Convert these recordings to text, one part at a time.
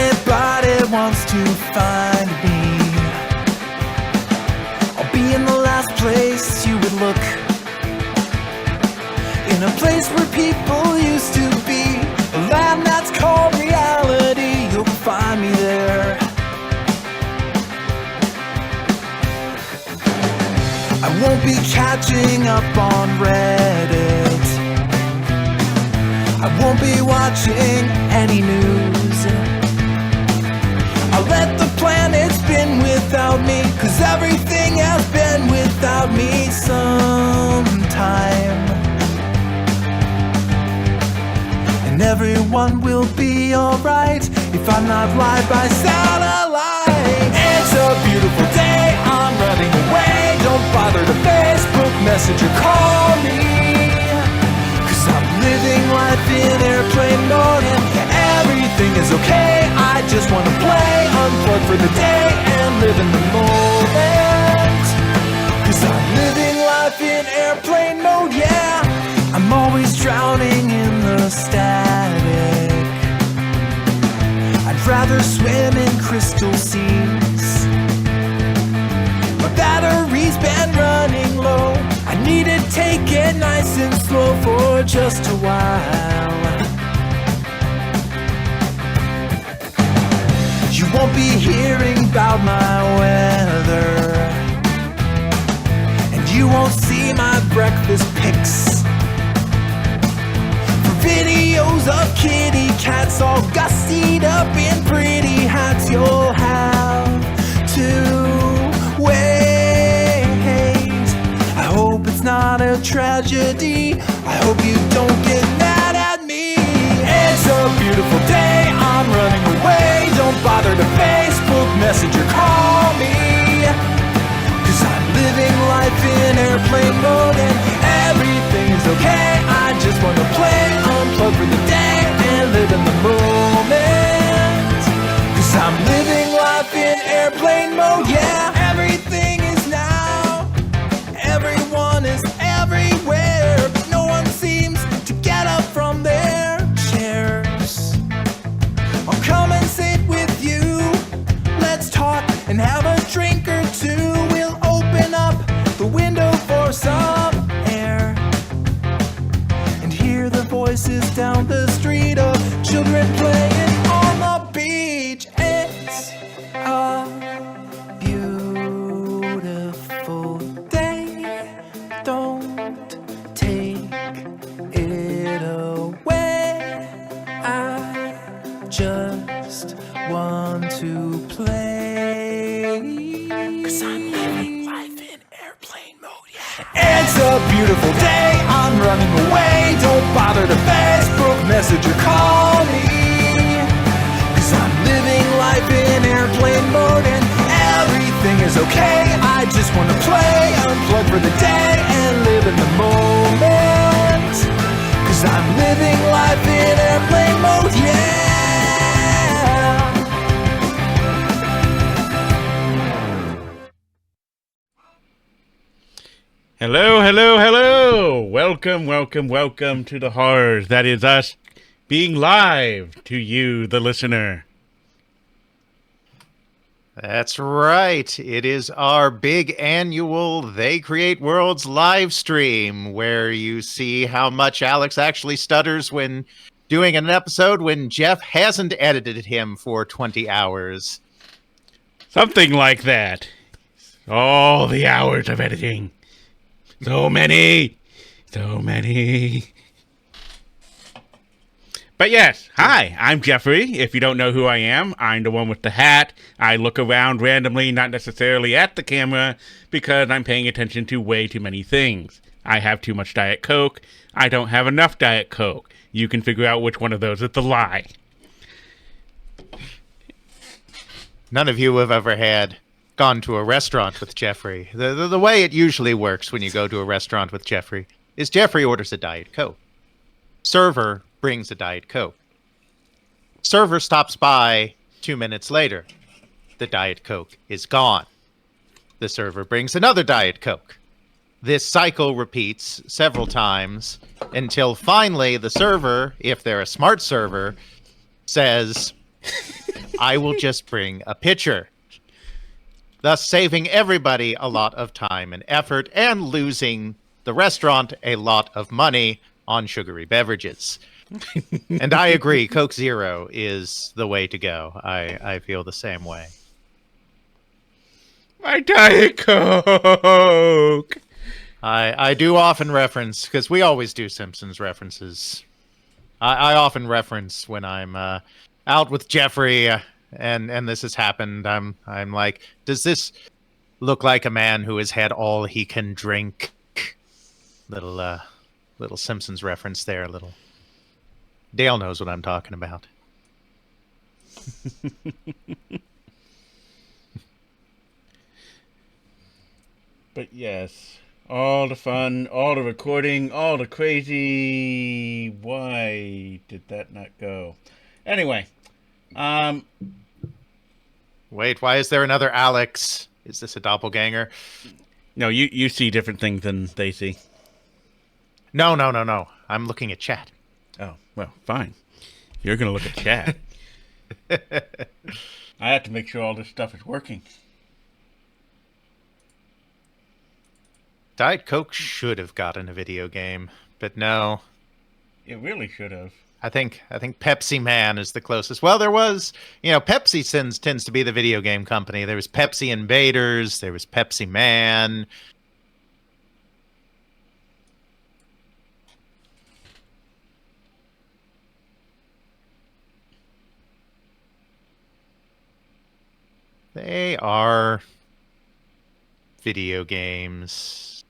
anybody wants to find me, I'll be in the last place you would look. In a place where people used to be, a land that's called reality, you'll find me there. I won't be catching up on Reddit, I won't be watching any news. I'll let the planet spin without me, 'cause everything has been without me sometime. And everyone will be alright if I'm not live by satellite. It's a beautiful day, I'm running away. Don't bother to Facebook, message or call me, 'cause I'm living life in airplane mode and everything is okay. I just wanna play, unplug for the day and live in the moment, 'cause I'm living life in airplane mode, yeah. I'm always drowning in the static, I'd rather swim in crystal seas. My battery's been running low, I need to take it nice and slow for just a while. You won't be hearing about my weather, and you won't see my breakfast pics. For videos of kitty cats all gussied up in pretty hats, you'll have to wait. I hope it's not a tragedy, I hope you don't get mad at me. It's a beautiful day, I'm running away. Don't bother to Facebook, message or call me, 'cause I'm living life in airplane mode and everything is okay. I just wanna play, unplug for the day and live in the moment, 'cause I'm living life in airplane mode, yeah. Everything is now, everyone is everywhere, but no one seems to get up from their chairs. I'll come and sit with you, let's talk and have a drink or two. We'll open up the window for some air and hear the voices down the street of children playing on the beach. It's a beautiful day, don't take it away. I just want to play, 'cause I'm living life in airplane mode, yeah. It's a beautiful day, I'm running away. Don't bother to Facebook, message or call me, 'cause I'm living life in airplane mode and everything is okay. I just wanna play, unplug for the day and live in the moment, 'cause I'm living life in airplane mode, yeah. Hello, hello, hello! Welcome, welcome, welcome to the horrors. That is us being live to you, the listener. That's right. It is our big annual They Create Worlds live stream, where you see how much Alex actually stutters when doing an episode when Jeff hasn't edited him for 20 hours. Something like that. All the hours of editing. So many. So many. But yes, hi, I'm Jeffrey. If you don't know who I am, I'm the one with the hat. I look around randomly, not necessarily at the camera, because I'm paying attention to way too many things. I have too much Diet Coke. I don't have enough Diet Coke. You can figure out which one of those is the lie. None of you have ever gone to a restaurant with Jeffrey. The way it usually works when you go to a restaurant with Jeffrey is Jeffrey orders a Diet Coke. Server brings a Diet Coke. Server stops by 2 minutes later. The Diet Coke is gone. The server brings another Diet Coke. This cycle repeats several times until finally the server, if they're a smart server, says, I will just bring a pitcher, thus saving everybody a lot of time and effort and losing the restaurant a lot of money on sugary beverages. And I agree, Coke Zero is the way to go. I feel the same way. My Diet Coke! I do often reference, because we always do Simpsons references. I often reference when I'm out with Jeffrey and this has happened. I'm like, does this look like a man who has had all he can drink? Little Simpsons reference there. Little Dale knows what I'm talking about. But yes, all the fun, all the recording, all the crazy. Why did that not go? Anyway, Wait, why is there another Alex? Is this a doppelganger? no, you see different things than they see. No. I'm looking at chat. Oh, well, fine. You're gonna look at chat. I have to make sure all this stuff is working. Diet Coke should have gotten a video game, but no. It really should have. I think Pepsi Man is the closest. Well, there was, Pepsi tends to be the video game company. There was Pepsi Invaders. There was Pepsi Man. They are video games.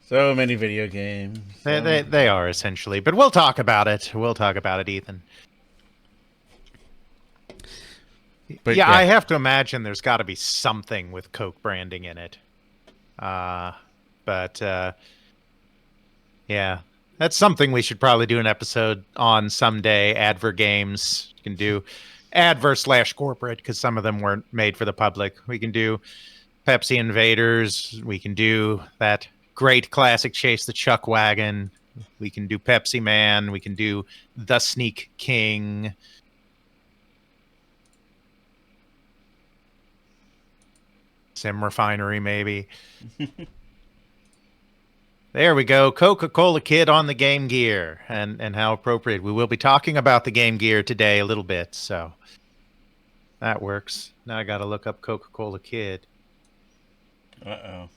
So many video games. They are essentially, but we'll talk about it. We'll talk about it, Ethan. But yeah, I have to imagine there's got to be something with Coke branding in it. But yeah, that's something we should probably do an episode on someday. Adver games. You can do adver/corporate because some of them weren't made for the public. We can do Pepsi Invaders. We can do that great classic Chase the Chuck Wagon. We can do Pepsi Man. We can do The Sneak King. Sim Refinery, maybe. There we go. Coca-Cola Kid on the Game Gear. And how appropriate. We will be talking about the Game Gear today a little bit, so that works. Now I got to look up Coca-Cola Kid. Uh-oh.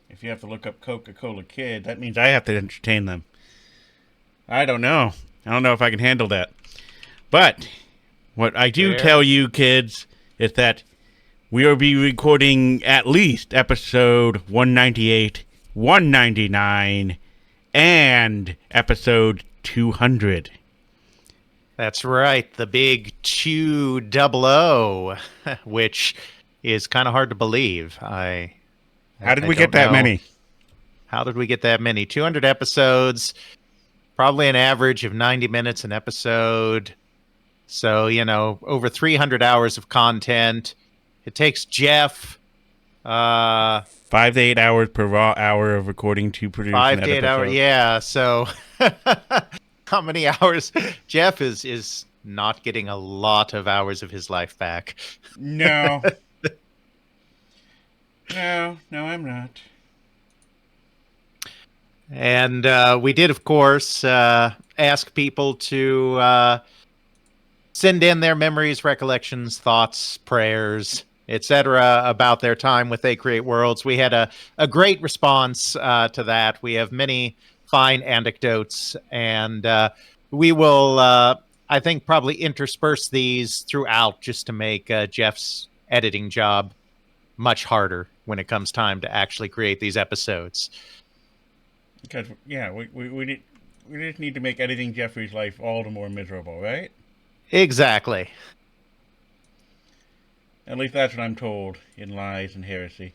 If you have to look up Coca-Cola Kid, that means I have to entertain them. I don't know. I don't know if I can handle that. But what I do tell you, kids, is that we will be recording at least episode 198, 199, and episode 200. That's right. The big 200, which is kind of hard to believe. How did we get that many? How did we get that many? 200 episodes, probably an average of 90 minutes an episode. So, over 300 hours of content. It takes Jeff 5 to 8 hours per raw hour of recording to produce 5 an to 8 episode. hours. Yeah. So how many hours? Jeff is not getting a lot of hours of his life back. No. No, I'm not. And we did, of course, ask people to send in their memories, recollections, thoughts, prayers, etc. about their time with They Create Worlds. We had a great response to that. We have many fine anecdotes, and we will, I think, probably intersperse these throughout just to make Jeff's editing job much harder when it comes time to actually create these episodes. Because, yeah, we just need to make editing Jeffrey's life all the more miserable, right? Exactly. At least that's what I'm told in Lies and Heresy.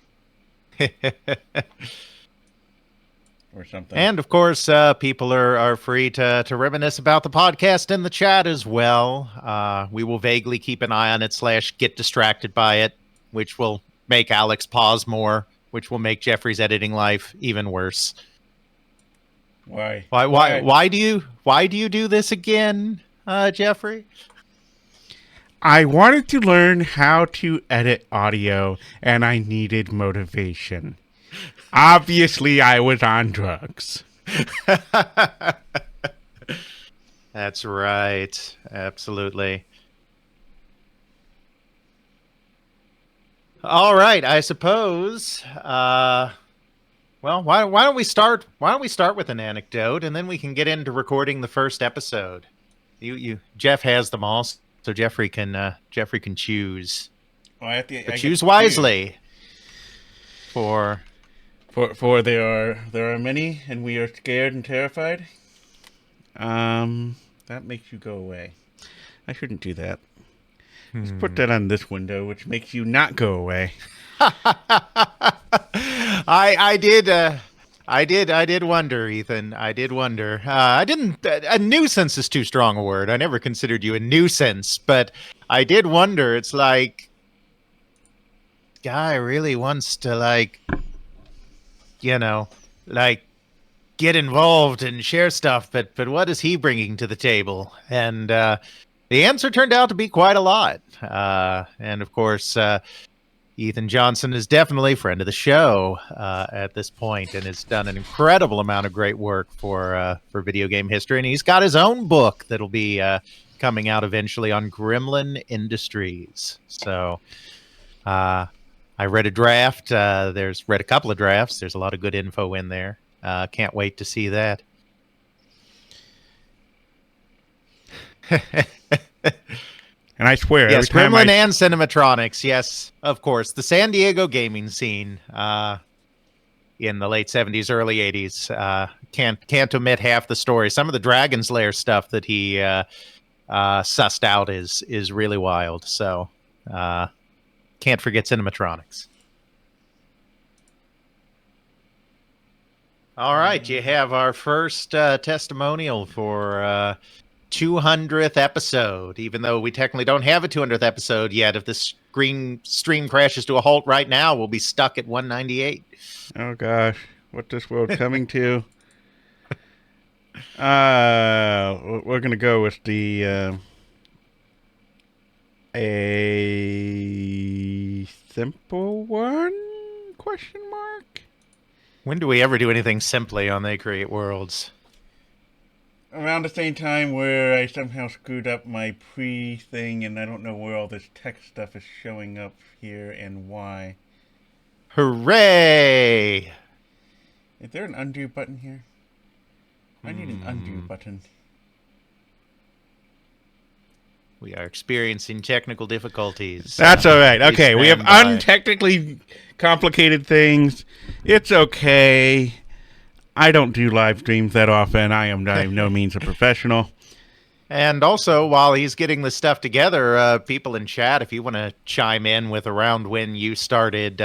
Or something. And, of course, people are free to reminisce about the podcast in the chat as well. We will vaguely keep an eye on it / get distracted by it, which will make Alex pause more which will make Jeffrey's editing life even worse. Why? Why do you do this again, Jeffrey? I wanted to learn how to edit audio, and I needed motivation. Obviously, I was on drugs. That's right. Absolutely. All right, I suppose. Well, why don't we start? Why don't we start with an anecdote, and then we can get into recording the first episode. Jeff has them all, so Jeffrey can choose. Well, but choose wisely. For there are many, and we are scared and terrified. That makes you go away. I shouldn't do that. Let's put that on this window, which makes you not go away. I did wonder, Ethan. I did wonder. I didn't. A nuisance is too strong a word. I never considered you a nuisance, but I did wonder. It's like, guy really wants to get involved and share stuff, but what is he bringing to the table? And the answer turned out to be quite a lot. And of course, Ethan Johnson is definitely a friend of the show at this point, and has done an incredible amount of great work for video game history. And he's got his own book that'll be coming out eventually on Gremlin Industries. So I read a draft. Read a couple of drafts. There's a lot of good info in there. Can't wait to see that. And I swear, yes, Gremlin and Cinematronics. Yes, of course. The San Diego gaming scene in the late 70s, early 80s. Can't omit half the story. Some of the Dragon's Lair stuff that he sussed out is really wild. So can't forget Cinematronics. All right, you have our first testimonial for 200th episode, even though we technically don't have a 200th episode yet. If this stream crashes to a halt right now, we'll be stuck at 198. Oh gosh, what this world coming to? We're gonna go with the a simple one? Question mark. When do we ever do anything simply on They Create Worlds? Around the same time where I somehow screwed up my pre-thing, and I don't know where all this text stuff is showing up here and why. Hooray! Is there an undo button here? I need an undo button. We are experiencing technical difficulties. That's all right. Okay, we have untechnically complicated things. It's okay. I don't do live streams that often. I am by no means a professional. And also, while he's getting this stuff together, people in chat, if you want to chime in with around when you started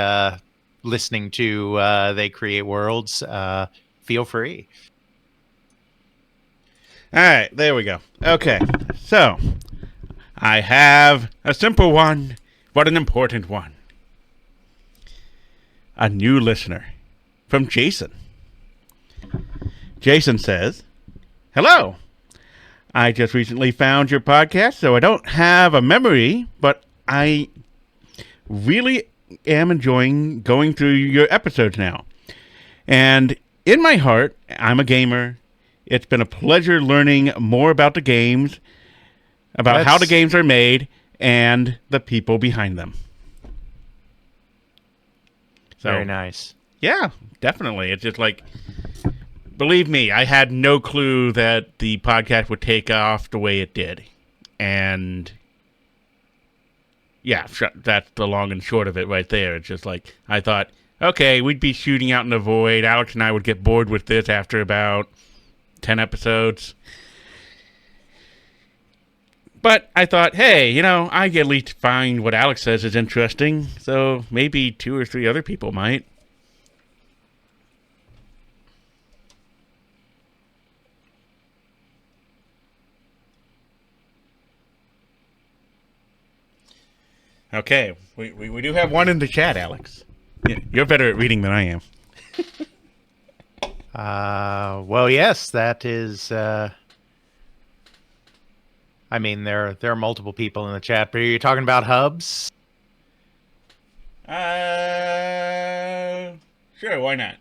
listening to They Create Worlds, feel free. All right, there we go. Okay, so I have a simple one, but an important one. A new listener from Jason. Jason says, "Hello. I just recently found your podcast, so I don't have a memory, but I really am enjoying going through your episodes now. And in my heart, I'm a gamer. It's been a pleasure learning more about the games, about how the games are made, and the people behind them." So, very nice. Yeah, definitely. It's just like, believe me, I had no clue that the podcast would take off the way it did. And yeah, that's the long and short of it right there. It's just like, I thought, okay, we'd be shooting out in the void. Alex and I would get bored with this after about 10 episodes. But I thought, hey, I can at least find what Alex says is interesting. So maybe 2 or 3 other people might. Okay, we do have one in the chat, Alex. Yeah, you're better at reading than I am. Well, yes, that is. I mean, there are multiple people in the chat, but are you talking about Hubs? Sure, why not?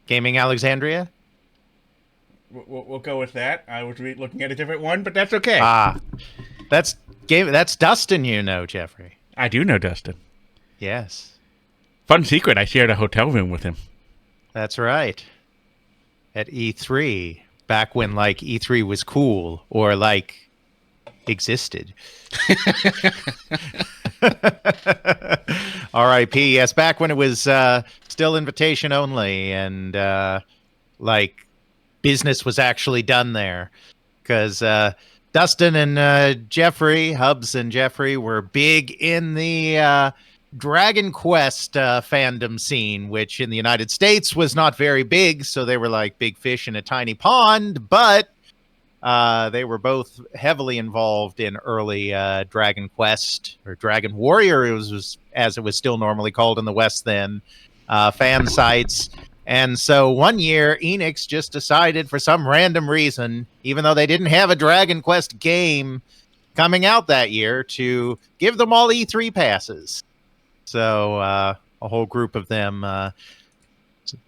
Gaming Alexandria? We'll go with that. I was looking at a different one, but that's okay. That's Dustin, you know, Jeffrey. I do know Dustin. Yes. Fun secret, I shared a hotel room with him. That's right. At E3, back when, like, E3 was cool, or, like, existed. R.I.P. Yes, back when it was still invitation only, and like business was actually done there, because Dustin and Jeffrey, Hubs and Jeffrey, were big in the Dragon Quest fandom scene, which in the United States was not very big, so they were like big fish in a tiny pond, but they were both heavily involved in early Dragon Quest, or Dragon Warrior, it was as it was still normally called in the West then, fan sites. And so one year, Enix just decided, for some random reason, even though they didn't have a Dragon Quest game coming out that year, to give them all E3 passes. So a whole group of them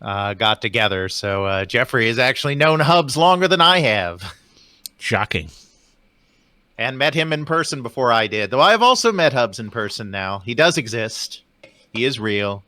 got together. So Jeffrey has actually known Hubs longer than I have. Shocking. And met him in person before I did. Though I have also met Hubs in person now. He does exist. He is real.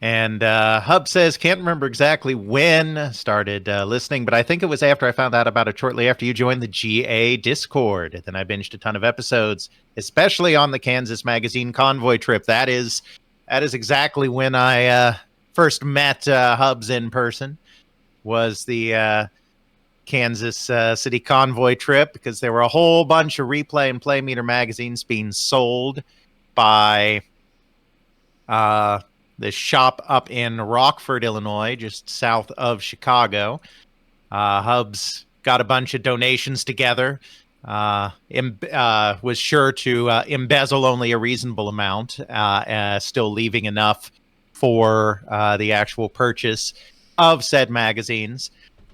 And Hub says, can't remember exactly when started listening, but I think it was after I found out about it shortly after you joined the GA Discord. Then I binged a ton of episodes, especially on the Kansas Magazine convoy trip. That is exactly when I first met Hubs in person, was the Kansas City convoy trip, because there were a whole bunch of Replay and Play Meter magazines being sold by the shop up in Rockford, Illinois, just south of Chicago. Hubs got a bunch of donations together, was sure to embezzle only a reasonable amount, still leaving enough for the actual purchase of said magazines,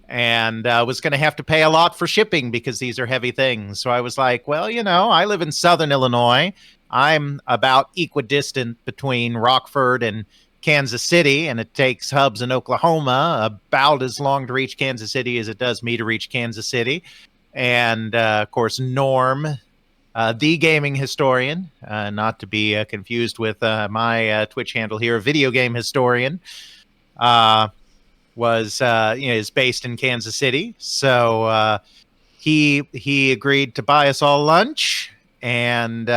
and was going to have to pay a lot for shipping because these are heavy things. So I was like, well, you know, I live in Southern Illinois. I'm about equidistant between Rockford and Kansas City, and it takes Hubs in Oklahoma about as long to reach Kansas City as it does me to reach Kansas City. And, of course, Norm, the gaming historian, not to be confused with my Twitch handle here, video game historian, was is based in Kansas City. So he agreed to buy us all lunch, and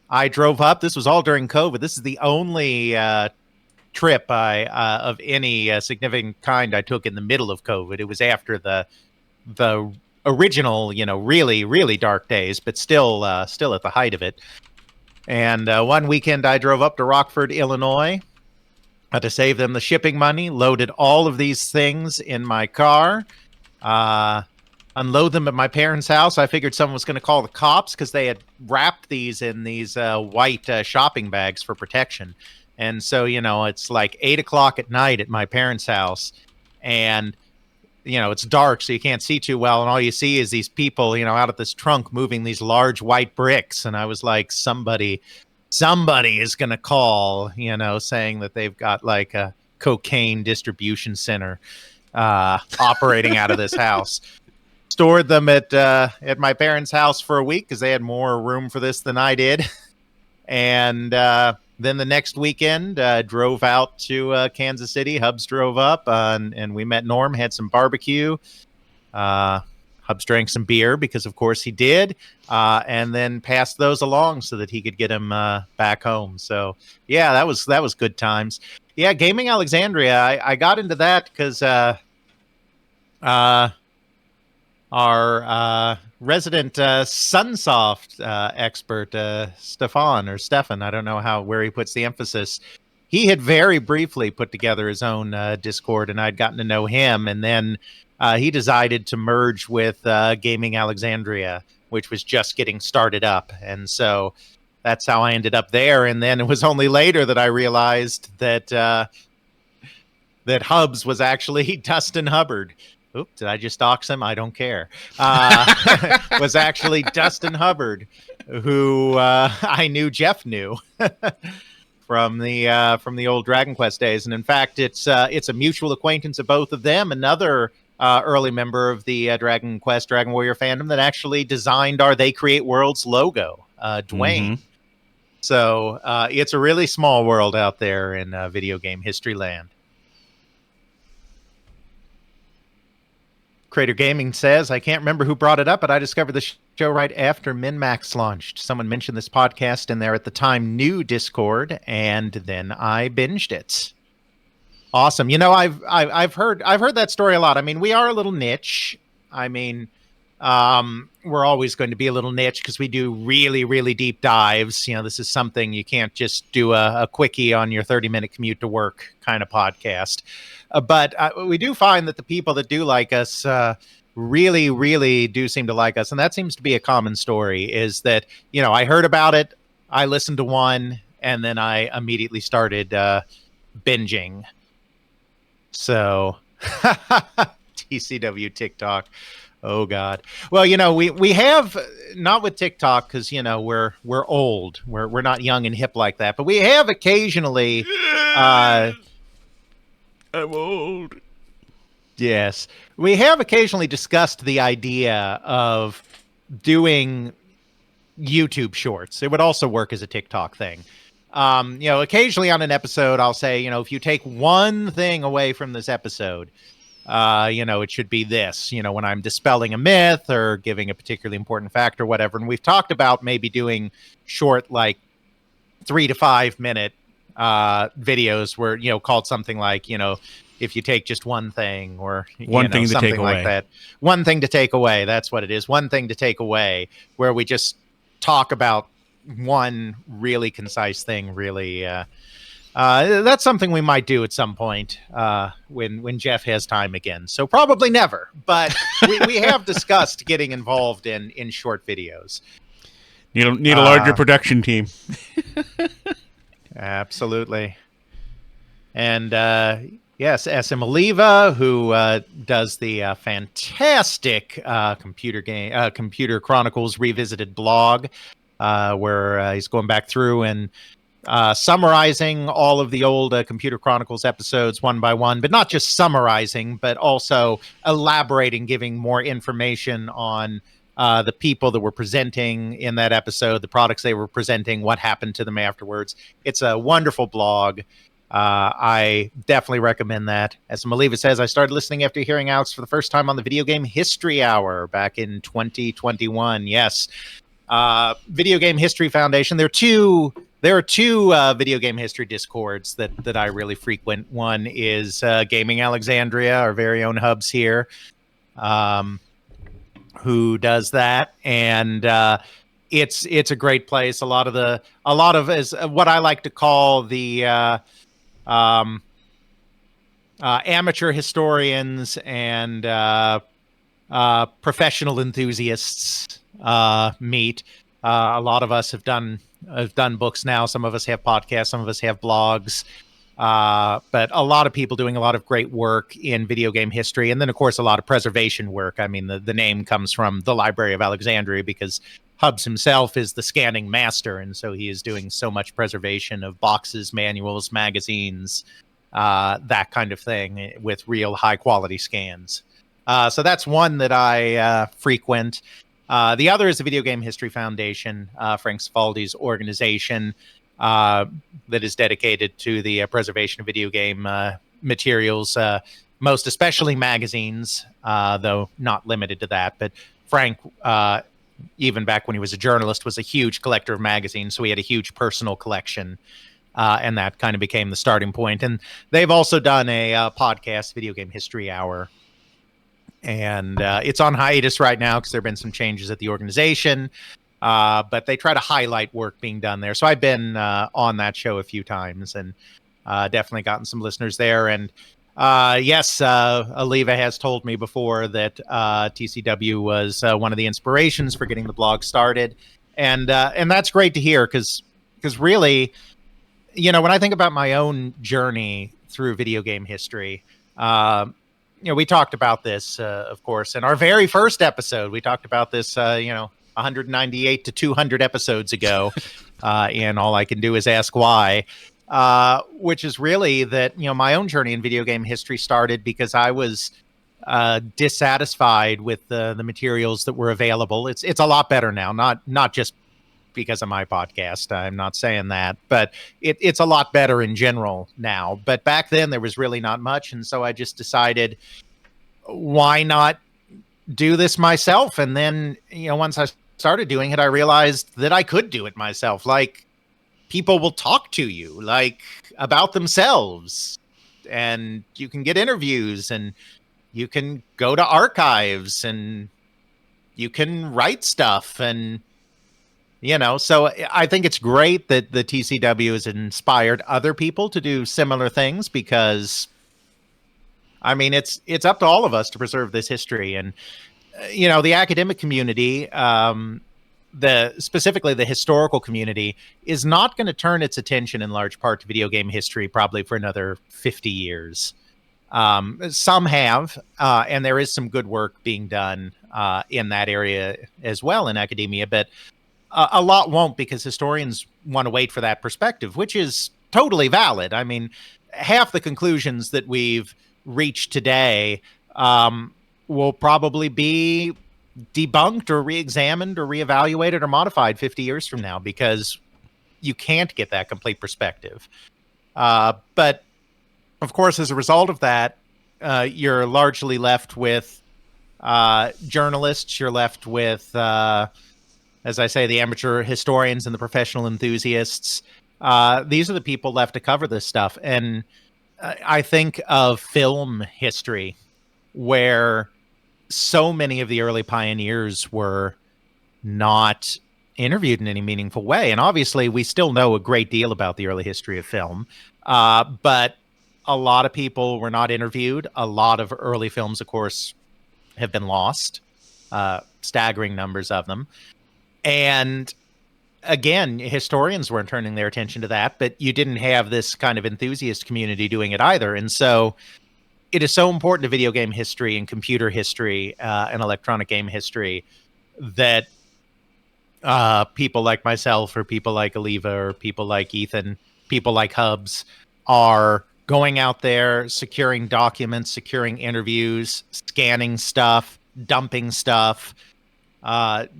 I drove up. This was all during COVID. This is the only trip of any significant kind I took in the middle of COVID. It was after the original, really, really dark days, but still at the height of it. And one weekend I drove up to Rockford, Illinois, to save them the shipping money, loaded all of these things in my car, unload them at my parents' house. I figured someone was going to call the cops because they had wrapped these in these white shopping bags for protection. And so, it's like 8 o'clock at night at my parents' house, and, it's dark, so you can't see too well. And all you see is these people, out of this trunk moving these large white bricks. And I was like, somebody is going to call, saying that they've got like a cocaine distribution center operating out of this house. Stored them at my parents' house for a week because they had more room for this than I did. And then the next weekend, drove out to Kansas City. Hubs drove up, and we met Norm, had some barbecue. Hubs drank some beer because, of course, he did, and then passed those along so that he could get him back home. So, yeah, that was good times. Yeah, Gaming Alexandria, I got into that because our resident Sunsoft expert, Stefan, I don't know where he puts the emphasis. He had very briefly put together his own Discord, and I'd gotten to know him. And then he decided to merge with Gaming Alexandria, which was just getting started up. And so that's how I ended up there. And then it was only later that I realized that that Hubs was actually Dustin Hubbard. Oop, did I just dox him? I don't care. Was actually Dustin Hubbard, who I knew Jeff knew from the old Dragon Quest days. And in fact, it's a mutual acquaintance of both of them. Another early member of the Dragon Quest, Dragon Warrior fandom that actually designed our They Create Worlds logo, Dwayne. Mhm. So it's a really small world out there in video game history land. Crater Gaming says, I can't remember who brought it up, but I discovered the show right after MinMax launched. Someone mentioned this podcast in their at the time new Discord, and then I binged it. Awesome. You know, I've heard that story a lot. I mean, we are a little niche. I mean, we're always going to be a little niche because we do really, really deep dives. You know, this is something you can't just do a quickie on your 30-minute commute to work kind of podcast. But we do find that the people that do like us really, really do seem to like us. And that seems to be a common story, is that, you know, I heard about it, I listened to one, and then I immediately started binging. So TCW TikTok. Oh God. Well, you know, we have, not with TikTok, because, you know, we're old. We're not young and hip like that, but we have occasionally I'm old. Yes. We have occasionally discussed the idea of doing YouTube shorts. It would also work as a TikTok thing. You know, occasionally on an episode, I'll say, you know, if you take one thing away from this episode, you know, it should be this, you know, when I'm dispelling a myth or giving a particularly important fact or whatever. And we've talked about maybe doing short, like 3 to 5 minute videos where, you know, called something like, you know, if you take just one thing, or One thing to something take like away. that. One thing to take away. That's what it is. One thing to take away, where we just talk about one really concise thing. Really, that's something we might do at some point when Jeff has time again. So probably never, but we have discussed getting involved in short videos. Need a larger production team. Absolutely. And yes, SM Oliva, who does the fantastic Computer Chronicles Revisited blog, where he's going back through and summarizing all of the old Computer Chronicles episodes one by one, but not just summarizing, but also elaborating, giving more information on the people that were presenting in that episode, the products they were presenting, what happened to them afterwards. It's a wonderful blog. I definitely recommend that. As Maliva says, I started listening after hearing Alex for the first time on the Video Game History Hour back in 2021. Yes. Video Game History Foundation. There are two video game history discords that I really frequent. One is Gaming Alexandria, our very own Hubs here, who does that, and it's a great place. A lot of is what I like to call the amateur historians and professional enthusiasts meet. A lot of us have done books now. Some of us have podcasts. Some of us have blogs. But a lot of people doing a lot of great work in video game history. And then, of course, a lot of preservation work. I mean, the name comes from the Library of Alexandria because Hubs himself is the scanning master. And so he is doing so much preservation of boxes, manuals, magazines, that kind of thing with real high quality scans. So that's one that I frequent. The other is the Video Game History Foundation, Frank Cifaldi's organization that is dedicated to the preservation of video game materials, most especially magazines, though not limited to that. But Frank, even back when he was a journalist, was a huge collector of magazines, so he had a huge personal collection, and that kind of became the starting point. And they've also done a podcast, Video Game History Hour, and it's on hiatus right now because there have been some changes at the organization, but they try to highlight work being done there. So I've been on that show a few times, and definitely gotten some listeners there. And yes, Aliva has told me before that TCW was one of the inspirations for getting the blog started. and that's great to hear because really, when I think about my own journey through video game history, we talked about this, of course, in our very first episode. We talked about this, 198 to 200 episodes ago, and All I Can Do Is Ask Why, which is really that, my own journey in video game history started because I was dissatisfied with the materials that were available. It's a lot better now, not just because of my podcast. I'm not saying that, but it's a lot better in general now. But back then there was really not much. And so I just decided, why not do this myself? And then, once I started doing it, I realized that I could do it myself. Like, people will talk to you like about themselves, and you can get interviews, and you can go to archives, and you can write stuff, and so I think it's great that the TCW has inspired other people to do similar things, because I mean, it's up to all of us to preserve this history. And the academic community, specifically the historical community, is not going to turn its attention in large part to video game history probably for another 50 years. Some have, and there is some good work being done in that area as well in academia, but a lot won't, because historians want to wait for that perspective, which is totally valid. I mean, half the conclusions that we've reached today will probably be debunked or re-examined or reevaluated or modified 50 years from now, because you can't get that complete perspective. But of course, as a result of that, you're largely left with journalists. You're left with, as I say, the amateur historians and the professional enthusiasts. These are the people left to cover this stuff. And I think of film history, where so many of the early pioneers were not interviewed in any meaningful way. And obviously, we still know a great deal about the early history of film, but a lot of people were not interviewed. A lot of early films, of course, have been lost, staggering numbers of them. And again, historians weren't turning their attention to that, but you didn't have this kind of enthusiast community doing it either. And so it is so important to video game history and computer history and electronic game history that people like myself, or people like Aliva, or people like Ethan, people like Hubs are going out there, securing documents, securing interviews, scanning stuff, dumping stuff,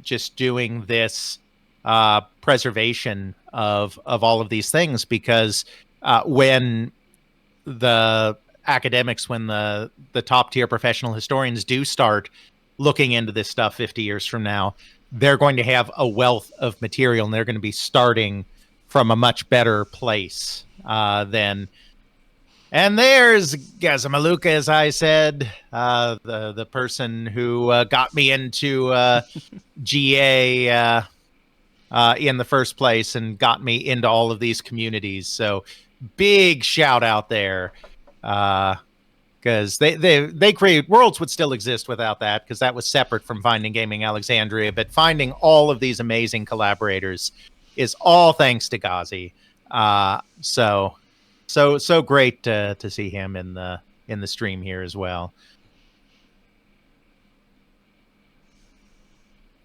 just doing this preservation of all of these things, because when the academics, when the top tier professional historians do start looking into this stuff 50 years from now, they're going to have a wealth of material, and they're going to be starting from a much better place than. And there's Gazamaluka, as I said, the person who got me into GA in the first place and got me into all of these communities. So big shout out there, because they created Worlds would still exist without that, because that was separate from Finding Gaming Alexandria. But finding all of these amazing collaborators is all thanks to Gazi. So great to see him in the stream here as well.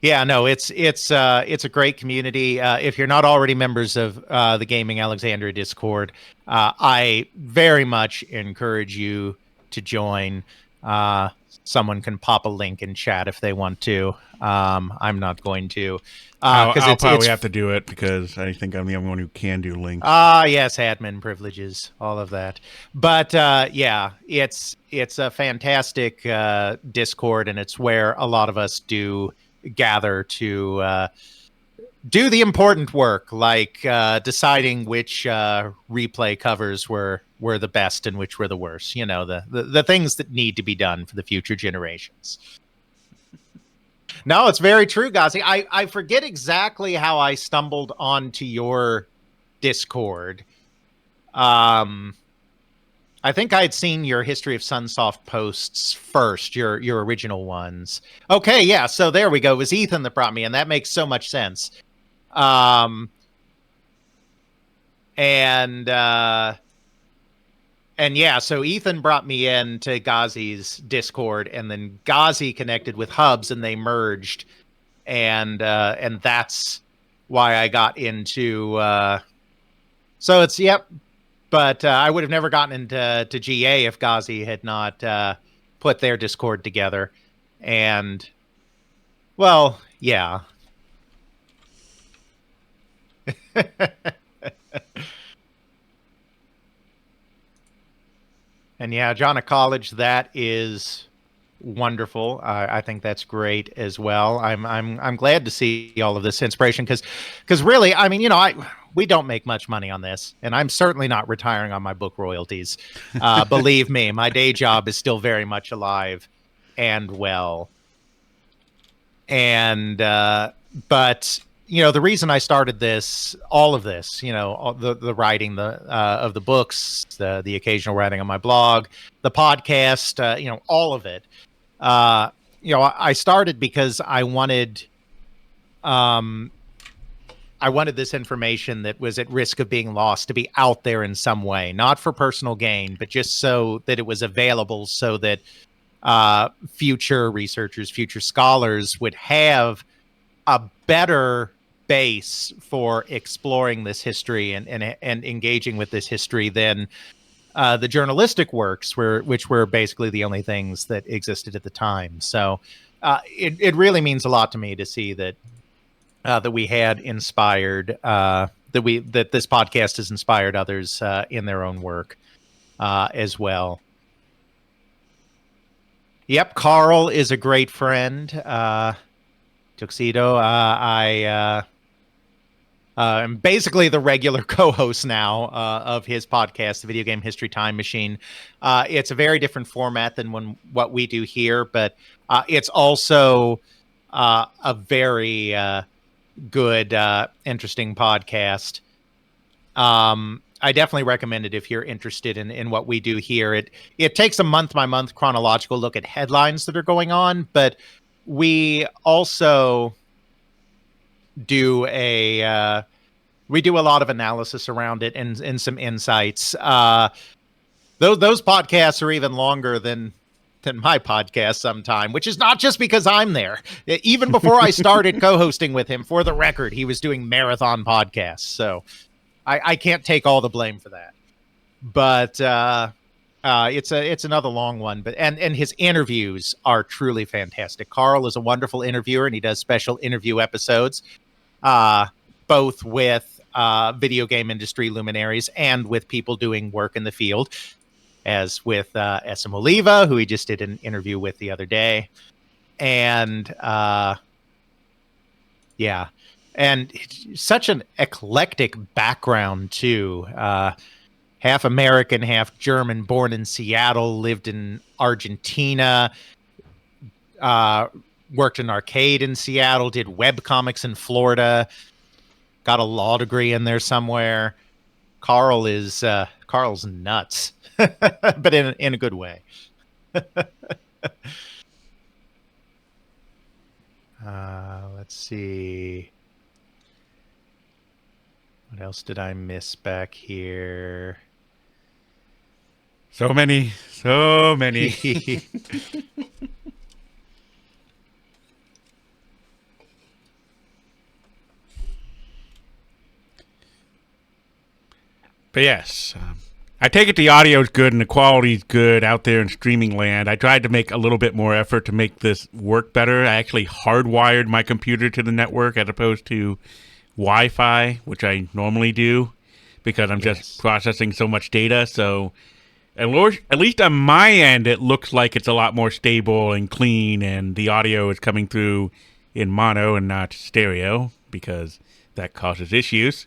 Yeah, no, it's a great community. If you're not already members of the Gaming Alexandria Discord, I very much encourage you to join. Someone can pop a link in chat if they want to. I'm not going to. I'll probably have to do it, because I think I'm the only one who can do links. Yes, admin privileges, all of that. But yeah, it's a fantastic Discord, and it's where a lot of us do gather to do the important work, like deciding which replay covers were the best and which were the worst. The things that need to be done for the future generations. No, it's very true, Gazi. I forget exactly how I stumbled onto your Discord. I think I had seen your History of Sunsoft posts first, your original ones. Okay, yeah, so there we go. It was Ethan that brought me in. That makes so much sense. Um, and yeah, so Ethan brought me in to Ghazi's Discord, and then Ghazi connected with Hubs, and they merged, and that's why I got into. So it's but I would have never gotten into GA if Ghazi had not put their Discord together, and well, yeah. And yeah, John of College, that is wonderful. I think that's great as well. I'm glad to see all of this inspiration because really, I mean, we don't make much money on this, and I'm certainly not retiring on my book royalties. Believe me, my day job is still very much alive and well. And but the reason I started all of this, the writing of the books, the occasional writing on my blog, the podcast, all of it. I started because I wanted this information that was at risk of being lost to be out there in some way, not for personal gain, but just so that it was available, so that future researchers, future scholars would have a better base for exploring this history and engaging with this history than the journalistic works, which were basically the only things that existed at the time. So it really means a lot to me to see that we had inspired that this podcast has inspired others in their own work as well. Yep, Carl is a great friend. Tuxedo, I am basically the regular co-host now of his podcast, the Video Game History Time Machine. It's a very different format than what we do here, but it's also a very good, interesting podcast. I definitely recommend it if you're interested in what we do here. It takes a month-by-month chronological look at headlines that are going on, but we also do a lot of analysis around it and some insights. Those podcasts are even longer than my podcast sometime, which is not just because I'm there. Even before I started co-hosting with him, for the record, he was doing marathon podcasts. So I can't take all the blame for that. But it's another long one. But and his interviews are truly fantastic. Carl is a wonderful interviewer, and he does special interview episodes, both with video game industry luminaries and with people doing work in the field, as with SM Oliva, who he just did an interview with the other day. And yeah, and such an eclectic background too. Half American, half German, born in Seattle, lived in Argentina, worked in arcade in Seattle, did webcomics in Florida, got a law degree in there somewhere. Carl's nuts, but in a good way. Let's see. What else did I miss back here? So many. But yes, I take it the audio is good and the quality is good out there in streaming land. I tried to make a little bit more effort to make this work better. I actually hardwired my computer to the network as opposed to Wi-Fi, which I normally do, because I'm just processing so much data. So at least on my end, it looks like it's a lot more stable and clean, and the audio is coming through in mono and not stereo, because that causes issues.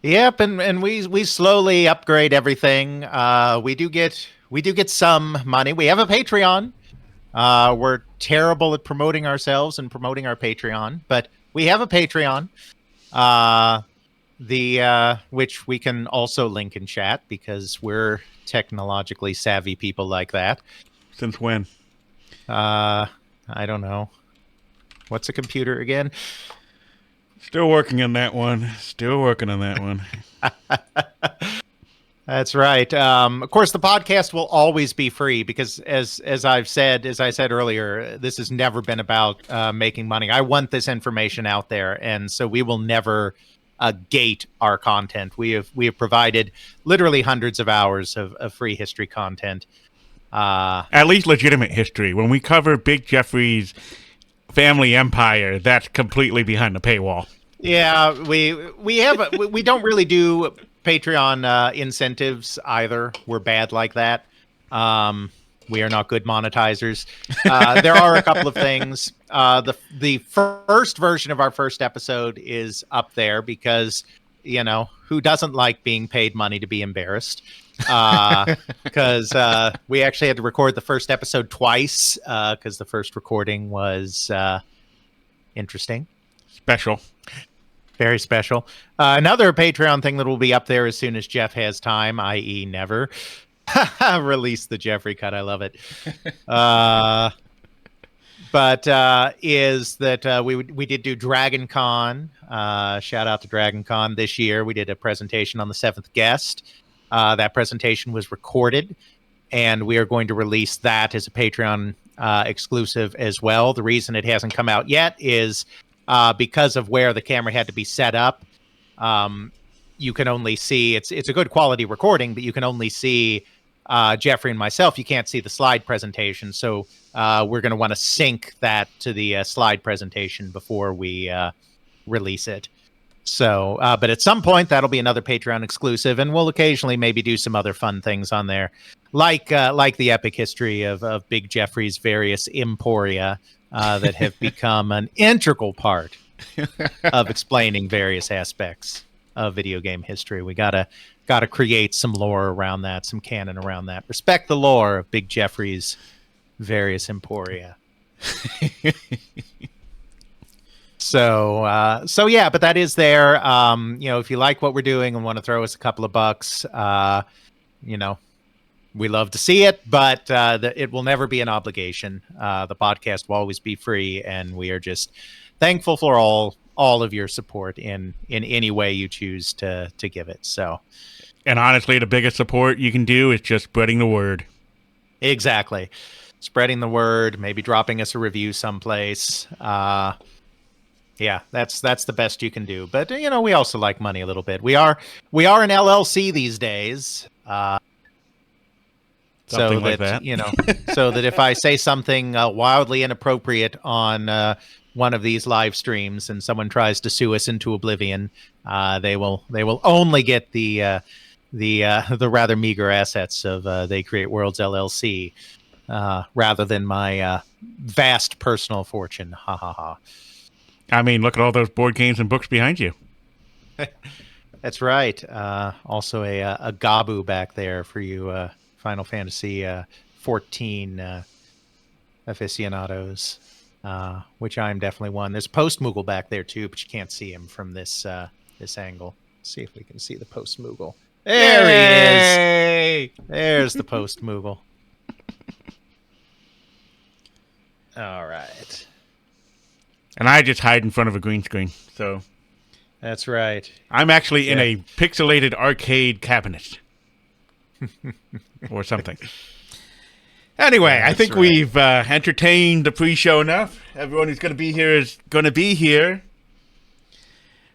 Yep, and we slowly upgrade everything. We do get some money. We have a Patreon. We're terrible at promoting ourselves and promoting our Patreon, but we have a Patreon. Which we can also link in chat because we're technologically savvy people like that. Since when? I don't know. What's a computer again? Still working on that one. Still working on that one. That's right. Of course, the podcast will always be free because, as I said earlier, this has never been about making money. I want this information out there, and so we will never gate our content. We have provided literally hundreds of hours of free history content. At least legitimate history. When we cover Big Jeffrey's family empire, that's completely behind the paywall. Yeah, we don't really do Patreon incentives either. We're bad like that. We are not good monetizers. There are a couple of things. The first version of our first episode is up there because, who doesn't like being paid money to be embarrassed? Because we actually had to record the first episode twice because the first recording was interesting. Special. Very special. Another Patreon thing that will be up there as soon as Jeff has time, i.e. never. Release the Jeffrey cut. I love it. But is that we did do Dragon Con. Shout out to Dragon Con this year. We did a presentation on the 7th guest. That presentation was recorded, and we are going to release that as a Patreon exclusive as well. The reason it hasn't come out yet is because of where the camera had to be set up. You can only see it's a good quality recording, but you can only see Jeffrey and myself. You can't see the slide presentation, so we're going to want to sync that to the slide presentation before we release it. So, but at some point that'll be another Patreon exclusive, and we'll occasionally maybe do some other fun things on there, like the epic history of Big Jeffrey's various emporia that have become an integral part of explaining various aspects of video game history. We gotta create some lore around that, some canon around that. Respect the lore of Big Jeffrey's various emporia. So yeah, but that is there. If you like what we're doing and want to throw us a couple of bucks, we love to see it, but it will never be an obligation. The podcast will always be free, and we are just thankful for all of your support in any way you choose to give it. So, and honestly, the biggest support you can do is just spreading the word. Exactly, spreading the word. Maybe dropping us a review someplace. Yeah, that's the best you can do. But we also like money a little bit. We are an LLC these days. Something like that. So that if I say something wildly inappropriate on one of these live streams and someone tries to sue us into oblivion, they will only get the rather meager assets of They Create Worlds LLC rather than my vast personal fortune. Ha ha ha. I mean, look at all those board games and books behind you. That's right. Also a Gabu back there for you Final Fantasy 14 aficionados, which I'm definitely one. There's Post Moogle back there too, but you can't see him from this angle. Let's see if we can see the Post Moogle. There he is. There's the Post Moogle. All right. And I just hide in front of a green screen, so that's right. I'm actually in a pixelated arcade cabinet. Or something. Anyway, I think we've entertained the pre-show enough. Everyone who's going to be here is going to be here.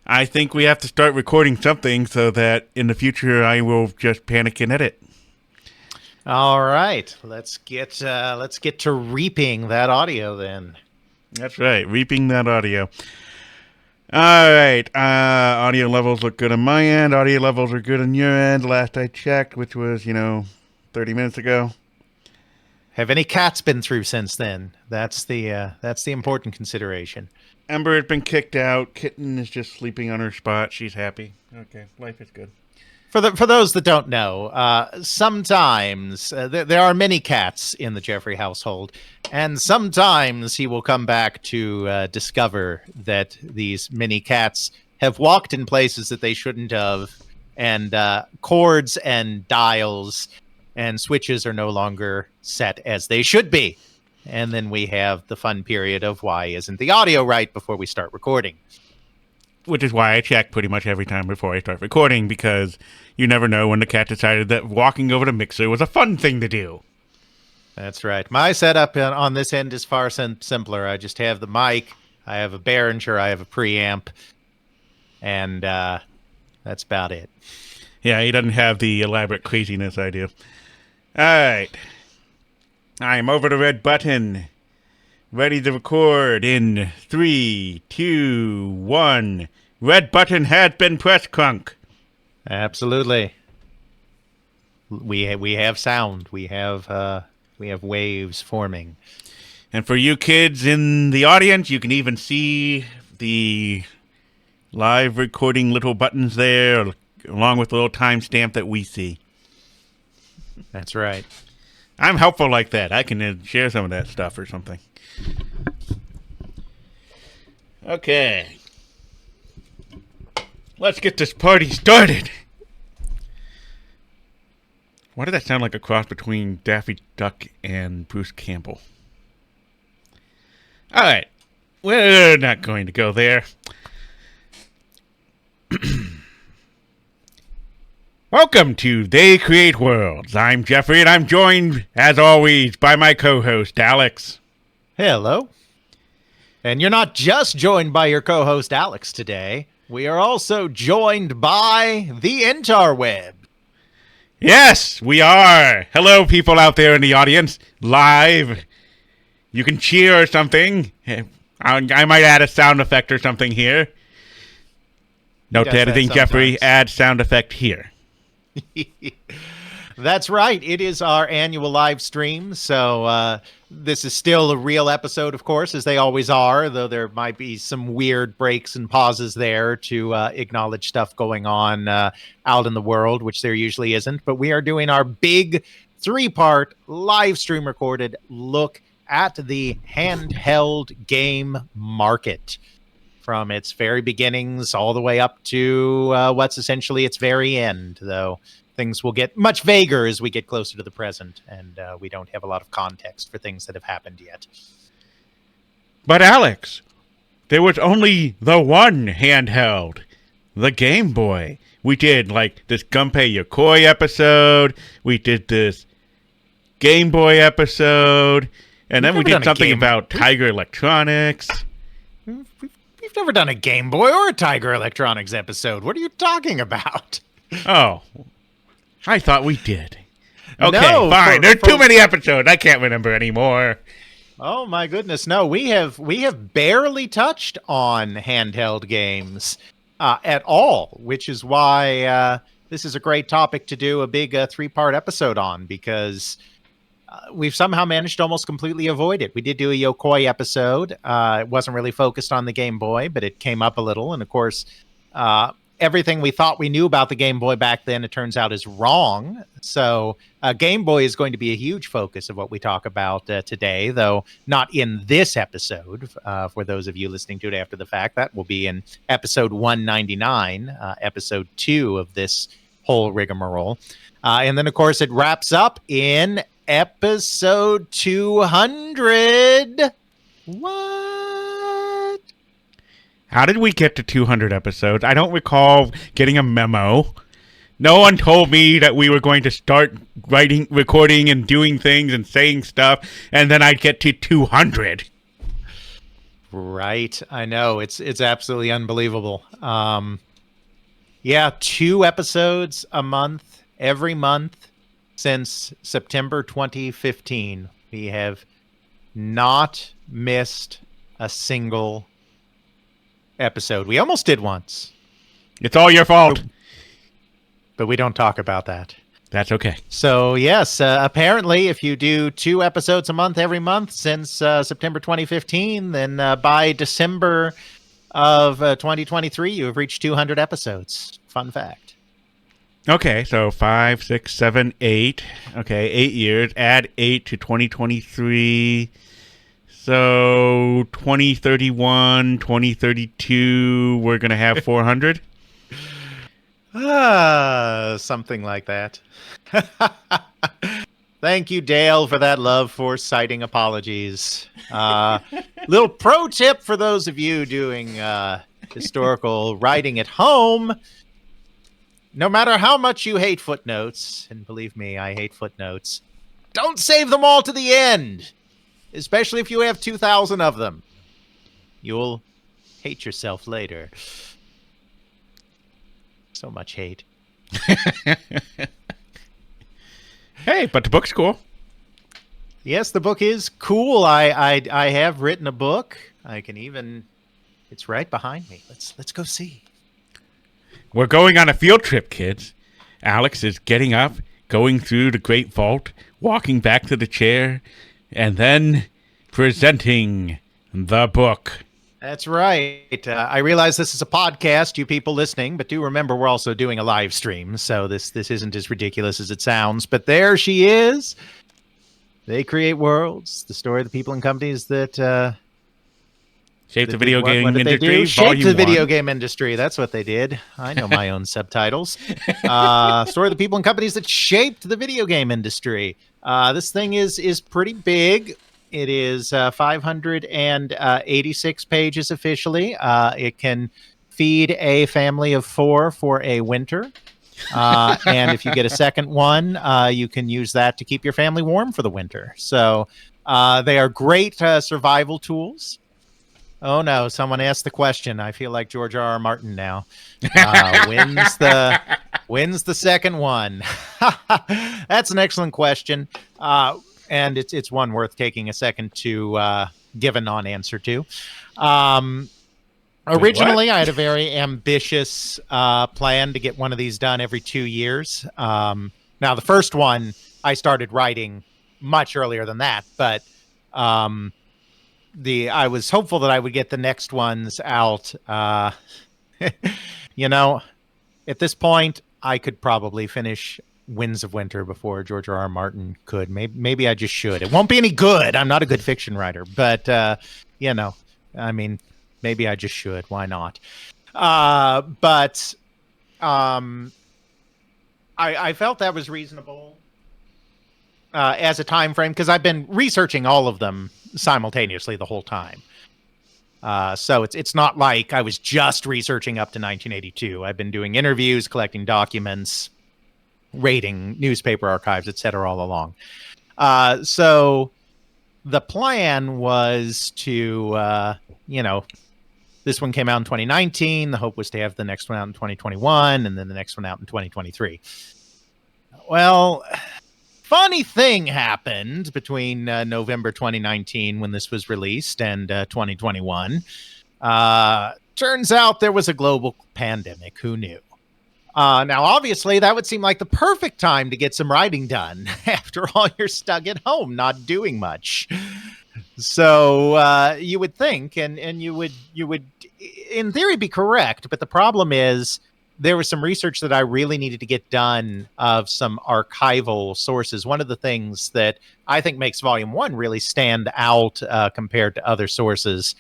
I think we have to start recording something so that in the future I will just panic and edit. All right, let's get to reaping that audio then. That's right, reaping that audio. All right, audio levels look good on my end. Audio levels are good on your end. Last I checked, which was 30 minutes ago. Have any cats been through since then? That's the important consideration. Ember has been kicked out. Kitten is just sleeping on her spot. She's happy. Okay, life is good. For those that don't know, sometimes there are many cats in the Jeffrey household, and sometimes he will come back to discover that these many cats have walked in places that they shouldn't have, and cords and dials and switches are no longer set as they should be. And then we have the fun period of why isn't the audio right before we start recording. which is why I check pretty much every time before I start recording, because you never know when the cat decided that walking over the mixer was a fun thing to do. That's right. My setup on this end is far simpler. I just have the mic, I have a Behringer, I have a preamp, and that's about it. Yeah, he doesn't have the elaborate craziness I do. All right. I'm over the red button. Ready to record in 3, 2, 1. Red button has been pressed, Crunk. Absolutely. We have sound. We have waves forming. And for you kids in the audience, you can even see the live recording little buttons there, along with the little timestamp that we see. That's right. I'm helpful like that. I can share some of that stuff or something. Okay. Let's get this party started. Why did that sound like a cross between Daffy Duck and Bruce Campbell? All right. We're not going to go there. Welcome to They Create Worlds. I'm Jeffrey, and I'm joined, as always, by my co-host, Alex. Hello. And you're not just joined by your co-host, Alex, today. We are also joined by the interweb. Yes, we are. Hello, people out there in the audience, live. You can cheer or something. I might add a sound effect or something here. Note to editing, Jeffrey, add sound effect here. That's right. It is our annual live stream. So this is still a real episode, of course, as they always are, though there might be some weird breaks and pauses there to acknowledge stuff going on out in the world, which there usually isn't. But we are doing our big 3-part live stream recorded look at the handheld game market, from its very beginnings all the way up to what's essentially its very end, though things will get much vaguer as we get closer to the present, and we don't have a lot of context for things that have happened yet. But Alex, there was only the one handheld, the Game Boy. We did like this Gunpei Yokoi episode, we did this Game Boy episode, and then we did something about Tiger Electronics. We've never done a Game Boy or a Tiger Electronics episode. What are you talking about? Oh, I thought we did. Okay, No, fine. There's too many episodes. I can't remember anymore. Oh my goodness, no. We have barely touched on handheld games at all, which is why this is a great topic to do a big 3-part episode on, because we've somehow managed to almost completely avoid it. We did do a Yokoi episode. It wasn't really focused on the Game Boy, but it came up a little. And of course, everything we thought we knew about the Game Boy back then, it turns out is wrong. So Game Boy is going to be a huge focus of what we talk about today, though not in this episode. For those of you listening to it after the fact, that will be in episode 199, episode 2 of this whole rigmarole. And then, of course, it wraps up in episode 200. What? How did we get to 200 episodes? I don't recall getting a memo. No one told me that we were going to start writing, recording, and doing things and saying stuff, and then I'd get to 200. Right. I know. It's absolutely unbelievable. Yeah, 2 episodes a month, every month since September 2015. We have not missed a single episode. We almost did once. It's all your fault. But we don't talk about that. That's okay. So, yes, apparently if you do 2 episodes a month every month since September 2015, then by December of 2023, you have reached 200 episodes. Fun fact. Okay, so 5, 6, 7, 8. Okay, 8 years. Add 8 to 2023. So 2031, 2032, we're going to have 400? Something like that. Thank you, Dale, for that love for citing apologies. Little pro tip for those of you doing historical writing at home. No matter how much you hate footnotes, and believe me, I hate footnotes, don't save them all to the end, especially if you have 2,000 of them. You'll hate yourself later. So much hate. Hey, but the book's cool. Yes, the book is cool. I have written a book. I can even... It's right behind me. Let's go see. We're going on a field trip, kids. Alex is getting up, going through the great vault, walking back to the chair, and then presenting the book. That's right. I realize this is a podcast, you people listening, but do remember we're also doing a live stream, so this isn't as ridiculous as it sounds. But there she is. They create worlds. The story of the people and companies that... Shape the video game industry. Shape the video game industry. That's what they did. I know my own subtitles. Story of the people and companies that shaped the video game industry. This thing is pretty big. It is 586 pages officially. It can feed a family of 4 for a winter. And if you get a second one, you can use that to keep your family warm for the winter. So they are great survival tools. Oh no! Someone asked the question. I feel like George R. R. Martin now. Wins the second one? That's an excellent question, and it's one worth taking a second to give a non-answer to. Originally, I had a very ambitious plan to get one of these done every 2 years. Now, the first one I started writing much earlier than that, but. I was hopeful that I would get the next ones out. At this point, I could probably finish Winds of Winter before George R. R. Martin could. Maybe I just should. It won't be any good. I'm not a good fiction writer, but maybe I just should. Why not? I felt that was reasonable as a time frame because I've been researching all of them simultaneously the whole time. So it's not like I was just researching up to 1982. I've been doing interviews, collecting documents, raiding newspaper archives, etc. all along. So the plan was to, this one came out in 2019. The hope was to have the next one out in 2021 and then the next one out in 2023. Well... Funny thing happened between November 2019 when this was released and 2021. Turns out there was a global pandemic. Who knew? Now, obviously, that would seem like the perfect time to get some writing done. After all, you're stuck at home, not doing much. So you would think, and you would, in theory, be correct. But the problem is, there was some research that I really needed to get done of some archival sources. One of the things that I think makes Volume 1 really stand out compared to other sources,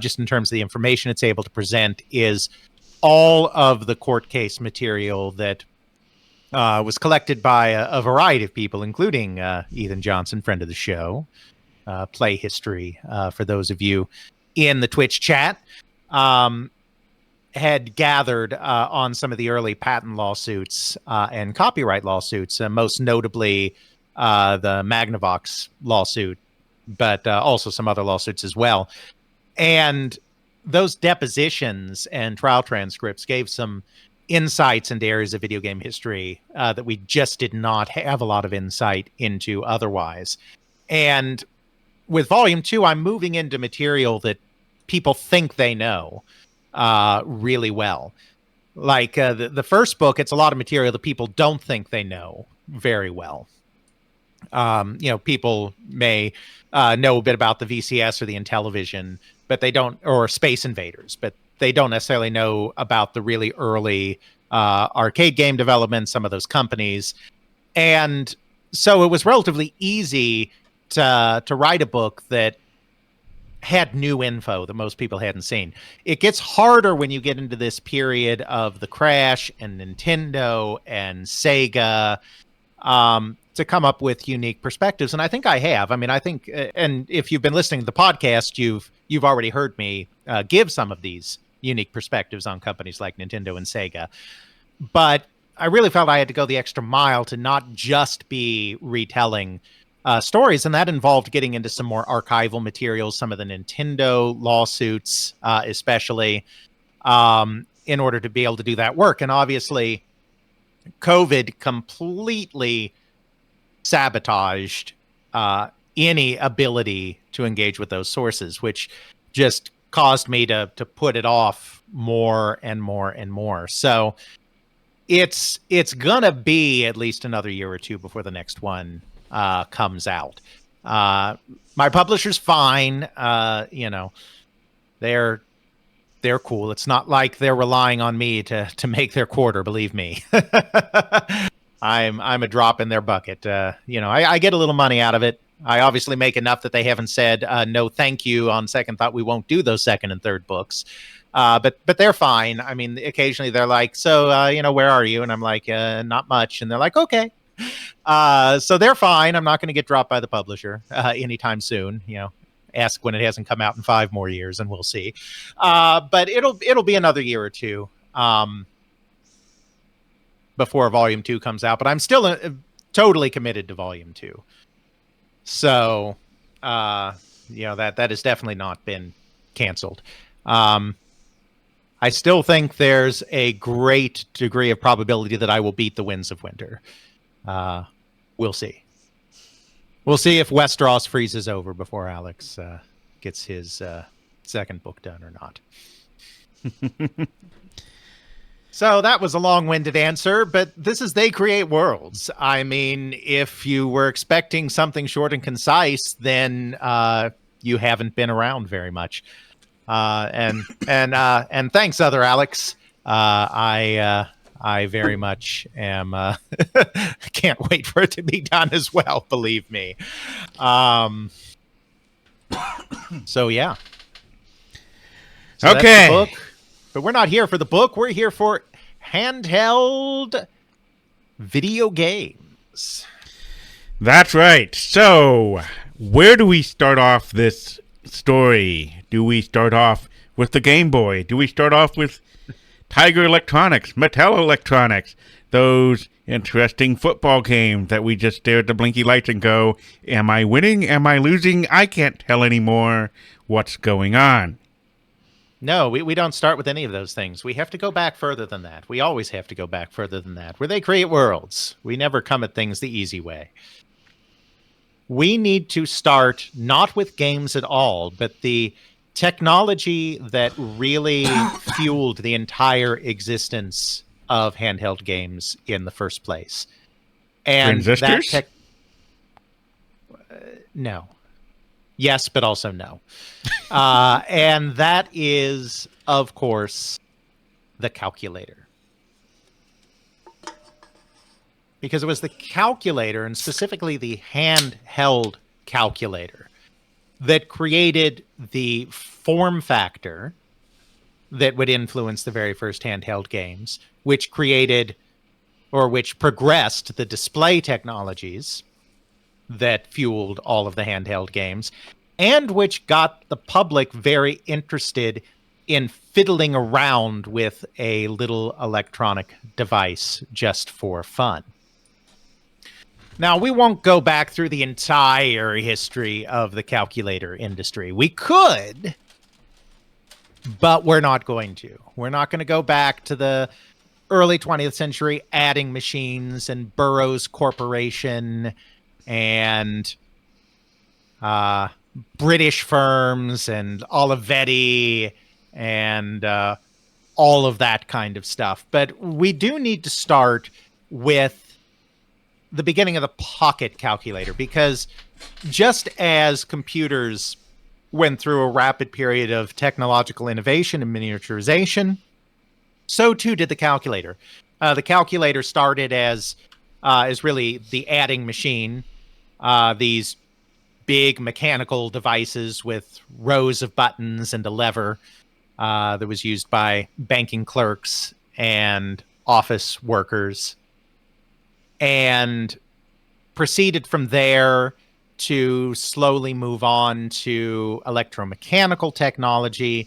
just in terms of the information it's able to present, is all of the court case material that was collected by a variety of people, including Ethan Johnson, friend of the show, Play History, for those of you in the Twitch chat. Had gathered on some of the early patent lawsuits and copyright lawsuits, most notably the Magnavox lawsuit, but also some other lawsuits as well. And those depositions and trial transcripts gave some insights into areas of video game history that we just did not have a lot of insight into otherwise. And with Volume 2, I'm moving into material that people think they know really well. Like the first book, it's a lot of material that people don't think they know very well. People may know a bit about the VCS or the Intellivision, but they don't, or Space Invaders, but they don't necessarily know about the really early arcade game development, some of those companies. And so it was relatively easy to write a book that had new info that most people hadn't seen. It gets harder when you get into this period of the Crash and Nintendo and Sega to come up with unique perspectives. And I think I have. I mean, I think, and if you've been listening to the podcast, you've already heard me give some of these unique perspectives on companies like Nintendo and Sega. But I really felt I had to go the extra mile to not just be retelling stories, and that involved getting into some more archival materials, some of the Nintendo lawsuits, especially, in order to be able to do that work. And obviously, COVID completely sabotaged any ability to engage with those sources, which just caused me to put it off more and more and more. So it's gonna be at least another year or two before the next one comes out. My publisher's fine. They're cool. It's not like they're relying on me to make their quarter, believe me. I'm a drop in their bucket. I get a little money out of it. I obviously make enough that they haven't said no thank you on second thought. We won't do those second and third books. But they're fine. I mean, occasionally they're like, so, where are you? And I'm like, not much. And they're like, okay. So they're fine. I'm not going to get dropped by the publisher anytime soon. Ask when it hasn't come out in 5 more years and we'll see. But it'll be another year or two before Volume 2 comes out. But I'm still totally committed to Volume 2. So, that has definitely not been canceled. I still think there's a great degree of probability that I will beat the Winds of Winter. We'll see. We'll see if Westeros freezes over before Alex gets his second book done or not. So that was a long-winded answer, but this is They Create Worlds. I mean, if you were expecting something short and concise, then you haven't been around very much. And thanks, other Alex. I very much am. Can't wait for it to be done as well. Believe me. So yeah. So okay. That's the book. But we're not here for the book. We're here for handheld video games. That's right. So, where do we start off this story? Do we start off with the Game Boy? Do we start off with Tiger Electronics, Mattel Electronics, those interesting football games that we just stare at the blinky lights and go, am I winning? Am I losing? I can't tell anymore what's going on. No, we don't start with any of those things. We have to go back further than that. We always have to go back further than that. Where They Create Worlds. We never come at things the easy way. We need to start not with games at all, but the technology that really fueled the entire existence of handheld games in the first place. And Transistors? that no. Yes, but also no. And that is, of course, the calculator. Because it was the calculator, and specifically the handheld calculator, that created the form factor that would influence the very first handheld games, which progressed the display technologies that fueled all of the handheld games, and which got the public very interested in fiddling around with a little electronic device just for fun. Now, we won't go back through the entire history of the calculator industry. We could, but we're not going to. We're not going to go back to the early 20th century adding machines and Burroughs Corporation and British firms and Olivetti and all of that kind of stuff. But we do need to start with the beginning of the pocket calculator, because just as computers went through a rapid period of technological innovation and miniaturization, so too did the calculator. The calculator started as really the adding machine. These big mechanical devices with rows of buttons and a lever that was used by banking clerks and office workers, and proceeded from there to slowly move on to electromechanical technology,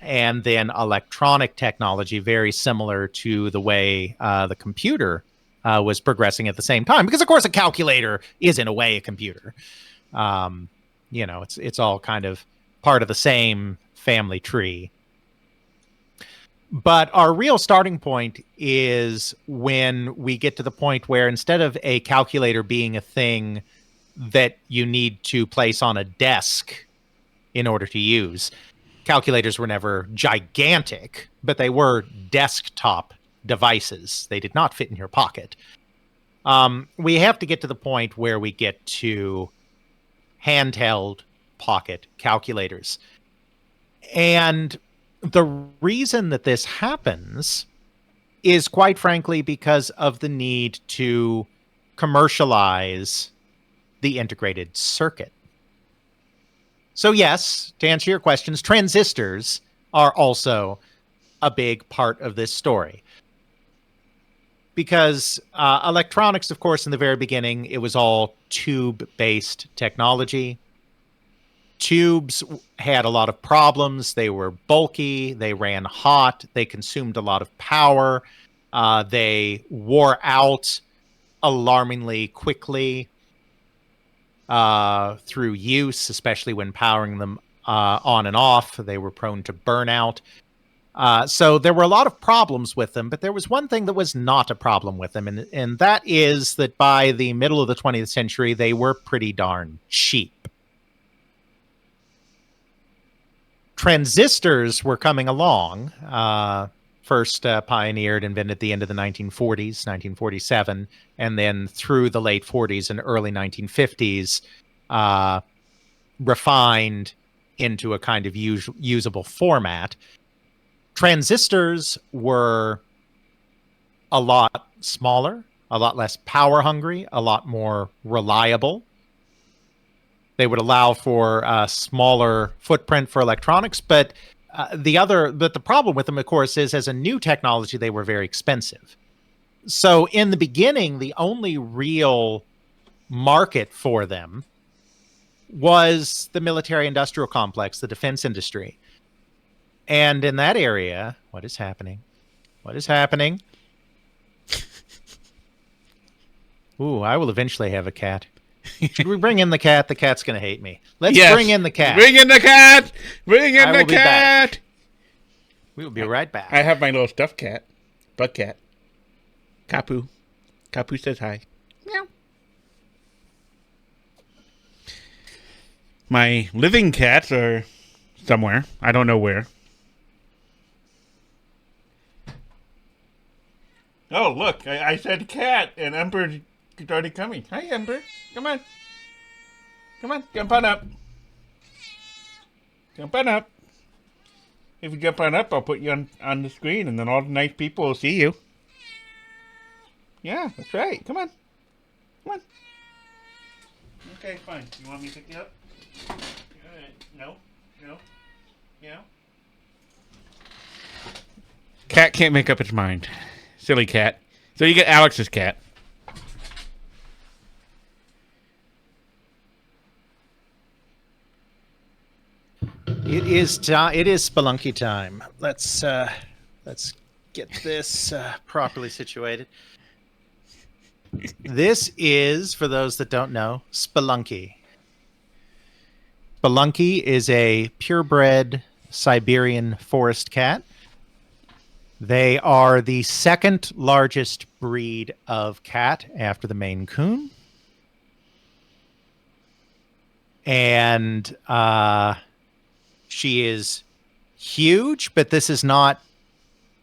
and then electronic technology, very similar to the way the computer was progressing at the same time. Because, of course, a calculator is, in a way, a computer. It's all kind of part of the same family tree. But our real starting point is when we get to the point where instead of a calculator being a thing that you need to place on a desk in order to use, calculators were never gigantic, but they were desktop devices. They did not fit in your pocket. We have to get to the point where we get to handheld pocket calculators. And the reason that this happens is, quite frankly, because of the need to commercialize the integrated circuit. So yes, to answer your questions, transistors are also a big part of this story. Because electronics, of course, in the very beginning, it was all tube-based technology. Tubes had a lot of problems. They were bulky. They ran hot. They consumed a lot of power. They wore out alarmingly quickly through use, especially when powering them on and off. They were prone to burnout. So there were a lot of problems with them, but there was one thing that was not a problem with them, and that is that by the middle of the 20th century, they were pretty darn cheap. Transistors were coming along, first pioneered, invented at the end of the 1940s, 1947, and then through the late 40s and early 1950s, refined into a kind of usable format. Transistors were a lot smaller, a lot less power hungry, a lot more reliable. They would allow for a smaller footprint for electronics, but the problem with them, of course, is as a new technology, they were very expensive. So in the beginning, the only real market for them was the military-industrial complex, the defense industry. And in that area, what is happening? What is happening? Ooh, I will eventually have a cat. Should we bring in the cat? The cat's going to hate me. Let's bring in the cat. Bring in the cat. Bring in the cat. We will be right back. I have my little stuffed cat. Bug cat. Kapu. Kapu says hi. Meow. My living cats are somewhere. I don't know where. Oh, look. I said cat, and Ember is already coming. Hi, Ember. Come on. Come on. Jump on up. Jump on up. If you jump on up, I'll put you on the screen, and then all the nice people will see you. Yeah, that's right. Come on. Come on. Okay, fine. You want me to pick you up? All right. No. No. Yeah. Cat can't make up its mind. Silly cat. So you get Alex's cat. It is Spelunky time. Let's get this properly situated. This is, for those that don't know, Spelunky. Spelunky is a purebred Siberian forest cat. They are the second largest breed of cat after the Maine Coon. And she is huge, but this is not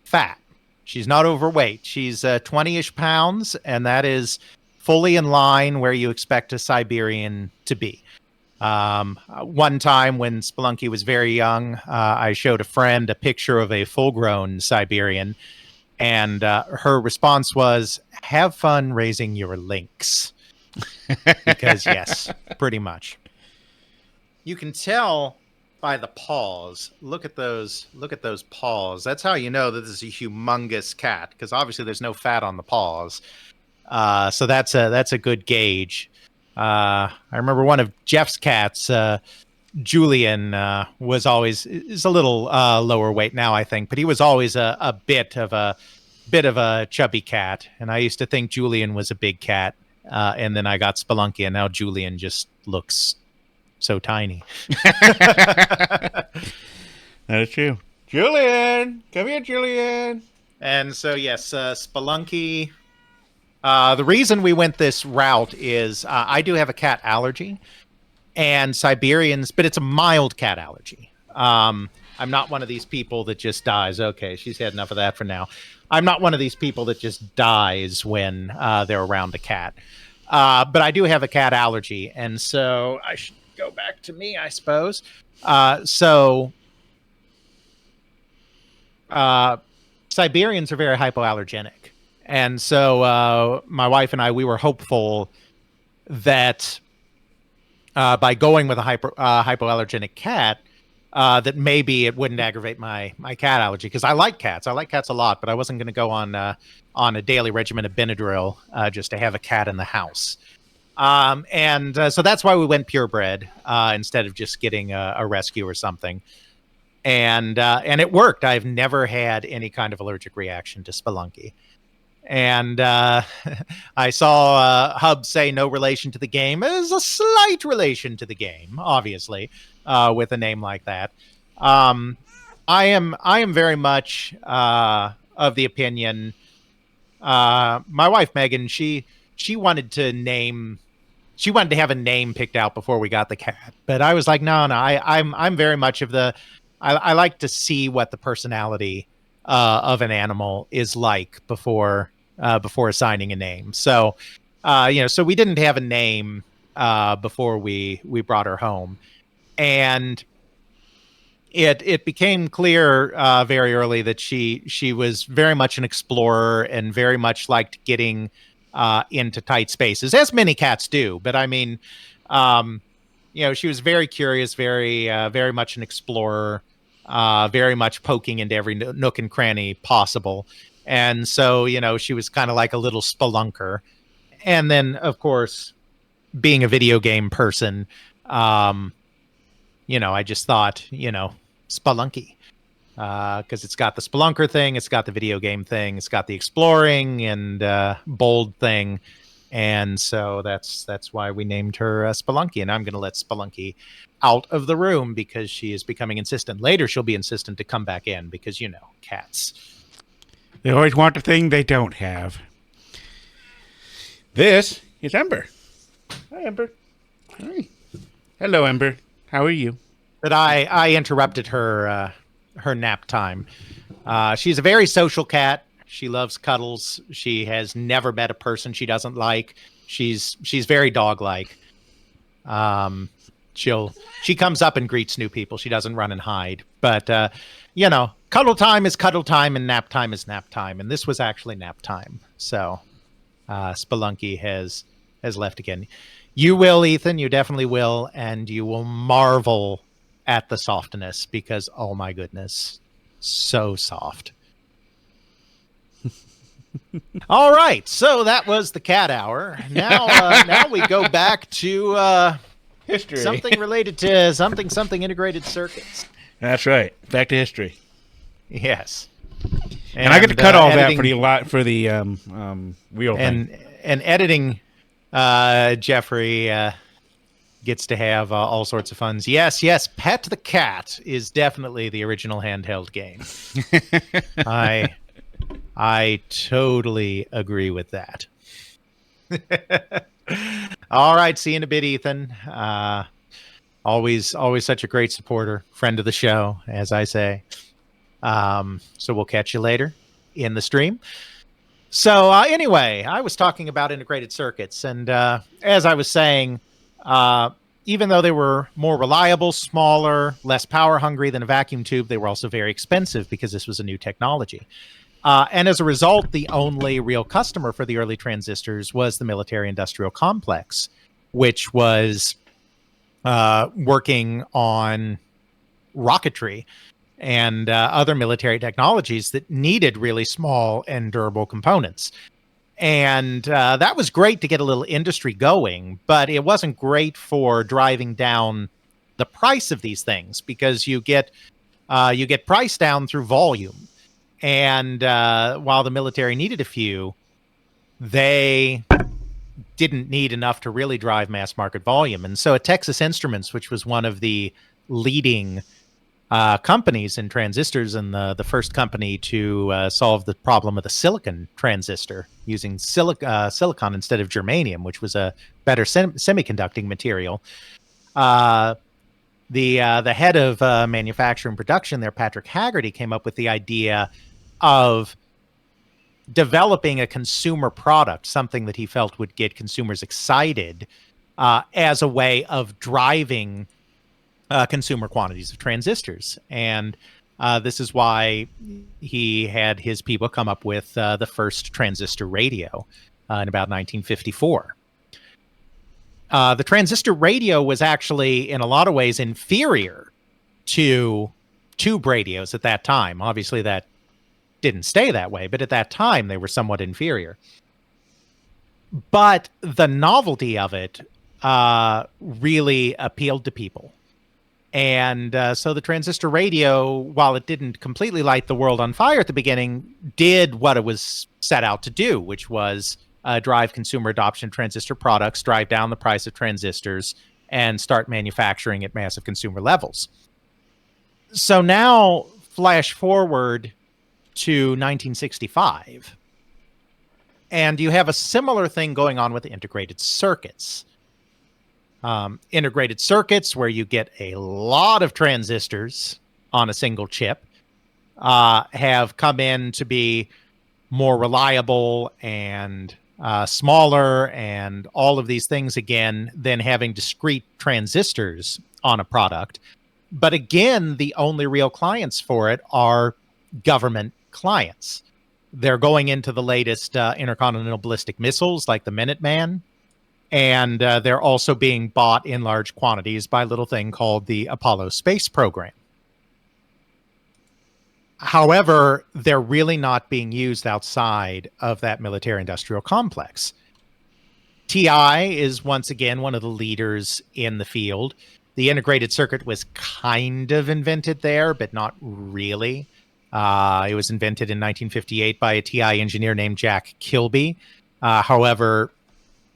fat. She's not overweight. She's 20-ish pounds, and that is fully in line where you expect a Siberian to be. One time when Spelunky was very young, I showed a friend a picture of a full-grown Siberian, and her response was, "Have fun raising your lynx." Because yes, pretty much. You can tell by the paws. Look at those paws. That's how you know that this is a humongous cat, because obviously there's no fat on the paws. So that's a good gauge. I remember one of Jeff's cats Julian was always is a little lower weight now, I think, but he was always a bit of a chubby cat, and I used to think Julian was a big cat, and then I got Spelunky, and now Julian just looks so tiny. That is true. Julian, come here, Julian. And so yes, Spelunky. The reason we went this route is I do have a cat allergy. And Siberians, but it's a mild cat allergy. I'm not one of these people that just dies. Okay, she's had enough of that for now. I'm not one of these people that just dies when they're around a cat. But I do have a cat allergy, and so I should go back to me, I suppose. Siberians are very hypoallergenic, and so my wife and I, we were hopeful that by going with a hypoallergenic cat, that maybe it wouldn't aggravate my cat allergy, because I like cats. I like cats a lot, but I wasn't going to go on a daily regimen of Benadryl just to have a cat in the house. So that's why we went purebred instead of just getting a rescue or something. And it worked. I've never had any kind of allergic reaction to Spelunky. And I saw Hub say no relation to the game. There's a slight relation to the game, obviously, with a name like that. I am very much of the opinion. My wife Megan, she wanted to have a name picked out before we got the cat, but I was like, no. I'm very much of the. I like to see what the personality of an animal is like before assigning a name. So, so we didn't have a name before we brought her home, and it became clear very early that she was very much an explorer and very much liked getting into tight spaces, as many cats do. But I mean, she was very curious, very much an explorer, very much poking into every nook and cranny possible. And so, she was kind of like a little spelunker. And then, of course, being a video game person, I just thought, Spelunky. Because it's got the spelunker thing, it's got the video game thing, it's got the exploring and bold thing. And so that's why we named her Spelunky. And I'm going to let Spelunky out of the room because she is becoming insistent. Later, she'll be insistent to come back in because, cats. They always want the thing they don't have. This is Ember. Hi, Ember. Hi. Hello, Ember. How are you? But I interrupted her nap time. She's a very social cat. She loves cuddles. She has never met a person she doesn't like. She's very dog-like. She comes up and greets new people. She doesn't run and hide. But cuddle time is cuddle time, and nap time is nap time. And this was actually nap time. So Spelunky has left again. You will, Ethan. You definitely will, and you will marvel at the softness because, oh my goodness, so soft. All right, so that was the cat hour. Now we go back to history. Something related to something integrated circuits. That's right. Back to history. Yes. And I get to cut all editing, that for the real thing. And editing, Jeffrey gets to have all sorts of funs. Yes, Pet the Cat is definitely the original handheld game. I totally agree with that. All right, see you in a bit, Ethan. Always such a great supporter, friend of the show, as I say. So we'll catch you later in the stream. So anyway, I was talking about integrated circuits, and as I was saying, even though they were more reliable, smaller, less power hungry than a vacuum tube, they were also very expensive because this was a new technology. And as a result, the only real customer for the early transistors was the military-industrial complex, which was working on rocketry and other military technologies that needed really small and durable components. And that was great to get a little industry going, but it wasn't great for driving down the price of these things, because you get price down through volume. And while the military needed a few, they didn't need enough to really drive mass market volume. And so at Texas Instruments, which was one of the leading companies in transistors and the first company to solve the problem of the silicon transistor using silicon instead of germanium, which was a better semiconducting material. The head of manufacturing production there, Patrick Haggerty, came up with the idea of developing a consumer product, something that he felt would get consumers excited as a way of driving consumer quantities of transistors. And this is why he had his people come up with the first transistor radio in about 1954. The transistor radio was actually, in a lot of ways, inferior to tube radios at that time. Obviously, that didn't stay that way, but at that time, they were somewhat inferior. But the novelty of it really appealed to people. And so the transistor radio, while it didn't completely light the world on fire at the beginning, did what it was set out to do, which was drive consumer adoption of transistor products, drive down the price of transistors, and start manufacturing at massive consumer levels. So now, flash forward to 1965, and you have a similar thing going on with integrated circuits. Integrated circuits, where you get a lot of transistors on a single chip, have come in to be more reliable and smaller and all of these things again than having discrete transistors on a product. But again, the only real clients for it are government clients. They're going into the latest intercontinental ballistic missiles like the Minuteman, and they're also being bought in large quantities by a little thing called the Apollo space program. However, they're really not being used outside of that military-industrial complex. TI is once again one of the leaders in the field. The integrated circuit was kind of invented there, but not really. It was invented in 1958 by a TI engineer named Jack Kilby. However,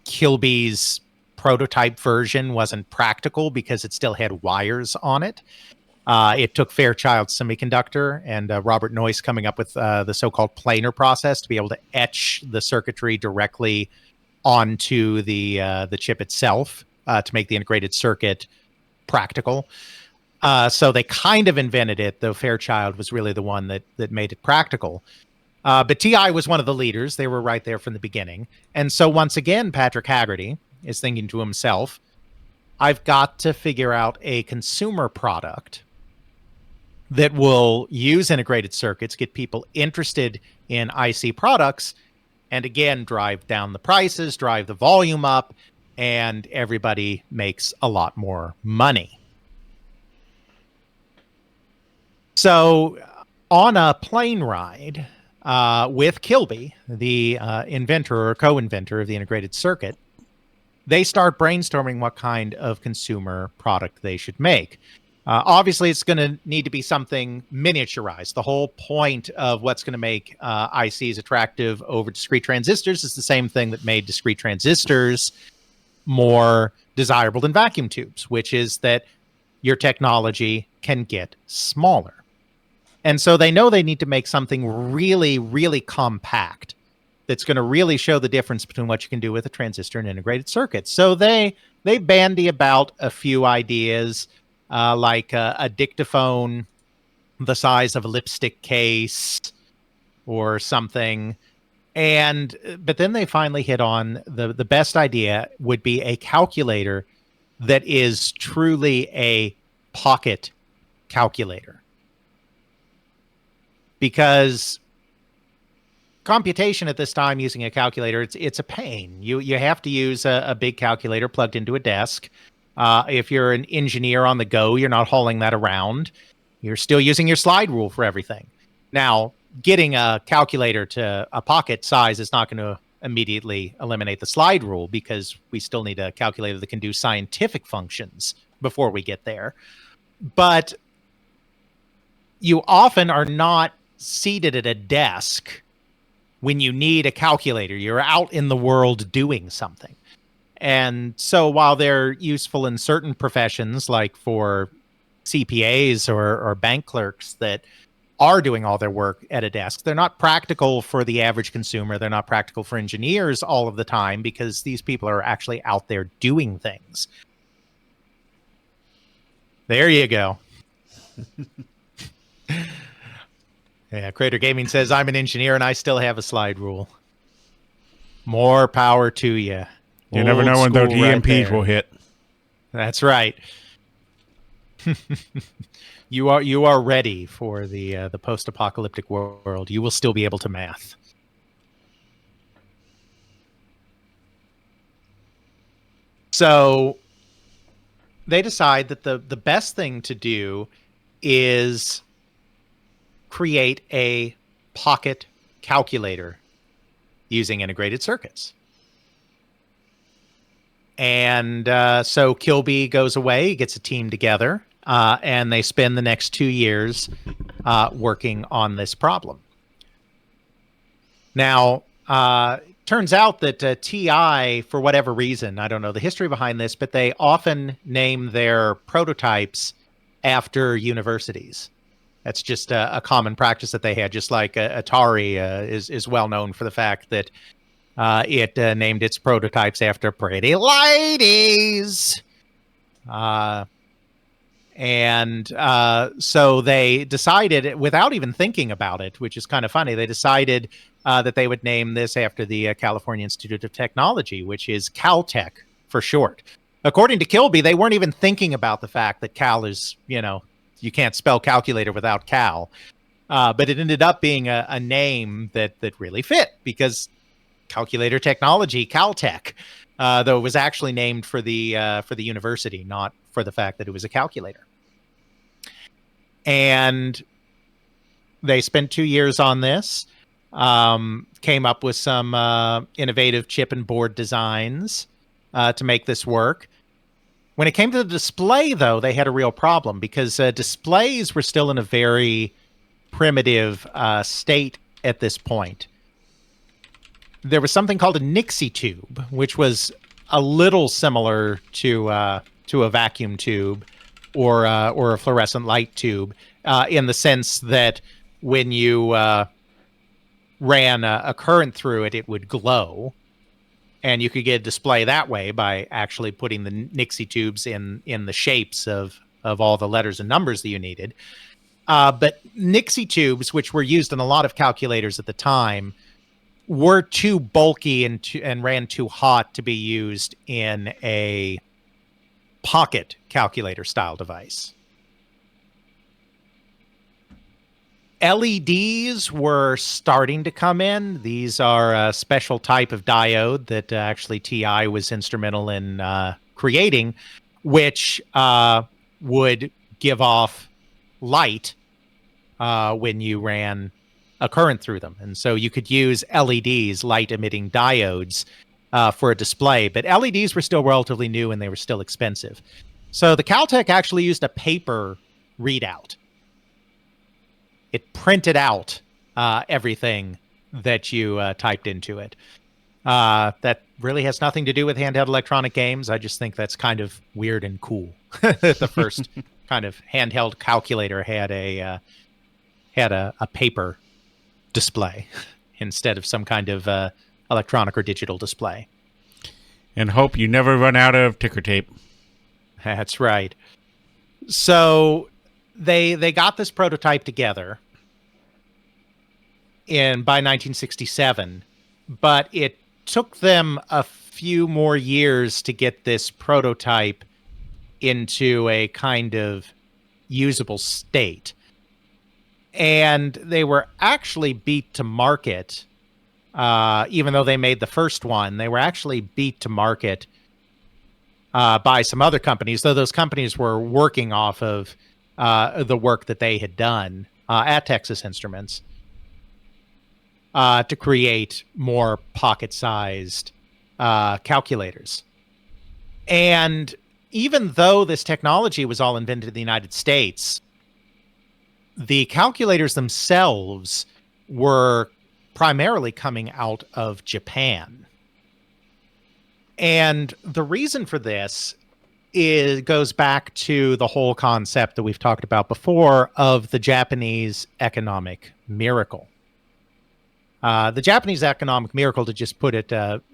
Kilby's prototype version wasn't practical because it still had wires on it. It took Fairchild Semiconductor and Robert Noyce coming up with the so-called planar process to be able to etch the circuitry directly onto the chip itself to make the integrated circuit practical. So they kind of invented it, though Fairchild was really the one that made it practical. But TI was one of the leaders. They were right there from the beginning. And so once again, Patrick Haggerty is thinking to himself, I've got to figure out a consumer product that will use integrated circuits, get people interested in IC products, and again, drive down the prices, drive the volume up, and everybody makes a lot more money. So on a plane ride with Kilby, the inventor or co-inventor of the integrated circuit, they start brainstorming what kind of consumer product they should make. Obviously, it's going to need to be something miniaturized. The whole point of what's going to make ICs attractive over discrete transistors is the same thing that made discrete transistors more desirable than vacuum tubes, which is that your technology can get smaller. And so they know they need to make something really, really compact that's going to really show the difference between what you can do with a transistor and integrated circuit. So they bandy about a few ideas, like a dictaphone the size of a lipstick case or something. But then they finally hit on the best idea would be a calculator that is truly a pocket calculator. Because computation at this time using a calculator, it's a pain. You have to use a big calculator plugged into a desk. If you're an engineer on the go, you're not hauling that around. You're still using your slide rule for everything. Now, getting a calculator to a pocket size is not going to immediately eliminate the slide rule, because we still need a calculator that can do scientific functions before we get there. But you often are not seated at a desk when you need a calculator. You're out in the world doing something. And so while they're useful in certain professions, like for CPAs or bank clerks that are doing all their work at a desk, they're not practical for the average consumer. They're not practical for engineers all of the time, because these people are actually out there doing things. There you go. Yeah, Crater Gaming says, I'm an engineer and I still have a slide rule. More power to you. You never know when those EMPs will hit. That's right. You are ready for the post-apocalyptic world. You will still be able to math. So they decide that the best thing to do is create a pocket calculator using integrated circuits. And so Kilby goes away, gets a team together, and they spend the next 2 years working on this problem. Now, turns out that TI, for whatever reason, I don't know the history behind this, but they often name their prototypes after universities. That's just a common practice that they had, just like Atari is well known for the fact that it named its prototypes after pretty ladies. So they decided, without even thinking about it, which is kind of funny, they decided that they would name this after the California Institute of Technology, which is Caltech for short. According to Kilby, they weren't even thinking about the fact that Cal is, you can't spell calculator without Cal. But it ended up being a name that really fit, because calculator technology, Caltech, though it was actually named for the university, not for the fact that it was a calculator. And they spent 2 years on this, came up with some innovative chip and board designs to make this work. When it came to the display, though, they had a real problem, because displays were still in a very primitive state at this point. There was something called a Nixie tube, which was a little similar to a vacuum tube or a fluorescent light tube, in the sense that when you ran a current through it, it would glow. And you could get a display that way by actually putting the Nixie tubes in the shapes of all the letters and numbers that you needed. But Nixie tubes, which were used in a lot of calculators at the time, were too bulky and ran too hot to be used in a pocket calculator style device. LEDs were starting to come in. These are a special type of diode that actually TI was instrumental in creating, which would give off light when you ran a current through them. And so you could use LEDs, light-emitting diodes, for a display. But LEDs were still relatively new, and they were still expensive. So the Caltech actually used a paper readout. It printed out everything that you typed into it. That really has nothing to do with handheld electronic games. I just think that's kind of weird and cool. The first kind of handheld calculator had a paper display instead of some kind of electronic or digital display. And hope you never run out of ticker tape. That's right. So they got this prototype together by 1967, but it took them a few more years to get this prototype into a kind of usable state. And they were actually beat to market, even though they made the first one. They were actually beat to market by some other companies, though those companies were working off of the work that they had done at Texas Instruments to create more pocket-sized calculators. And even though this technology was all invented in the United States, the calculators themselves were primarily coming out of Japan. And the reason for this goes back to the whole concept that we've talked about before of the Japanese economic miracle. The Japanese economic miracle, to just put it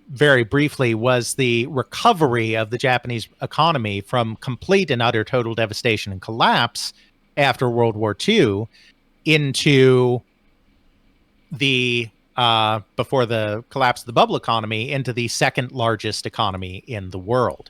very briefly, was the recovery of the Japanese economy from complete and utter total devastation and collapse after World War II into the, before the collapse of the bubble economy, into the second largest economy in the world.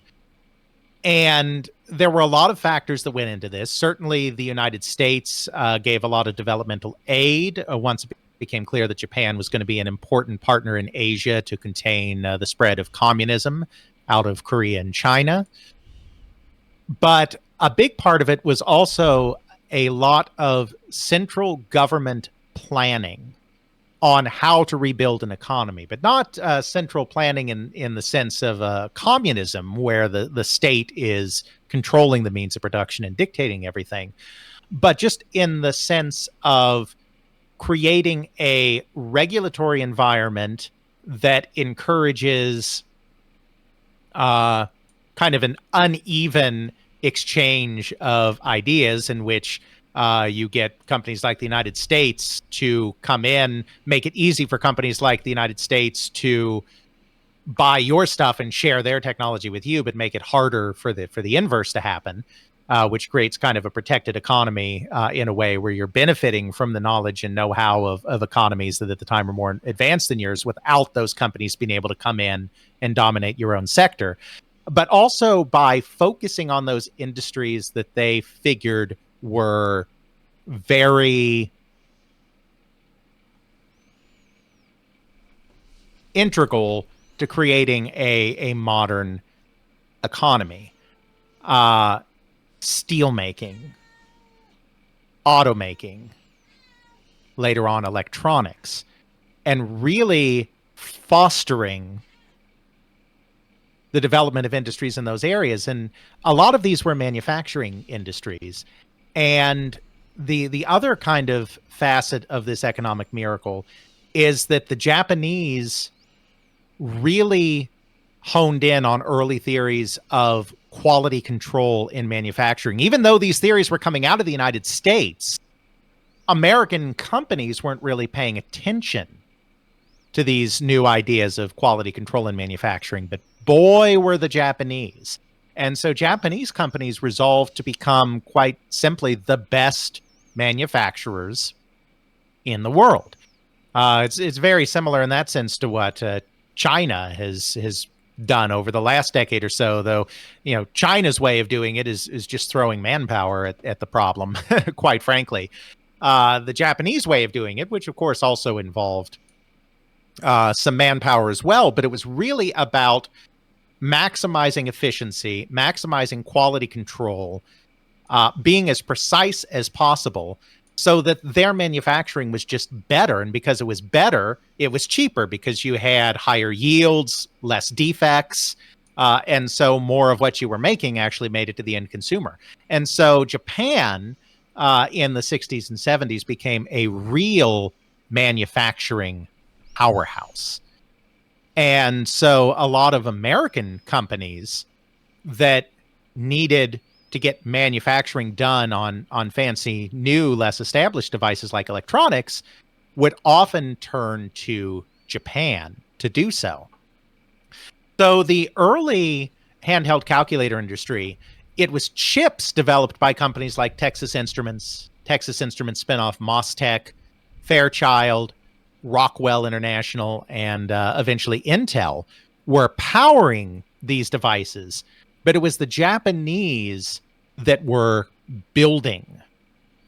And there were a lot of factors that went into this. Certainly, the United States gave a lot of developmental aid once it became clear that Japan was going to be an important partner in Asia to contain the spread of communism out of Korea and China. But a big part of it was also a lot of central government planning on how to rebuild an economy, but not central planning in the sense of communism, where the state is controlling the means of production and dictating everything, but just in the sense of creating a regulatory environment that encourages kind of an uneven exchange of ideas, in which you get companies like the United States to come in, make it easy for companies like the United States to buy your stuff and share their technology with you, but make it harder for the inverse to happen, which creates kind of a protected economy in a way where you're benefiting from the knowledge and know-how of economies that at the time were more advanced than yours, without those companies being able to come in and dominate your own sector. But also by focusing on those industries that they figured were very integral to creating a modern economy. Steel making, automaking, later on electronics, and really fostering the development of industries in those areas. And a lot of these were manufacturing industries. And the other kind of facet of this economic miracle is that the Japanese really honed in on early theories of quality control in manufacturing. Even though these theories were coming out of the United States, American companies weren't really paying attention to these new ideas of quality control in manufacturing, but boy, were the Japanese. And so Japanese companies resolved to become, quite simply, the best manufacturers in the world. It's very similar in that sense to what China has done over the last decade or so, though, you know, China's way of doing it is just throwing manpower at the problem, quite frankly. The Japanese way of doing it, which of course also involved some manpower as well, but it was really about maximizing efficiency, maximizing quality control, being as precise as possible, so that their manufacturing was just better. And because it was better, it was cheaper, because you had higher yields, less defects, and so more of what you were making actually made it to the end consumer. And so Japan in the 60s and 70s became a real manufacturing powerhouse. And so a lot of American companies that needed to get manufacturing done on fancy, new, less established devices like electronics would often turn to Japan to do so. So the early handheld calculator industry, it was chips developed by companies like Texas Instruments spinoff MOSTEC, Fairchild, Rockwell International, and eventually Intel were powering these devices. But it was the Japanese that were building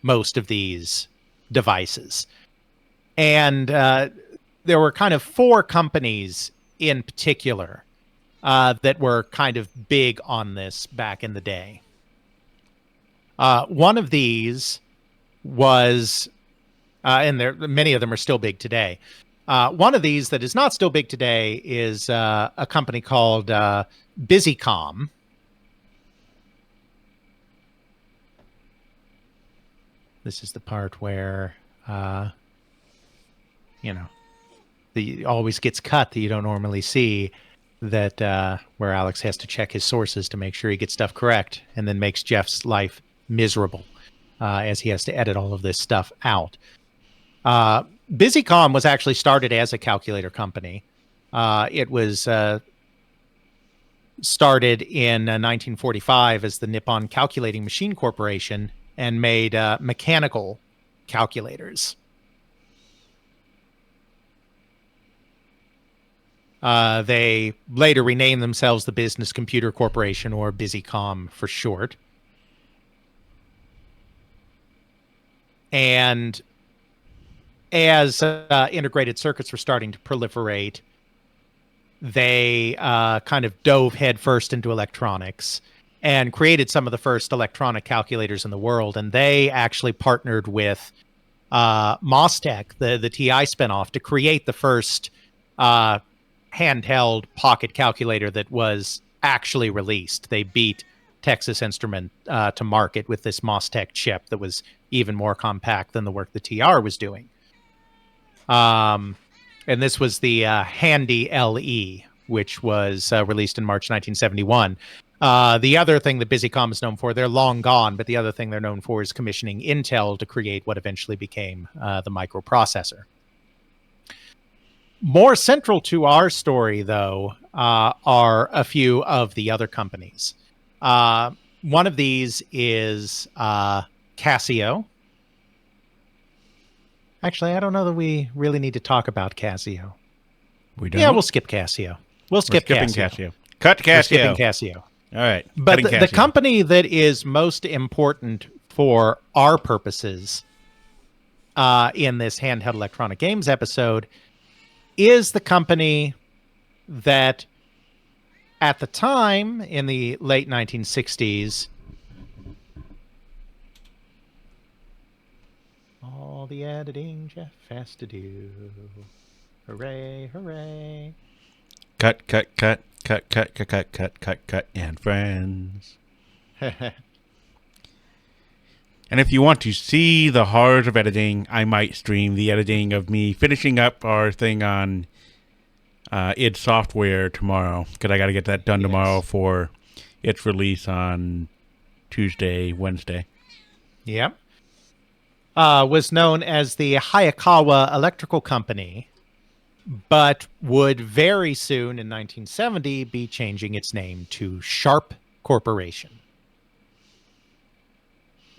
most of these devices. And there were kind of four companies in particular that were kind of big on this back in the day. One of these was, and many of them are still big today. One of these that is not still big today is a company called Busicom. This is the part where, the always gets cut that you don't normally see. That where Alex has to check his sources to make sure he gets stuff correct, and then makes Jeff's life miserable as he has to edit all of this stuff out. BusyCom was actually started as a calculator company. It was started in 1945 as the Nippon Calculating Machine Corporation and made mechanical calculators. They later renamed themselves the Business Computer Corporation, or BusyCom for short. And as integrated circuits were starting to proliferate, they kind of dove headfirst into electronics and created some of the first electronic calculators in the world. And they actually partnered with Mostech, the TI spinoff, to create the first handheld pocket calculator that was actually released. They beat Texas Instrument to market with this Mostech chip that was even more compact than the work the TR was doing. And this was the Handy LE, which was released in March 1971. The other thing that BusyCom is known for, they're long gone, but the other thing they're known for is commissioning Intel to create what eventually became the microprocessor. More central to our story, though, are a few of the other companies. One of these is Casio. Actually, I don't know that we really need to talk about Casio. We don't? Yeah, we'll skip Casio. We'll skip Casio. Cut Casio. We're skipping Casio. All right. But the company that is most important for our purposes in this Handheld Electronic Games episode is the company that at the time in the late 1960s, all the editing Jeff has to do. Hooray, hooray. Cut, and friends. And if you want to see the horrors of editing, I might stream the editing of me finishing up our thing on id Software tomorrow, because I got to get that done tomorrow for its release on Tuesday, Wednesday. Yep. Was known as the Hayakawa Electrical Company, but would very soon in 1970 be changing its name to Sharp Corporation.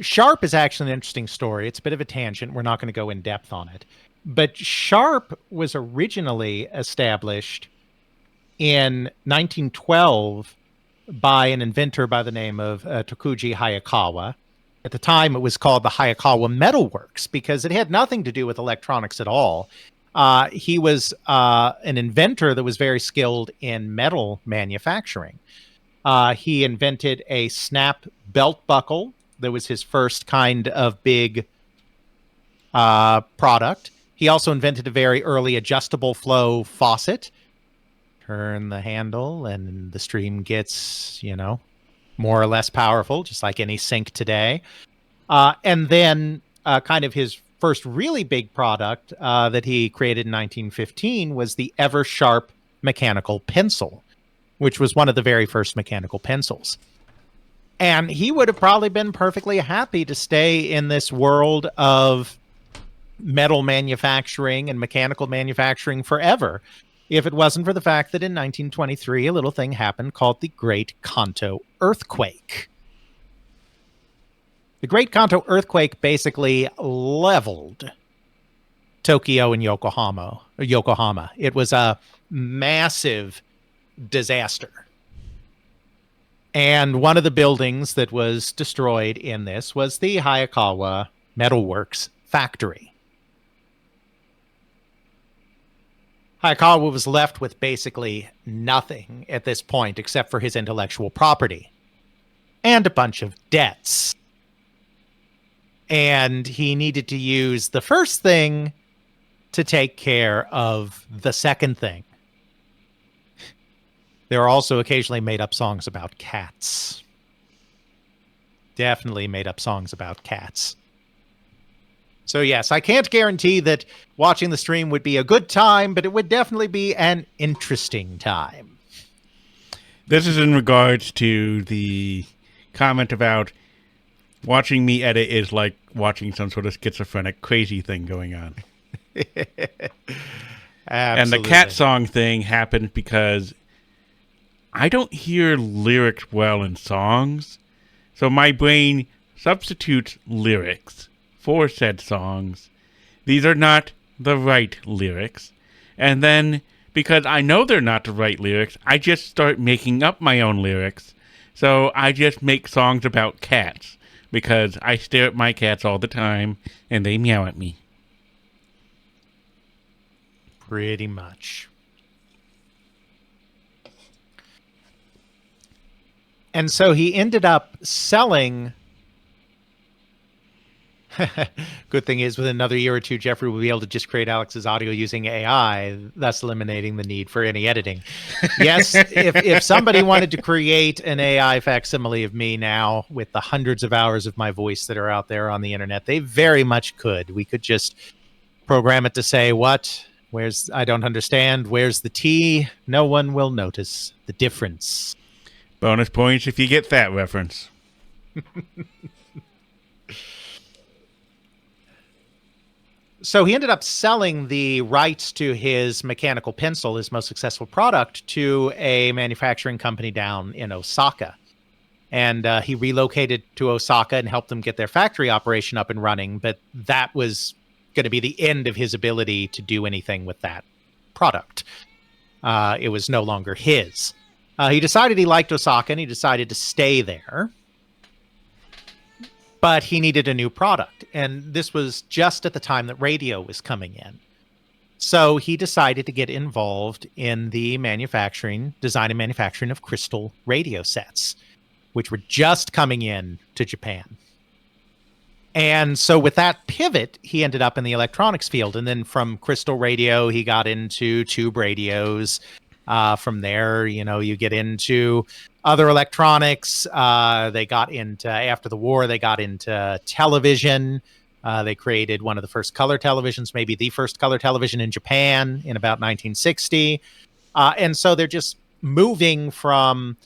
Sharp is actually an interesting story. It's a bit of a tangent. We're not going to go in depth on it. But Sharp was originally established in 1912 by an inventor by the name of Tokuji Hayakawa. At the time, it was called the Hayakawa Metal Works because it had nothing to do with electronics at all. He was an inventor that was very skilled in metal manufacturing. He invented a snap belt buckle. That was his first kind of big product. He also invented a very early adjustable flow faucet. Turn the handle and the stream gets, more or less powerful, just like any sink today. And then kind of his first really big product that he created in 1915 was the Ever Sharp mechanical pencil, which was one of the very first mechanical pencils. And he would have probably been perfectly happy to stay in this world of metal manufacturing and mechanical manufacturing forever if it wasn't for the fact that in 1923, a little thing happened called the Great Kanto Earthquake. The Great Kanto Earthquake basically leveled Tokyo and Yokohama. It was a massive disaster. And one of the buildings that was destroyed in this was the Hayakawa Metalworks factory. Hayakawa was left with basically nothing at this point except for his intellectual property and a bunch of debts. And he needed to use the first thing to take care of the second thing. There are also occasionally made-up songs about cats. Definitely made-up songs about cats. So yes, I can't guarantee that watching the stream would be a good time, but it would definitely be an interesting time. This is in regards to the comment about watching me edit is like watching some sort of schizophrenic crazy thing going on. And the cat song thing happened because I don't hear lyrics well in songs. So my brain substitutes lyrics for said songs. These are not the right lyrics. And then, because I know they're not the right lyrics, I just start making up my own lyrics. So I just make songs about cats, because I stare at my cats all the time, and they meow at me. Pretty much. And so he ended up selling... Good thing is, within another year or two, Jeffrey will be able to just create Alex's audio using AI, thus eliminating the need for any editing. Yes, if somebody wanted to create an AI facsimile of me now with the hundreds of hours of my voice that are out there on the internet, they very much could. We could just program it to say, what? Where's, I don't understand. Where's the T? No one will notice the difference. Bonus points if you get that reference. So he ended up selling the rights to his mechanical pencil, his most successful product, to a manufacturing company down in Osaka. And he relocated to Osaka and helped them get their factory operation up and running. But that was going to be the end of his ability to do anything with that product. It was no longer his. He decided he liked Osaka and he decided to stay there. But he needed a new product. And this was just at the time that radio was coming in. So he decided to get involved in the design and manufacturing of crystal radio sets, which were just coming in to Japan. And so with that pivot, he ended up in the electronics field. And then from crystal radio, he got into tube radios. From there, you get into other electronics. They got into, after the war, they got into television. They created one of the first color televisions, maybe the first color television in Japan in about 1960. And so they're just moving from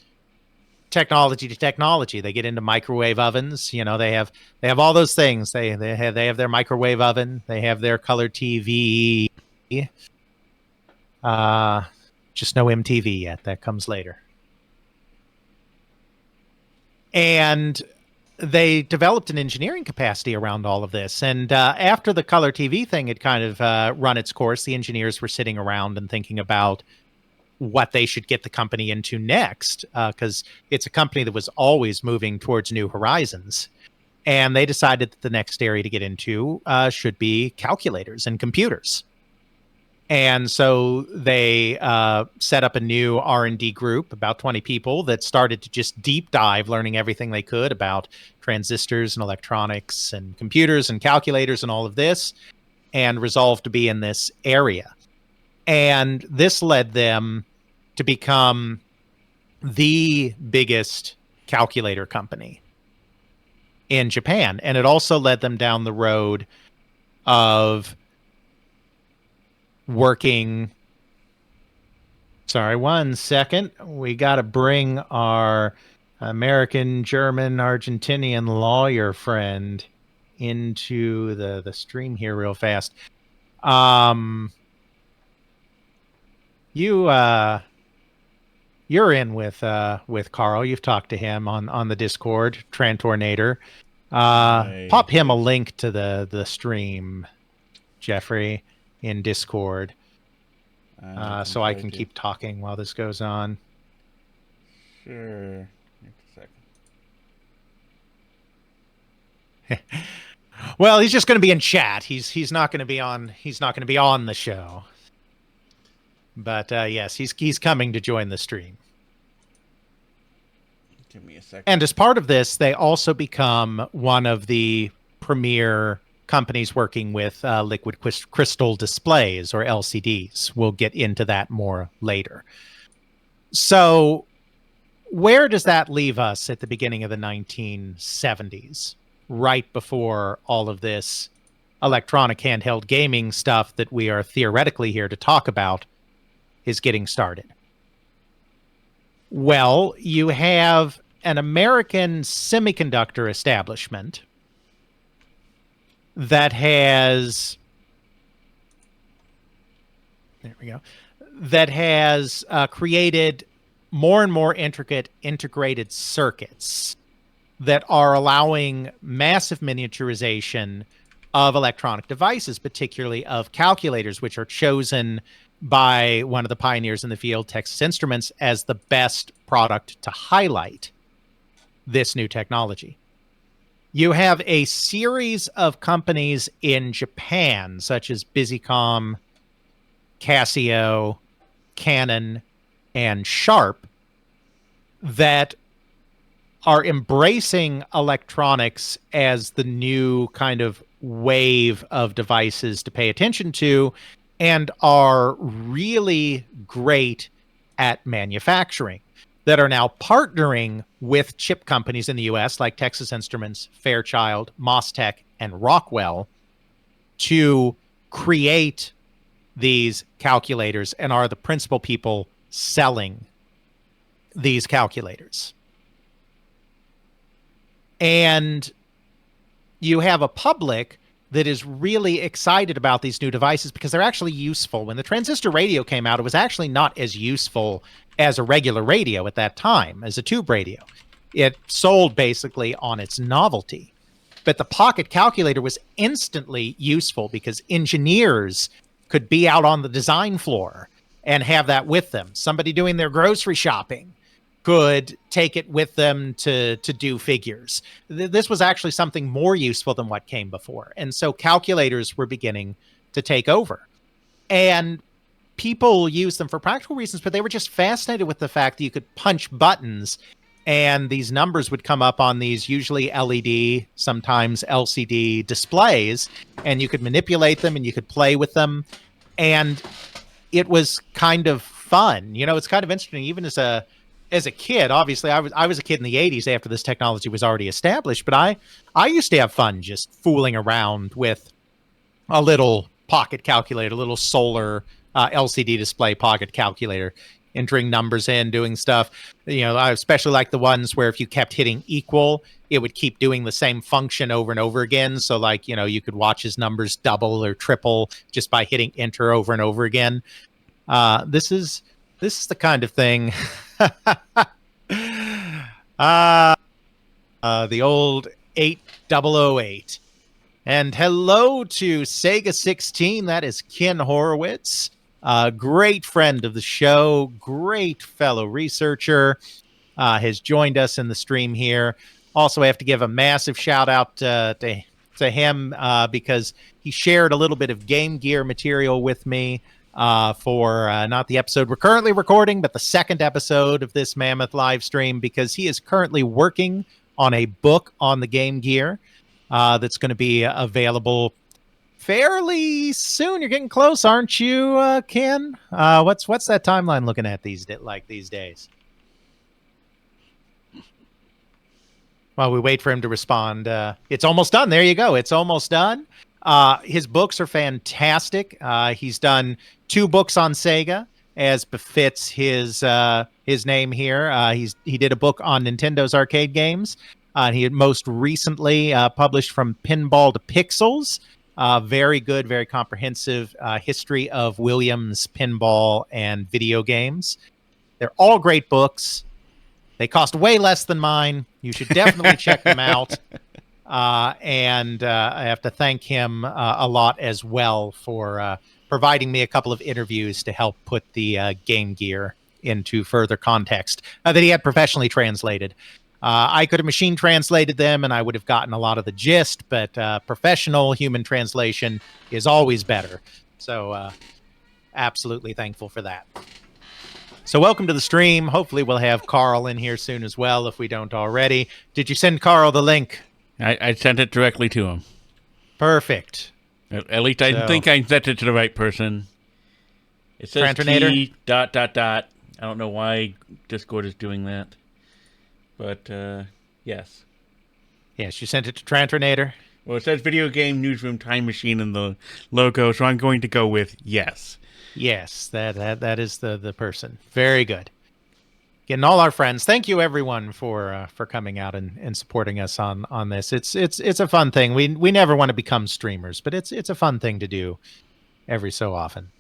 technology to technology. They get into microwave ovens. They have all those things. They have their microwave oven. They have their color TV. Just no MTV yet. That comes later. And they developed an engineering capacity around all of this. And after the color TV thing had kind of run its course, the engineers were sitting around and thinking about what they should get the company into next, because it's a company that was always moving towards new horizons. And they decided that the next area to get into should be calculators and computers. And so they set up a new R&D group, about 20 people, that started to just deep dive, learning everything they could about transistors and electronics and computers and calculators and all of this, and resolved to be in this area. And this led them to become the biggest calculator company in Japan. And it also led them down the road of working. Sorry, 1 second. We got to bring our American, German, Argentinian lawyer friend into the stream here real fast. You're in with Carl. You've talked to him on the Discord, Trantornator. Pop him a link to the stream, Jeffrey, in Discord, so I can keep talking while this goes on. Sure. Just a second. Well, he's just going to be in chat. He's not going to be on. He's not going to be on the show. But yes, he's coming to join the stream. Give me a second. And as part of this, they also become one of the premier companies working with liquid crystal displays, or LCDs. We'll get into that more later. So where does that leave us at the beginning of the 1970s, right before all of this electronic handheld gaming stuff that we are theoretically here to talk about is getting started. Well, you have an American semiconductor establishment that has created more and more intricate integrated circuits that are allowing massive miniaturization of electronic devices, particularly of calculators, which are chosen by one of the pioneers in the field, Texas Instruments, as the best product to highlight this new technology. You have a series of companies in Japan, such as Busicom, Casio, Canon, and Sharp, that are embracing electronics as the new kind of wave of devices to pay attention to, and are really great at manufacturing, that are now partnering with chip companies in the US like Texas Instruments, Fairchild, MasTec, and Rockwell to create these calculators, and are the principal people selling these calculators. And you have a public that is really excited about these new devices because they're actually useful. When the transistor radio came out, it was actually not as useful as a regular radio at that time, as a tube radio. It sold basically on its novelty. But the pocket calculator was instantly useful because engineers could be out on the design floor and have that with them. Somebody doing their grocery shopping could take it with them to do figures. This was actually something more useful than what came before. And so calculators were beginning to take over. And people used them for practical reasons, but they were just fascinated with the fact that you could punch buttons and these numbers would come up on these usually LED, sometimes LCD displays, and you could manipulate them and you could play with them. And it was kind of fun. You know, it's kind of interesting, even as a kid. Obviously, I was a kid in the 80s after this technology was already established, but I used to have fun just fooling around with a little pocket calculator, a little solar LCD display pocket calculator, entering numbers in, doing stuff. You know, I especially like the ones where if you kept hitting equal, it would keep doing the same function over and over again. So like, you know, you could watch his numbers double or triple just by hitting enter over and over again. This is the kind of thing. The old 8008. And hello to Sega 16. That is Ken Horowitz. Great friend of the show, great fellow researcher, has joined us in the stream here. Also, I have to give a massive shout out to him because he shared a little bit of Game Gear material with me for not the episode we're currently recording, but the second episode of this mammoth live stream, because he is currently working on a book on the Game Gear that's going to be available fairly soon. You're getting close, aren't you, Ken? What's that timeline looking at these days? While we wait for him to respond, it's almost done. There you go. It's almost done. His books are fantastic. He's done 2 books on Sega, as befits his name here. He did a book on Nintendo's arcade games. He had most recently published From Pinball to Pixels. Very good, very comprehensive history of Williams pinball and video games. They're all great books. They cost way less than mine. You should definitely check them out. And I have to thank him a lot as well for providing me a couple of interviews to help put the Game Gear into further context that he had professionally translated. I could have machine translated them and I would have gotten a lot of the gist, but professional human translation is always better. So absolutely thankful for that. So welcome to the stream. Hopefully we'll have Carl in here soon as well, if we don't already. Did you send Carl the link? I sent it directly to him. Perfect. At least I think I sent it to the right person. It says T ... I don't know why Discord is doing that. But, yes. Yes, you sent it to Trantrinator? Well, it says Video Game Newsroom Time Machine in the logo, so I'm going to go with yes. Yes, that is the person. Very good. Getting all our friends. Thank you everyone for coming out and supporting us on this. It's a fun thing. We never want to become streamers, but it's a fun thing to do every so often.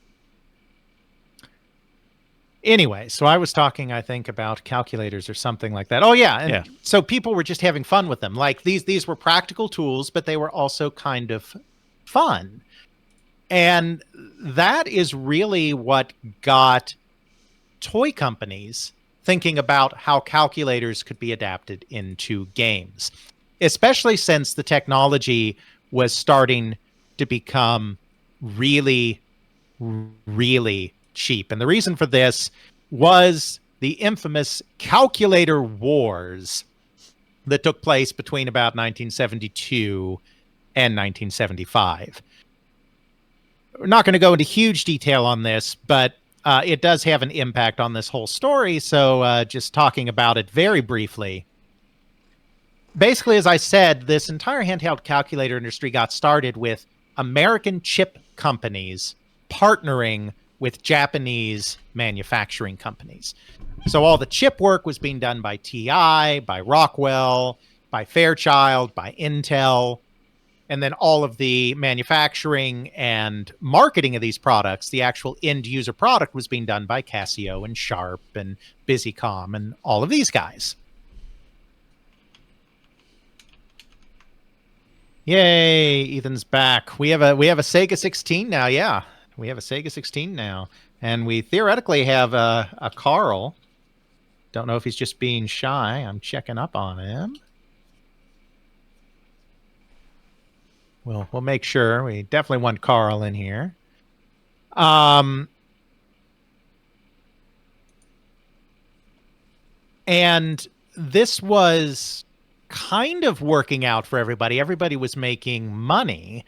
Anyway, so I was talking, I think, about calculators or something like that. Oh yeah, and Yeah. so people were just having fun with them. Like these were practical tools, but they were also kind of fun. And that is really what got toy companies thinking about how calculators could be adapted into games, especially since the technology was starting to become really, really cheap. And the reason for this was the infamous calculator wars that took place between about 1972 and 1975. We're not going to go into huge detail on this, but it does have an impact on this whole story. So just talking about it very briefly. Basically, as I said, this entire handheld calculator industry got started with American chip companies partnering with Japanese manufacturing companies. So all the chip work was being done by TI, by Rockwell, by Fairchild, by Intel. And then all of the manufacturing and marketing of these products, the actual end user product, was being done by Casio and Sharp and Busicom and all of these guys. Yay, Ethan's back. We have a Sega 16 now, yeah. We have a Sega 16 now. And we theoretically have a Carl. Don't know if he's just being shy. I'm checking up on him. We'll make sure. We definitely want Carl in here. And this was kind of working out for everybody. Everybody was making money,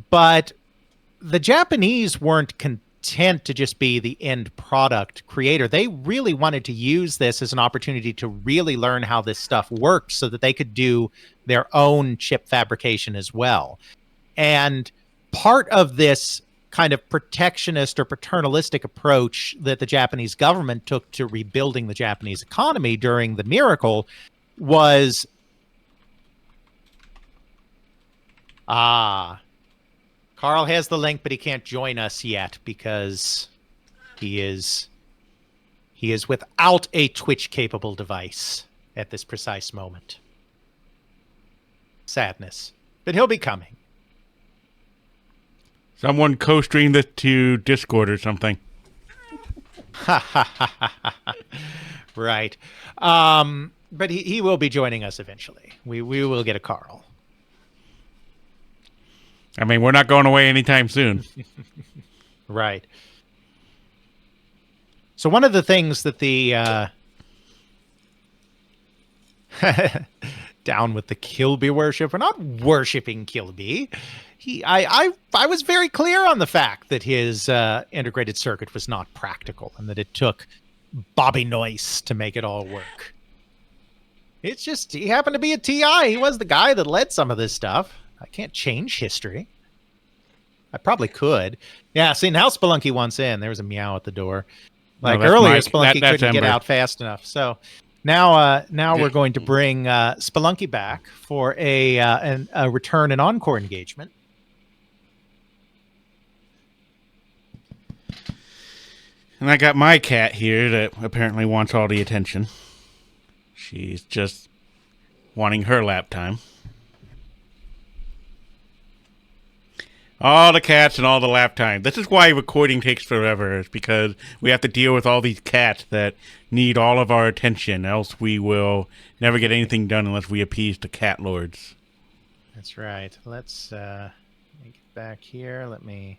but the Japanese weren't content to just be the end product creator. They really wanted to use this as an opportunity to really learn how this stuff works so that they could do their own chip fabrication as well. And part of this kind of protectionist or paternalistic approach that the Japanese government took to rebuilding the Japanese economy during the miracle was Carl has the link, but he can't join us yet because he is without a Twitch-capable device at this precise moment. Sadness. But he'll be coming. Someone co-streamed this to Discord or something. Right. But he will be joining us eventually. We will get a Carl. I mean, we're not going away anytime soon. Right. So one of the things that the down with the Kilby worship. We're not worshiping Kilby. I was very clear on the fact that his integrated circuit was not practical and that it took Bobby Noyce to make it all work. It's just he happened to be a TI. He was the guy that led some of this stuff. I can't change history. I probably could. Yeah, see, now Spelunky wants in. There was a meow at the door. Like earlier, Mike. Spelunky That's couldn't get Ember. out fast enough. So now we're going to bring Spelunky back for a return and encore engagement. And I got my cat here that apparently wants all the attention. She's just wanting her lap time. All the cats and all the lap time. This is why recording takes forever, is because we have to deal with all these cats that need all of our attention, else we will never get anything done unless we appease the cat lords. That's right. Let's let me get back here. Let me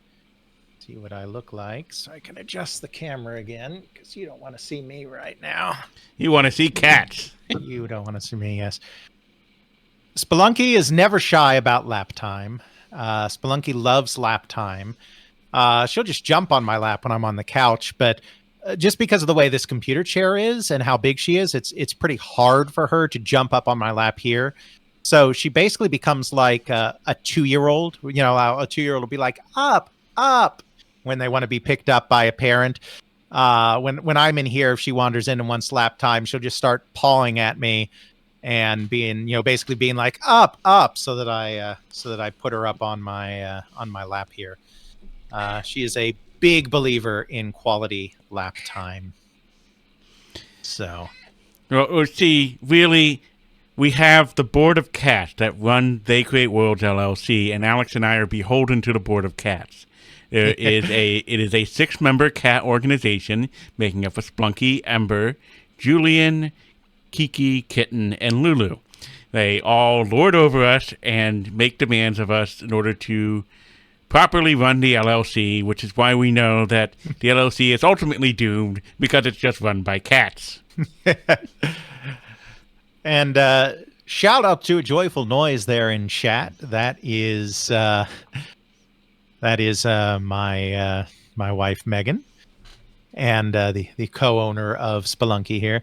see what I look like so I can adjust the camera again, because you don't want to see me right now. You want to see cats. You don't want to see me, yes. Spelunky is never shy about lap time. Spelunky loves lap time. She'll just jump on my lap when I'm on the couch, but just because of the way this computer chair is and how big she is, it's pretty hard for her to jump up on my lap here. So she basically becomes like a 2-year-old. You know, a 2-year-old will be like, up, up, when they want to be picked up by a parent. When I'm in here, if she wanders in and wants lap time, she'll just start pawing at me and being, basically being like, up, up, so that I put her up on my lap here. She is a big believer in quality lap time. So, Well, see, really, we have the board of cats that run They Create Worlds LLC, and Alex and I are beholden to the board of cats. It is a 6-member cat organization making up of Splunky, Ember, Julian, Kiki, Kitten, and Lulu. They all lord over us and make demands of us in order to properly run the LLC, which is why we know that the LLC is ultimately doomed because it's just run by cats. And shout out to a joyful noise there in chat. That is my wife Megan, and the co-owner of Spelunky here.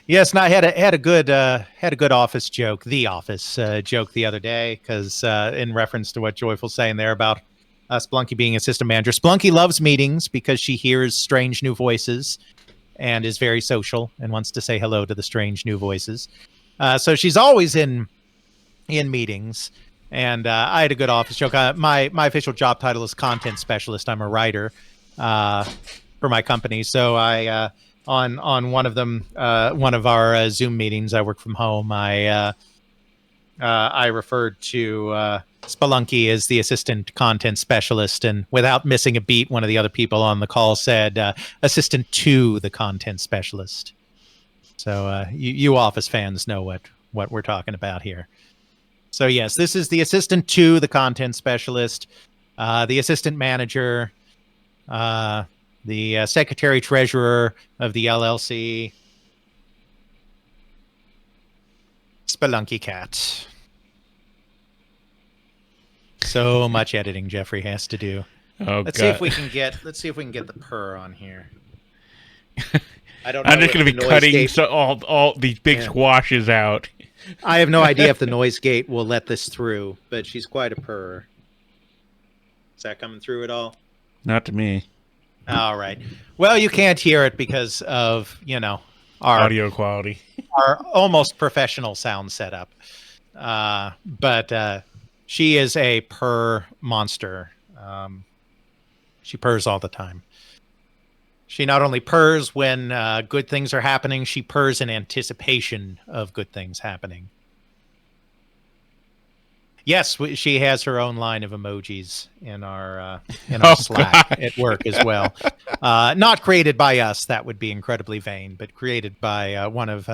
Yes, and I had a good office joke, the office joke the other day, because in reference to what Joyful's saying there about Spelunky being assistant manager. Spelunky loves meetings because she hears strange new voices and is very social and wants to say hello to the strange new voices. So she's always in meetings. And I had a good office joke. My official job title is content specialist. I'm a writer for my company. So I on one of them, one of our Zoom meetings, I work from home. I referred to Spelunky as the assistant content specialist, and without missing a beat, one of the other people on the call said assistant to the content specialist. So you Office fans know what we're talking about here. So yes, this is the assistant to the content specialist, the assistant manager, the secretary treasurer of the LLC, Spelunky Cat. So much editing Jeffrey has to do. Oh, let's God. see if we can get the purr on here. I don't know. I'm just going to be cutting all these big squashes out. I have no idea if the noise gate will let this through, but she's quite a purr. Is that coming through at all? Not to me. All right. Well, you can't hear it because of, our Audio quality. our almost professional sound setup. But she is a purr monster. She purrs all the time. She not only purrs when good things are happening, she purrs in anticipation of good things happening. Yes, she has her own line of emojis in our Slack at work as well. Not created by us, that would be incredibly vain, but created by one of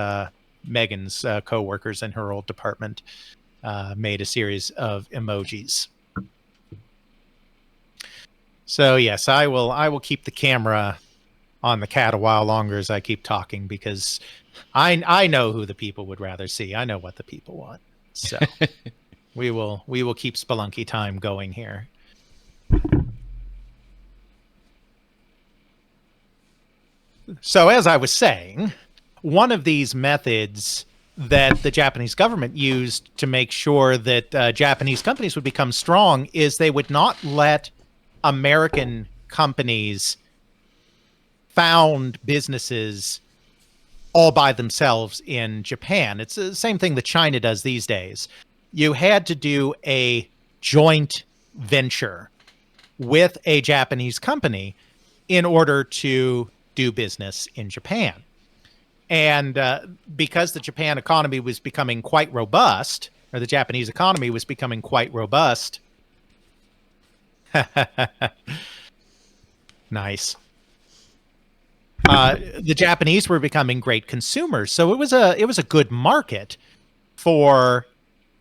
Megan's co-workers in her old department. Made a series of emojis. So yes, I will keep the camera on the cat a while longer as I keep talking, because I know who the people would rather see. I know what the people want. So we will keep Spelunky time going here. So as I was saying, one of these methods that the Japanese government used to make sure that Japanese companies would become strong is they would not let American companies found businesses all by themselves in Japan. It's the same thing that China does these days. You had to do a joint venture with a Japanese company in order to do business in Japan. And because the Japan economy was becoming quite robust, or the Japanese economy was becoming quite robust. Nice. The Japanese were becoming great consumers, so it was a good market for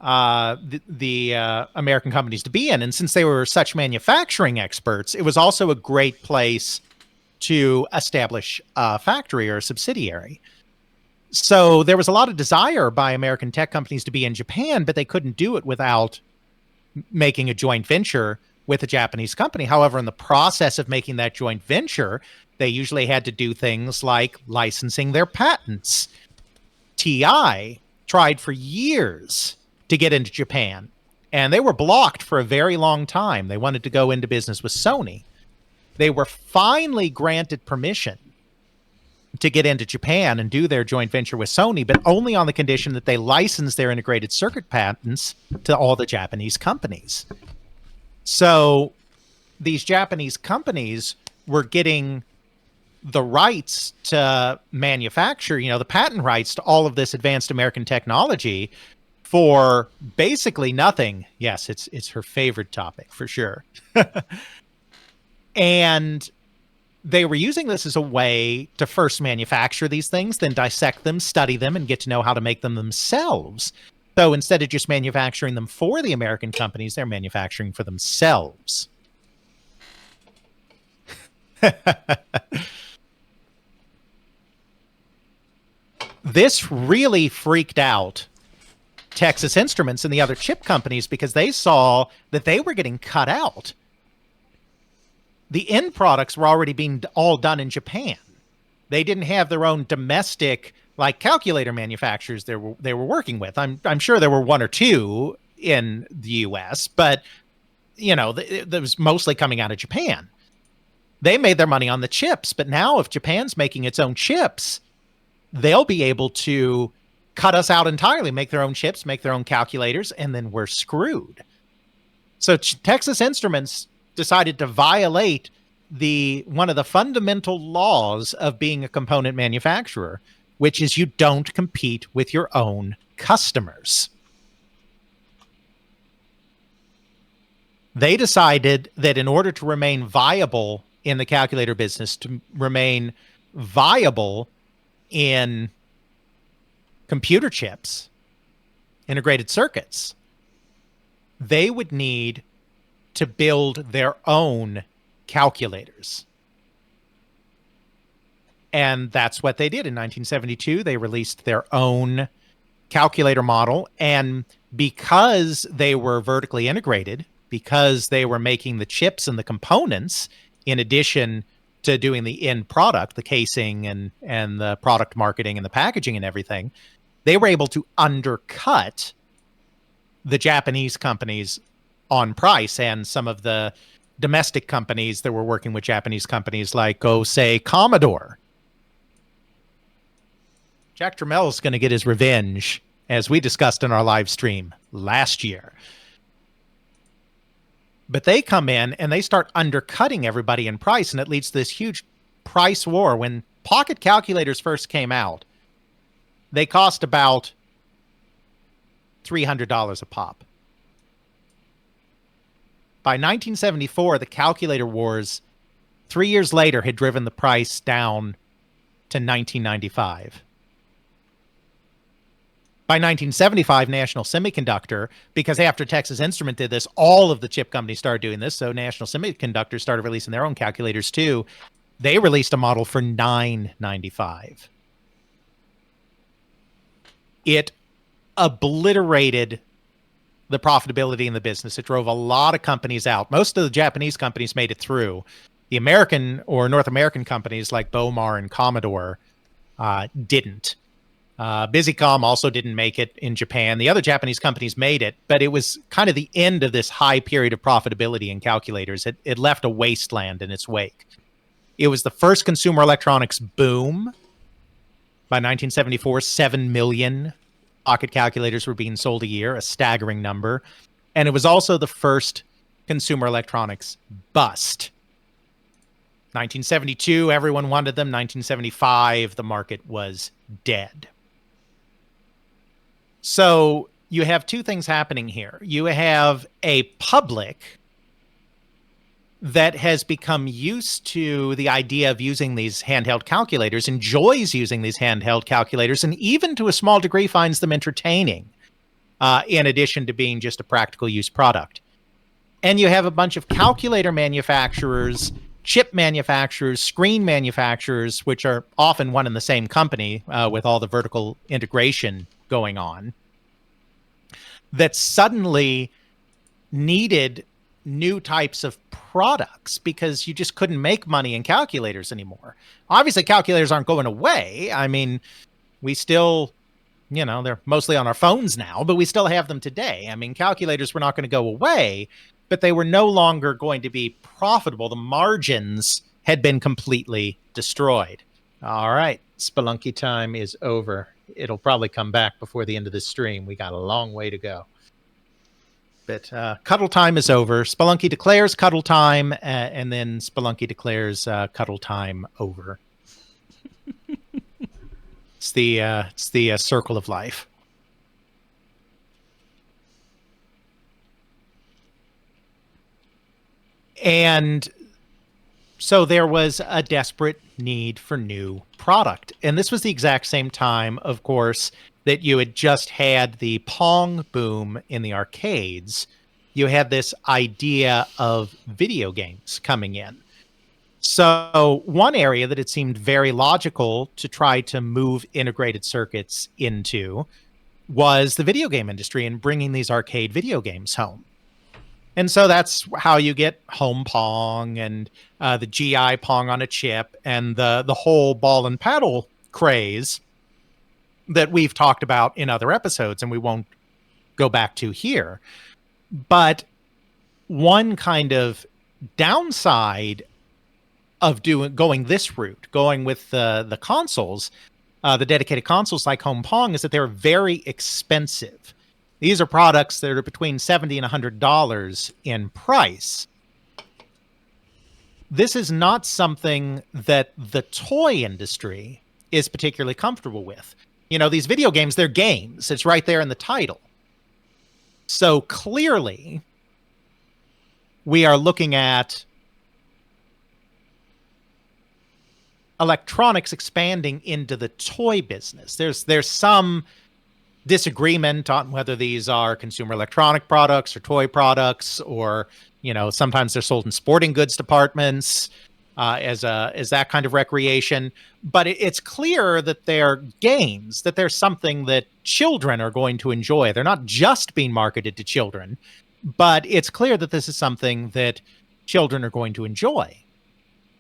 the American companies to be in. And since they were such manufacturing experts, it was also a great place to establish a factory or a subsidiary. So there was a lot of desire by American tech companies to be in Japan, but they couldn't do it without making a joint venture with a Japanese company. However, in the process of making that joint venture, they usually had to do things like licensing their patents. TI tried for years to get into Japan. And they were blocked for a very long time. They wanted to go into business with Sony. They were finally granted permission to get into Japan and do their joint venture with Sony, but only on the condition that they license their integrated circuit patents to all the Japanese companies. So these Japanese companies were getting the rights to manufacture, the patent rights to all of this advanced American technology for basically nothing. Yes, it's her favorite topic for sure. And they were using this as a way to first manufacture these things, then dissect them, study them, and get to know how to make them themselves. So instead of just manufacturing them for the American companies, they're manufacturing for themselves. This really freaked out Texas Instruments and the other chip companies because they saw that they were getting cut out. The end products were already being all done in Japan. They didn't have their own domestic calculator manufacturers they were working with. I'm sure there were one or two in the US, but that was mostly coming out of Japan. They made their money on the chips, but now if Japan's making its own chips, they'll be able to cut us out entirely, make their own chips, make their own calculators, and then we're screwed. So Texas Instruments decided to violate one of the fundamental laws of being a component manufacturer, which is you don't compete with your own customers. They decided that in order to remain viable in the calculator business, to remain viable in computer chips, integrated circuits, they would need to build their own calculators. And that's what they did in 1972. They released their own calculator model. And because they were vertically integrated, because they were making the chips and the components, in addition to doing the end product, the casing and the product marketing and the packaging and everything, they were able to undercut the Japanese companies on price and some of the domestic companies that were working with Japanese companies like, say, Commodore. Jack Trammell is going to get his revenge, as we discussed in our live stream last year. But they come in and they start undercutting everybody in price, and it leads to this huge price war. When pocket calculators first came out, they cost about $300 a pop. By 1974, the calculator wars, 3 years later, had driven the price down to $19.95. By 1975, National Semiconductor, because after Texas Instrument did this, all of the chip companies started doing this, so National Semiconductor started releasing their own calculators too. They released a model for $9.95. It obliterated the profitability in the business. It drove a lot of companies out. Most of the Japanese companies made it through. The American or North American companies like Bomar and Commodore didn't. Busicom also didn't make it in Japan. The other Japanese companies made it, but it was kind of the end of this high period of profitability in calculators. It left a wasteland in its wake. It was the first consumer electronics boom. By 1974, 7 million pocket calculators were being sold a year, a staggering number. And it was also the first consumer electronics bust. 1972, everyone wanted them. 1975, the market was dead. So you have two things happening here. You have a public that has become used to the idea of using these handheld calculators, enjoys using these handheld calculators, and even to a small degree finds them entertaining, in addition to being just a practical use product. And you have a bunch of calculator manufacturers, chip manufacturers, screen manufacturers, which are often one and the same company with all the vertical integration going on, that suddenly needed new types of products because you just couldn't make money in calculators anymore. Obviously, calculators aren't going away. I mean, we still they're mostly on our phones now, but we still have them today. I mean, calculators were not going to go away, but they were no longer going to be profitable. The margins had been completely destroyed. All right, Spelunky time is over. It'll probably come back before the end of this stream. We got a long way to go. But cuddle time is over. Spelunky declares cuddle time, and then Spelunky declares cuddle time over. It's the circle of life. And so there was a desperate need for new product. And this was the exact same time, of course, that you had just had the Pong boom in the arcades. You had this idea of video games coming in. So one area that it seemed very logical to try to move integrated circuits into was the video game industry and bringing these arcade video games home. And so that's how you get home Pong and the GI Pong on a chip and the whole ball and paddle craze that we've talked about in other episodes, and we won't go back to here. But one kind of downside of going this route, going with the consoles, the dedicated consoles like Home Pong, is that they're very expensive. These are products that are between $70 and $100 in price. This is not something that the toy industry is particularly comfortable with. These video games, they're games. It's right there in the title. So clearly, we are looking at electronics expanding into the toy business. There's some disagreement on whether these are consumer electronic products or toy products, or sometimes they're sold in sporting goods departments as that kind of recreation. But it's clear that they're games, that they're something that children are going to enjoy. They're not just being marketed to children, but it's clear that this is something that children are going to enjoy.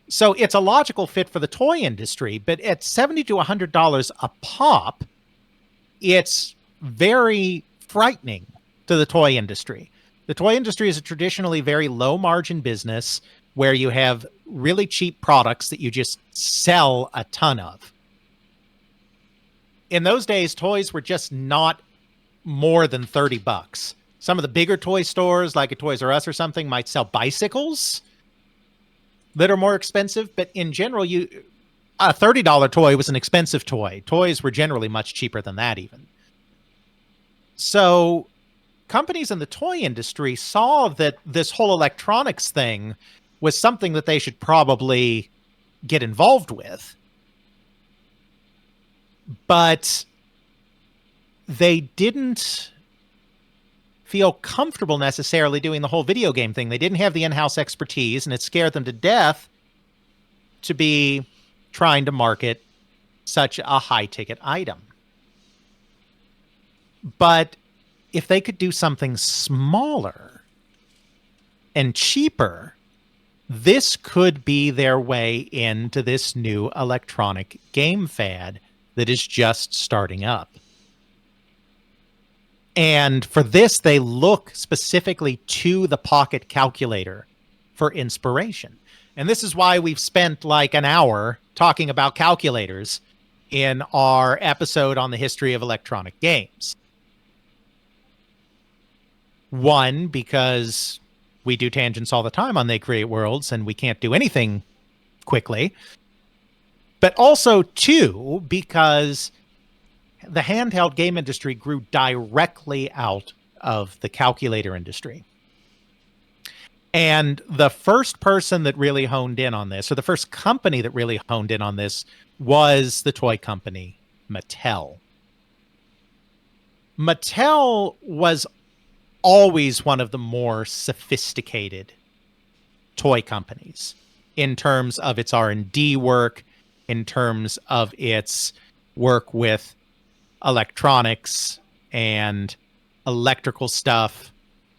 So it's a logical fit for the toy industry, but at $70 to $100 a pop, it's very frightening to the toy industry. The toy industry is a traditionally very low margin business where you have really cheap products that you just sell a ton of. In those days, toys were just not more than $30. Some of the bigger toy stores, like a Toys R Us or something, might sell bicycles that are more expensive, but in general, a $30 toy was an expensive toy. Toys were generally much cheaper than that even. So companies in the toy industry saw that this whole electronics thing was something that they should probably get involved with. But they didn't feel comfortable necessarily doing the whole video game thing. They didn't have the in-house expertise, and it scared them to death to be trying to market such a high-ticket item. But if they could do something smaller and cheaper, this could be their way into this new electronic game fad that is just starting up. And for this, they look specifically to the pocket calculator for inspiration. And this is why we've spent like an hour talking about calculators in our episode on the history of electronic games. One, because we do tangents all the time on They Create Worlds, and we can't do anything quickly. But also, two, because the handheld game industry grew directly out of the calculator industry. And the first person that really honed in on this, or the first company that really honed in on this, was the toy company Mattel. Mattel was always one of the more sophisticated toy companies in terms of its R&D work, in terms of its work with electronics and electrical stuff,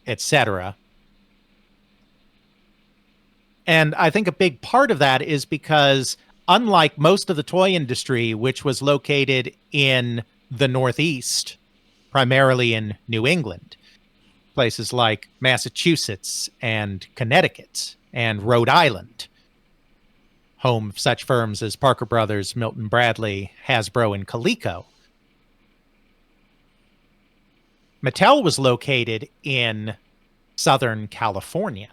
etc. And I think a big part of that is because unlike most of the toy industry, which was located in the Northeast, primarily in New England, places like Massachusetts and Connecticut and Rhode Island, home of such firms as Parker Brothers, Milton Bradley, Hasbro, and Coleco. Mattel was located in Southern California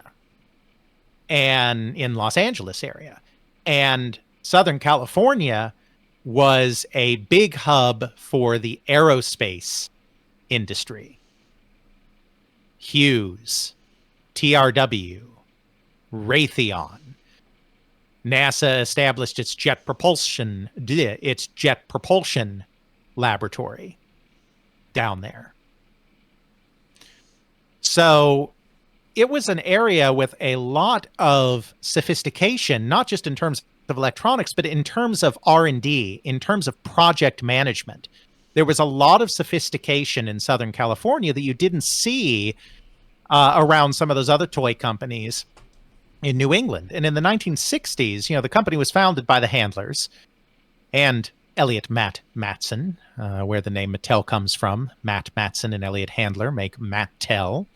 and in Los Angeles area. And Southern California was a big hub for the aerospace industry. Hughes, TRW, Raytheon. NASA established its jet propulsion laboratory down there. So it was an area with a lot of sophistication, not just in terms of electronics, but in terms of R&D, in terms of project management. There was a lot of sophistication in Southern California that you didn't see around some of those other toy companies in New England. And in the 1960s, the company was founded by the Handlers and Elliot Matt Matson, where the name Mattel comes from. Matt Matson and Elliot Handler make Mattel.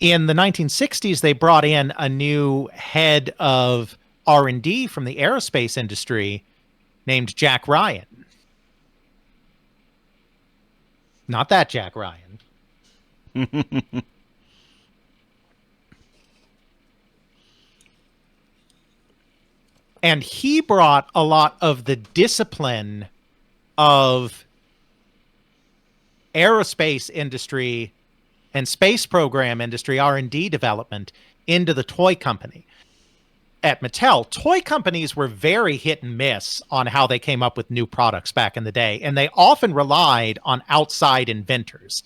In the 1960s, they brought in a new head of R&D from the aerospace industry named Jack Ryan. Not that Jack Ryan. And he brought a lot of the discipline of aerospace industry and space program industry R&D development into the toy company. At Mattel, toy companies were very hit and miss on how they came up with new products back in the day, and they often relied on outside inventors.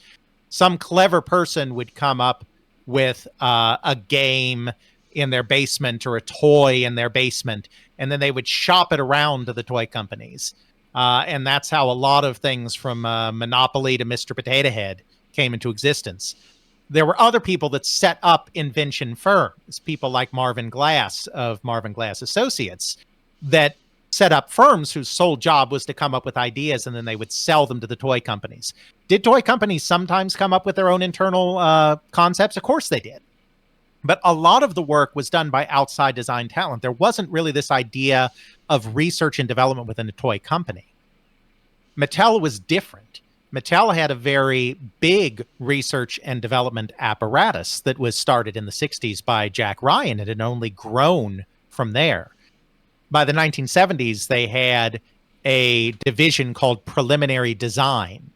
Some clever person would come up with a game in their basement or a toy in their basement, and then they would shop it around to the toy companies. And that's how a lot of things from Monopoly to Mr. Potato Head came into existence. There were other people that set up invention firms, people like Marvin Glass of Marvin Glass Associates, that set up firms whose sole job was to come up with ideas, and then they would sell them to the toy companies. Did toy companies sometimes come up with their own internal concepts? Of course they did. But a lot of the work was done by outside design talent. There wasn't really this idea of research and development within a toy company. Mattel was different. Mattel had a very big research and development apparatus that was started in the 60s by Jack Ryan. It had only grown from there. By the 1970s, they had a division called Preliminary Design,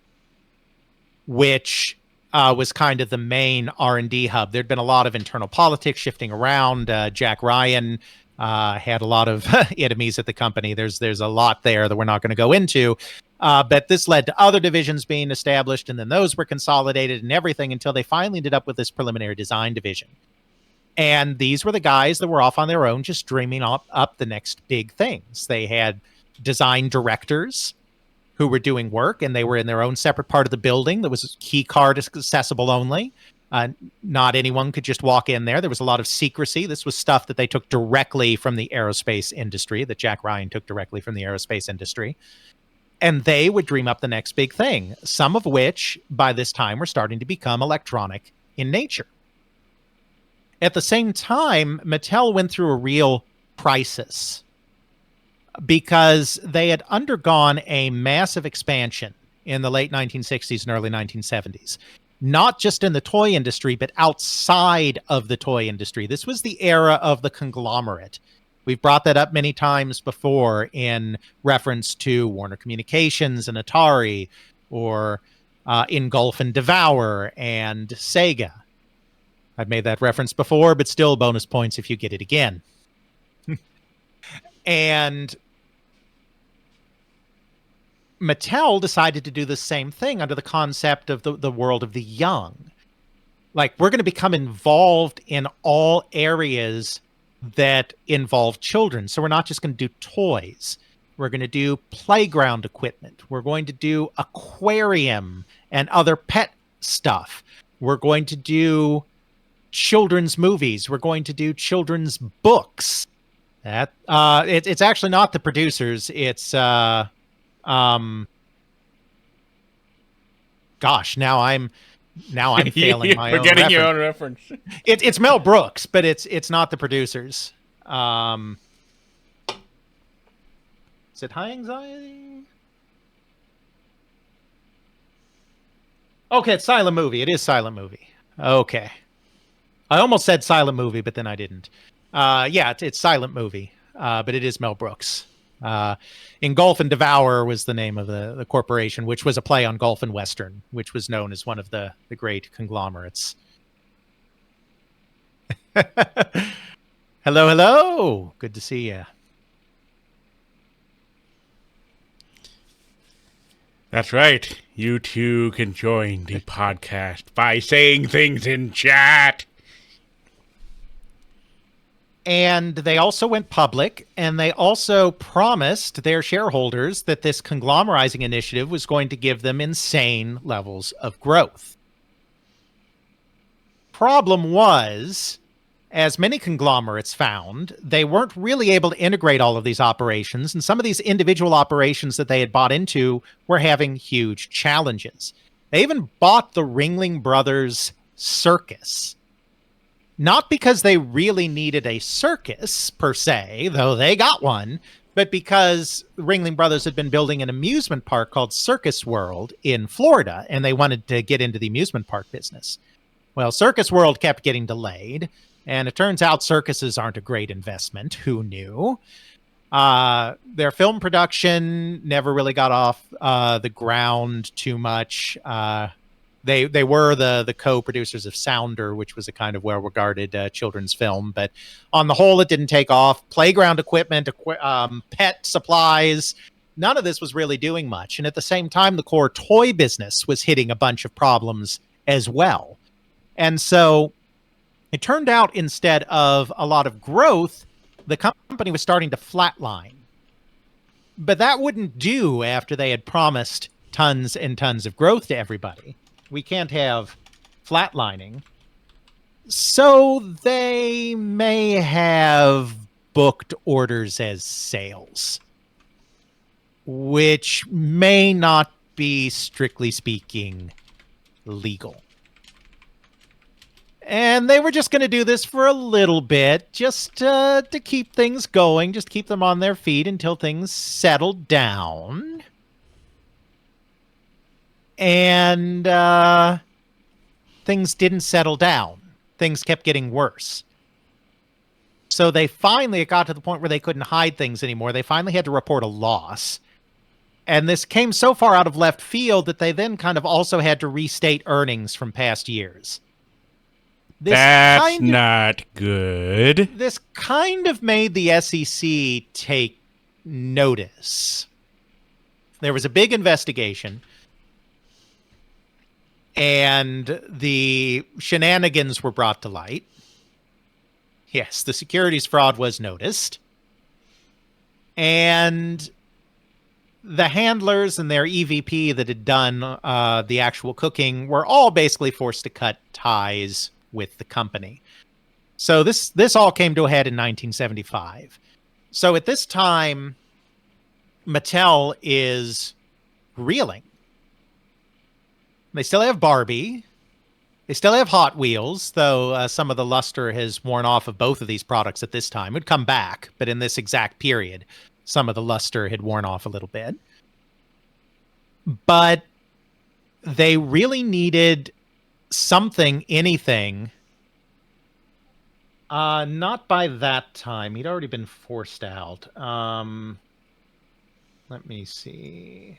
which was kind of the main R&D hub. There'd been a lot of internal politics shifting around. Jack Ryan had a lot of enemies at the company. There's a lot there that we're not going to go into. But this led to other divisions being established, and then those were consolidated and everything until they finally ended up with this Preliminary Design division. And these were the guys that were off on their own, just dreaming up the next big things. They had design directors who were doing work, and they were in their own separate part of the building that was key card accessible only. Not anyone could just walk in there. There was a lot of secrecy. This was stuff that they took directly from the aerospace industry, that Jack Ryan took directly from the aerospace industry. And they would dream up the next big thing, some of which, by this time, were starting to become electronic in nature. At the same time, Mattel went through a real crisis because they had undergone a massive expansion in the late 1960s and early 1970s. Not just in the toy industry, but outside of the toy industry. This was the era of the conglomerate. We've brought that up many times before in reference to Warner Communications and Atari, or Engulf and Devour and Sega. I've made that reference before, but still bonus points if you get it again. And Mattel decided to do the same thing under the concept of the world of the young. Like, we're going to become involved in all areas that involve children. So we're not just going to do toys. We're going to do playground equipment. We're going to do aquarium and other pet stuff. We're going to do children's movies. We're going to do children's books. That it's actually not the producers. It's gosh, now I'm failing my own Forgetting your own reference. reference. It's Mel Brooks, but it's not the producers. Is it High Anxiety? Okay, it's Silent Movie. It is Silent Movie. Okay. I almost said Silent Movie, but then I didn't. Yeah, it's Silent Movie, but it is Mel Brooks. Engulf and Devour was the name of the corporation, which was a play on Gulf and Western, which was known as one of the great conglomerates. Hello, hello. Good to see you. That's right. You too can join the podcast by saying things in chat. And they also went public, and they also promised their shareholders that this conglomerizing initiative was going to give them insane levels of growth. Problem was, as many conglomerates found, they weren't really able to integrate all of these operations, and some of these individual operations that they had bought into were having huge challenges. They even bought the Ringling Brothers circus. Not because they really needed a circus, per se, though they got one, but because Ringling Brothers had been building an amusement park called Circus World in Florida, and they wanted to get into the amusement park business. Well, Circus World kept getting delayed, and it turns out circuses aren't a great investment. Who knew? Their film production never really got off the ground too much. They were the co-producers of Sounder, which was a kind of well-regarded children's film. But on the whole, it didn't take off. Playground equipment, pet supplies, none of this was really doing much. And at the same time, the core toy business was hitting a bunch of problems as well. And so it turned out, instead of a lot of growth, the company was starting to flatline. But that wouldn't do after they had promised tons and tons of growth to everybody. We can't have flatlining. So they may have booked orders as sales, which may not be, strictly speaking, legal. And they were just going to do this for a little bit, just to keep things going, just keep them on their feet until things settled down. And things didn't settle down. Things kept getting worse. So they finally got to the point where they couldn't hide things anymore. They finally had to report a loss. And this came so far out of left field that they then kind of also had to restate earnings from past years. That's not good. This kind of made the SEC take notice. There was a big investigation, and the shenanigans were brought to light. Yes, the securities fraud was noticed. And the handlers and their EVP that had done the actual cooking were all basically forced to cut ties with the company. So this all came to a head in 1975. So at this time, Mattel is reeling. They still have Barbie. They still have Hot Wheels, though some of the luster has worn off of both of these products at this time. It would come back, but in this exact period, some of the luster had worn off a little bit. But they really needed something, anything. Not by that time. He'd already been forced out. Let me see.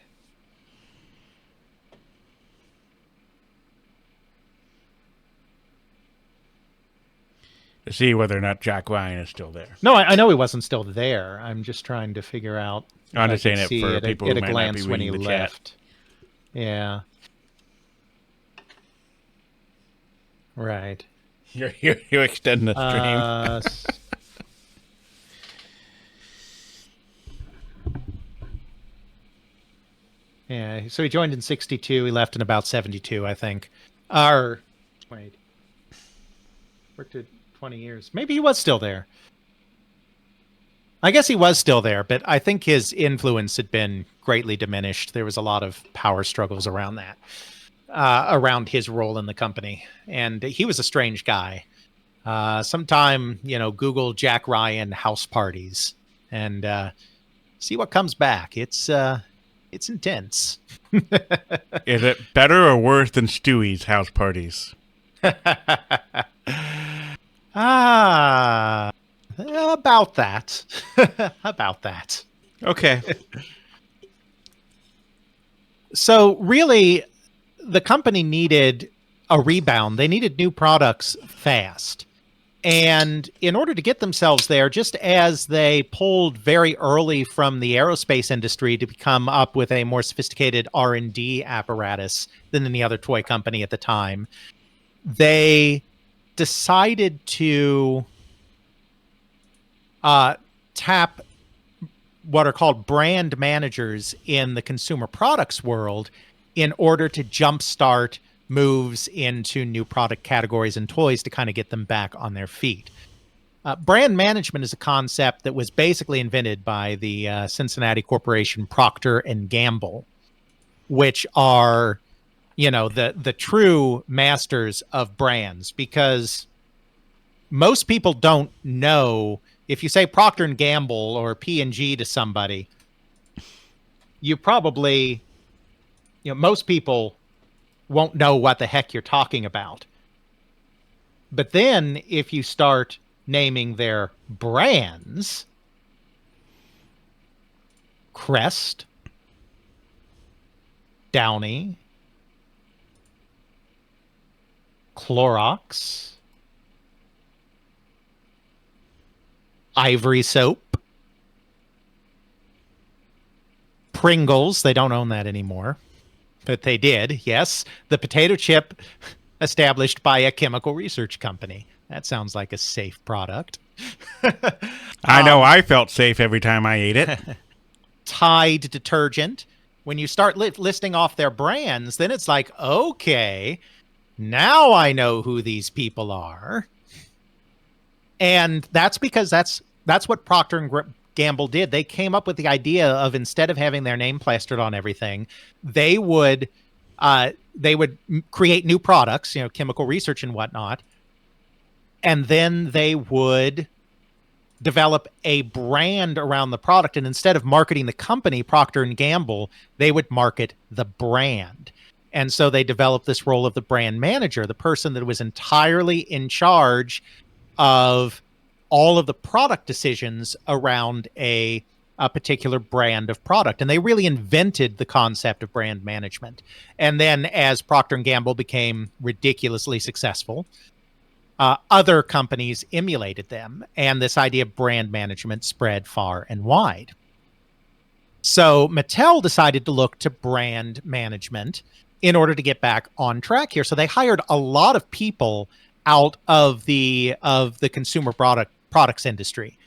To see whether or not Jack Ryan is still there. No, I know he wasn't still there. I'm just trying to figure out. I'm just saying it for people who might not be when he reading the left. chat. Yeah. Right. You're extending the stream. Yeah, so he joined in 62. He left in about 72, I think. Or 20. Worked at 20 years. Maybe he was still there. I guess he was still there, but I think his influence had been greatly diminished. There was a lot of power struggles around that, around his role in the company. And he was a strange guy. Sometime, Google Jack Ryan house parties and see what comes back. It's intense. Is it better or worse than Stewie's house parties? About that. About that. Okay. So really, the company needed a rebound. They needed new products fast. And in order to get themselves there, just as they pulled very early from the aerospace industry to come up with a more sophisticated R&D apparatus than any other toy company at the time, they decided to tap what are called brand managers in the consumer products world in order to jumpstart moves into new product categories and toys to kind of get them back on their feet. Brand management is a concept that was basically invented by the Cincinnati corporation Procter and Gamble, which are, the true masters of brands, because most people don't know. If you say Procter and Gamble or P&G to somebody, you probably, most people won't know what the heck you're talking about. But then if you start naming their brands, Crest, Downy, Clorox, Ivory Soap, Pringles, they don't own that anymore. But they did, yes. The potato chip established by a chemical research company. That sounds like a safe product. I know I felt safe every time I ate it. Tide detergent. When you start listing off their brands, then it's like, okay, now I know who these people are. And that's because that's what Procter and Gamble did. They came up with the idea of, instead of having their name plastered on everything, they would create new products, chemical research and whatnot, and then they would develop a brand around the product. And instead of marketing the company, Procter and Gamble, they would market the brand. And so they developed this role of the brand manager, the person that was entirely in charge of all of the product decisions around a particular brand of product. And they really invented the concept of brand management. And then as Procter & Gamble became ridiculously successful, other companies emulated them. And this idea of brand management spread far and wide. So Mattel decided to look to brand management in order to get back on track here. So they hired a lot of people out of the consumer products industry,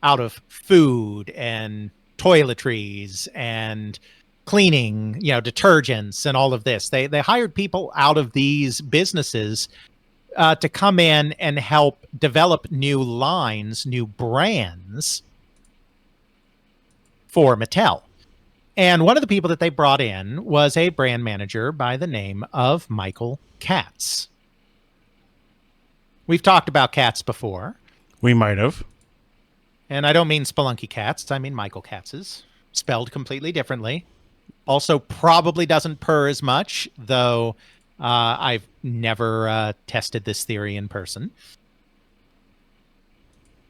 out of food and toiletries and cleaning, detergents and all of this. They hired people out of these businesses to come in and help develop new lines, new brands for Mattel. And one of the people that they brought in was a brand manager by the name of Michael Katz. We've talked about Katz before. We might have. And I don't mean Spelunky Katz. I mean Michael Katz's, spelled completely differently. Also probably doesn't purr as much, though I've never tested this theory in person.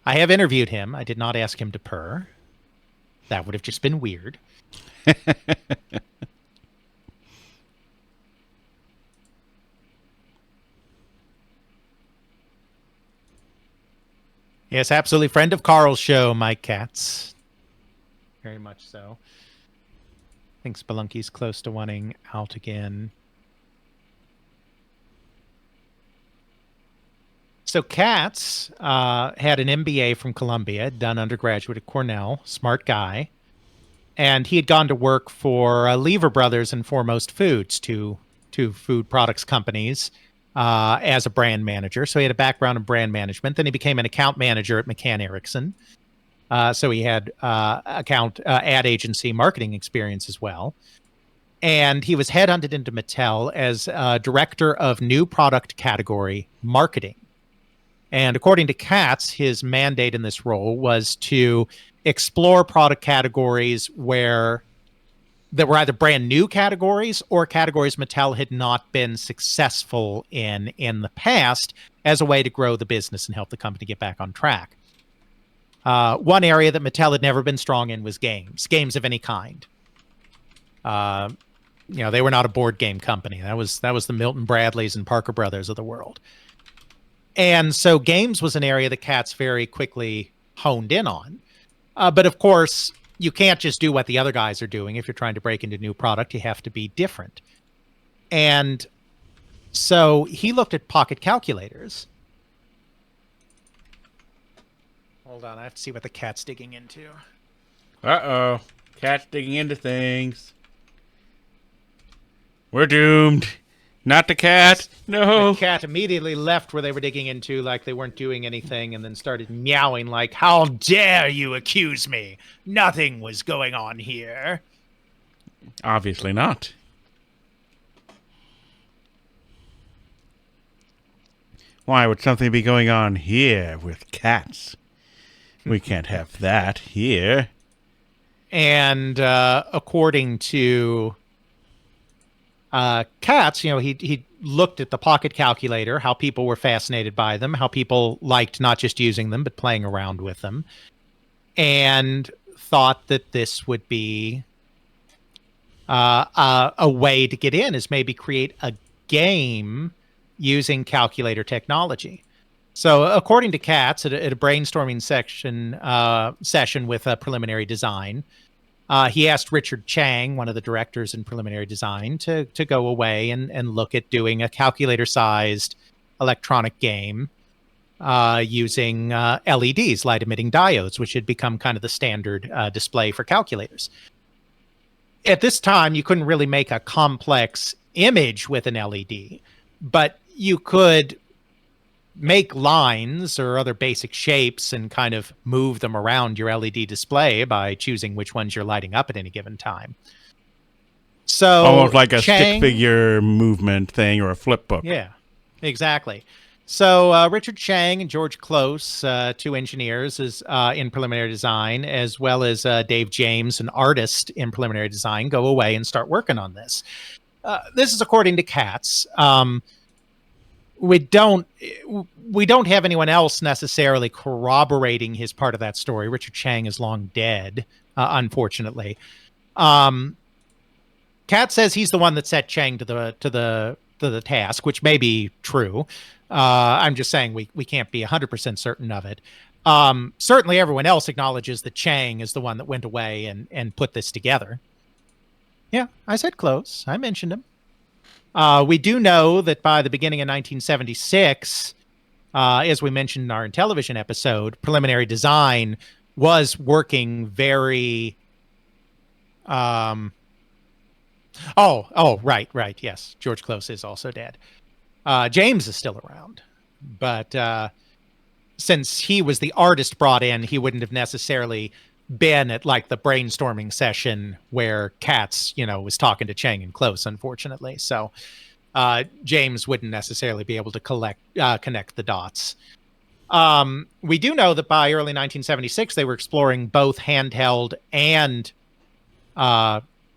I have interviewed him. I did not ask him to purr. That would have just been weird. Yes, absolutely. Friend of Carl's show, Mike Katz. Very much so. I think Spelunky's close to wanting out again. So Katz had an MBA from Columbia, done undergraduate at Cornell, smart guy. And he had gone to work for Lever Brothers and Foremost Foods, two food products companies, as a brand manager. So he had a background in brand management. Then he became an account manager at McCann Erickson. So he had ad agency marketing experience as well. And he was headhunted into Mattel as director of new product category marketing. And according to Katz, his mandate in this role was to explore product categories that were either brand new categories or categories Mattel had not been successful in the past, as a way to grow the business and help the company get back on track. One area that Mattel had never been strong in was games of any kind. They were not a board game company. That was the Milton Bradleys and Parker Brothers of the world. And so games was an area that Katz very quickly honed in on. But of course, you can't just do what the other guys are doing. If you're trying to break into new product, you have to be different. And so he looked at pocket calculators. Hold on, I have to see what the cat's digging into. Uh-oh. Cat's digging into things. We're doomed. Not the cat. No. The cat immediately left where they were digging into like they weren't doing anything, and then started meowing like, "How dare you accuse me? Nothing was going on here." Obviously not. Why would something be going on here with cats? We can't have that here. And according to Katz, he looked at the pocket calculator, how people were fascinated by them, how people liked not just using them, but playing around with them, and thought that this would be a way to get in, is maybe create a game using calculator technology. So according to Katz, at a brainstorming session with preliminary design, he asked Richard Chang, one of the directors in preliminary design, to go away and look at doing a calculator-sized electronic game using LEDs, light-emitting diodes, which had become kind of the standard display for calculators. At this time, you couldn't really make a complex image with an LED, but you could make lines or other basic shapes and kind of move them around your LED display by choosing which ones you're lighting up at any given time. So almost like a stick figure movement thing or a flip book. Yeah, exactly. So Richard Chang and George Close, two engineers in preliminary design, as well as Dave James, an artist in preliminary design, go away and start working on this. This is according to Katz. We don't have anyone else necessarily corroborating his part of that story. Richard Chang is long dead, unfortunately. Katz says he's the one that set Chang to the task, which may be true. I'm just saying we can't be 100% certain of it. Certainly, everyone else acknowledges that Chang is the one that went away and put this together. Yeah, I said close. I mentioned him. We do know that by the beginning of 1976, as we mentioned in our Intellivision episode, preliminary design was working very... right, yes. George Close is also dead. James is still around. But since he was the artist brought in, he wouldn't have necessarily been at like the brainstorming session where Katz, was talking to Chang and Close, unfortunately. So James wouldn't necessarily be able to connect the dots. We do know that by early 1976, they were exploring both handheld and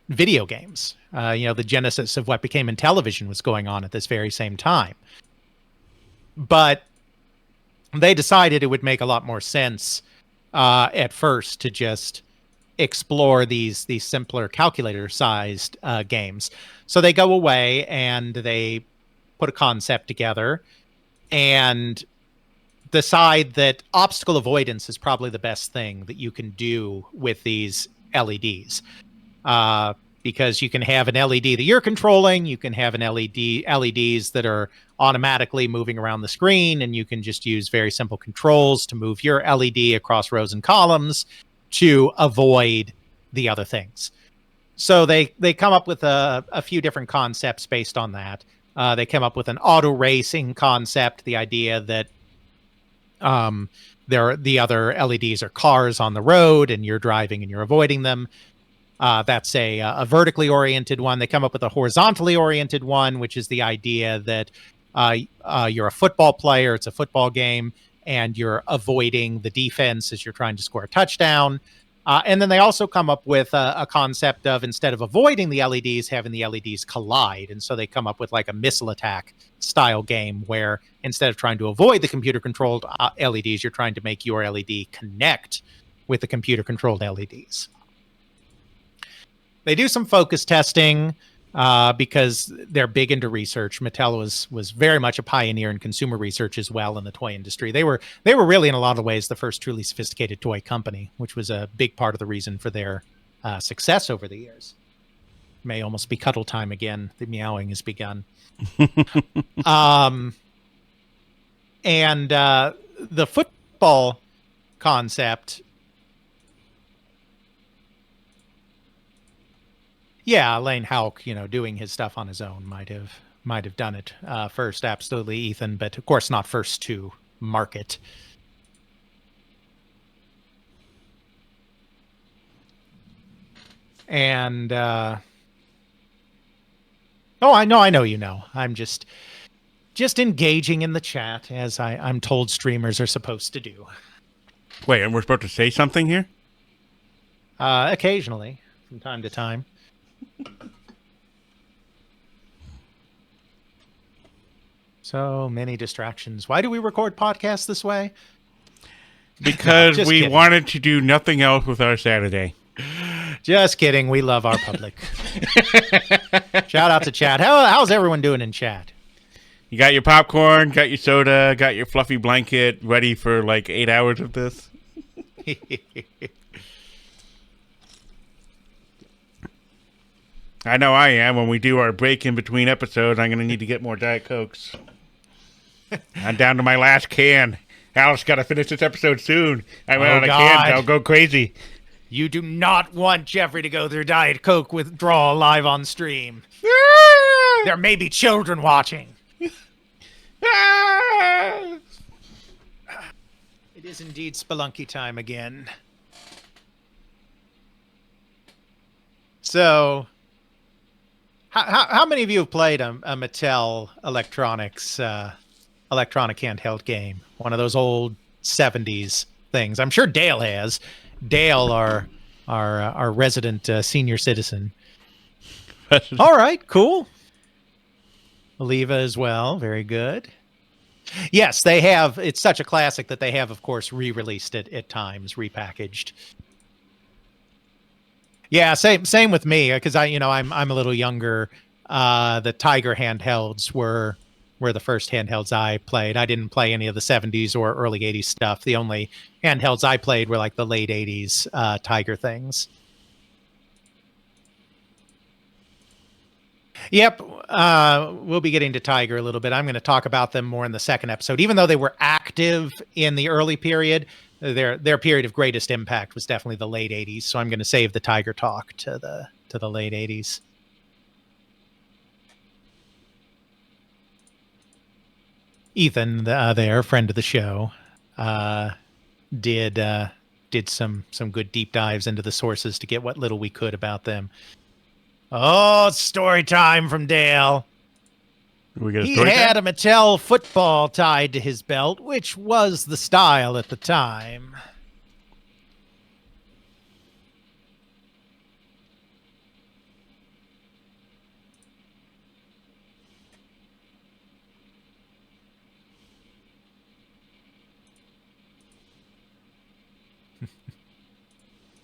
video games. The genesis of what became Intellivision was going on at this very same time. But they decided it would make a lot more sense at first to just explore these simpler calculator-sized games. So they go away and they put a concept together and decide that obstacle avoidance is probably the best thing that you can do with these LEDs. Because you can have an LED that you're controlling, you can have an LEDs that are automatically moving around the screen, and you can just use very simple controls to move your LED across rows and columns to avoid the other things. So they come up with a few different concepts based on that. They come up with an auto racing concept, the idea that the other LEDs are cars on the road, and you're driving and you're avoiding them. That's a vertically oriented one. They come up with a horizontally oriented one, which is the idea that you're a football player. It's a football game, and you're avoiding the defense as you're trying to score a touchdown. And then they also come up with a concept of, instead of avoiding the LEDs, having the LEDs collide. And so they come up with like a missile attack style game where instead of trying to avoid the computer controlled LEDs, you're trying to make your LED connect with the computer controlled LEDs. They do some focus testing because they're big into research. Mattel was very much a pioneer in consumer research as well in the toy industry. They were really, in a lot of ways, the first truly sophisticated toy company, which was a big part of the reason for their success over the years. May almost be cuddle time again. The meowing has begun. And the football concept. Yeah, Lane Houck, doing his stuff on his own might have done it first, absolutely, Ethan, but of course not first to market. And I know you know. I'm just engaging in the chat as I'm told streamers are supposed to do. Wait, and we're supposed to say something here? Occasionally, from time to time. So many distractions. Why do we record podcasts this way? Because we kidding. wanted to do nothing else with our Saturday. Just kidding. We love our public. Shout out to chat. How's everyone doing in chat? You got your popcorn, got your soda, got your fluffy blanket ready for like 8 hours of this? I know I am. When we do our break in between episodes, I'm going to need to get more Diet Cokes. I'm down to my last can. Alice got to finish this episode soon. I ran out of cans. I'll go crazy. You do not want Jeffrey to go through Diet Coke withdrawal live on stream. There may be children watching. It is indeed Spelunky time again. So, how many of you have played a Mattel electronic handheld game? One of those old 70s things. I'm sure Dale has. Dale, our resident senior citizen. All right, cool. Oliva as well. Very good. Yes, they have. It's such a classic that they have, of course, re-released it at times, repackaged. Yeah, same with me, because I'm a little younger. The Tiger handhelds were the first handhelds I played. I didn't play any of the 70s or early 80s stuff. The only handhelds I played were like the late 80s Tiger things. Yep, we'll be getting to Tiger a little bit. I'm going to talk about them more in the second episode. Even though they were active in the early period, their period of greatest impact was definitely the late 80s. So I'm going to save the Tiger talk to the late 80s. Ethan, there, friend of the show, did some good deep dives into the sources to get what little we could about them. Oh, it's story time from Dale. He had a Mattel football tied to his belt, which was the style at the time.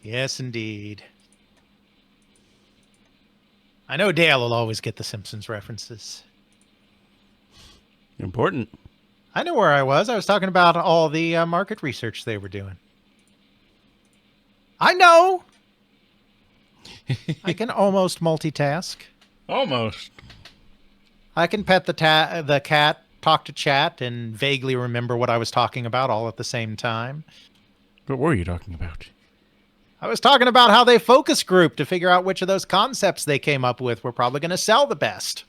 Yes, indeed. I know Dale will always get the Simpsons references. Important. I know where I was. I was talking about all the market research they were doing. I know. I can almost multitask. Almost. I can pet the cat, talk to chat, and vaguely remember what I was talking about all at the same time. What were you talking about? I was talking about how they focus group to figure out which of those concepts they came up with were probably going to sell the best.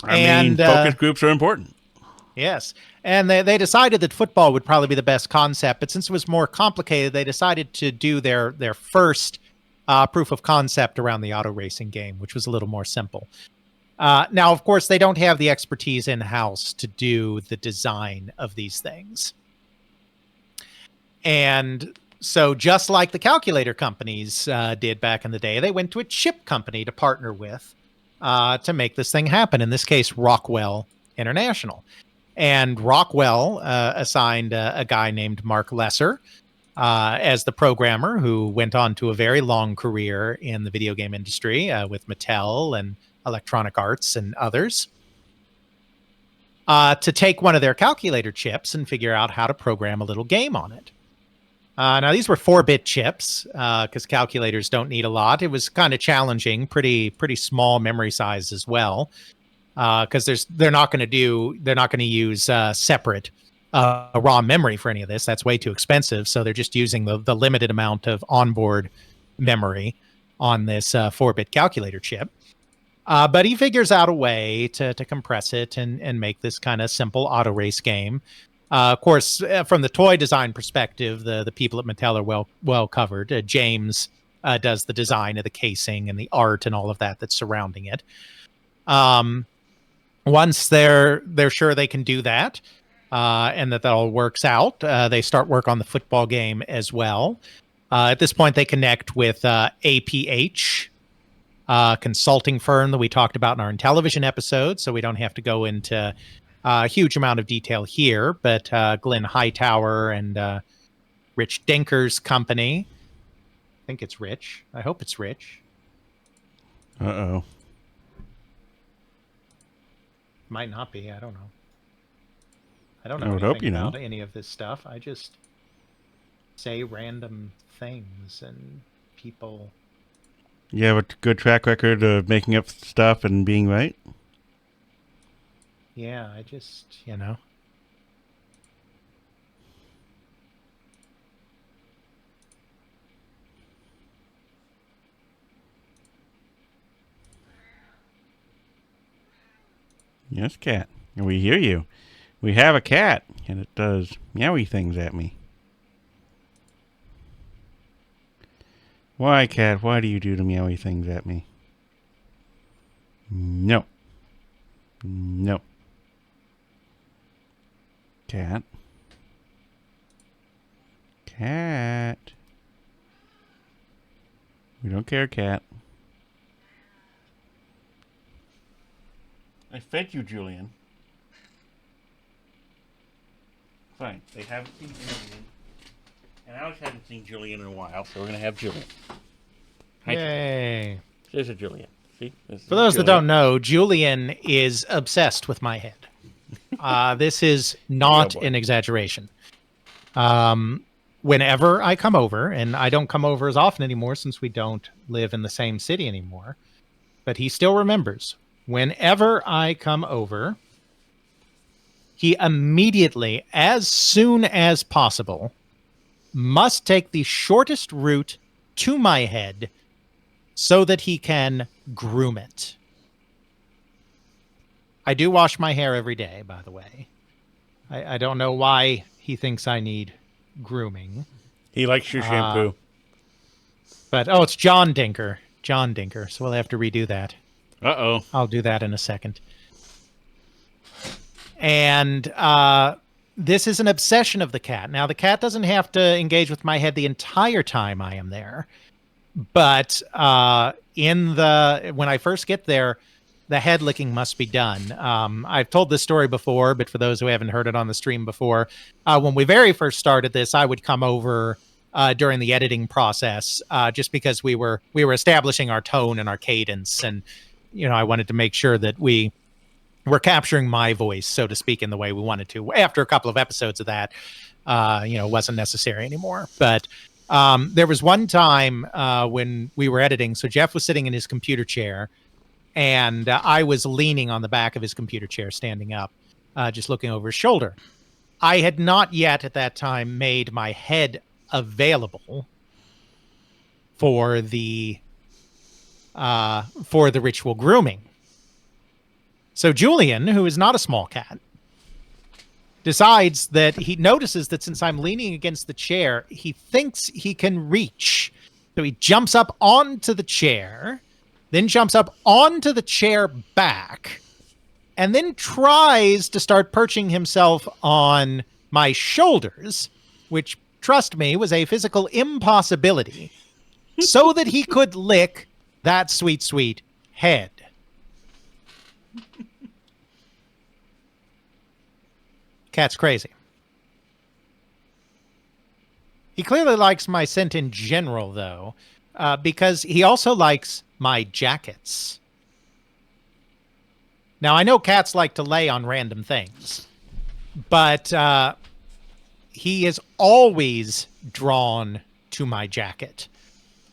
I mean, focus groups are important. Yes. And they decided that football would probably be the best concept, but since it was more complicated, they decided to do their first proof of concept around the auto racing game, which was a little more simple. Now, of course, they don't have the expertise in-house to do the design of these things. And so just like the calculator companies did back in the day, they went to a chip company to partner with to make this thing happen. In this case, Rockwell International. And Rockwell assigned a guy named Mark Lesser as the programmer, who went on to a very long career in the video game industry with Mattel and Electronic Arts and others, to take one of their calculator chips and figure out how to program a little game on it. Now, these were 4-bit chips because calculators don't need a lot. It was kind of challenging, pretty small memory size as well, because they're not going to use separate raw memory for any of this. That's way too expensive. So they're just using the limited amount of onboard memory on this 4-bit calculator chip. But he figures out a way to compress it and make this kind of simple auto race game. Of course, from the toy design perspective, the people at Mattel are well covered. James does the design of the casing and the art and all of that's surrounding it. Once they're sure they can do that, and that all works out, they start work on the football game as well. At this point, they connect with APH, consulting firm that we talked about in our Intellivision episode, so we don't have to go into a huge amount of detail here, but Glenn Hightower and Rich Denker's company. I think it's Rich. I hope it's Rich. Uh-oh. Might not be. I don't know. I don't I know would hope anything you know. about any of this stuff. I just say random things and people. You have a good track record of making up stuff and being right? Yeah, I just, Yes, cat. And we hear you. We have a cat, and it does meowy things at me. Why, cat? Why do you do the meowy things at me? No. No. Cat. Cat. We don't care, cat. I fed you, Julian. Fine. They haven't seen Julian. And Alex hasn't seen Julian in a while, so we're going to have Julian. Hi, yay. there's a Julian. See? For those that don't know, Julian is obsessed with my head. This is not an exaggeration. Whenever I come over, and I don't come over as often anymore since we don't live in the same city anymore, but he still remembers. Whenever I come over, he immediately, as soon as possible, must take the shortest route to my head so that he can groom it. I do wash my hair every day, by the way. I don't know why he thinks I need grooming. He likes your shampoo. But, it's John Dinker. John Dinker. So we'll have to redo that. Uh-oh. I'll do that in a second. And this is an obsession of the cat. Now, the cat doesn't have to engage with my head the entire time I am there. But when I first get there, the head licking must be done. I've told this story before, but for those who haven't heard it on the stream before, when we very first started this, I would come over during the editing process just because we were establishing our tone and our cadence. And, I wanted to make sure that we were capturing my voice, so to speak, in the way we wanted to. After a couple of episodes of that, it wasn't necessary anymore. But there was one time when we were editing, so Jeff was sitting in his computer chair, and I was leaning on the back of his computer chair, standing up, just looking over his shoulder. I had not yet at that time made my head available for the ritual grooming. So Julian, who is not a small cat, decides that he notices that since I'm leaning against the chair, he thinks he can reach. So he jumps up onto the chair, then jumps up onto the chair back, and then tries to start perching himself on my shoulders, which, trust me, was a physical impossibility, so that he could lick that sweet, sweet head. Cat's crazy. He clearly likes my scent in general, though, because he also likes my jackets. Now, I know cats like to lay on random things, but he is always drawn to my jacket.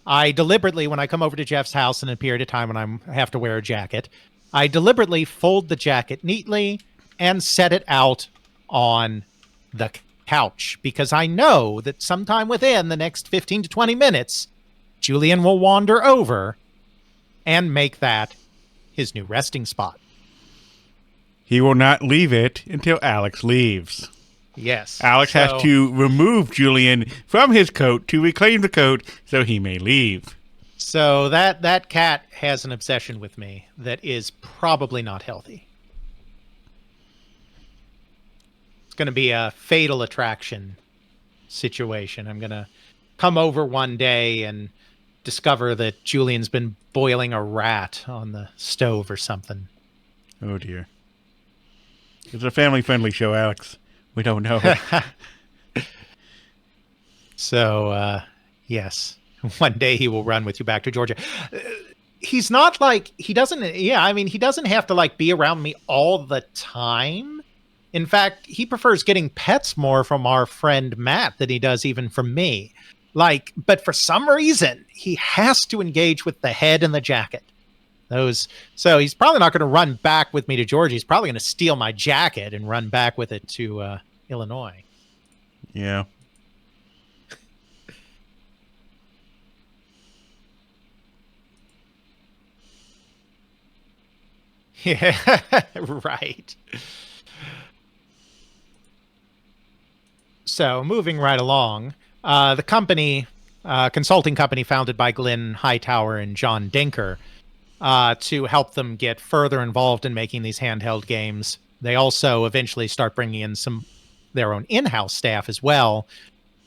I deliberately, when I come over to Jeff's house in a period of time when I have to wear a jacket, I deliberately fold the jacket neatly and set it out on the couch, because I know that sometime within the next 15 to 20 minutes, Julian will wander over and make that his new resting spot. He will not leave it until Alex leaves. Yes. Alex has to remove Julian from his coat to reclaim the coat so he may leave. So that cat has an obsession with me that is probably not healthy. It's going to be a fatal attraction situation. I'm going to come over one day and discover that Julian's been boiling a rat on the stove or something. Oh, dear. It's a family-friendly show, Alex. We don't know. So, yes. One day he will run with you back to Georgia. He's not like, he doesn't have to like be around me all the time. In fact, he prefers getting pets more from our friend Matt than he does even from me. But for some reason, he has to engage with the head and the jacket. So he's probably not going to run back with me to Georgia. He's probably going to steal my jacket and run back with it to Illinois. Yeah. Yeah, right. So moving right along, the company, consulting company founded by Glenn Hightower and John Dinker, to help them get further involved in making these handheld games. They also eventually start bringing in their own in-house staff as well.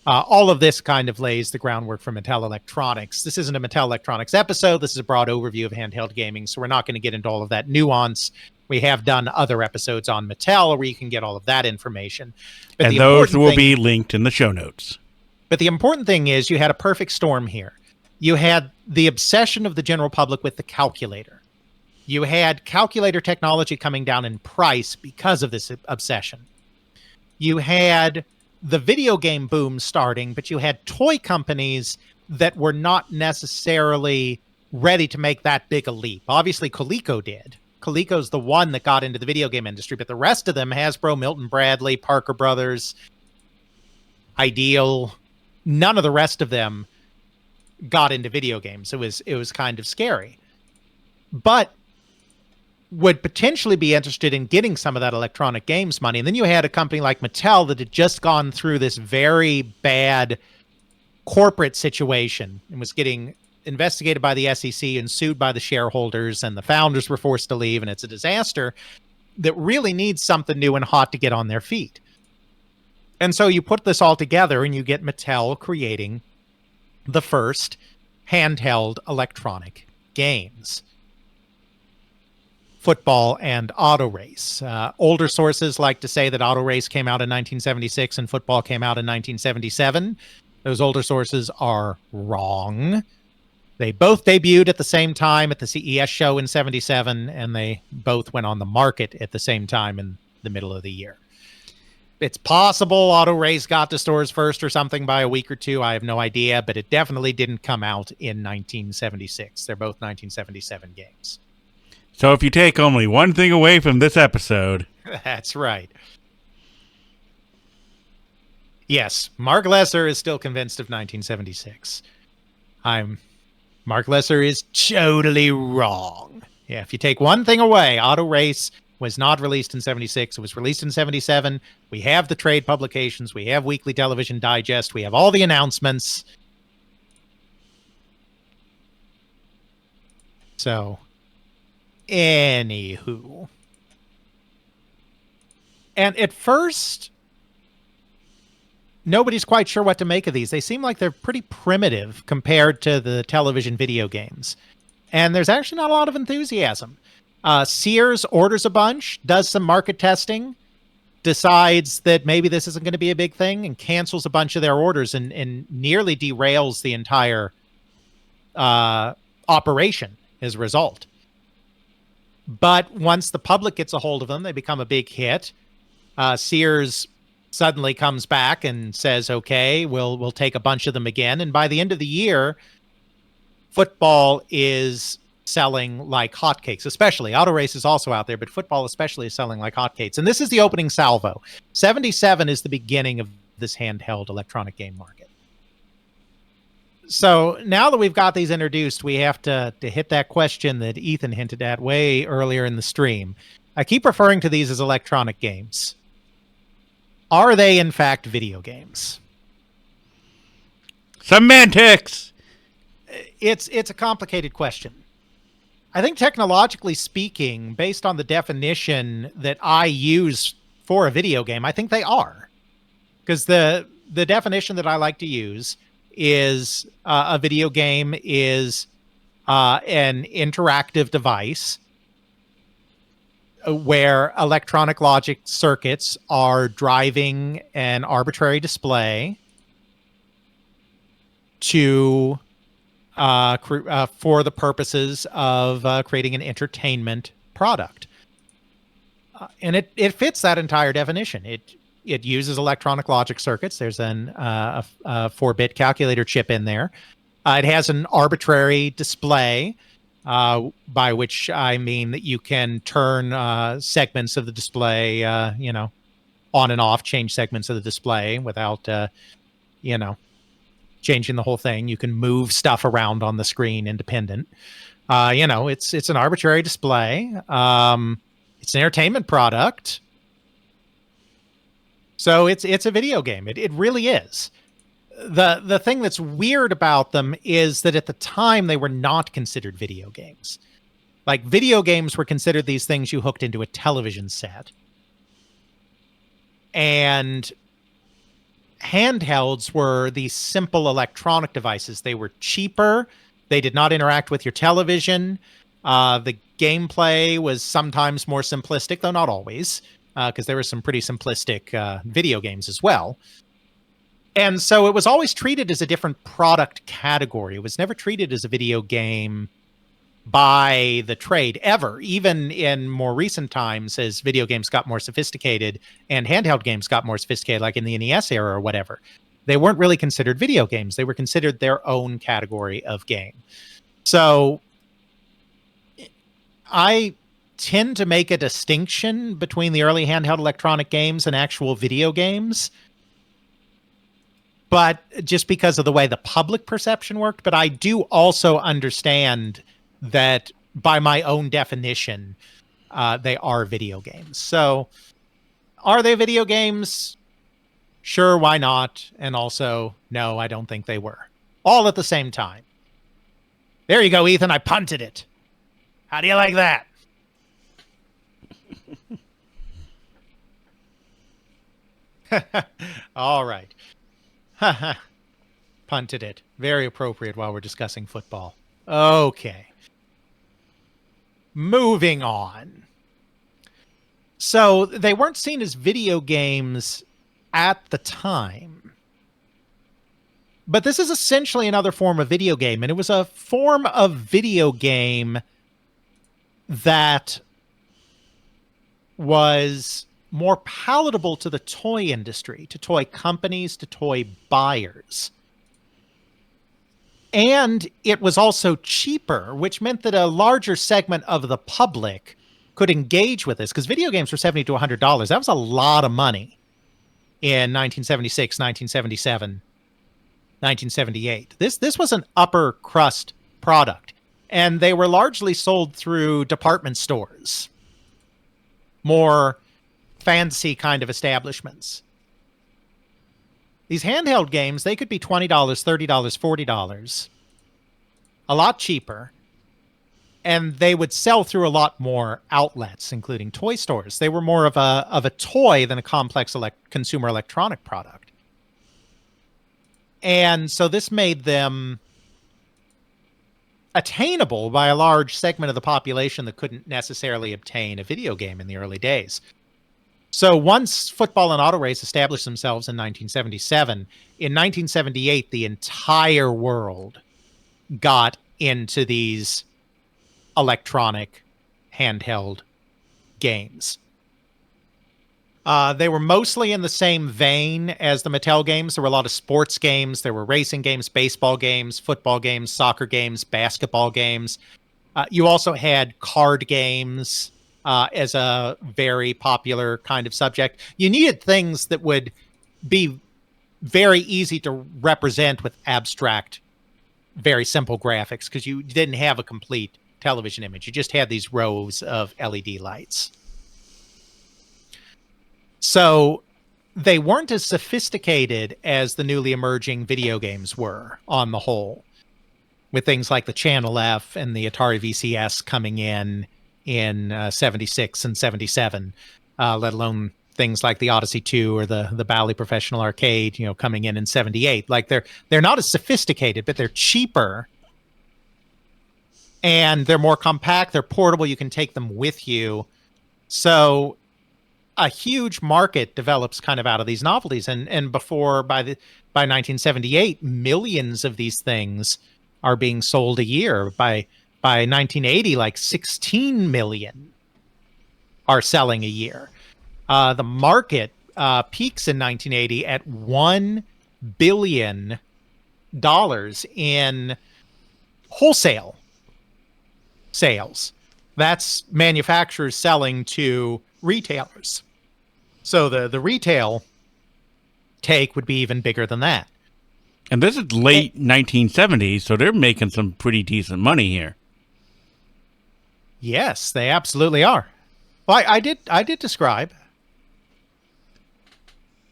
All of this kind of lays the groundwork for Mattel Electronics. This isn't a Mattel Electronics episode. This is a broad overview of handheld gaming, so we're not going to get into all of that nuance. We have done other episodes on Mattel where you can get all of that information. But and those will be linked in the show notes. But the important thing is you had a perfect storm here. You had the obsession of the general public with the calculator. You had calculator technology coming down in price because of this obsession. You had the video game boom starting, but you had toy companies that were not necessarily ready to make that big a leap. Obviously, Coleco did. Coleco's the one that got into the video game industry, but the rest of them, Hasbro, Milton Bradley, Parker Brothers, Ideal, none of the rest of them got into video games. It was kind of scary. But would potentially be interested in getting some of that electronic games money. And then you had a company like Mattel that had just gone through this very bad corporate situation and was getting investigated by the SEC and sued by the shareholders, and the founders were forced to leave, and it's a disaster that really needs something new and hot to get on their feet. And so you put this all together and you get Mattel creating the first handheld electronic games. Football and Auto Race. Older sources like to say that Auto Race came out in 1976 and football came out in 1977. Those older sources are wrong. They both debuted at the same time at the CES show in 77, and they both went on the market at the same time in the middle of the year. It's possible Auto Race got to stores first or something by a week or two. I have no idea, but it definitely didn't come out in 1976. They're both 1977 games. So if you take only one thing away from this episode... That's right. Yes, Mark Lesser is still convinced of 1976. Mark Lesser is totally wrong. Yeah, if you take one thing away, Auto Race was not released in 76. It was released in 77. We have the trade publications. We have Weekly Television Digest. We have all the announcements. So, anywho. And at first, nobody's quite sure what to make of these. They seem like they're pretty primitive compared to the television video games. And there's actually not a lot of enthusiasm. Sears orders a bunch, does some market testing, decides that maybe this isn't going to be a big thing, and cancels a bunch of their orders and nearly derails the entire operation as a result. But once the public gets a hold of them, they become a big hit. Sears suddenly comes back and says, okay, we'll take a bunch of them again. And by the end of the year, football is selling like hotcakes, especially. Auto race is also out there, but football especially is selling like hotcakes. And this is the opening salvo. 77 is the beginning of this handheld electronic game market. So now that we've got these introduced, we have to hit that question that Ethan hinted at way earlier in the stream. I keep referring to these as electronic games. Are they, in fact, video games? Semantics! It's a complicated question. I think technologically speaking, based on the definition that I use for a video game, I think they are. Because the definition that I like to use is a video game is an interactive device where electronic logic circuits are driving an arbitrary display to for the purposes of creating an entertainment product. And it fits that entire definition. It uses electronic logic circuits. There's a 4-bit calculator chip in there. It has an arbitrary display, by which I mean that you can turn segments of the display, on and off, change segments of the display without, changing the whole thing. You can move stuff around on the screen independent. It's an arbitrary display. It's an entertainment product. So it's a video game. It really is. The thing that's weird about them is that at the time they were not considered video games. Like, video games were considered these things you hooked into a television set. And handhelds were these simple electronic devices. They were cheaper. They did not interact with your television. The gameplay was sometimes more simplistic, though not always, because there were some pretty simplistic video games as well. And so it was always treated as a different product category. It was never treated as a video game by the trade, ever. Even in more recent times, as video games got more sophisticated and handheld games got more sophisticated, like in the NES era or whatever, they weren't really considered video games. They were considered their own category of game. So I tend to make a distinction between the early handheld electronic games and actual video games, but just because of the way the public perception worked. But I do also understand that by my own definition, they are video games. So are they video games? Sure, why not? And also, no, I don't think they were. All at the same time. There you go, Ethan. I punted it. How do you like that? All right. Punted it. Very appropriate while we're discussing football. Okay. Moving on. So they weren't seen as video games at the time. But this is essentially another form of video game, and it was a form of video game that was more palatable to the toy industry, to toy companies, to toy buyers. And it was also cheaper, which meant that a larger segment of the public could engage with this, because video games were $70 to $100. That was a lot of money in 1976, 1977, 1978. This was an upper crust product, and they were largely sold through department stores. more fancy kind of establishments. These handheld games, they could be $20, $30, $40, a lot cheaper, and they would sell through a lot more outlets, including toy stores. They were more of a toy than a complex consumer electronic product. And so this made them attainable by a large segment of the population that couldn't necessarily obtain a video game in the early days. So once football and auto race established themselves in 1977, in 1978, the entire world got into these electronic handheld games. They were mostly in the same vein as the Mattel games. There were a lot of sports games. There were racing games, baseball games, football games, soccer games, basketball games. You also had card games as a very popular kind of subject. You needed things that would be very easy to represent with abstract, very simple graphics, because you didn't have a complete television image. You just had these rows of LED lights. So they weren't as sophisticated as the newly emerging video games were on the whole, with things like the Channel F and the Atari VCS coming in 76 and 77, let alone things like the Odyssey 2 or the Bally Professional Arcade, coming in 78. Like they're not as sophisticated, but they're cheaper and they're more compact. They're portable. You can take them with you. So a huge market develops kind of out of these novelties. And by 1978, millions of these things are being sold a year. By 1980, like 16 million are selling a year. The market peaks in 1980 at $1 billion in wholesale sales. That's manufacturers selling to retailers. So the retail take would be even bigger than that. And this is late 1970s, so they're making some pretty decent money here. Yes, they absolutely are. Well, I did describe.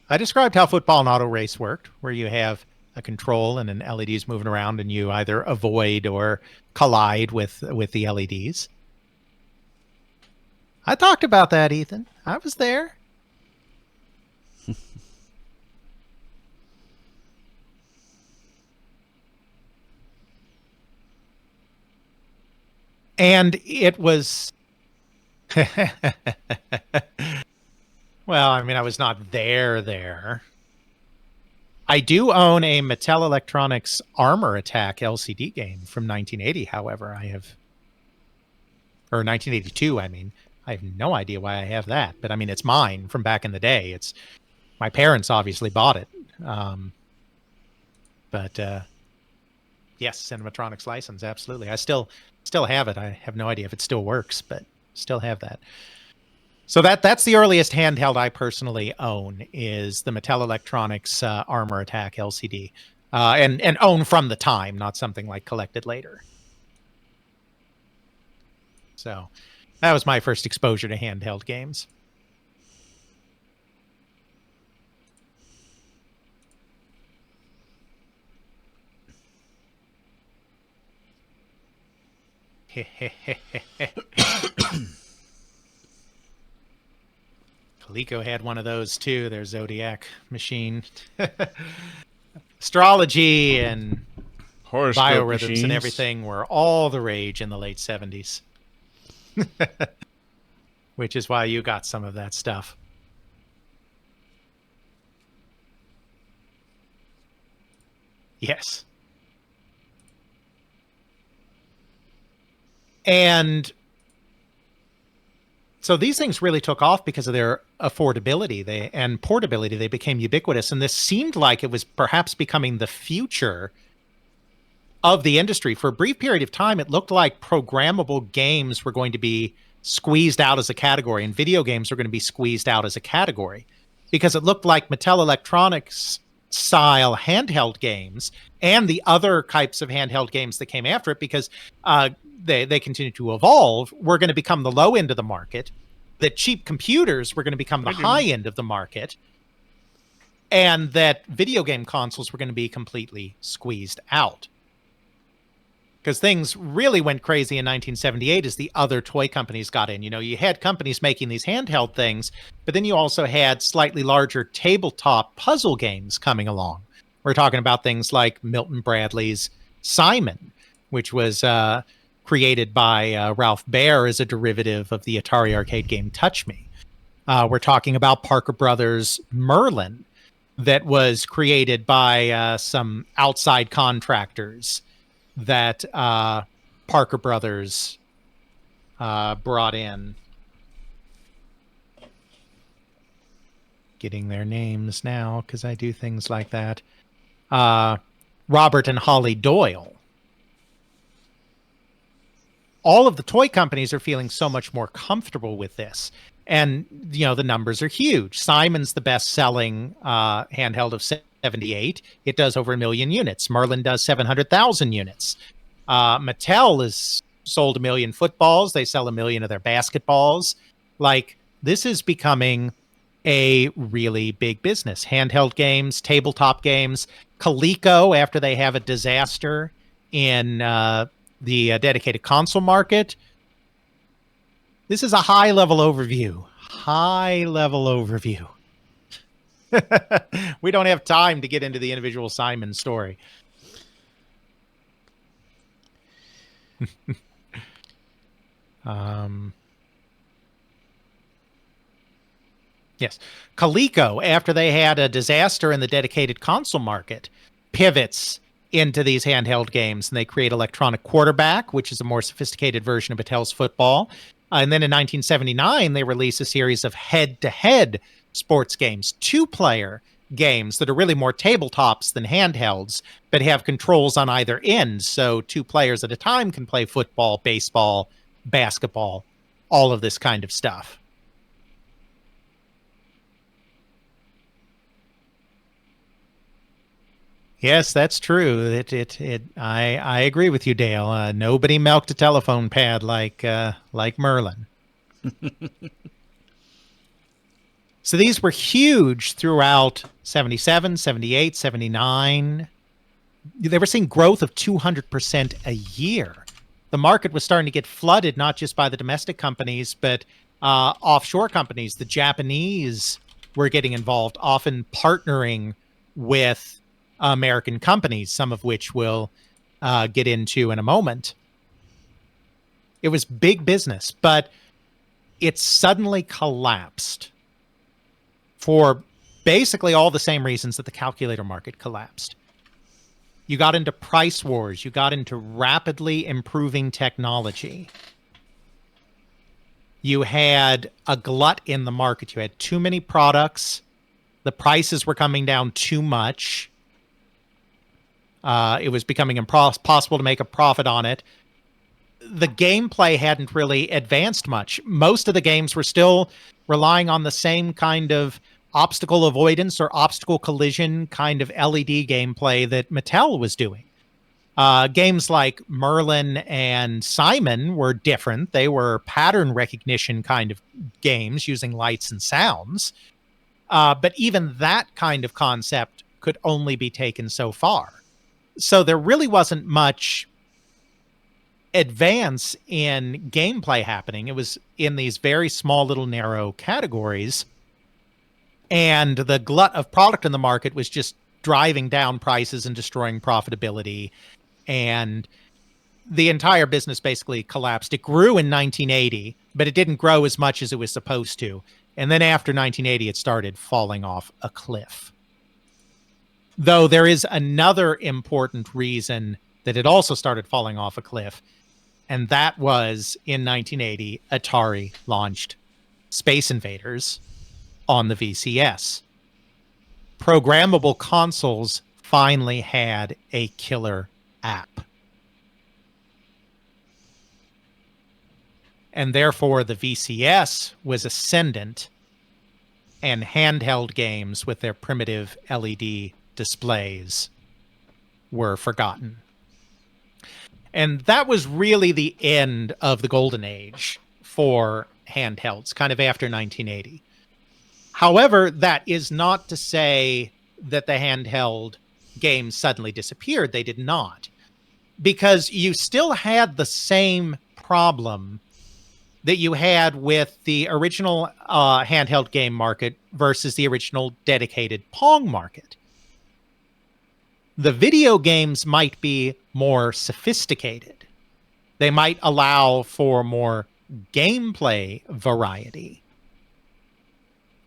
I described how football and auto race worked, where you have a control and an LEDs moving around, and you either avoid or collide with the LEDs. I talked about that, Ethan. I was there. And it was... Well, I mean, I was not there. I do own a Mattel Electronics Armor Attack LCD game from 1980, however. Or 1982, I mean. I have no idea why I have that, but I mean, it's mine from back in the day. It's my parents obviously bought it. But yes, Cinematronics license, absolutely. I still have it. I have no idea if it still works, but still have that. So that's the earliest handheld I personally own, is the Mattel Electronics Armor Attack LCD, and own from the time, not something like collected later. So that was my first exposure to handheld games. Coleco had one of those too, their Zodiac machine. Astrology and Horoscope biorhythms machines and everything were all the rage in the late 70s. Which is why you got some of that stuff. Yes. And so these things really took off because of their affordability and portability. They became ubiquitous, and this seemed like it was perhaps becoming the future of the industry. For a brief period of time, it looked like programmable games were going to be squeezed out as a category, and video games were going to be squeezed out as a category, because it looked like Mattel Electronics style handheld games and the other types of handheld games that came after it, because they continued to evolve, were going to become the low end of the market, that cheap computers were going to become the high end of the market, and that video game consoles were going to be completely squeezed out. Because things really went crazy in 1978 as the other toy companies got in. You know, you had companies making these handheld things, but then you also had slightly larger tabletop puzzle games coming along. We're talking about things like Milton Bradley's Simon, which was created by Ralph Baer as a derivative of the Atari arcade game Touch Me. We're talking about Parker Brothers' Merlin, that was created by some outside contractors that Parker Brothers brought in. Getting their names now because I do things like that. Robert and Holly Doyle. All of the toy companies are feeling so much more comfortable with this. And, you know, the numbers are huge. Simon's the best-selling handheld of 78. It does over 1 million units. Merlin does 700,000 units. Mattel has sold 1 million footballs. They sell 1 million of their basketballs. Like, this is becoming a really big business. Handheld games, tabletop games. Coleco, after they have a disaster in the dedicated console market. This is a high-level overview. High-level overview. We don't have time to get into the individual Simon story. Yes. Coleco, after they had a disaster in the dedicated console market, pivots into these handheld games, and they create Electronic Quarterback, which is a more sophisticated version of Mattel's football. And then in 1979, they release a series of head-to-head sports games, two-player games that are really more tabletops than handhelds, but have controls on either end. So 2 players at a time can play football, baseball, basketball, all of this kind of stuff. Yes, that's true. I agree with you, Dale. Nobody milked a telephone pad like Merlin. So these were huge throughout 77, 78, 79. They were seeing growth of 200% a year. The market was starting to get flooded, not just by the domestic companies, but offshore companies. The Japanese were getting involved, often partnering with American companies, some of which we'll get into in a moment. It was big business, but it suddenly collapsed for basically all the same reasons that the calculator market collapsed. You got into price wars. You got into rapidly improving technology. You had a glut in the market. You had too many products. The prices were coming down too much. It was becoming impossible to make a profit on it. The gameplay hadn't really advanced much. Most of the games were still relying on the same kind of obstacle avoidance or obstacle collision kind of LED gameplay that Mattel was doing. Games like Merlin and Simon were different. They were pattern recognition kind of games using lights and sounds. But even that kind of concept could only be taken so far. So there really wasn't much advance in gameplay happening. It was in these very small little narrow categories. And the glut of product in the market was just driving down prices and destroying profitability. And the entire business basically collapsed. It grew in 1980, but it didn't grow as much as it was supposed to. And then after 1980, it started falling off a cliff. Though there is another important reason that it also started falling off a cliff, and that was in 1980, Atari launched Space Invaders on the VCS. Programmable consoles finally had a killer app. And therefore, the VCS was ascendant, and handheld games with their primitive LED displays were forgotten. And that was really the end of the golden age for handhelds, kind of after 1980. However, that is not to say that the handheld games suddenly disappeared. They did not. Because you still had the same problem that you had with the original handheld game market versus the original dedicated Pong market. The video games might be more sophisticated. They might allow for more gameplay variety.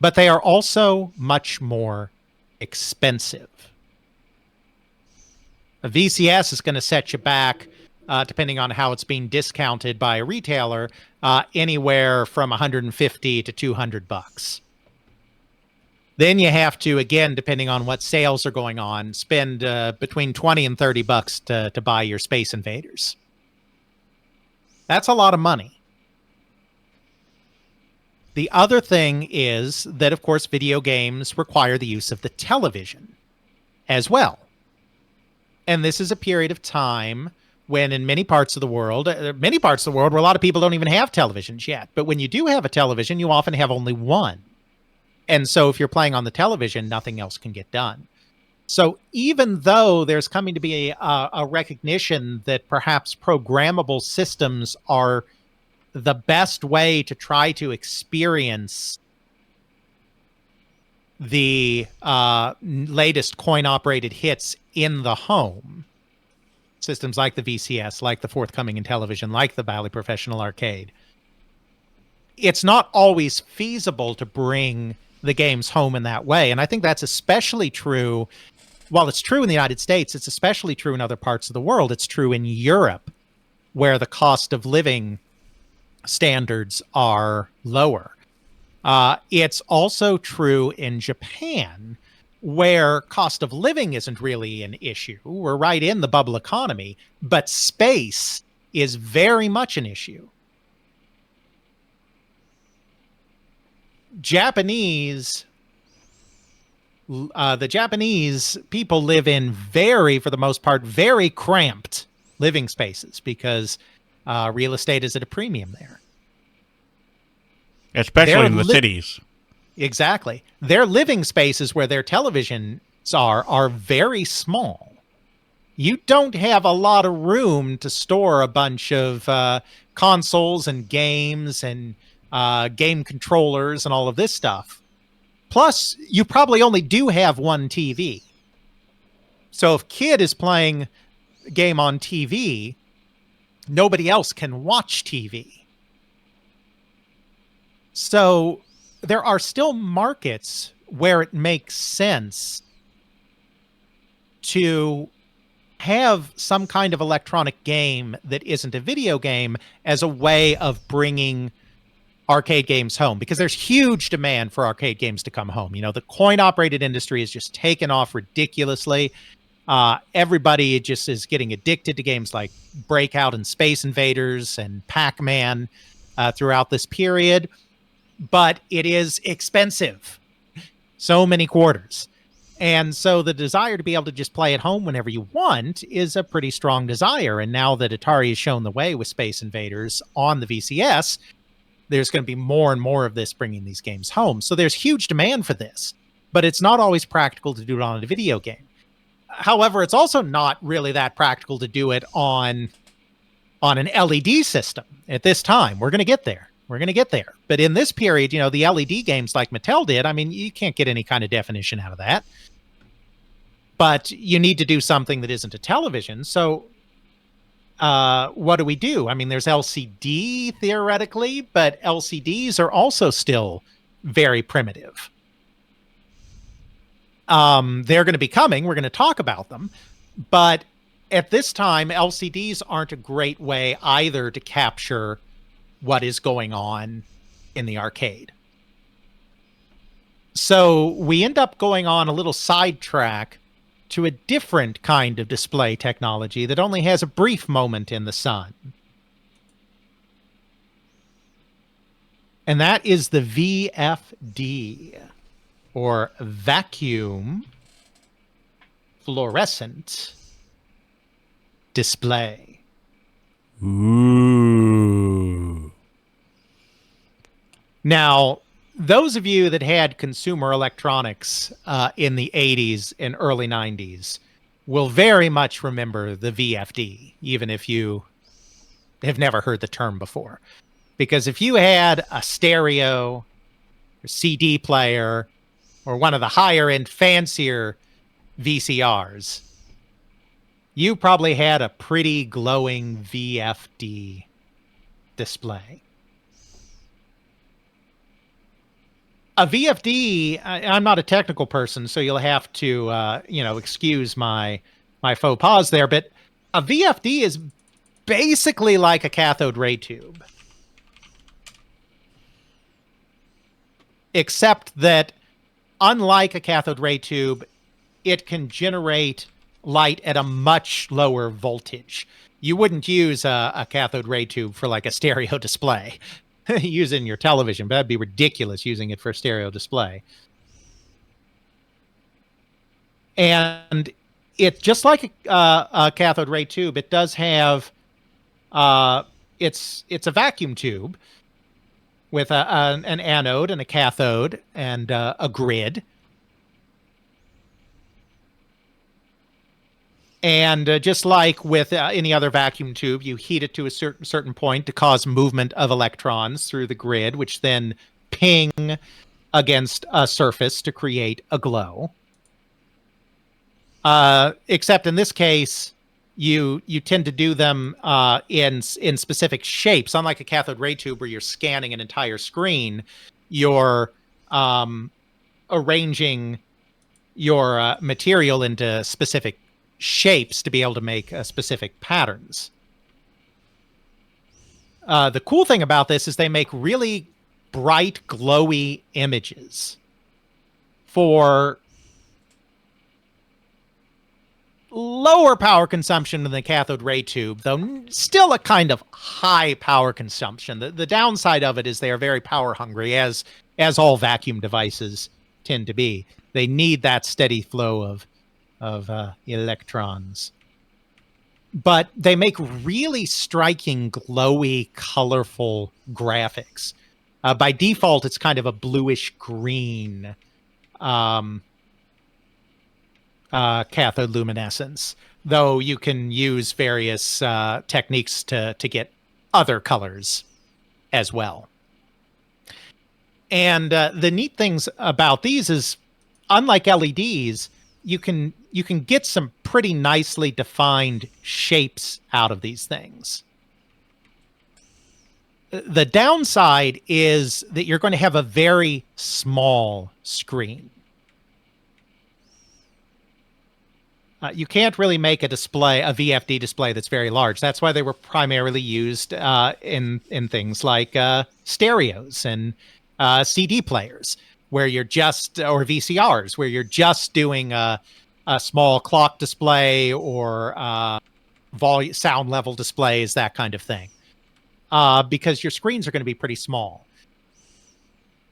But they are also much more expensive. A VCS is going to set you back, depending on how it's being discounted by a retailer, anywhere from $150 to $200. Then you have to, again, depending on what sales are going on, spend between $20 and $30 to buy your Space Invaders. That's a lot of money. The other thing is that, of course, video games require the use of the television as well. And this is a period of time when in many parts of the world where a lot of people don't even have televisions yet. But when you do have a television, you often have only one. And so if you're playing on the television, nothing else can get done. So even though there's coming to be a recognition that perhaps programmable systems are the best way to try to experience the latest coin-operated hits in the home, systems like the VCS, like the forthcoming Intellivision, like the Bally Professional Arcade, it's not always feasible to bring the games home in that way. And I think that's especially true, while it's true in the United States, it's especially true in other parts of the world. It's true in Europe, where the cost of living standards are lower. It's also true in Japan, where cost of living isn't really an issue. We're right in the bubble economy, but space is very much an issue. The Japanese people live in for the most part, very cramped living spaces because real estate is at a premium there. Especially in the cities. Exactly. Their living spaces where their televisions are very small. You don't have a lot of room to store a bunch of consoles and games and game controllers and all of this stuff. Plus, you probably only do have one TV. So if kid is playing a game on TV, nobody else can watch TV. So there are still markets where it makes sense to have some kind of electronic game that isn't a video game as a way of bringing arcade games home, because there's huge demand for arcade games to come home. You know, the coin-operated industry has just taken off ridiculously. Everybody just is getting addicted to games like Breakout and Space Invaders and Pac-Man throughout this period. But it is expensive. So many quarters. And so the desire to be able to just play at home whenever you want is a pretty strong desire. And now that Atari has shown the way with Space Invaders on the VCS, there's going to be more and more of this bringing these games home. So there's huge demand for this, but it's not always practical to do it on a video game. However, it's also not really that practical to do it on an LED system at this time. We're going to get there. But in this period, you know, the LED games like Mattel did, I mean, you can't get any kind of definition out of that. But you need to do something that isn't a television. So what do? I mean, there's LCD theoretically, but LCDs are also still very primitive. They're going to be coming. We're going to talk about them. But at this time, LCDs aren't a great way either to capture what is going on in the arcade. So we end up going on a little sidetrack to a different kind of display technology that only has a brief moment in the sun. And that is the VFD, or vacuum fluorescent display. Ooh. Now, those of you that had consumer electronics in the 80s and early 90s will very much remember the VFD, even if you have never heard the term before. Because if you had a stereo, or CD player, or one of the higher end, fancier VCRs, you probably had a pretty glowing VFD display. A VFD, I'm not a technical person, so you'll have to, excuse my faux pas there, but a VFD is basically like a cathode ray tube. Except that, unlike a cathode ray tube, it can generate light at a much lower voltage. You wouldn't use a cathode ray tube for like a stereo display. Use it in your television, but that'd be ridiculous using it for a stereo display. And it, just like a cathode ray tube, it does have it's a vacuum tube with an anode and a cathode and a grid. And just like with any other vacuum tube, you heat it to a certain point to cause movement of electrons through the grid, which then ping against a surface to create a glow. Except in this case, you tend to do them in specific shapes. Unlike a cathode ray tube where you're scanning an entire screen, you're arranging your material into specific shapes to be able to make specific patterns. The cool thing about this is they make really bright, glowy images for lower power consumption than the cathode ray tube, though still a kind of high power consumption. The downside of it is they are very power hungry, as all vacuum devices tend to be. They need that steady flow of electrons. But they make really striking, glowy, colorful graphics. By default, it's kind of a bluish green cathode luminescence, though you can use various techniques to get other colors as well. And the neat things about these is, unlike LEDs, you can get some pretty nicely defined shapes out of these things. The downside is that you're going to have a very small screen. You can't really make a VFD display that's very large. That's why they were primarily used in things like stereos and CD players, where you're just, or VCRs, where you're just doing a small clock display or sound level displays, that kind of thing, because your screens are going to be pretty small.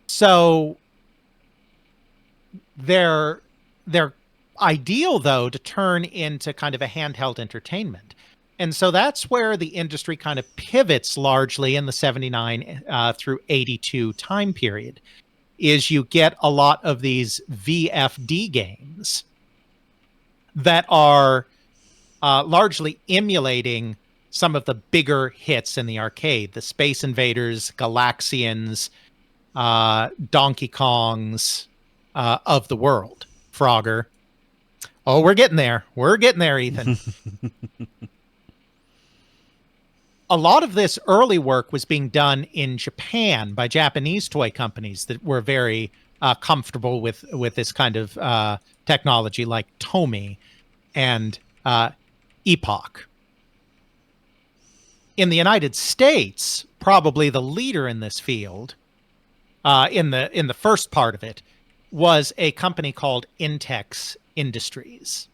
So they're ideal, though, to turn into kind of a handheld entertainment. And so that's where the industry kind of pivots largely in the 79 through 82 time period, is you get a lot of these VFD games that are largely emulating some of the bigger hits in the arcade, the Space Invaders, Galaxians, Donkey Kongs of the world, Frogger. Oh, we're getting there. We're getting there, Ethan. A lot of this early work was being done in Japan by Japanese toy companies that were very comfortable with this kind of technology, like Tomy and Epoch. In the United States, probably the leader in this field, in the first part of it, was a company called Intex Industries.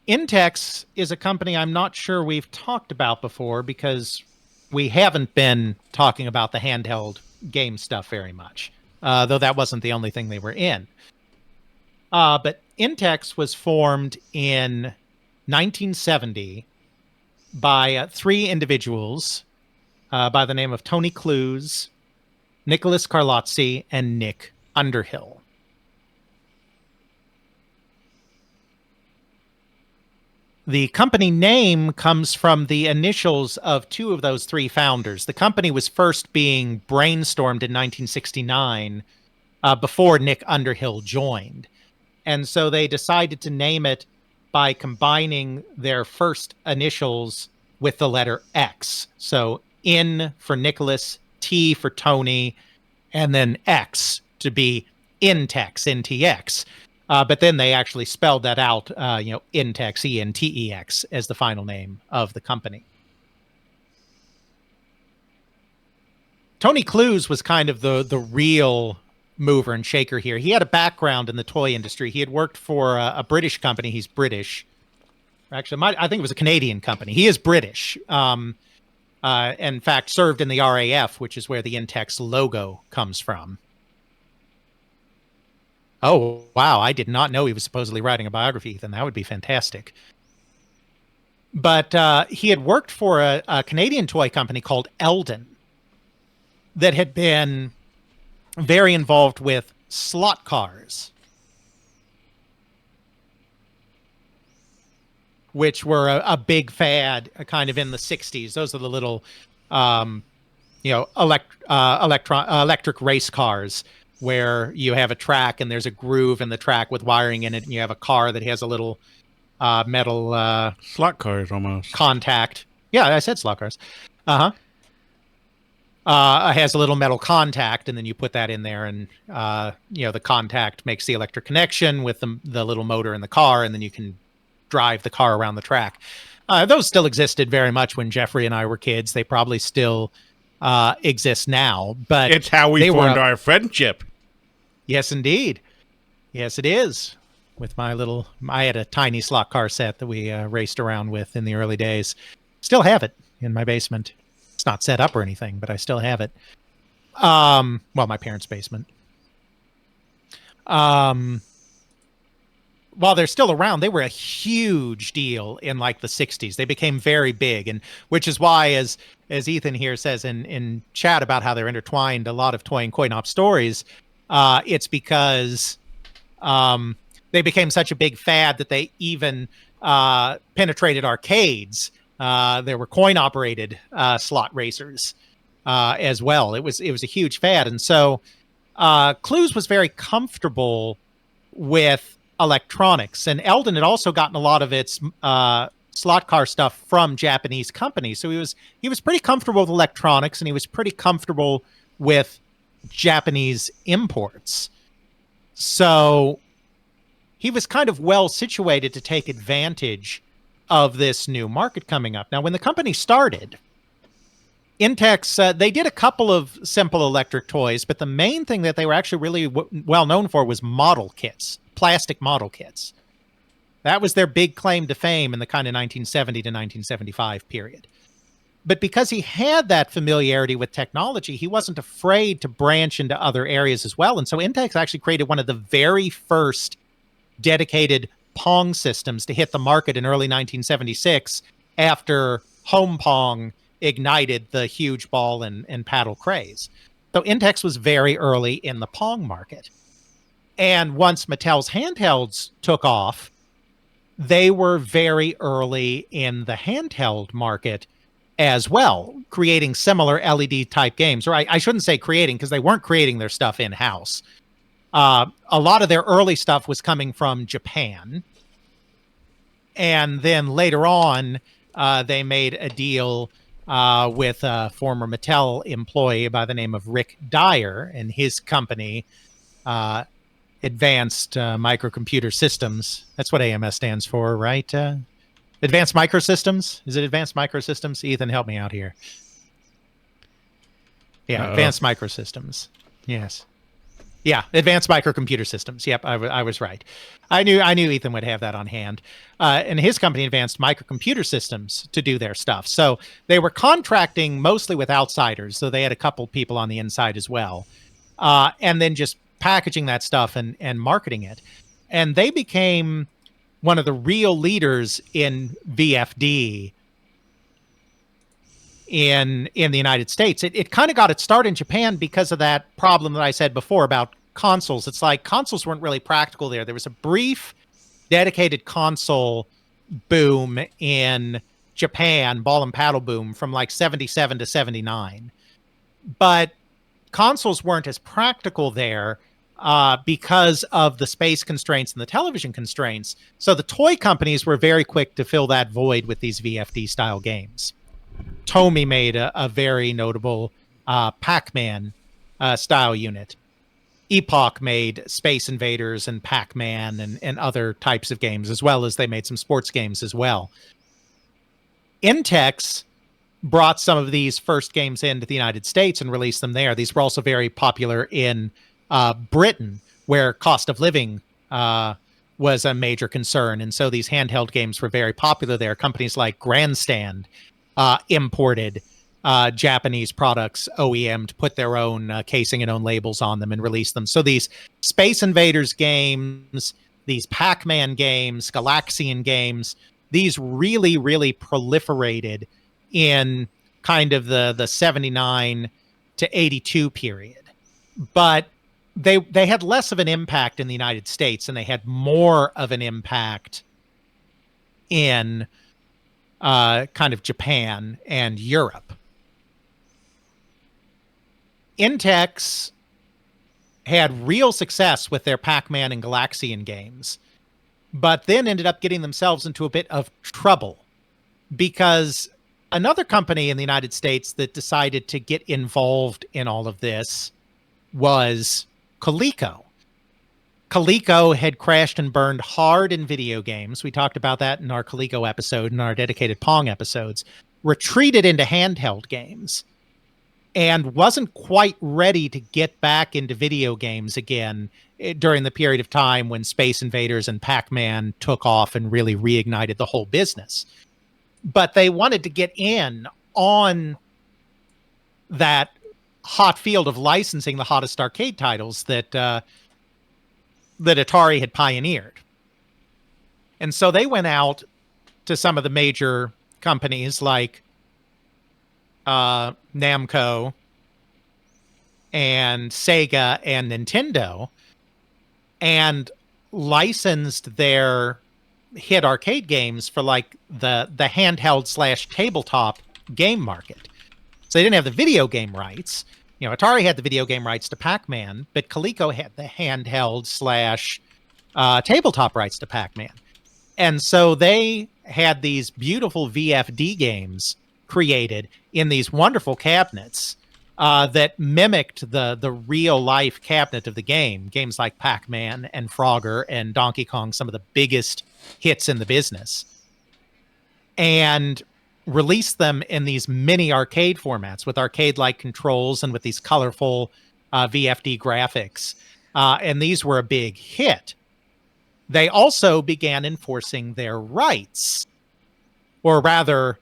Intex is a company I'm not sure we've talked about before, because we haven't been talking about the handheld game stuff very much, though that wasn't the only thing they were in. But Intex was formed in 1970 by three individuals, by the name of Tony Clues, Nicholas Carlozzi, and Nick Underhill. The company name comes from the initials of two of those three founders. The company was first being brainstormed in 1969 before Nick Underhill joined. And so they decided to name it by combining their first initials with the letter X. So N for Nicholas, T for Tony, and then X to be Intex, NTX. But then they actually spelled that out, Intex, ENTEX, as the final name of the company. Tony Clues was kind of the real mover and shaker here. He had a background in the toy industry. He had worked for a British company. He's British. Actually, I think it was a Canadian company. He is British. In fact, served in the RAF, which is where the Intex logo comes from. Oh, wow. I did not know he was supposedly writing a biography, Ethan. That would be fantastic. But he had worked for a Canadian toy company called Eldon that had been very involved with slot cars, which were a big fad kind of in the 60s. Those are the little, electric race cars where you have a track and there's a groove in the track with wiring in it, and you have a car that has a little metal slot cars almost contact. Yeah, I said slot cars. It has a little metal contact, and then you put that in there, and the contact makes the electric connection with the little motor in the car, and then you can drive the car around the track. Those still existed very much when Jeffrey and I were kids. They probably still exist now, but it's how we formed our friendship. Yes, indeed. Yes, it is. With I had a tiny slot car set that we raced around with in the early days. Still have it in my basement. It's not set up or anything, but I still have it. My parents' basement. While they're still around, they were a huge deal in like the 60s. They became very big, and which is why, as Ethan here says in chat about how they're intertwined, a lot of toy and coin-op stories, it's because they became such a big fad that they even penetrated arcades. There were coin-operated slot racers as well. It was a huge fad, and so Clues was very comfortable with electronics, and Eldon had also gotten a lot of its slot car stuff from Japanese companies. So he was pretty comfortable with electronics, and he was pretty comfortable with Japanese imports. So he was kind of well situated to take advantage of this new market coming up. Now, when the company started, Intex, they did a couple of simple electric toys, but the main thing that they were actually really well known for was model kits, plastic model kits. That was their big claim to fame in the kind of 1970 to 1975 period. But because he had that familiarity with technology, he wasn't afraid to branch into other areas as well. And so Intex actually created one of the very first dedicated Pong systems to hit the market in early 1976 after Home Pong ignited the huge ball and paddle craze. So Intex was very early in the Pong market. And once Mattel's handhelds took off, they were very early in the handheld market as well, creating similar LED type games. Or I shouldn't say creating, because they weren't creating their stuff in-house. A lot of their early stuff was coming from Japan. And then later on, they made a deal with a former Mattel employee by the name of Rick Dyer and his company, Advanced Microcomputer Systems. That's what AMS stands for, right? Advanced Microsystems? Is it Advanced Microsystems? Ethan, help me out here. Yeah, Advanced Microsystems. Yes. Yeah, Advanced Microcomputer Systems. Yep, I was right. I knew Ethan would have that on hand. And his company, Advanced Microcomputer Systems, to do their stuff. So they were contracting mostly with outsiders, so they had a couple people on the inside as well. And then just packaging that stuff and marketing it. And they became one of the real leaders in VFD in the United States. It kind of got its start in Japan because of that problem that I said before about consoles. It's like consoles weren't really practical there. There was a brief dedicated console boom in Japan, ball and paddle boom from like 77 to 79. But consoles weren't as practical there because of the space constraints and the television constraints. So the toy companies were very quick to fill that void with these VFD style games. Tomy made a very notable Pac-Man style unit. Epoch made Space Invaders and Pac-Man and other types of games, as well as they made some sports games as well. Intex brought some of these first games into the United States and released them there. These were also very popular in Britain, where cost of living was a major concern. And so these handheld games were very popular there. Companies like Grandstand imported Japanese products, OEM'd, put their own casing and own labels on them and release them. So these Space Invaders games, these Pac-Man games, Galaxian games, these really, really proliferated in kind of the 79 to 82 period. But they had less of an impact in the United States, and they had more of an impact in kind of Japan and Europe. Intex had real success with their Pac-Man and Galaxian games, but then ended up getting themselves into a bit of trouble because another company in the United States that decided to get involved in all of this was Coleco. Coleco had crashed and burned hard in video games. We talked about that in our Coleco episode and our dedicated Pong episodes. Retreated into handheld games and wasn't quite ready to get back into video games again during the period of time when Space Invaders and Pac-Man took off and really reignited the whole business. But they wanted to get in on that hot field of licensing the hottest arcade titles that Atari had pioneered. And so they went out to some of the major companies like Namco and Sega and Nintendo and licensed their hit arcade games for like the handheld / tabletop game market. So they didn't have the video game rights. You know, Atari had the video game rights to Pac-Man, but Coleco had the handheld / tabletop rights to Pac-Man. And so they had these beautiful VFD games created in these wonderful cabinets that mimicked the real life cabinet of the game. Games like Pac-Man and Frogger and Donkey Kong, some of the biggest hits in the business. And released them in these mini arcade formats with arcade-like controls and with these colorful VFD graphics. And these were a big hit. They also began enforcing their rights, or rather,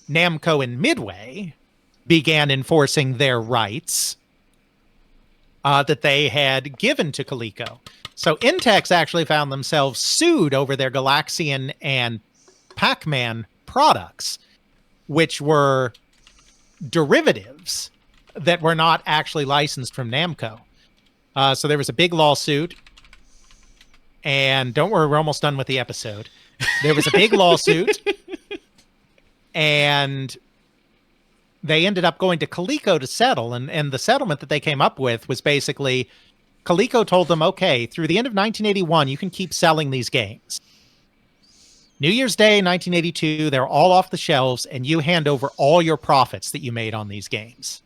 Namco and Midway began enforcing their rights that they had given to Coleco. So Intex actually found themselves sued over their Galaxian and Pac-Man products, which were derivatives that were not actually licensed from Namco. So there was a big lawsuit. And don't worry, we're almost done with the episode. There was a big lawsuit. And they ended up going to Coleco to settle. And the settlement that they came up with was basically, Coleco told them, okay, through the end of 1981, you can keep selling these games. New Year's Day, 1982, they're all off the shelves, and you hand over all your profits that you made on these games.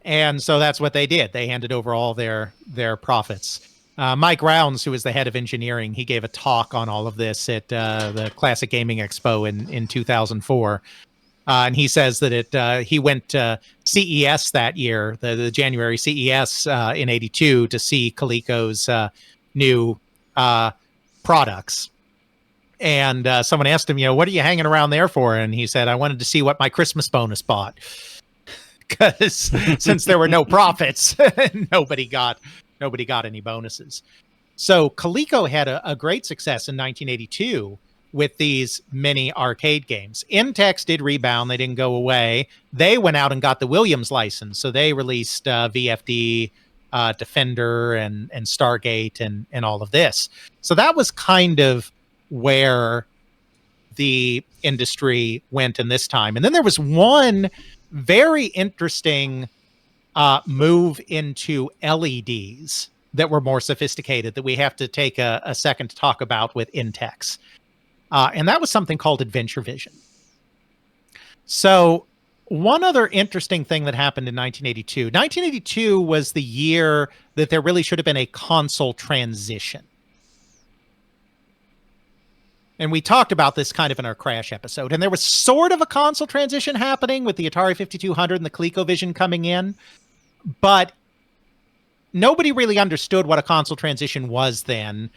And so that's what they did. They handed over all their profits. Mike Rounds, who was the head of engineering, he gave a talk on all of this at the Classic Gaming Expo in 2004. And he says that he went to CES that year, the January CES in 82, to see Coleco's new products. And someone asked him, what are you hanging around there for? And he said, I wanted to see what my Christmas bonus bought. Because since there were no profits, nobody got any bonuses. So Coleco had a great success in 1982 with these mini arcade games. Intex did rebound. They didn't go away. They went out and got the Williams license. So they released VFD, Defender, and Stargate, and all of this. So that was kind of where the industry went in this time. And then there was one very interesting move into LEDs that were more sophisticated that we have to take a second to talk about with Intex. And that was something called Adventure Vision. So one other interesting thing that happened in 1982. 1982 was the year that there really should have been a console transition. And we talked about this kind of in our Crash episode. And there was sort of a console transition happening with the Atari 5200 and the ColecoVision coming in. But nobody really understood what a console transition was then.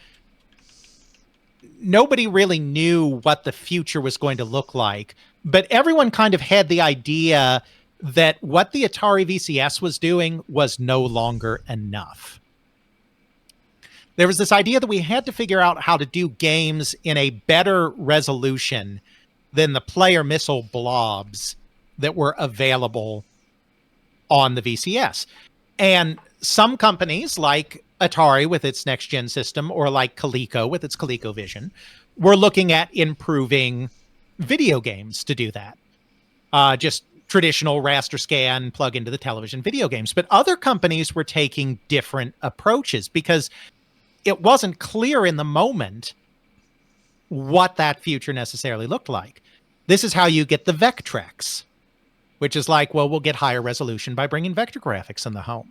Nobody really knew what the future was going to look like. But everyone kind of had the idea that what the Atari VCS was doing was no longer enough. There was this idea that we had to figure out how to do games in a better resolution than the player missile blobs that were available on the VCS. And some companies like Atari with its next gen system, or like Coleco with its ColecoVision, were looking at improving video games to do that. Just traditional raster scan, plug into the television video games. But other companies were taking different approaches because it wasn't clear in the moment what that future necessarily looked like. This is how you get the Vectrex, which is like, well, we'll get higher resolution by bringing vector graphics in the home.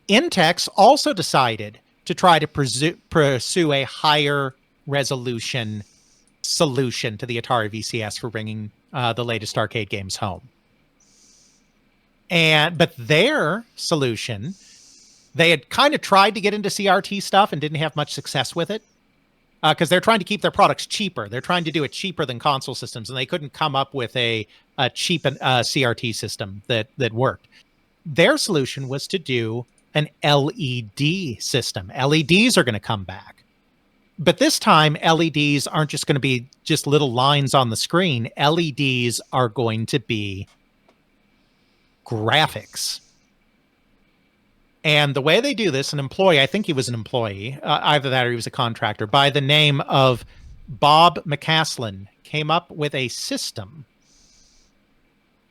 Intex also decided to try to pursue a higher resolution solution to the Atari VCS for bringing the latest arcade games home. But their solution, they had kind of tried to get into CRT stuff and didn't have much success with it because they're trying to keep their products cheaper. They're trying to do it cheaper than console systems, and they couldn't come up with a cheap CRT system that worked. Their solution was to do an LED system. LEDs are going to come back. But this time, LEDs aren't just going to be just little lines on the screen. LEDs are going to be graphics. And the way they do this, an employee, I think he was an employee, either that or he was a contractor, by the name of Bob McCaslin, came up with a system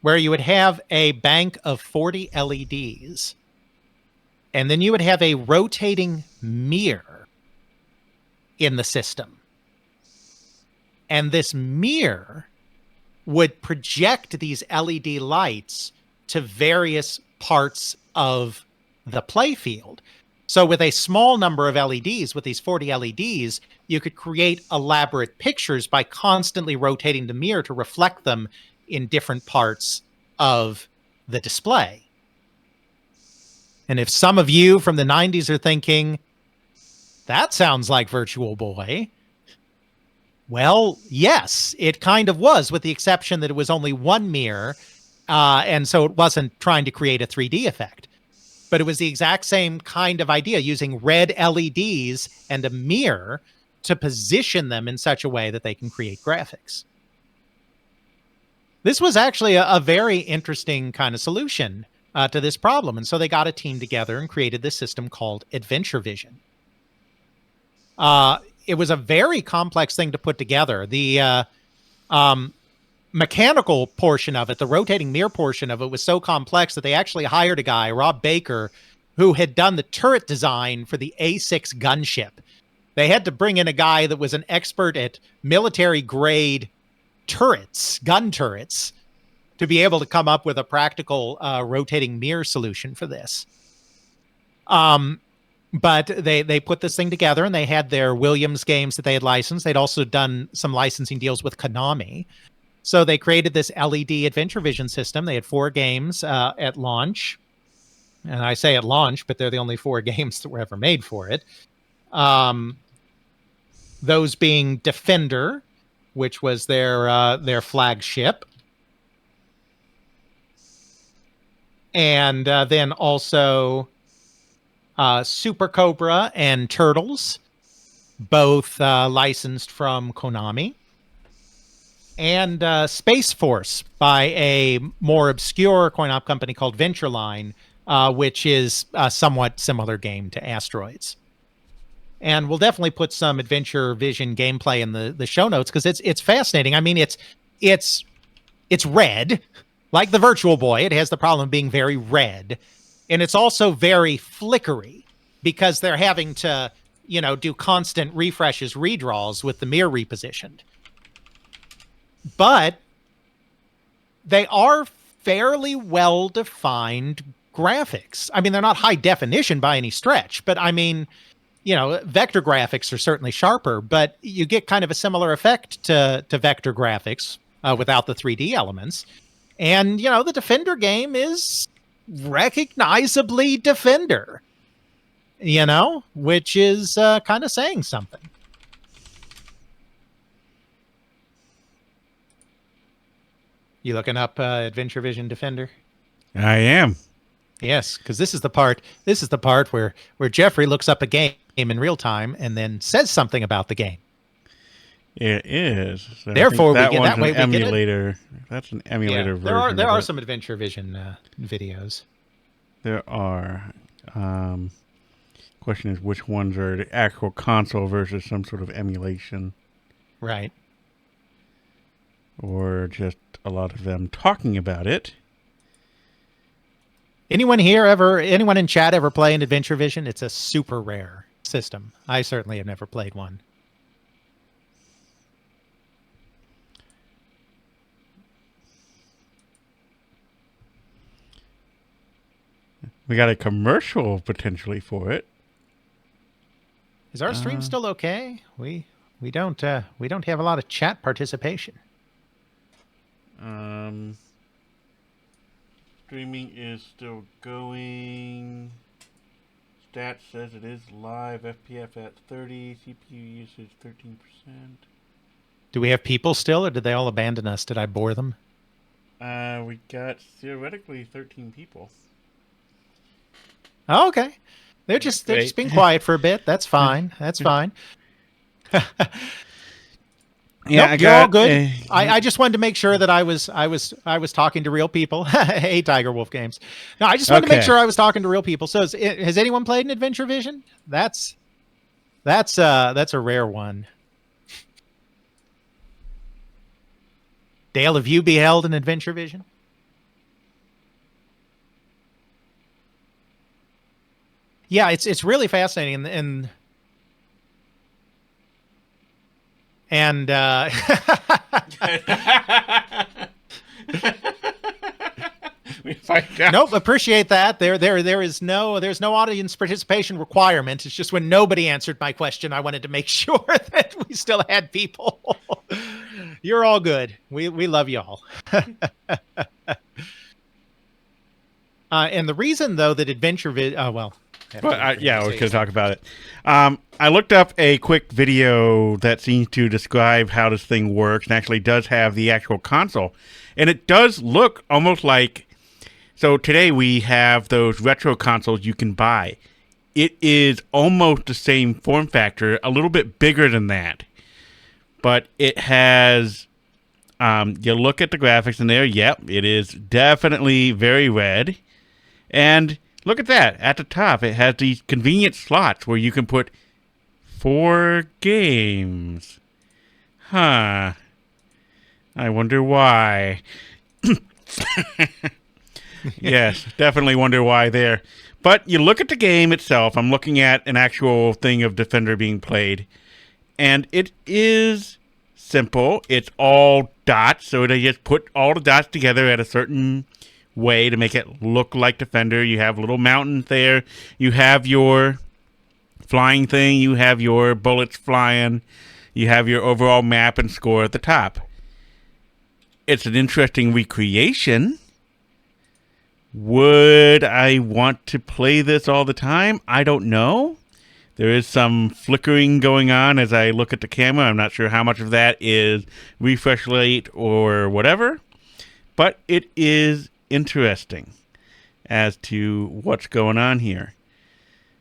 where you would have a bank of 40 LEDs, and then you would have a rotating mirror in the system. And this mirror would project these LED lights to various parts of the play field. So with a small number of LEDs, with these 40 LEDs, you could create elaborate pictures by constantly rotating the mirror to reflect them in different parts of the display. And if some of you from the 90s are thinking, that sounds like Virtual Boy, well, yes, it kind of was, with the exception that it was only one mirror, and so it wasn't trying to create a 3D effect. But it was the exact same kind of idea, using red LEDs and a mirror to position them in such a way that they can create graphics. This was actually a very interesting kind of solution to this problem. And so they got a team together and created this system called Adventure Vision. It was a very complex thing to put together. The mechanical portion of it, the rotating mirror portion of it, was so complex that they actually hired a guy, Rob Baker, who had done the turret design for the A6 gunship. They had to bring in a guy that was an expert at military-grade turrets, gun turrets, to be able to come up with a practical rotating mirror solution for this. But they put this thing together, and they had their Williams games that they had licensed. They'd also done some licensing deals with Konami. So they created this LED Adventure Vision system. They had 4 games at launch. And I say at launch, but they're the only 4 games that were ever made for it. Those being Defender, which was their flagship. And then also Super Cobra and Turtles, both licensed from Konami, and Space Force by a more obscure coin-op company called Ventureline, which is a somewhat similar game to Asteroids. And we'll definitely put some Adventure Vision gameplay in the show notes because it's fascinating. I mean, it's red, like the Virtual Boy. It has the problem of being very red, and it's also very flickery because they're having to, do constant refreshes, redraws with the mirror repositioned. But they are fairly well-defined graphics. I mean, they're not high definition by any stretch, but I mean, vector graphics are certainly sharper, but you get kind of a similar effect to vector graphics without the 3D elements. And, the Defender game is recognizably Defender, which is kind of saying something. You looking up Adventure Vision Defender? I am. Yes, because this is the part where Jeffrey looks up a game in real time and then says something about the game. It is. So Therefore, that we get one's that way. an We get it. emulator. That's an emulator version. There of are it. some Adventure Vision videos. There are. Question is, which ones are the actual console versus some sort of emulation, Right. or just a lot of them talking about it? Anyone in chat ever play an Adventure Vision? It's a super rare system. I certainly have never played one. We got a commercial potentially for it. Is our stream still okay? We don't have a lot of chat participation. Streaming is still going. Stats says it is live. FPF at 30. CPU usage 13%. Do we have people still, or did they all abandon us? Did I bore them? We got theoretically 13 people. Oh, okay. They're just being quiet for a bit. That's fine. That's fine. Yeah, nope, you're all good. I just wanted to make sure that I was talking to real people. Hey, Tiger Wolf Games. No, I just wanted to make sure I was talking to real people. So, has anyone played an Adventure Vision? That's a rare one. Dale, have you beheld an Adventure Vision? Yeah, it's really fascinating, and nope, appreciate that. There's no audience participation requirement. It's just when nobody answered my question, I wanted to make sure that we still had people. You're all good. We love you all. And the reason though that Adventure we could talk about it. I looked up a quick video that seems to describe how this thing works and actually does have the actual console. And it does look almost like... So today we have those retro consoles you can buy. It is almost the same form factor, a little bit bigger than that. But it has... you look at the graphics in there, yep, it is definitely very red. And... look at that. At the top, it has these convenient slots where you can put 4 games. Huh. I wonder why. Yes, definitely wonder why there. But you look at the game itself. I'm looking at an actual thing of Defender being played. And it is simple. It's all dots. So they just put all the dots together at a certain... way to make it look like Defender. You have little mountains there. You have your flying thing. You have your bullets flying. You have your overall map and score at the top. It's an interesting recreation. Would I want to play this all the time? I don't know. There is some flickering going on as I look at the camera. I'm not sure how much of that is refresh rate or whatever. But it is interesting as to what's going on here.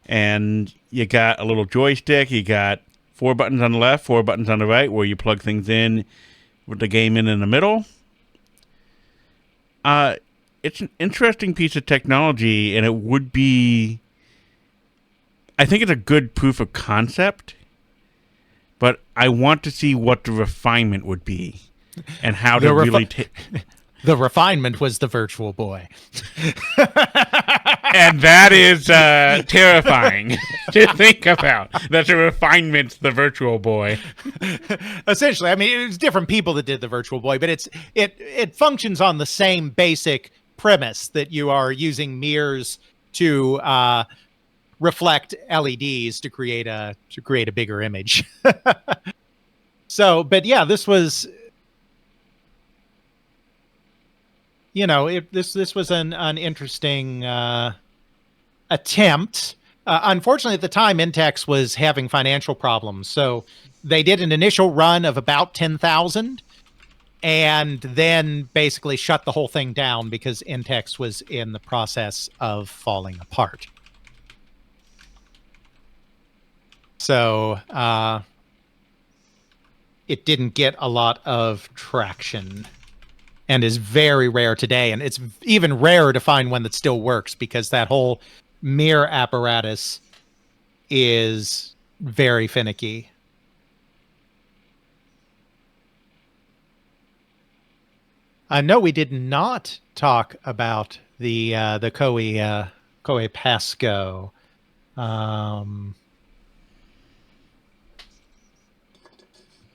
And you got a little joystick, you got 4 buttons on the left, 4 buttons on the right, where you plug things in with the game in the middle. It's an interesting piece of technology, and it would be... I think it's a good proof of concept, but I want to see what the refinement would be and how to really take... The refinement was the Virtual Boy. And that is terrifying to think about. That the refinement's the Virtual Boy. Essentially, I mean, it's different people that did the Virtual Boy, but it functions on the same basic premise that you are using mirrors to reflect LEDs to create a bigger image. So, but yeah, this was... You know, this was an interesting attempt. Unfortunately, at the time, Intex was having financial problems. So they did an initial run of about 10,000 and then basically shut the whole thing down because Intex was in the process of falling apart. So it didn't get a lot of traction. And is very rare today. And it's even rarer to find one that still works because that whole mirror apparatus is very finicky. No, we did not talk about the Koei Pasco.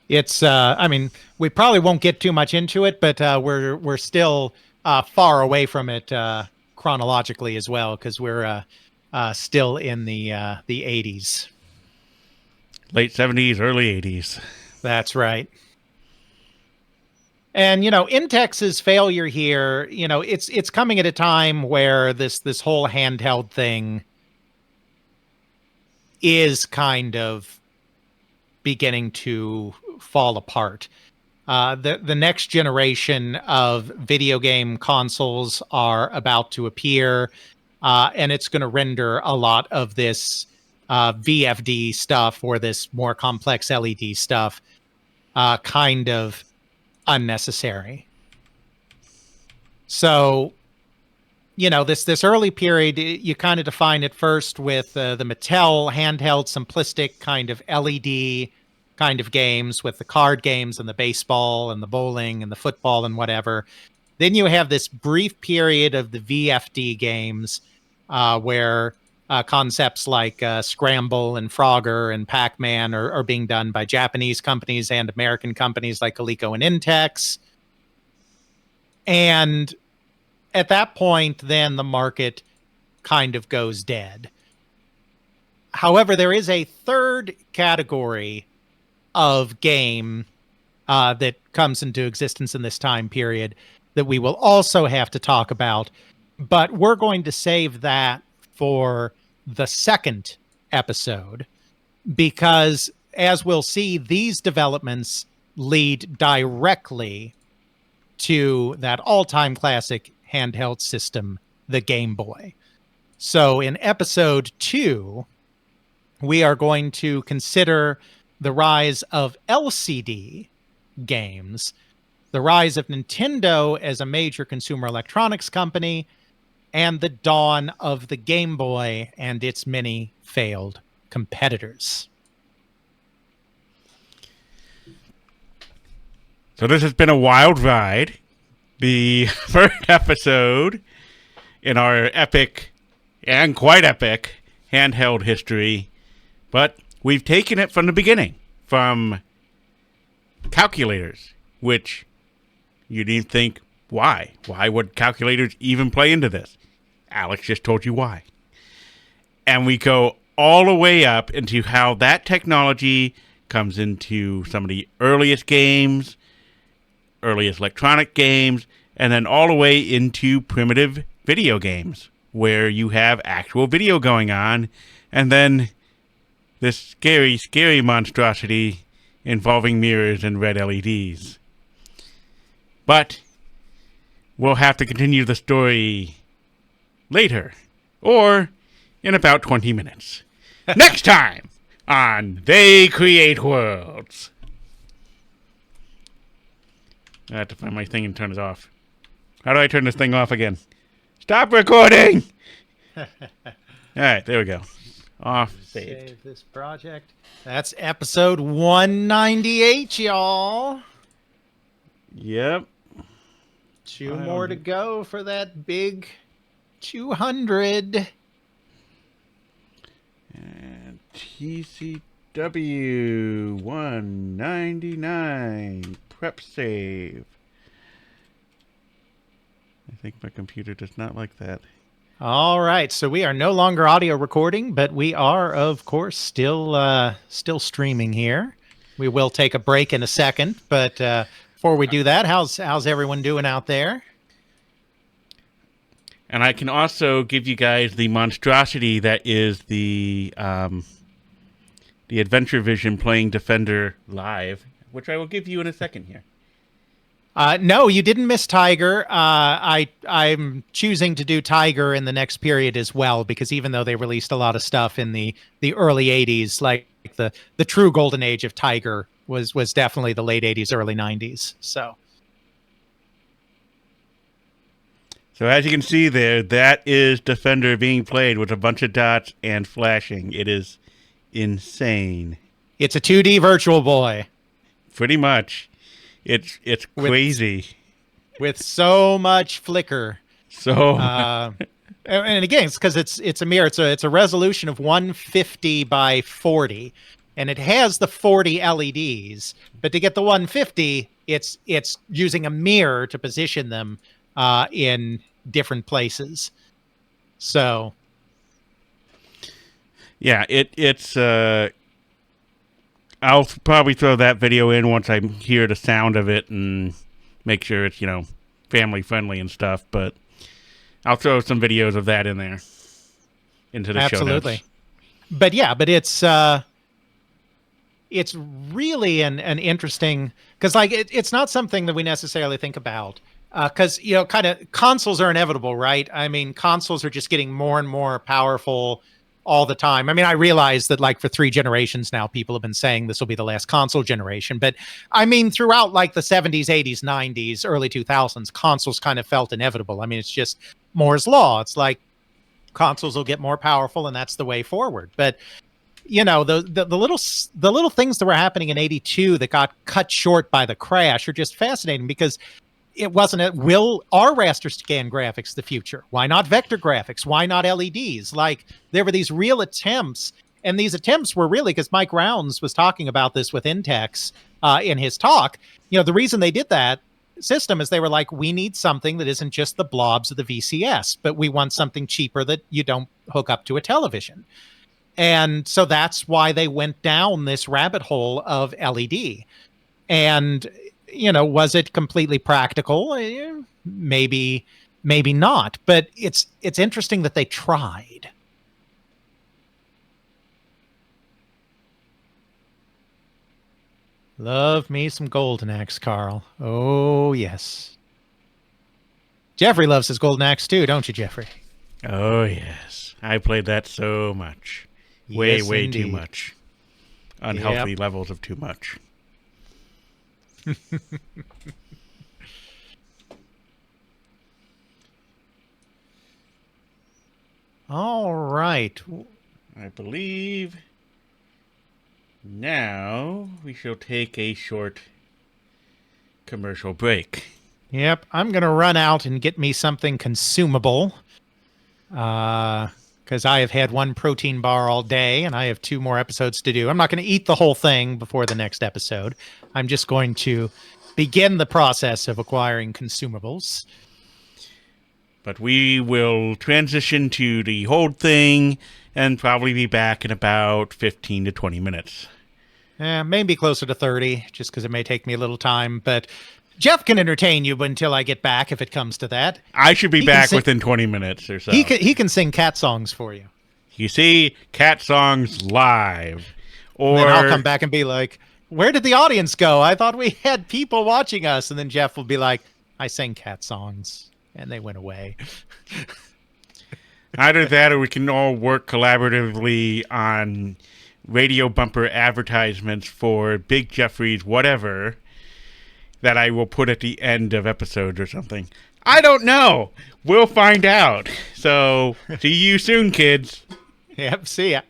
It's, I mean, we probably won't get too much into it, but we're still far away from it chronologically as well, because we're still in the 80s. Late 70s, early 80s. That's right. And, you know, Intex's failure here, you know, it's coming at a time where this whole handheld thing is kind of beginning to fall apart. The next generation of video game consoles are about to appear, and it's going to render a lot of this VFD stuff or this more complex LED stuff kind of unnecessary. So, you know, this early period, you kind of define it first with the Mattel handheld simplistic kind of LED kind of games with the card games and the baseball and the bowling and the football and whatever. Then you have this brief period of the VFD games where concepts like Scramble and Frogger and Pac-Man are being done by Japanese companies and American companies like Coleco and Intex. And at that point, then the market kind of goes dead. However, there is a third category of game that comes into existence in this time period that we will also have to talk about, but we're going to save that for the second episode because, as we'll see, these developments lead directly to that all-time classic handheld system, the Game Boy. So in episode 2, we are going to consider the rise of LCD games, the rise of Nintendo as a major consumer electronics company, and the dawn of the Game Boy and its many failed competitors. So this has been a wild ride. The first episode in our epic and quite epic handheld history, but we've taken it from the beginning, from calculators, which you didn't think, why? Why would calculators even play into this? Alex just told you why. And we go all the way up into how that technology comes into some of the earliest games, earliest electronic games, and then all the way into primitive video games, where you have actual video going on, and then this scary, scary monstrosity involving mirrors and red LEDs. But we'll have to continue the story later, or in about 20 minutes. Next time on They Create Worlds. I have to find my thing and turn it off. How do I turn this thing off again? Stop recording! Alright, there we go. Off, saved. Save this project. That's episode 198, y'all. Yep. Two more to go for that big 200. And TCW 199. Prep save. I think my computer does not like that. All right, so we are no longer audio recording, but we are, of course, still streaming here. We will take a break in a second, but before we do that, how's everyone doing out there? And I can also give you guys the monstrosity that is the Adventure Vision playing Defender live, which I will give you in a second here. No, you didn't miss Tiger. I'm choosing to do Tiger in the next period as well, because even though they released a lot of stuff in the early 80s, like the true golden age of Tiger was definitely the late 80s, early 90s. So as you can see there, that is Defender being played with a bunch of dots and flashing. It is insane. it's a 2D Virtual Boy. Pretty much. It's crazy. With so much flicker. So And again, it's because it's a mirror. It's a resolution of 150 by 40, and it has the 40 LEDs. But to get the 150, it's using a mirror to position them in different places. So, yeah, it's. I'll probably throw that video in once I hear the sound of it and make sure it's family friendly and stuff. But I'll throw some videos of that in there into the show notes. Absolutely. But yeah, but it's really an interesting, because like it's not something that we necessarily think about, because kind of consoles are inevitable, right? I mean, consoles are just getting more and more powerful all the time. I mean, I realize that like for 3 generations now, people have been saying this will be the last console generation, but I mean, throughout like the 70s, 80s, 90s, early 2000s, consoles kind of felt inevitable. I mean, it's just Moore's law. It's like consoles will get more powerful, and that's the way forward. But the little things that were happening in 82 that got cut short by the crash are just fascinating, because it wasn't are raster scan graphics the future? Why not vector graphics? Why not LEDs? Like, there were these real attempts, and these attempts were really, because Mike Rounds was talking about this with Intex in his talk. The reason they did that system is they were like, we need something that isn't just the blobs of the VCS, but we want something cheaper that you don't hook up to a television. And so that's why they went down this rabbit hole of LED. And was it completely practical? Maybe not. But it's interesting that they tried. Love me some Golden Axe, Carl. Oh, yes. Jeffrey loves his Golden Axe too, don't you, Jeffrey? Oh, yes. I played that so much. Way Yes, too indeed. much. Unhealthy levels of too much. All right. I believe now we shall take a short commercial break. Yep, I'm going to run out and get me something consumable. Because I have had 1 protein bar all day, and I have 2 more episodes to do. I'm not going to eat the whole thing before the next episode. I'm just going to begin the process of acquiring consumables. But we will transition to the hold thing and probably be back in about 15 to 20 minutes. Maybe closer to 30, just because it may take me a little time. But Jeff can entertain you until I get back, if it comes to that. I should be He back can within 20 minutes or so. He can sing cat songs for you. You see, cat songs live. Or And then I'll come back and be like, where did the audience go? I thought we had people watching us. And then Jeff will be like, I sang cat songs, and they went away. either that or we can all work collaboratively on radio bumper advertisements for Big Jeffrey's whatever that I will put at the end of episodes or something. I don't know. We'll find out. So, see you soon, kids. Yep, see ya.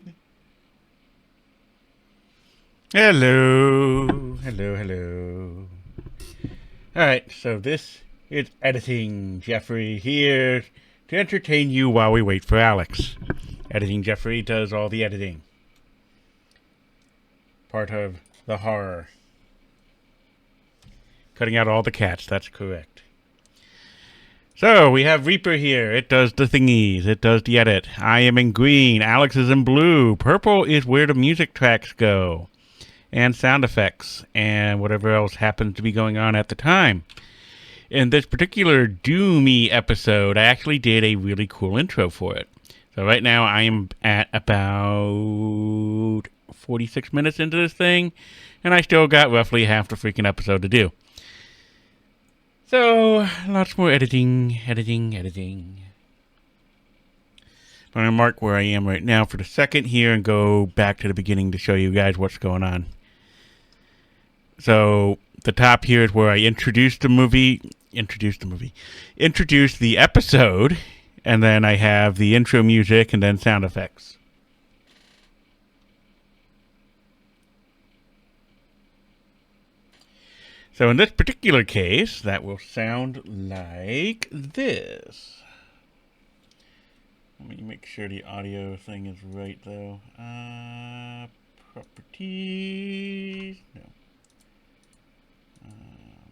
Hello. Hello, hello. Alright, so this is Editing Jeffrey here to entertain you while we wait for Alex. Editing Jeffrey does all the editing. Part of the horror. Cutting out all the cats, that's correct. So, we have Reaper here. It does the thingies. It does the edit. I am in green. Alex is in blue. Purple is where the music tracks go. And sound effects. And whatever else happens to be going on at the time. In this particular Doomy episode, I actually did a really cool intro for it. So right now, I am at about 46 minutes into this thing. And I still got roughly half the freaking episode to do. So, lots more editing. I'm going to mark where I am right now for the second here and go back to the beginning to show you guys what's going on. So, the top here is where I introduced the episode, and then I have the intro music and then sound effects. So in this particular case, that will sound like this. Let me make sure the audio thing is right, though. Properties. No.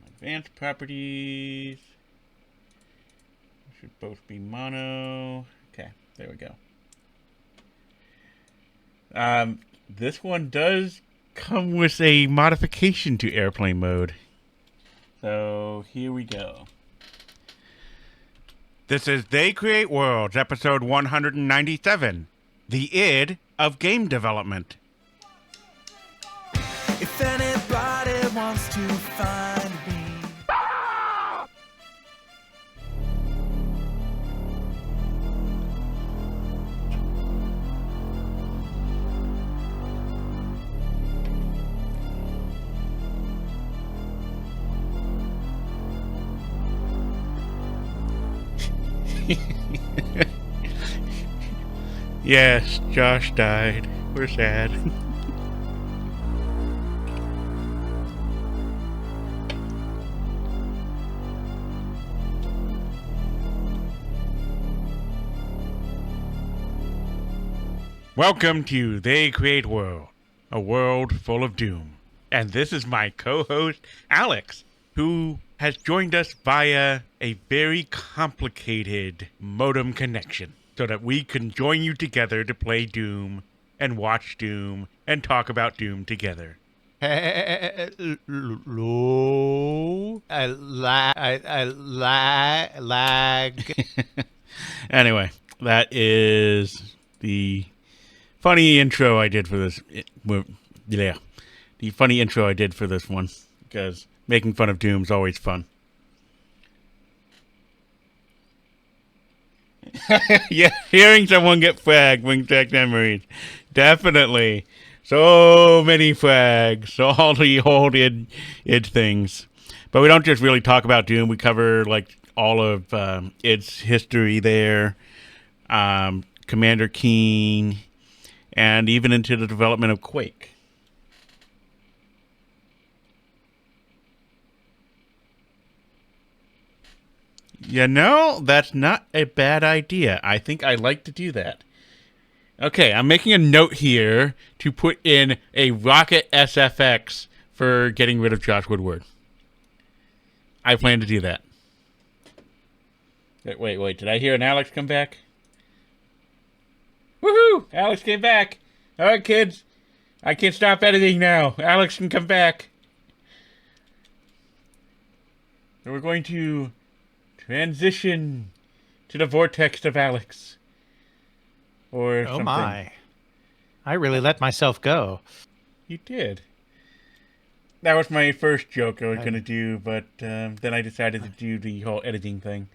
Advanced properties. Should both be mono. Okay, there we go. This one does come with a modification to airplane mode. So, here we go. This is They Create Worlds, episode 197, The Id of Game Development. If anybody wants to find me. Yes, Josh died. We're sad. Welcome to They Create World, a world full of doom. And this is my co-host, Alex, who has joined us via a very complicated modem connection so that we can join you together to play Doom and watch Doom and talk about Doom together. Hello. I lag. Anyway, that is the funny intro I did for this. Yeah, the funny intro I did for this one, because making fun of Doom is always fun. Yeah, hearing someone get fragged brings back memories. Definitely. So many frags. All the old id things. But we don't just really talk about Doom. We cover like all of its history there. Commander Keen. And even into the development of Quake. You know, that's not a bad idea. I think I like to do that. Okay, I'm making a note here to put in a Rocket SFX for getting rid of Josh Woodward. I plan to do that. Wait. Did I hear an Alex come back? Woohoo! Alex came back. All right, kids. I can stop editing now. Alex can come back. So we're going to transition to the vortex of Alex. Or something. My. I really let myself go. You did. That was my first joke I was going to do, but then I decided to do the whole editing thing.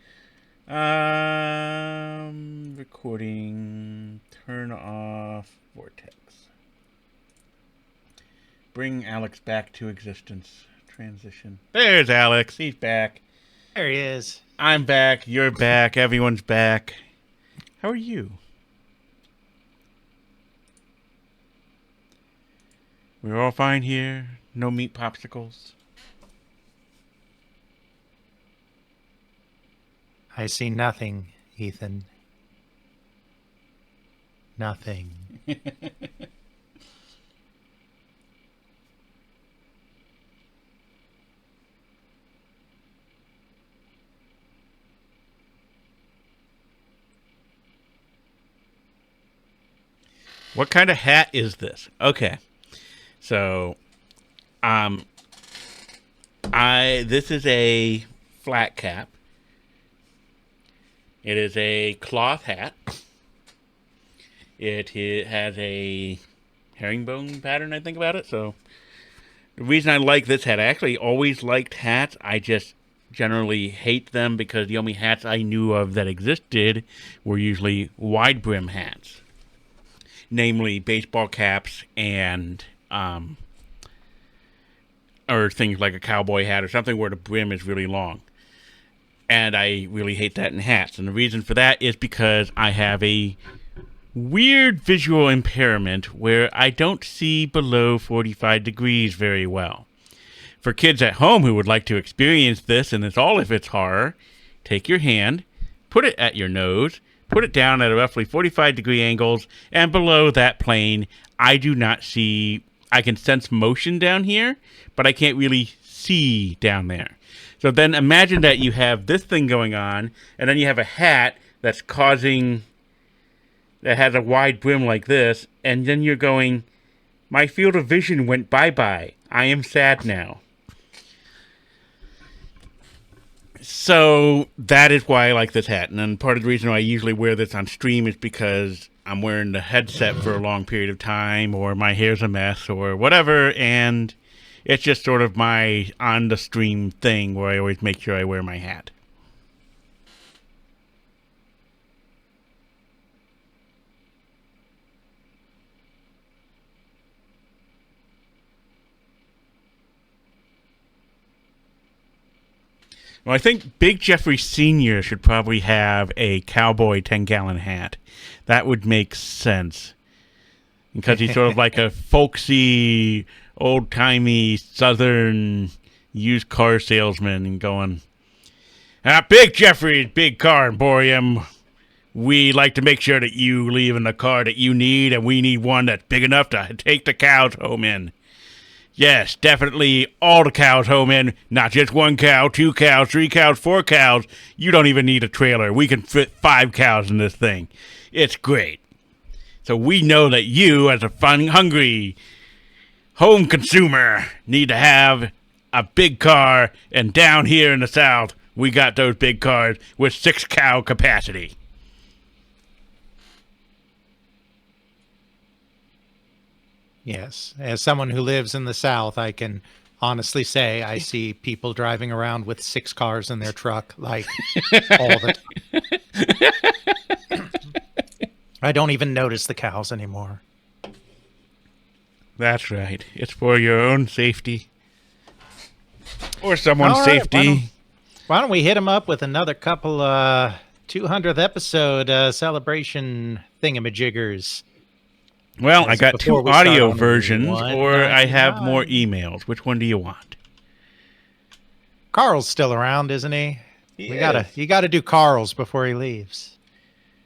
Recording, turn off vortex. bring Alex back to existence. Transition. There's Alex. He's back. There he is. I'm back. You're back. Everyone's back. How are you? We're all fine here. No meat popsicles. I see nothing, Ethan. Nothing. What kind of hat is this? Okay. So, this is a flat cap. It is a cloth hat. It has a herringbone pattern, I think, about it. So, the reason I like this hat, I actually always liked hats. I just generally hate them because the only hats I knew of that existed were usually wide brim hats. Namely, baseball caps and, or things like a cowboy hat or something where the brim is really long. And I really hate that in hats. And the reason for that is because I have a weird visual impairment where I don't see below 45 degrees very well. For kids at home who would like to experience this in all of its horror, take your hand, put it at your nose, put it down at a roughly 45-degree angles, and below that plane, I do not see... I can sense motion down here, but I can't really see down there. So then imagine that you have this thing going on, and then you have a hat that's causing... that has a wide brim like this, and then you're going, my field of vision went bye-bye. I am sad now. So that is why I like this hat. And then part of the reason why I usually wear this on stream is because I'm wearing the headset for a long period of time, or my hair's a mess, or whatever, and it's just sort of my on-the-stream thing where I always make sure I wear my hat. Well, I think Big Jeffrey Sr. should probably have a cowboy 10-gallon hat. That would make sense. Because he's sort of like a folksy, old-timey, southern used car salesman and going, Big Jeffrey's big car, Emporium. We like to make sure that you leave in the car that you need, and we need one that's big enough to take the cows home in. Yes, definitely all the cows home in, not just one cow, 2 cows, 3 cows, 4 cows. You don't even need a trailer. We can fit 5 cows in this thing. It's great. So we know that you, as a hungry home consumer, need to have a big car, and down here in the South, we got those big cars with 6 cow capacity. Yes. As someone who lives in the South, I can honestly say I see people driving around with 6 cars in their truck, like, all the time. I don't even notice the cows anymore. That's right. It's for your own safety. Or someone's All right, safety. Why don't we hit them up with another couple 200th episode celebration thingamajiggers? Well, I got 2 before we start audio on versions, or I have 199. more emails. Which one do you want? Carl's still around, isn't he? You gotta do Carl's before he leaves.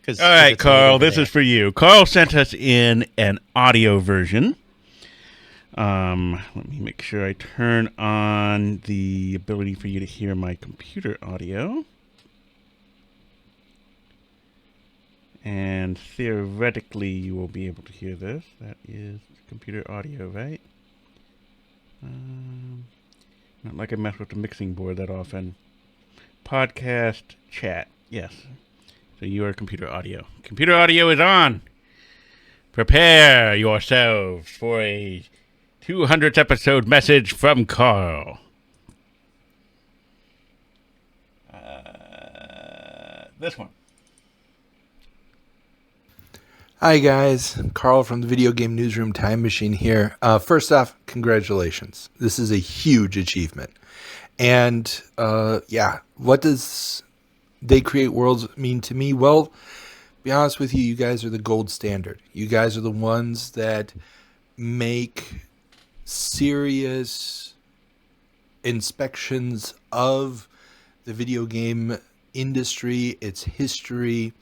All right, Carl, this is for you. Carl sent us in an audio version. Let me make sure I turn on the ability for you to hear my computer audio. And theoretically, you will be able to hear this. That is computer audio, right? Not like I mess with the mixing board that often. Podcast chat. Yes. So you are computer audio. Computer audio is on. Prepare yourselves for a 200th episode message from Carl. This one. Hi guys, Carl from the Video Game Newsroom Time Machine here. First off, congratulations. This is a huge achievement. And what does They Create Worlds mean to me? Well, be honest with you, you guys are the gold standard. You guys are the ones that make serious inspections of the video game industry, its history,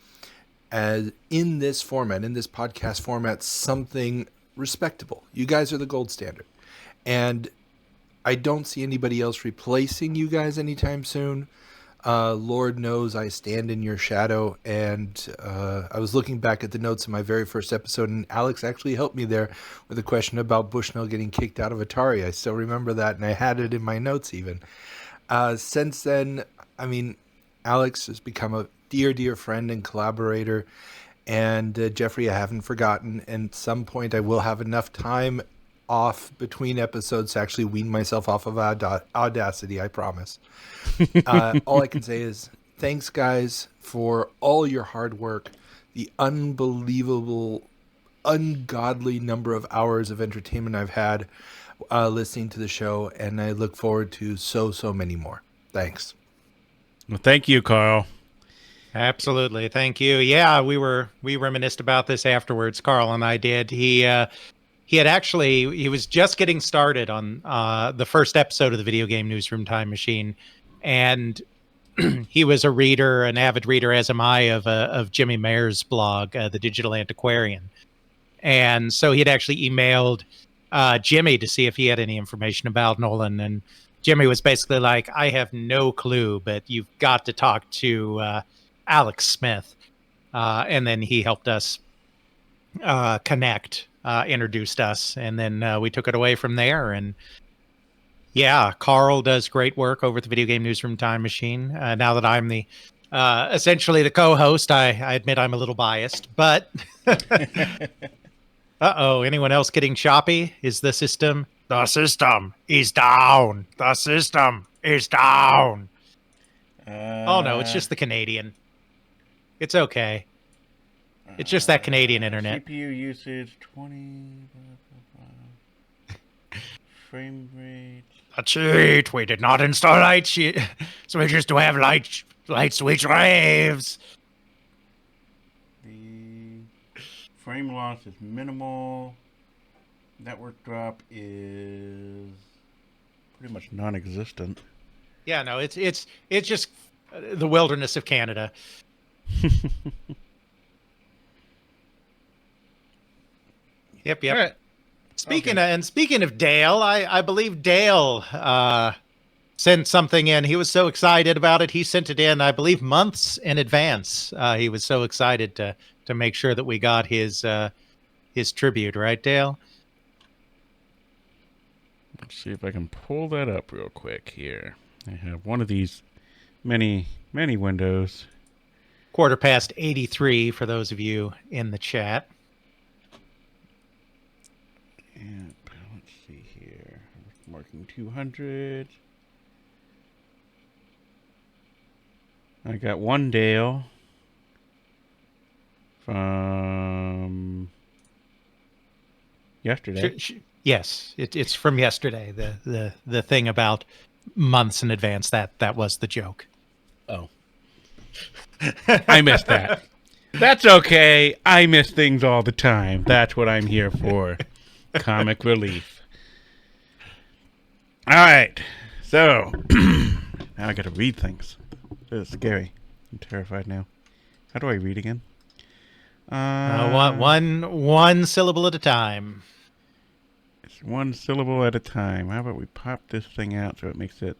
as in this format, in this podcast format, something respectable. You guys are the gold standard. And I don't see anybody else replacing you guys anytime soon. Lord knows I stand in your shadow. And I was looking back at the notes of my very first episode, and Alex actually helped me there with a question about Bushnell getting kicked out of Atari. I still remember that, and I had it in my notes even. Since then, I mean, Alex has become a dear friend and collaborator, and Jeffrey, I haven't forgotten. And at some point, I will have enough time off between episodes to actually wean myself off of Audacity, I promise. All I can say is thanks, guys, for all your hard work, the unbelievable, ungodly number of hours of entertainment I've had listening to the show, and I look forward to so many more. Thanks. Well, thank you, Carl. Absolutely. Thank you. Yeah, we reminisced about this afterwards. Carl and I did. He was just getting started on the first episode of the Video Game Newsroom Time Machine. And he was a reader, an avid reader, as am I, of Jimmy Mayer's blog, The Digital Antiquarian. And so he had actually emailed Jimmy to see if he had any information about Nolan. And Jimmy was basically like, I have no clue, but you've got to talk to Alex Smith. And then he helped us connect, introduced us, and then we took it away from there. And yeah, Carl does great work over at the Video Game Newsroom Time Machine. Now that I'm the essentially the co-host, I admit I'm a little biased, but uh-oh, anyone else getting choppy? Is the system? The system is down. The system is down. Oh no, it's just the Canadian. It's okay. It's just that Canadian internet. CPU usage 20. Frame rate. A cheat. We did not install light switches to have light switch raves. The frame loss is minimal. Network drop is pretty much non-existent. Yeah, no, it's just the wilderness of Canada. Yep. All right. Speaking of Dale, I believe Dale sent something in. He was so excited about it. He sent it in, I believe, months in advance. He was so excited to make sure that we got his tribute, right, Dale? Let's see if I can pull that up real quick here. I have one of these many windows. 83:15 for those of you in the chat. Yep, let's see here. Marking 200. I got one Dale from yesterday. Yes, it's from yesterday. The thing about months in advance, that was the joke. Oh. I missed that. That's okay. I miss things all the time. That's what I'm here for. Comic relief. All right. So, now I got to read things. This is scary. I'm terrified now. How do I read again? One syllable at a time. It's one syllable at a time. How about we pop this thing out so it makes it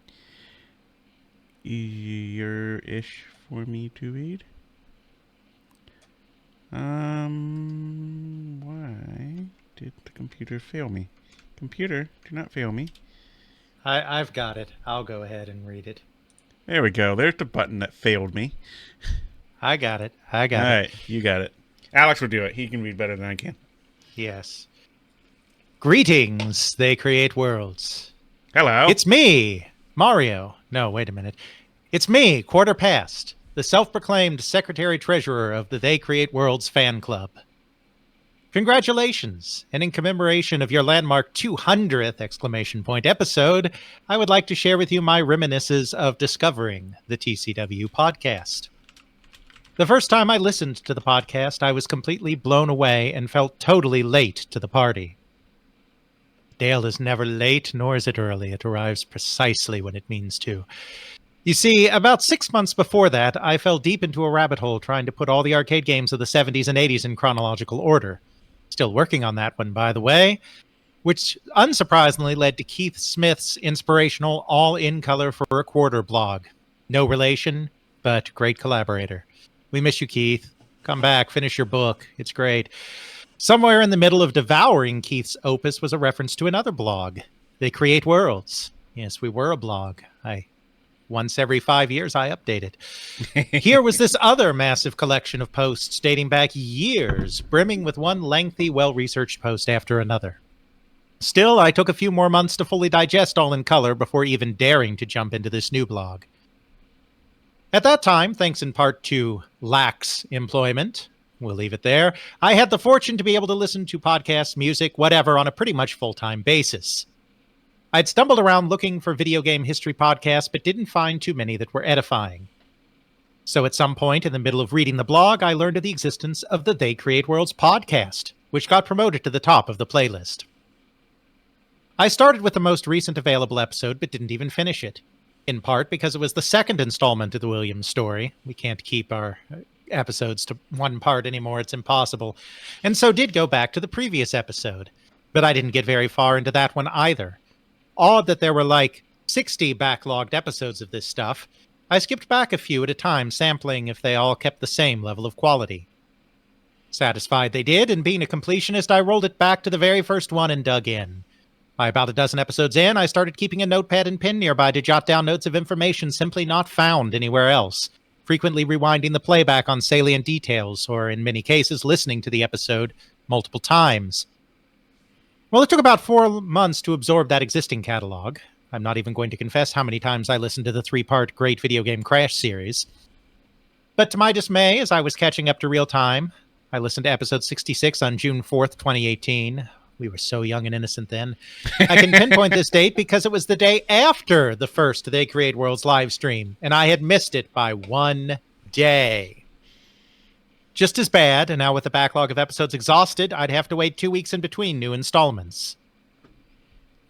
easier-ish for me to read? Why did the computer fail me? Computer, do not fail me. I've got it. I'll go ahead and read it. There we go. There's the button that failed me. I got it. All right, you got it. Alex will do it. He can read better than I can. Yes. Greetings, They Create Worlds. Hello. It's me, Mario. No, wait a minute. It's me, Quarter Past, the self-proclaimed secretary-treasurer of the They Create Worlds fan club. Congratulations! And in commemoration of your landmark 200th exclamation point episode, I would like to share with you my reminiscences of discovering the TCW podcast. The first time I listened to the podcast, I was completely blown away and felt totally late to the party. Dale is never late, nor is it early. It arrives precisely when it means to. You see, about 6 months before that, I fell deep into a rabbit hole trying to put all the arcade games of the 70s and 80s in chronological order. Still working on that one, by the way, which unsurprisingly led to Keith Smith's inspirational All in Color for a Quarter blog. No relation, but great collaborator. We miss you, Keith. Come back, finish your book. It's great. Somewhere in the middle of devouring Keith's opus was a reference to another blog. They Create Worlds. Yes, we were a blog. Once every 5 years, I update it. Here was this other massive collection of posts dating back years, brimming with one lengthy, well-researched post after another. Still, I took a few more months to fully digest All in Color before even daring to jump into this new blog. At that time, thanks in part to lax employment, we'll leave it there, I had the fortune to be able to listen to podcasts, music, whatever, on a pretty much full-time basis. I'd stumbled around looking for video game history podcasts, but didn't find too many that were edifying. So at some point in the middle of reading the blog, I learned of the existence of the They Create Worlds podcast, which got promoted to the top of the playlist. I started with the most recent available episode, but didn't even finish it. In part because it was the second installment of the Williams story. We can't keep our episodes to one part anymore. It's impossible. And so did go back to the previous episode. But I didn't get very far into that one either. Odd that there were like 60 backlogged episodes of this stuff. I skipped back a few at a time, sampling if they all kept the same level of quality. Satisfied they did, and being a completionist, I rolled it back to the very first one and dug in. By about a dozen episodes in, I started keeping a notepad and pen nearby to jot down notes of information simply not found anywhere else, frequently rewinding the playback on salient details, or in many cases, listening to the episode multiple times. Well, it took about 4 months to absorb that existing catalog. I'm not even going to confess how many times I listened to the 3-part Great Video Game Crash series. But to my dismay, as I was catching up to real time, I listened to episode 66 on June 4th, 2018. We were so young and innocent then. I can pinpoint this date because it was the day after the first They Create Worlds live stream, and I had missed it by 1 day. Just as bad, and now with the backlog of episodes exhausted, I'd have to wait 2 weeks in between new installments.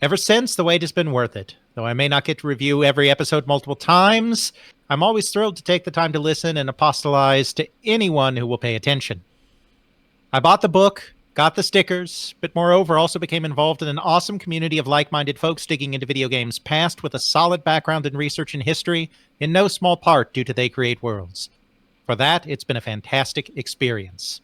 Ever since, the wait has been worth it. Though I may not get to review every episode multiple times, I'm always thrilled to take the time to listen and apostolize to anyone who will pay attention. I bought the book, got the stickers, but moreover also became involved in an awesome community of like-minded folks digging into video games past with a solid background in research and history, in no small part due to They Create Worlds. For that, it's been a fantastic experience.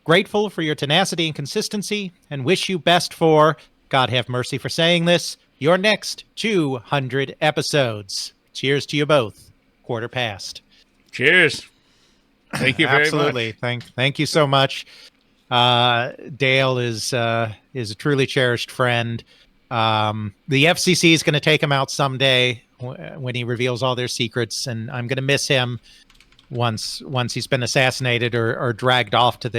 Grateful for your tenacity and consistency, and wish you best for, God have mercy for saying this, your next 200 episodes. Cheers to you both. Quarter past. Cheers. Thank you very Absolutely. much. Thank you so much. Dale is a truly cherished friend. The FCC is going to take him out someday when he reveals all their secrets, and I'm going to miss him once he's been assassinated or dragged off to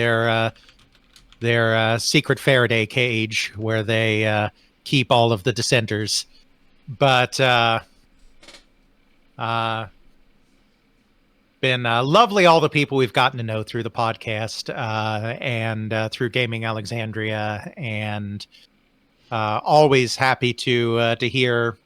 their secret Faraday cage where they keep all of the dissenters. But been lovely, all the people we've gotten to know through the podcast and through Gaming Alexandria, and always happy to hear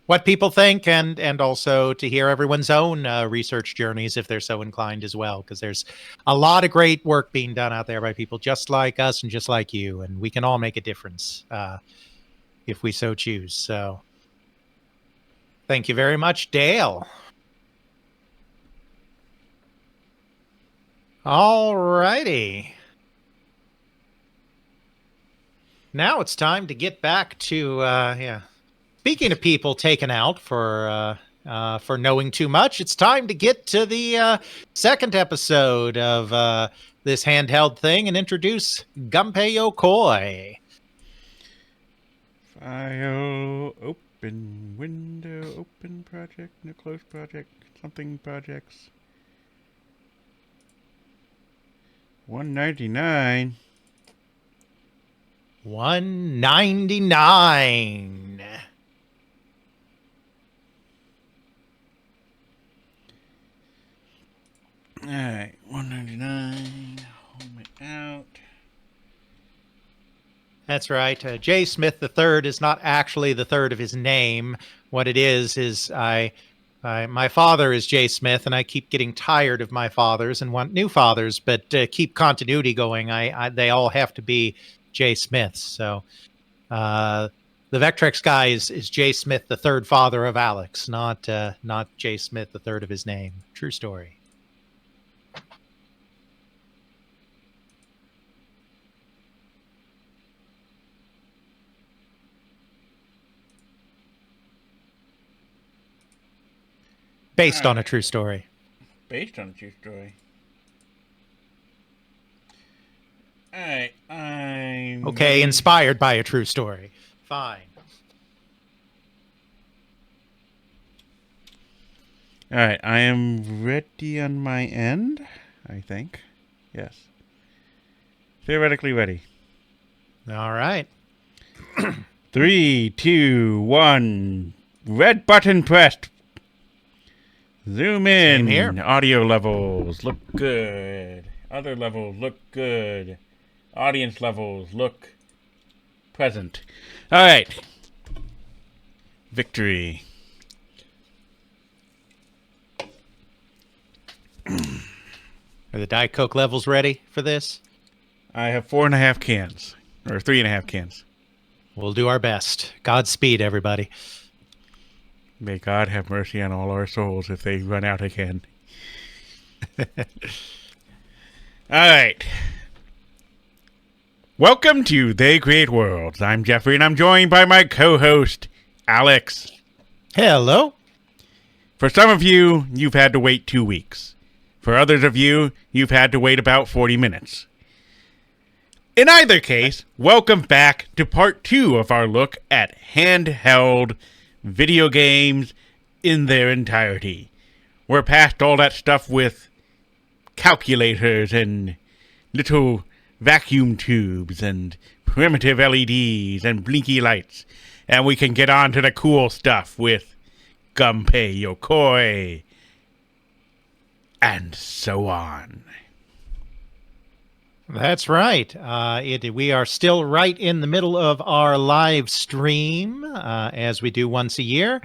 what people think, and also to hear everyone's own research journeys if they're so inclined as well, because there's a lot of great work being done out there by people just like us and just like you, and we can all make a difference if we so choose. So thank you very much, Dale. All righty. Now it's time to get back to Speaking of people taken out for knowing too much, it's time to get to the second episode of this handheld thing and introduce Gunpei Yokoi. File, open, window, open project, no close project, something projects. $199. $199. All right, $199. Home it out. That's right. J. Smith III is not actually the third of his name. What it is my father is J. Smith, and I keep getting tired of my fathers and want new fathers. But to keep continuity going, they all have to be J. Smiths. So the Vectrex guy is J. Smith, the third father of Alex, not J. Smith, the third of his name. True story. Based on a true story. Based on a true story. All right, I'm Okay, ready. inspired by a true story. Fine. All right, I am ready on my end, I think. Yes. Theoretically ready. All right. 3, 2, 1. Red button pressed. Zoom in. Same here. Audio levels look good. Other levels look good. Audience levels look present. All right. Victory. Are the Diet Coke levels ready for this? I have 4.5 cans. Or 3.5 cans. We'll do our best. Godspeed, everybody. May God have mercy on all our souls if they run out again. All right. Welcome to They Create Worlds. I'm Jeffrey, and I'm joined by my co-host, Alex. Hello. For some of you, you've had to wait 2 weeks. For others of you, you've had to wait about 40 minutes. In either case, welcome back to part 2 of our look at handheld video games in their entirety. We're past all that stuff with calculators and little vacuum tubes and primitive LEDs and blinky lights, and we can get on to the cool stuff with Gunpei Yokoi and so on. That's right. We are still right in the middle of our live stream, as we do once a year.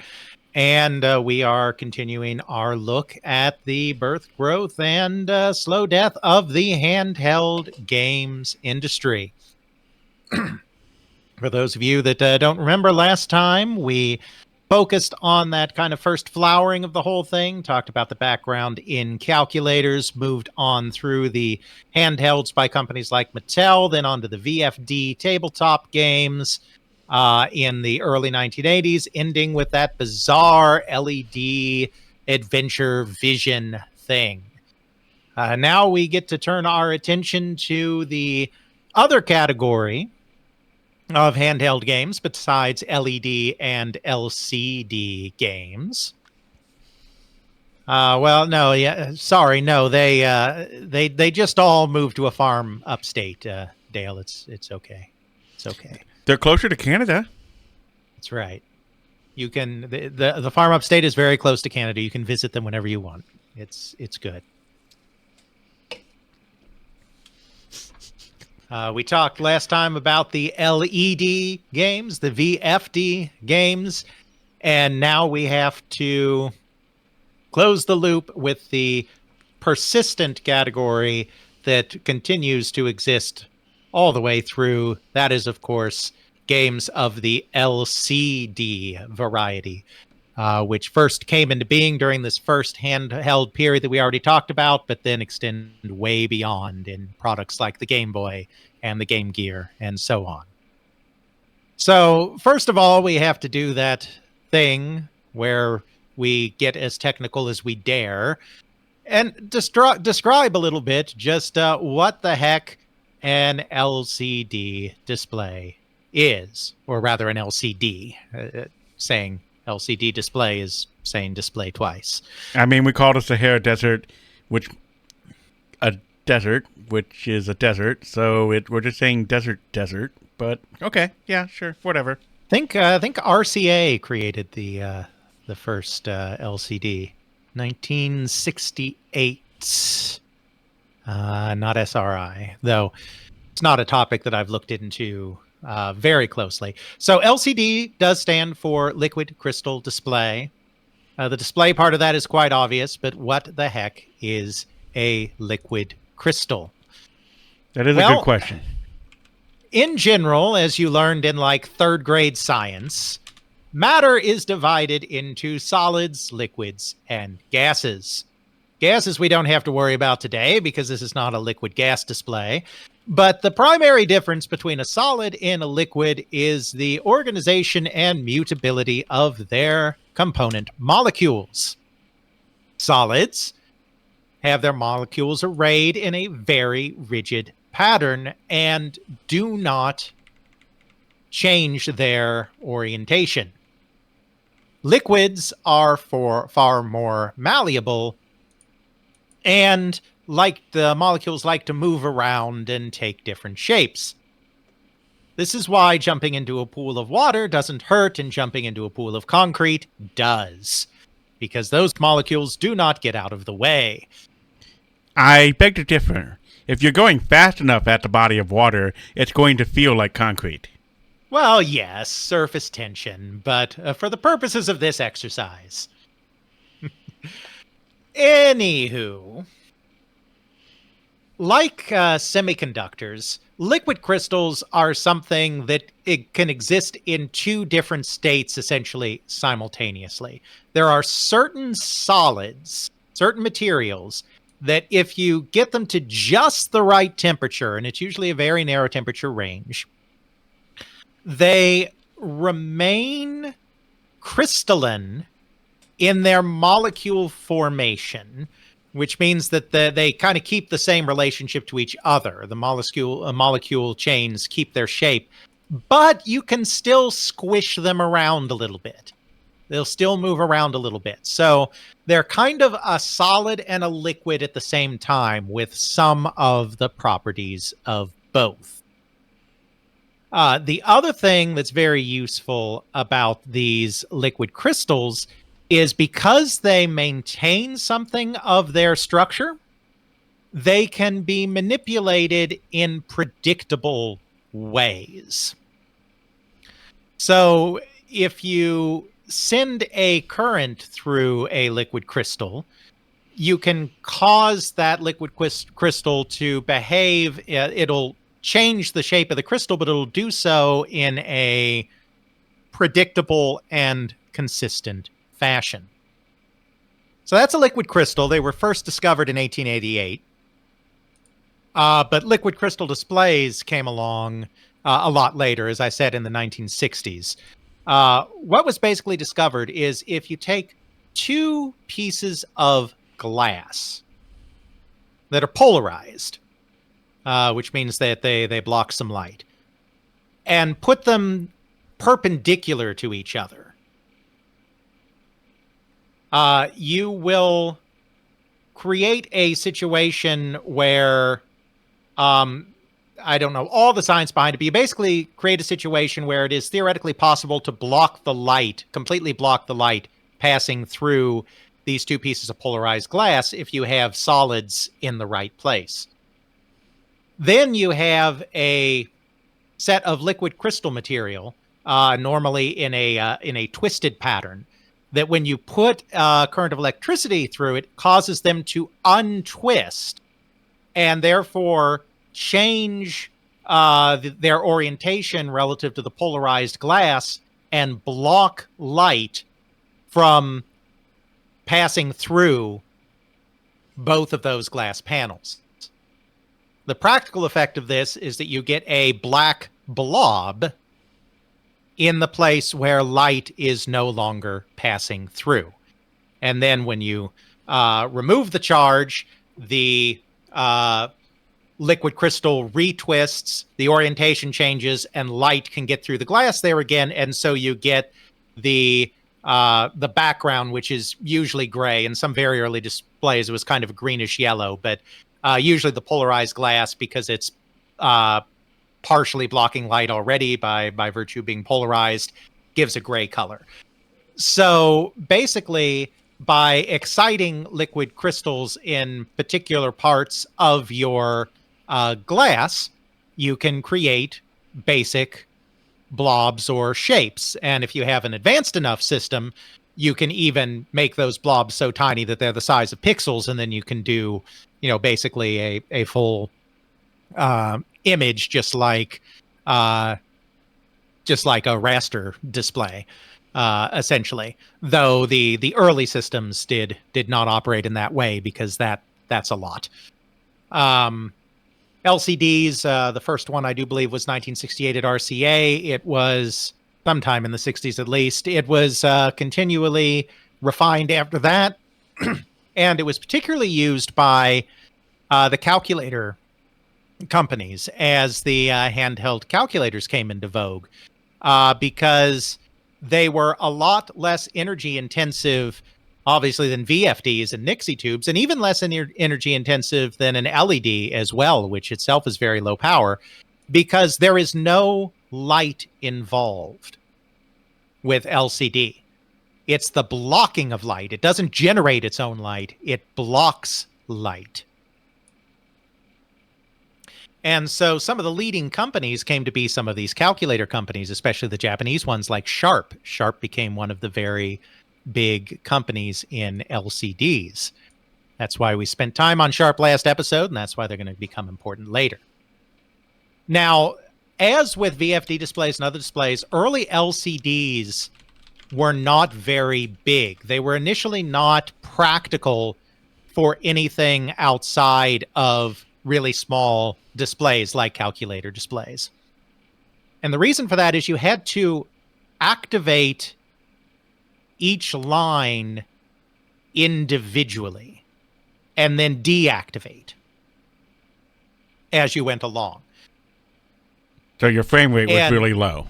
And we are continuing our look at the birth, growth, and slow death of the handheld games industry. For those of you that don't remember, last time we focused on that kind of first flowering of the whole thing, talked about the background in calculators, moved on through the handhelds by companies like Mattel, then onto the VFD tabletop games in the early 1980s, ending with that bizarre LED adventure vision thing. Now we get to turn our attention to the other category of handheld games besides LED and LCD games. They just all moved to a farm upstate, Dale. It's okay. It's okay. They're closer to Canada. That's right. You can the farm upstate is very close to Canada. You can visit them whenever you want. It's good. We talked last time about the LED games, the VFD games, and now we have to close the loop with the persistent category that continues to exist all the way through. That is, of course, games of the LCD variety, which first came into being during this first handheld period that we already talked about, but then extend way beyond in products like the Game Boy and the Game Gear and so on. So first of all, we have to do that thing where we get as technical as we dare and describe a little bit just what the heck an LCD display is, or rather an LCD. Saying LCD display is saying display twice. I mean, we call it a Sahara Desert, which a desert, which is a desert. So we're just saying desert. But okay, yeah, sure, whatever. think RCA created the first LCD, 1968. Not SRI, though. It's not a topic that I've looked into very closely. So LCD does stand for liquid crystal display. The display part of that is quite obvious, but what the heck is a liquid crystal? That is a good question. In general, as you learned in like third grade science, matter is divided into solids, liquids, and gases. Gases we don't have to worry about today because this is not a liquid gas display. But the primary difference between a solid and a liquid is the organization and mutability of their component molecules. Solids have their molecules arrayed in a very rigid pattern and do not change their orientation. Liquids are far more malleable, and like the molecules like to move around and take different shapes. This is why jumping into a pool of water doesn't hurt and jumping into a pool of concrete does, because those molecules do not get out of the way. I beg to differ. If you're going fast enough at the body of water, it's going to feel like concrete. Well, yes, surface tension, but for the purposes of this exercise. Anywho, like semiconductors, liquid crystals are something that it can exist in two different states essentially simultaneously. There are certain solids, certain materials, that if you get them to just the right temperature, and it's usually a very narrow temperature range, they remain crystalline in their molecule formation, which means that they kind of keep the same relationship to each other. The molecule chains keep their shape, but you can still squish them around a little bit. They'll still move around a little bit. So they're kind of a solid and a liquid at the same time with some of the properties of both. The other thing that's very useful about these liquid crystals is because they maintain something of their structure, they can be manipulated in predictable ways. So if you send a current through a liquid crystal, you can cause that liquid crystal to behave. It'll change the shape of the crystal, but it'll do so in a predictable and consistent fashion. So that's a liquid crystal. They were first discovered in 1888. But liquid crystal displays came along a lot later, as I said, in the 1960s. What was basically discovered is if you take two pieces of glass that are polarized, which means that they block some light, and put them perpendicular to each other, you will create a situation where, I don't know all the science behind it, but you basically create a situation where it is theoretically possible to block the light, completely block the light passing through these two pieces of polarized glass if you have solids in the right place. Then you have a set of liquid crystal material, normally in a twisted pattern, that when you put a current of electricity through it, causes them to untwist and therefore change their orientation relative to the polarized glass and block light from passing through both of those glass panels. The practical effect of this is that you get a black blob in the place where light is no longer passing through. And then when you remove the charge, the liquid crystal retwists, the orientation changes, and light can get through the glass there again. And so you get the background, which is usually gray. In some very early displays, it was kind of a greenish yellow, but Usually the polarized glass, because it's partially blocking light already by virtue of being polarized, gives a gray color. So basically, by exciting liquid crystals in particular parts of your glass, you can create basic blobs or shapes. And if you have an advanced enough system, you can even make those blobs so tiny that they're the size of pixels, and then you can do, basically a full image, just like a raster display, essentially. Though the early systems did not operate in that way, because that's a lot. LCDs, the first one I do believe was 1968 at RCA. It was sometime in the 60s at least. It was continually refined after that, and it was particularly used by the calculator companies as the handheld calculators came into vogue, because they were a lot less energy intensive, obviously, than VFDs and Nixie tubes, and even less energy intensive than an LED as well, which itself is very low power, because there is no light involved with LCD. It's the blocking of light. It doesn't generate its own light. It blocks light. And so some of the leading companies came to be some of these calculator companies, especially the Japanese ones like Sharp. Sharp became one of the very big companies in LCDs. That's why we spent time on Sharp last episode, and that's why they're going to become important later. Now, as with VFD displays and other displays, early LCDs were not very big. They were initially not practical for anything outside of really small displays like calculator displays. And the reason for that is you had to activate each line individually and then deactivate as you went along. So your frame rate was really low.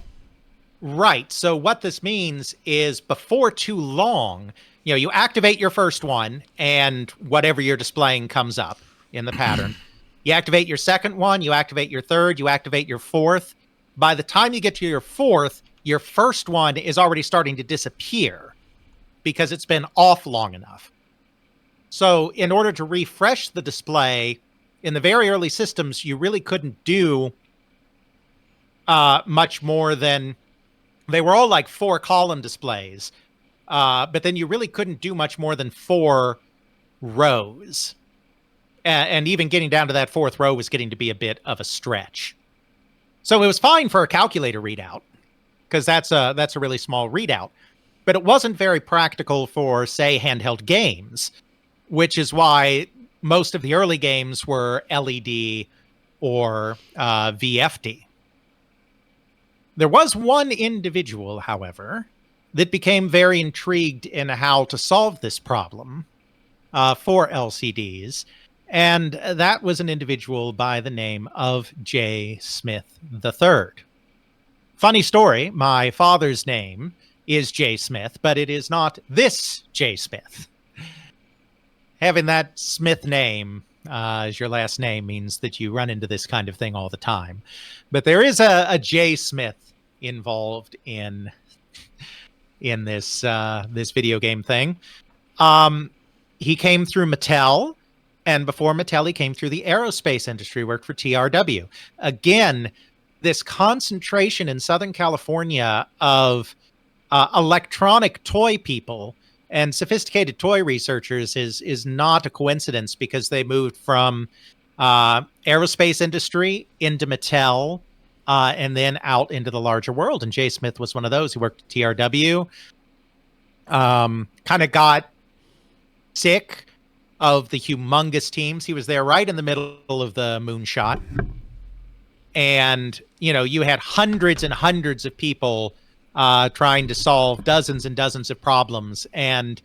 Right. So what this means is before too long, you activate your first one and whatever you're displaying comes up in the pattern. You activate your second one, you activate your third, you activate your fourth. By the time you get to your fourth, your first one is already starting to disappear because it's been off long enough. So in order to refresh the display, in the very early systems, you really couldn't do much more than, they were all like 4-column displays, but then you really couldn't do much more than 4 rows. And even getting down to that 4th row was getting to be a bit of a stretch. So it was fine for a calculator readout, because that's a really small readout. But it wasn't very practical for, say, handheld games, which is why most of the early games were LED or VFD. There was one individual, however, that became very intrigued in how to solve this problem for LCDs. And that was an individual by the name of J. Smith III. Funny story, my father's name is J. Smith, but it is not this J. Smith. Having that Smith name as your last name means that you run into this kind of thing all the time. But there is a J. Smith involved in this video game thing. He came through Mattel. And before Mattel, he came through the aerospace industry, worked for TRW. Again, this concentration in Southern California of electronic toy people and sophisticated toy researchers is not a coincidence, because they moved from aerospace industry into Mattel and then out into the larger world. And Jay Smith was one of those who worked at TRW, kind of got sick of the humongous teams. He was there right in the middle of the moonshot. And, you had hundreds and hundreds of people trying to solve dozens and dozens of problems. And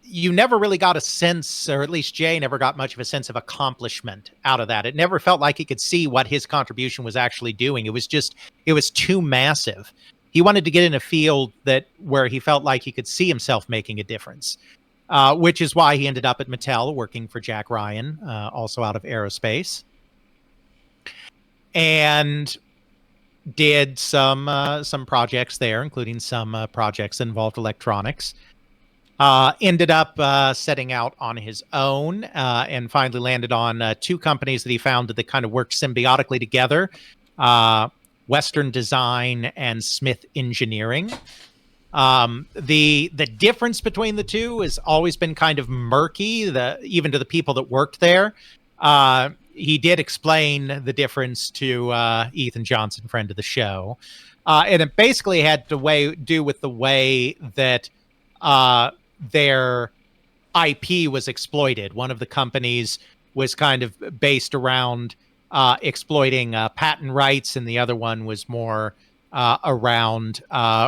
you never really got a sense, or at least Jay never got much of a sense of accomplishment out of that. It never felt like he could see what his contribution was actually doing. It was too massive. He wanted to get in a field where he felt like he could see himself making a difference. which is why he ended up at Mattel working for Jack Ryan, also out of aerospace. And did some projects there, including some projects that involved electronics. Ended up setting out on his own and finally landed on two companies that he founded that kind of worked symbiotically together, Western Design and Smith Engineering. The difference between the two has always been kind of murky, even to the people that worked there. He did explain the difference to Ethan Johnson, friend of the show. And it basically had to do with the way that their IP was exploited. One of the companies was kind of based around exploiting patent rights, and the other one was more around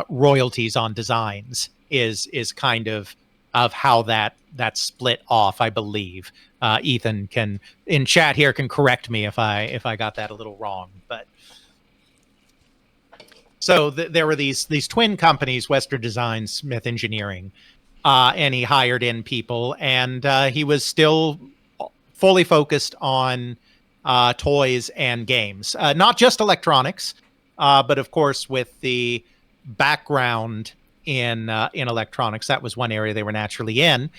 royalties on designs. Is kind of how that split off, I believe. Ethan can in chat here can correct me if I got that a little wrong, but so there were these twin companies, Western Design, Smith Engineering, and he hired in people, and he was still fully focused on toys and games, not just electronics, but of course with the background in electronics, that was one area they were naturally in.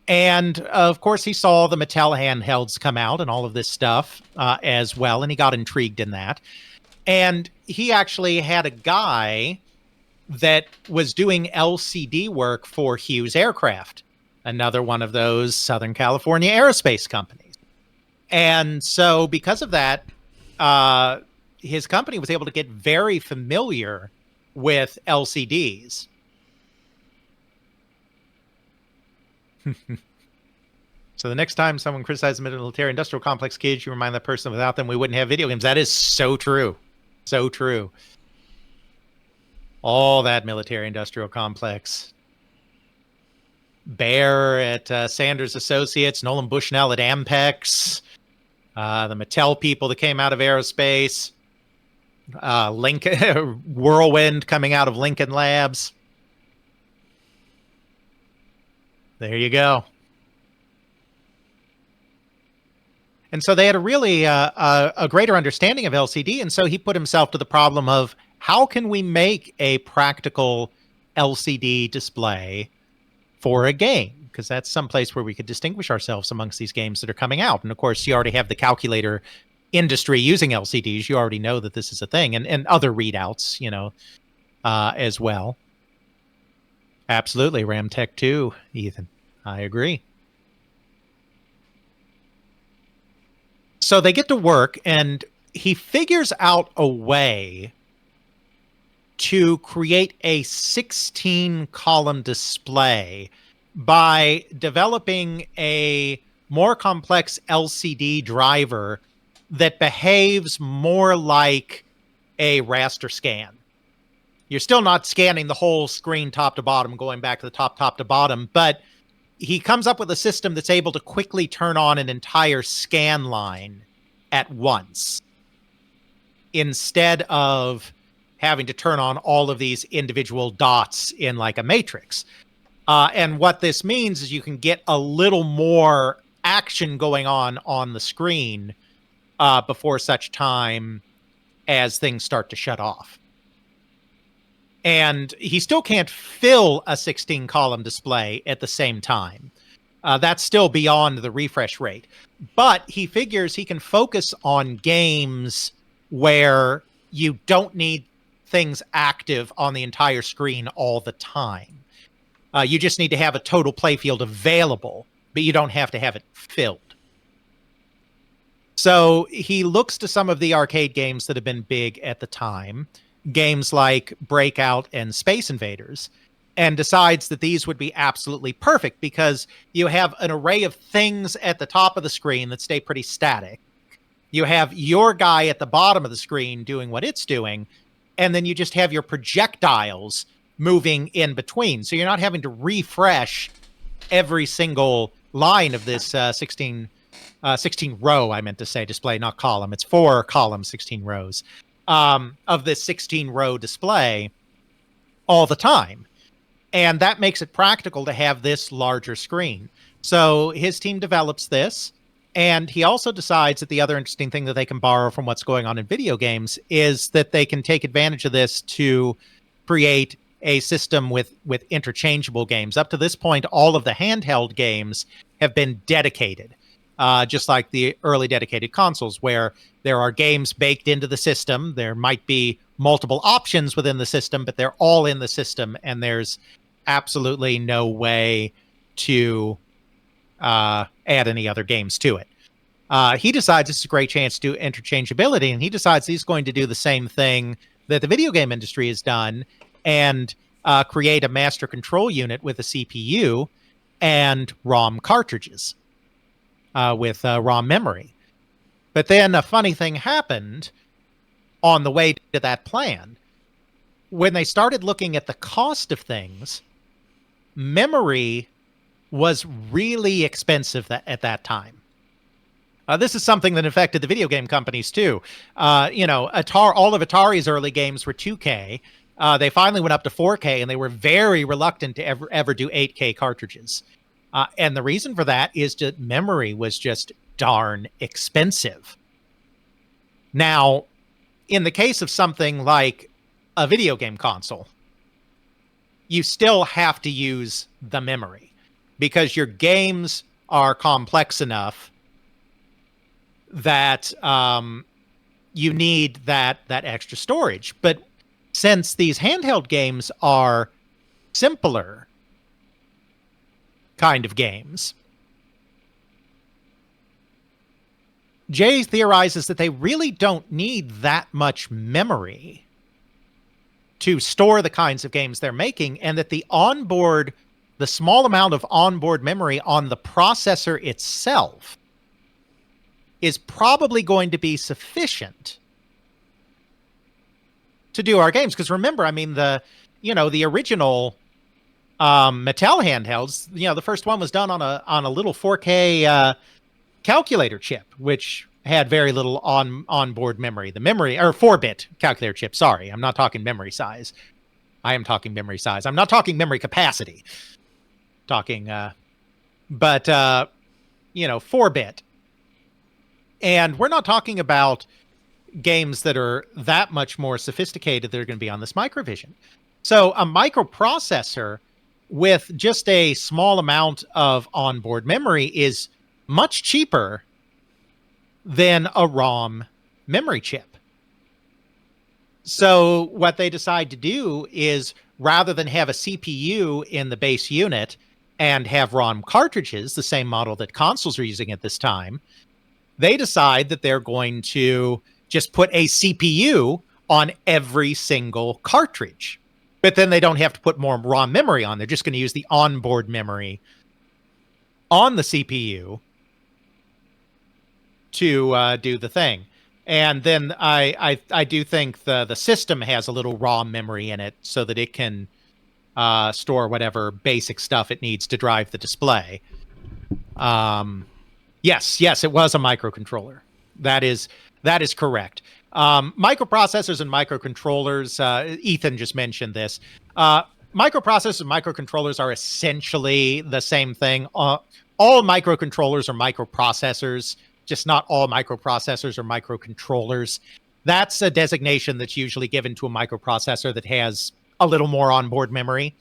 And of course, he saw the Mattel handhelds come out and all of this stuff as well, and he got intrigued in that. And he actually had a guy that was doing LCD work for Hughes Aircraft, another one of those Southern California aerospace companies. And so because of that, his company was able to get very familiar with LCDs. So the next time someone criticizes the military industrial complex kids, you remind that person without them we wouldn't have video games. That is so true. So true. All that military industrial complex. Bear at Sanders Associates, Nolan Bushnell at Ampex, the Mattel people that came out of aerospace, Lincoln Whirlwind coming out of Lincoln Labs. There you go. And so they had a really a greater understanding of LCD, and so he put himself to the problem of how can we make a practical LCD display for a game? Because that's some place where we could distinguish ourselves amongst these games that are coming out. And of course, you already have the calculator industry using LCDs. You already know that this is a thing, and other readouts, as well. Absolutely, Ramtech 2, Ethan. I agree. So they get to work, and he figures out a way to create a 16-column display by developing a more complex LCD driver that behaves more like a raster scan. You're still not scanning the whole screen top to bottom, going back to the top to bottom, but he comes up with a system that's able to quickly turn on an entire scan line at once, instead of having to turn on all of these individual dots in like a matrix. And what this means is you can get a little more action going on the screen before such time as things start to shut off. And he still can't fill a 16-column display at the same time. That's still beyond the refresh rate. But he figures he can focus on games where you don't need things active on the entire screen all the time. You just need to have a total playfield available, but you don't have to have it filled. So he looks to some of the arcade games that have been big at the time, games like Breakout and Space Invaders, and decides that these would be absolutely perfect because you have an array of things at the top of the screen that stay pretty static. You have your guy at the bottom of the screen doing what it's doing, and then you just have your projectiles moving in between. So you're not having to refresh every single line of this 16 row, I meant to say display, not column. It's 4 columns, 16 rows of this 16 row display all the time. And that makes it practical to have this larger screen. So his team develops this, and he also decides that the other interesting thing that they can borrow from what's going on in video games is that they can take advantage of this to create a system with interchangeable games. Up to this point, all of the handheld games have been dedicated, just like the early dedicated consoles, where there are games baked into the system. There might be multiple options within the system, but they're all in the system, and there's absolutely no way to add any other games to it. He decides this is a great chance to do interchangeability, and he decides he's going to do the same thing that the video game industry has done and create a master control unit with a CPU and ROM cartridges with ROM memory. But then a funny thing happened on the way to that plan. When they started looking at the cost of things, memory was really expensive at that time. This is something that affected the video game companies too. All of Atari's early games were 2K. They finally went up to 4K, and they were very reluctant to ever do 8K cartridges. And the reason for that is that memory was just darn expensive. Now, in the case of something like a video game console, you still have to use the memory because your games are complex enough that you need that extra storage. But since these handheld games are simpler kind of games, Jay theorizes that they really don't need that much memory to store the kinds of games they're making, and that the small amount of onboard memory on the processor itself is probably going to be sufficient to do our games. Because remember, I mean, the original Mattel handhelds, the first one was done on a little 4K calculator chip, which had very little onboard memory. The memory, or 4-bit calculator chip. Sorry, I'm not talking memory size. I am talking memory size. I'm not talking memory capacity. Talking, 4-bit. And we're not talking about games that are that much more sophisticated that are going to be on this Microvision. So a microprocessor with just a small amount of onboard memory is much cheaper than a ROM memory chip. So what they decide to do is, rather than have a CPU in the base unit and have ROM cartridges, the same model that consoles are using at this time, they decide that they're going to just put a CPU on every single cartridge. But then they don't have to put more ROM memory on. They're just going to use the onboard memory on the CPU to do the thing. And then I do think the system has a little ROM memory in it so that it can store whatever basic stuff it needs to drive the display. Yes, it was a microcontroller. That is correct. Microprocessors and microcontrollers, Ethan just mentioned this. Microprocessors and microcontrollers are essentially the same thing. All microcontrollers are microprocessors, just not all microprocessors are microcontrollers. That's a designation that's usually given to a microprocessor that has a little more onboard memory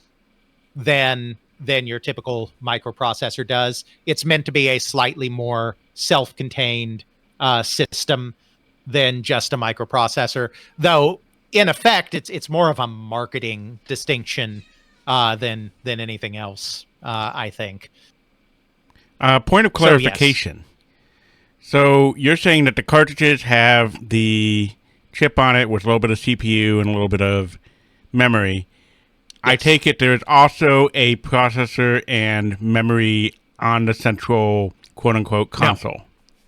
than your typical microprocessor does. It's meant to be a slightly more self-contained system than just a microprocessor, though in effect it's more of a marketing distinction than anything else, I think. Point of clarification. So you're saying that the cartridges have the chip on it with a little bit of CPU and a little bit of memory. Yes. I take it there's also a processor and memory on the central quote-unquote console.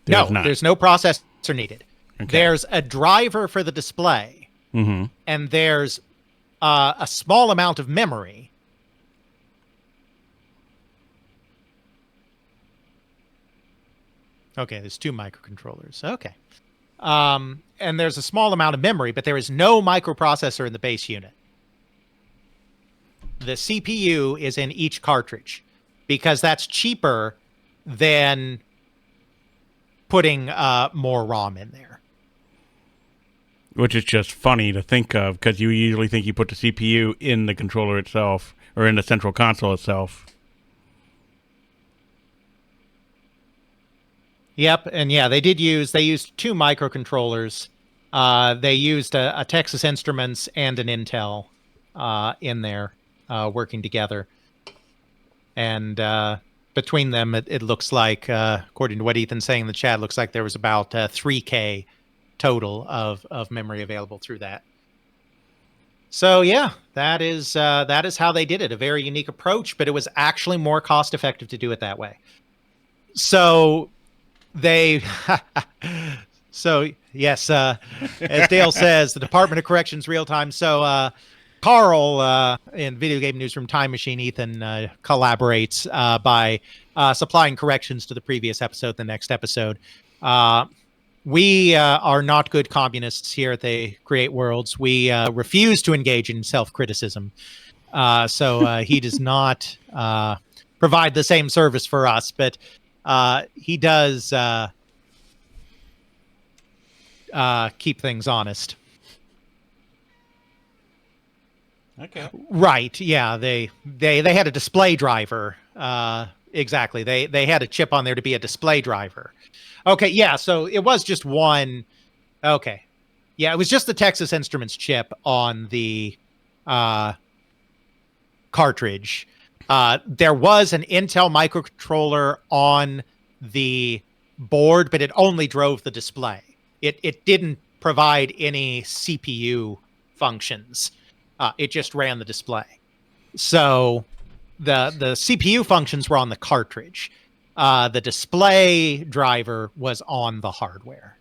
There's no processor needed. Okay. There's a driver for the display, and there's a small amount of memory. Okay, there's 2 microcontrollers. Okay. And there's a small amount of memory, but there is no microprocessor in the base unit. the CPU is in each cartridge because that's cheaper than putting more ROM in there. Which is just funny to think of because you usually think you put the CPU in the controller itself or in the central console itself. Yep, and yeah, they used 2 microcontrollers. They used a Texas Instruments and an Intel in there working together. And between them, it looks like, according to what Ethan's saying in the chat, looks like there was about 3K total of memory available through that. So yeah, that is how they did it. A very unique approach, but it was actually more cost effective to do it that way. So they, so yes, as Dale says, the Department of Corrections real time. So Carl in Video Game Newsroom Time Machine, Ethan collaborates by supplying corrections to the previous episode, the next episode. We are not good communists here at the Create Worlds. We refuse to engage in self-criticism. So he does not provide the same service for us, but he does keep things honest. Okay. Right. Yeah. They had a display driver. Exactly. They had a chip on there to be a display driver. Okay. Yeah. So it was just one. Okay. Yeah. It was just the Texas Instruments chip on the cartridge. There was an Intel microcontroller on the board, but it only drove the display. It didn't provide any CPU functions. It just ran the display. So the CPU functions were on the cartridge. The display driver was on the hardware.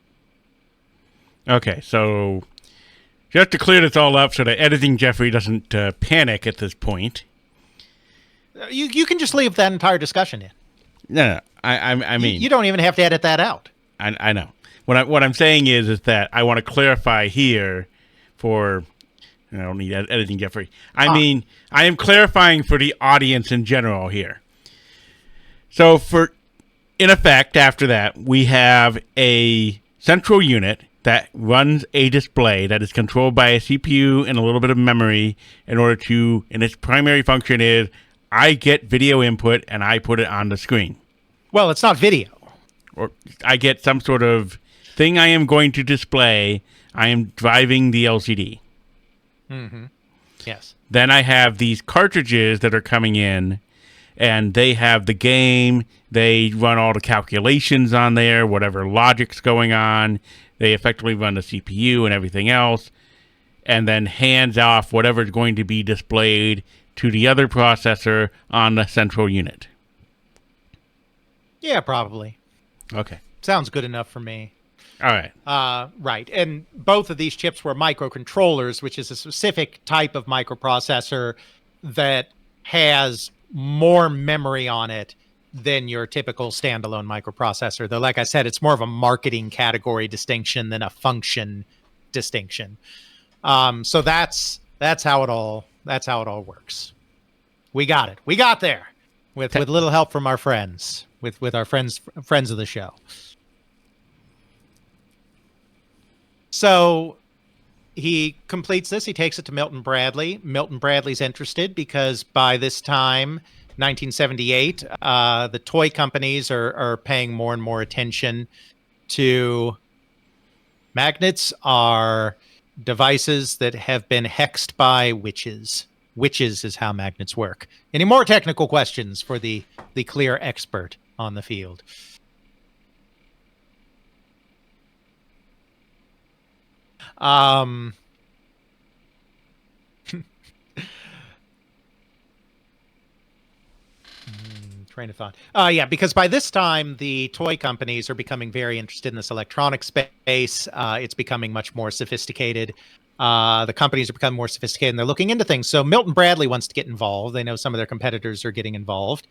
Okay, so just to clear this all up so that editing Jeffrey doesn't panic at this point. You can just leave that entire discussion in. No, I mean... You don't even have to edit that out. I know. What I'm saying is that I want to clarify here for... I don't need editing Jeffrey. I mean, I am clarifying for the audience in general here. So in effect, after that, we have a central unit that runs a display that is controlled by a CPU and a little bit of memory in order to, and its primary function is, I get video input and I put it on the screen. Well, it's not video. Or I get some sort of thing I am going to display. I am driving the LCD. Mm-hmm. Yes. Then I have these cartridges that are coming in, and they have the game. They run all the calculations on there, whatever logic's going on. They effectively run the CPU and everything else, and then hands off whatever's going to be displayed to the other processor on the central unit. Yeah, probably. Okay. Sounds good enough for me. All right. Right. And both of these chips were microcontrollers, which is a specific type of microprocessor that has more memory on it than your typical standalone microprocessor. Though, like I said, it's more of a marketing category distinction than a function distinction. So that's how it all works. We got it. We got there with little help from our friends, with our friends of the show. So he completes this. He takes it to Milton Bradley. Milton Bradley's interested because by this time, 1978, the toy companies are paying more and more attention to magnets are devices that have been hexed by witches. Witches is how magnets work. Any more technical questions for the clear expert on the field? Train of thought. Yeah, because by this time, the toy companies are becoming very interested in this electronic space. It's becoming much more sophisticated. The companies are becoming more sophisticated, and they're looking into things. So Milton Bradley wants to get involved. They know some of their competitors are getting involved.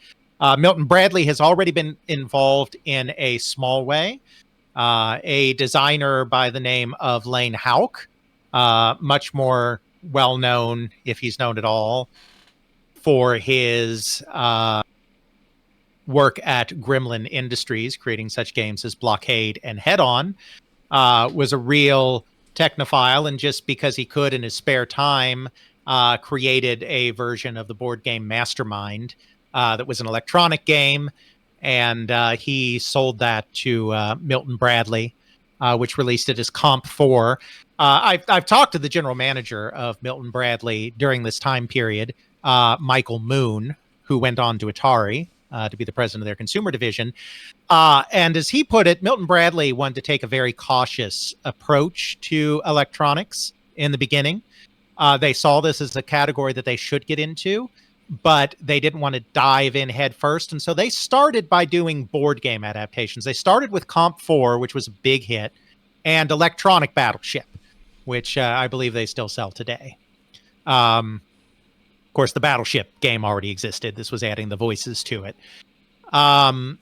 Milton Bradley has already been involved in a small way. A designer by the name of Lane Houck, much more well-known, if he's known at all, for his work at Gremlin Industries, creating such games as Blockade and Head On, was a real technophile, and just because he could in his spare time, created a version of the board game Mastermind that was an electronic game, and he sold that to Milton Bradley, which released it as Comp 4. I've talked to the general manager of Milton Bradley during this time period, Michael Moon, who went on to Atari to be the president of their consumer division. And as he put it, Milton Bradley wanted to take a very cautious approach to electronics in the beginning. They saw this as a category that they should get into, but they didn't want to dive in head first. And so they started by doing board game adaptations. They started with Comp 4, which was a big hit, and Electronic Battleship, which I believe they still sell today. Of course, the Battleship game already existed. This was adding the voices to it. And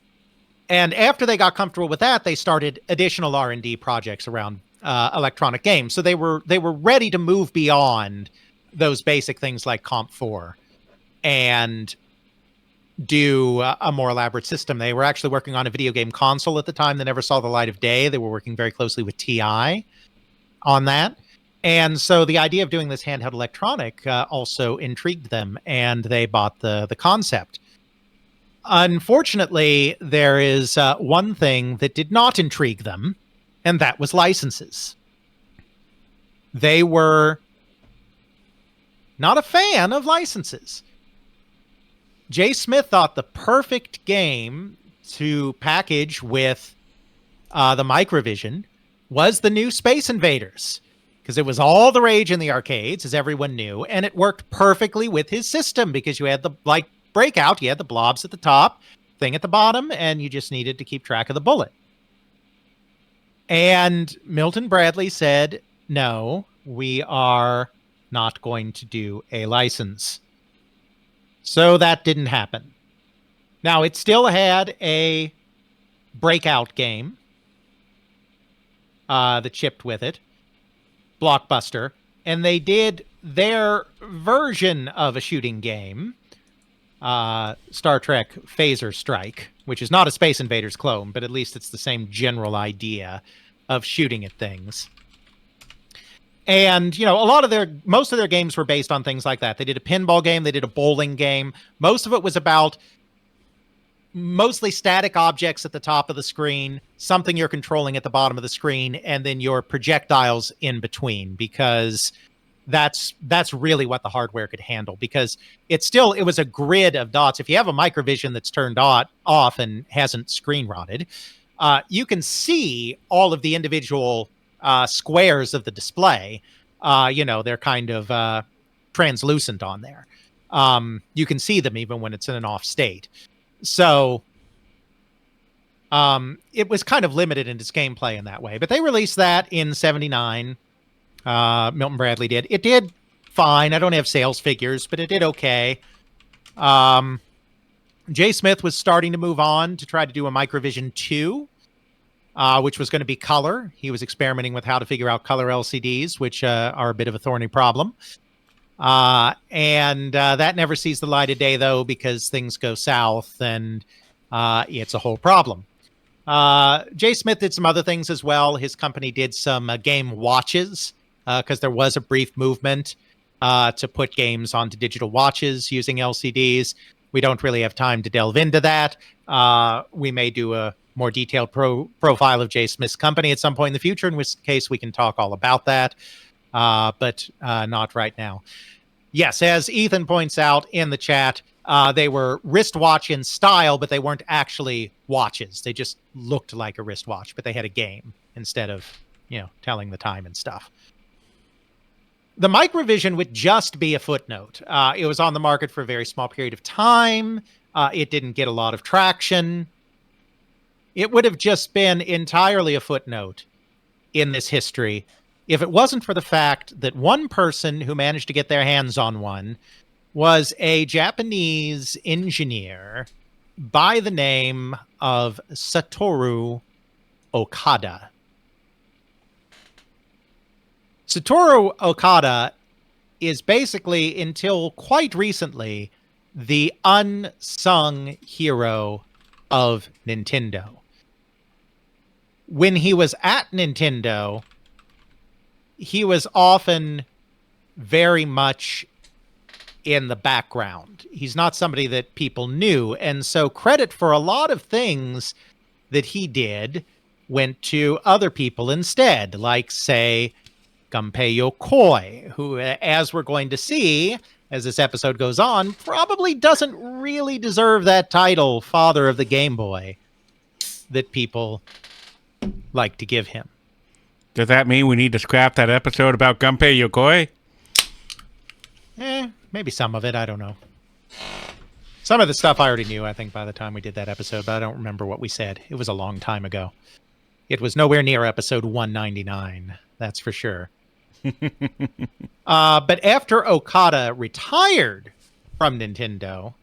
after they got comfortable with that, they started additional R&D projects around electronic games. So they were ready to move beyond those basic things like Comp 4 and do a more elaborate system. They were actually working on a video game console at the time that never saw the light of day. They were working very closely with TI on that. And so the idea of doing this handheld electronic also intrigued them, and they bought the concept. Unfortunately, there is one thing that did not intrigue them, and that was licenses. They were not a fan of licenses. Jay Smith thought the perfect game to package with the Microvision was the new Space Invaders, because it was all the rage in the arcades, as everyone knew, and it worked perfectly with his system because you had the, like Breakout, you had the blobs at the top, thing at the bottom, and you just needed to keep track of the bullet. And Milton Bradley said, no, we are not going to do a license. So that didn't happen. Now, it still had a Breakout game that shipped with it, Blockbuster, and they did their version of a shooting game, Star Trek Phaser Strike, which is not a Space Invaders clone, but at least it's the same general idea of shooting at things. And, you know, most of their games were based on things like that. They did a pinball game, they did a bowling game. Most of it was about mostly static objects at the top of the screen, something you're controlling at the bottom of the screen, and then your projectiles in between, because that's really what the hardware could handle, because it was a grid of dots. If you have a Microvision that's turned off and hasn't screen rotted, you can see all of the individual squares of the display. They're kind of translucent on there. You can see them even when it's in an off state. So it was kind of limited in its gameplay in that way. But they released that in 79. Milton Bradley did. It did fine. I don't have sales figures, but it did okay. Jay Smith was starting to move on to try to do a Microvision 2, which was going to be color. He was experimenting with how to figure out color LCDs, which are a bit of a thorny problem. And that never sees the light of day, though, because things go south and it's a whole problem. Jay Smith did some other things as well. His company did some game watches, because there was a brief movement to put games onto digital watches using LCDs. We don't really have time to delve into that. We may do a more detailed profile of Jay Smith's company at some point in the future, in which case we can talk all about that, but not right now. Yes, as Ethan points out in the chat, they were wristwatch in style, but they weren't actually watches. They just looked like a wristwatch, but they had a game instead of, telling the time and stuff. The Microvision would just be a footnote. It was on the market for a very small period of time. It didn't get a lot of traction. It would have just been entirely a footnote in this history if it wasn't for the fact that one person who managed to get their hands on one was a Japanese engineer by the name of Satoru Okada. Satoru Okada is basically, until quite recently, the unsung hero of Nintendo. When he was at Nintendo, he was often very much in the background. He's not somebody that people knew. And so credit for a lot of things that he did went to other people instead, like, say, Gunpei Yokoi, who, as we're going to see as this episode goes on, probably doesn't really deserve that title, Father of the Game Boy, that people like to give him. Does that mean we need to scrap that episode about Gunpei Yokoi? Maybe some of it. I don't know. Some of the stuff I already knew, I think, by the time we did that episode, but I don't remember what we said. It was a long time ago. It was nowhere near episode 199. That's for sure. But after Okada retired from Nintendo,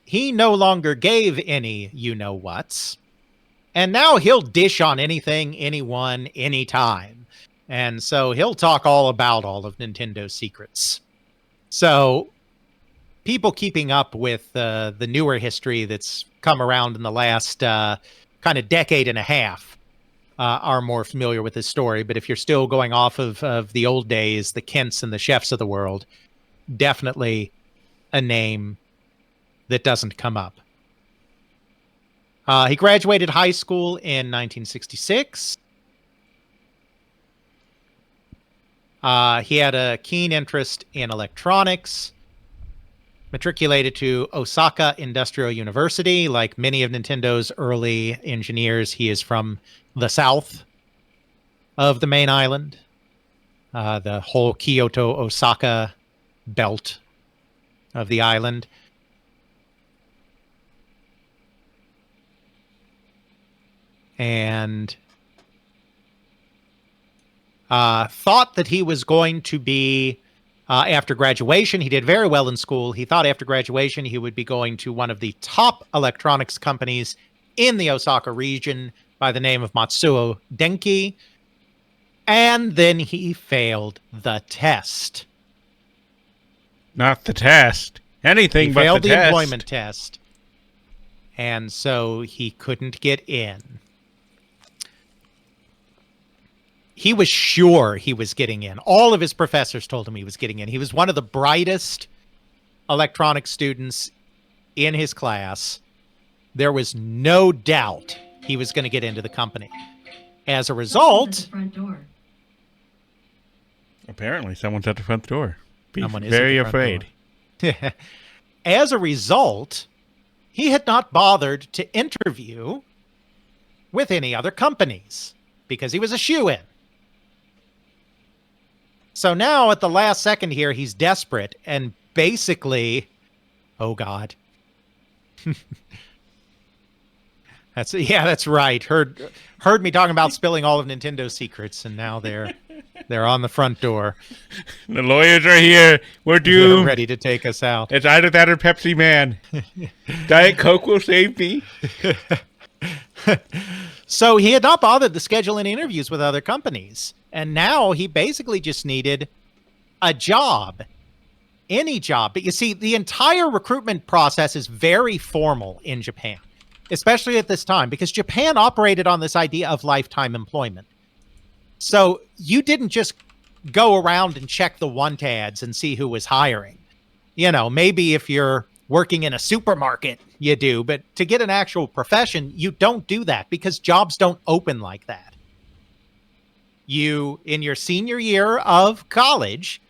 he no longer gave any you-know-whats. And now he'll dish on anything, anyone, anytime. And so he'll talk all about all of Nintendo's secrets. So people keeping up with the newer history that's come around in the last kind of decade and a half are more familiar with this story. But if you're still going off of the old days, the Kents and the Chefs of the world, definitely a name that doesn't come up. He graduated high school in 1966. He had a keen interest in electronics, matriculated to Osaka Industrial University. Like many of Nintendo's early engineers, he is from the south of the main island, the whole Kyoto-Osaka belt of the island. And thought that he was going to be, after graduation, he did very well in school. He thought after graduation he would be going to one of the top electronics companies in the Osaka region by the name of Matsuo Denki. And then he failed the test. Not the test. Anything but the test. He failed the employment test. And so he couldn't get in. He was sure he was getting in. All of his professors told him he was getting in. He was one of the brightest electronics students in his class. There was no doubt he was going to get into the company. As a result... Apparently, someone's at the front door. Someone is very afraid. As a result, he had not bothered to interview with any other companies because he was a shoo-in. So now at the last second here, he's desperate and basically, oh God. That's right. Heard me talking about spilling all of Nintendo's secrets, and now they're on the front door. The lawyers are here. We're doomed. They're ready to take us out. It's either that or Pepsi Man. Diet Coke will save me. So he had not bothered to schedule any interviews with other companies. And now he basically just needed a job, any job. But you see, the entire recruitment process is very formal in Japan, especially at this time, because Japan operated on this idea of lifetime employment. So you didn't just go around and check the want ads and see who was hiring. You know, maybe if you're working in a supermarket, you do. But to get an actual profession, you don't do that because jobs don't open like that. You, in your senior year of college,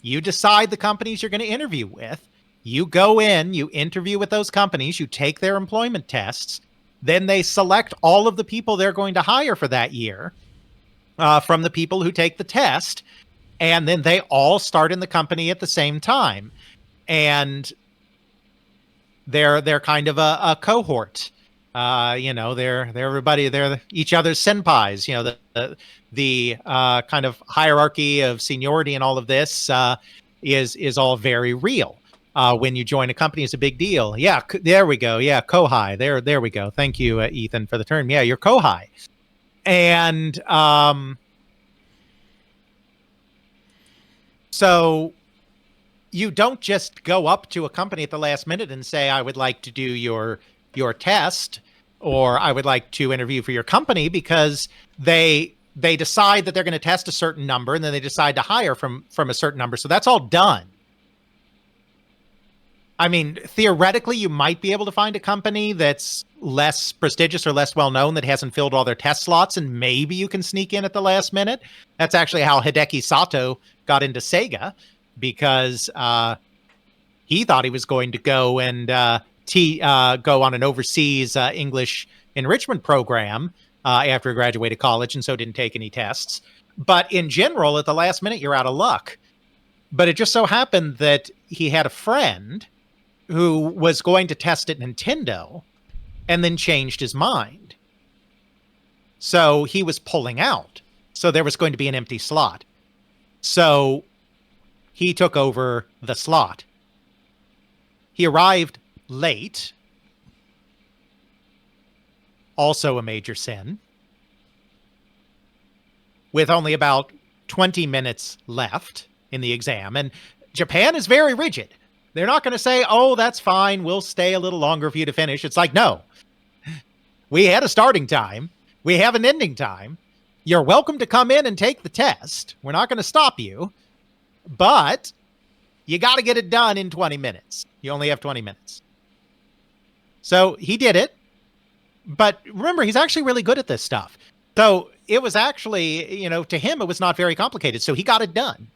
you decide the companies you're going to interview with. You go in, you interview with those companies, you take their employment tests, then they select all of the people they're going to hire for that year from the people who take the test, and then they all start in the company at the same time. And they're kind of a cohort. They're everybody, they're each other's senpais. You know, the kind of hierarchy of seniority and all of this is all very real. When you join a company, it's a big deal. Yeah, there we go. Yeah, Kohai. There we go. Thank you, Ethan, for the term. Yeah, you're Kohai. And so you don't just go up to a company at the last minute and say, I would like to do your test, or I would like to interview for your company, because they decide that they're going to test a certain number, and then they decide to hire from a certain number. So that's all done. I mean, theoretically, you might be able to find a company that's less prestigious or less well-known that hasn't filled all their test slots, and maybe you can sneak in at the last minute. That's actually how Hideki Sato got into Sega, because he thought he was going to go and go on an overseas English enrichment program after he graduated college, and so didn't take any tests. But in general, at the last minute, you're out of luck. But it just so happened that he had a friend who was going to test at Nintendo and then changed his mind. So he was pulling out. So there was going to be an empty slot. So he took over the slot. He arrived late. Also a major sin. With only about 20 minutes left in the exam. And Japan is very rigid. They're not going to say, oh, that's fine, we'll stay a little longer for you to finish. It's like, no. We had a starting time. We have an ending time. You're welcome to come in and take the test. We're not going to stop you. But you got to get it done in 20 minutes. You only have 20 minutes. So he did it. But remember, he's actually really good at this stuff. So it was actually, to him, it was not very complicated. So he got it done.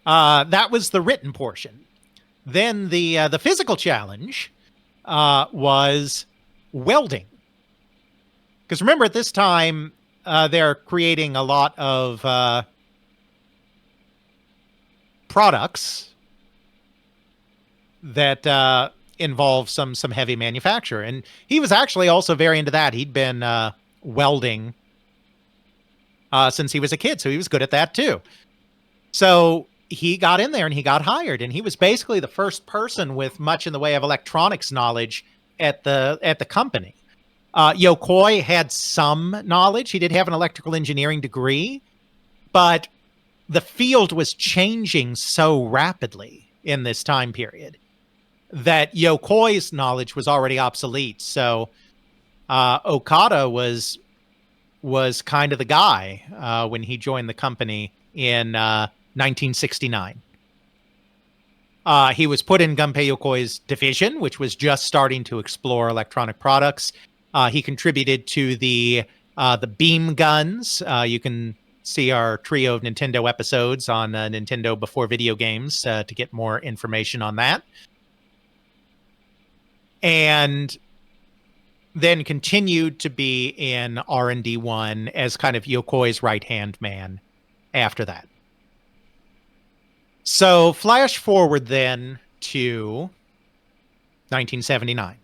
That was the written portion. Then the physical challenge was welding. Because remember, at this time, they're creating a lot of products that involve some heavy manufacture. And he was actually also very into that. He'd been welding since he was a kid, so he was good at that too. So he got in there and he got hired, and he was basically the first person with much in the way of electronics knowledge at the company. Yokoi had some knowledge. He did have an electrical engineering degree, but the field was changing so rapidly in this time period that Yokoi's knowledge was already obsolete. So Okada was kind of the guy when he joined the company in 1969. He was put in Gunpei Yokoi's division, which was just starting to explore electronic products. He contributed to the beam guns. You can see our trio of Nintendo episodes on Nintendo Before Video Games to get more information on that. And then continued to be in R&D 1 as kind of Yokoi's right-hand man after that. So flash forward then to 1979.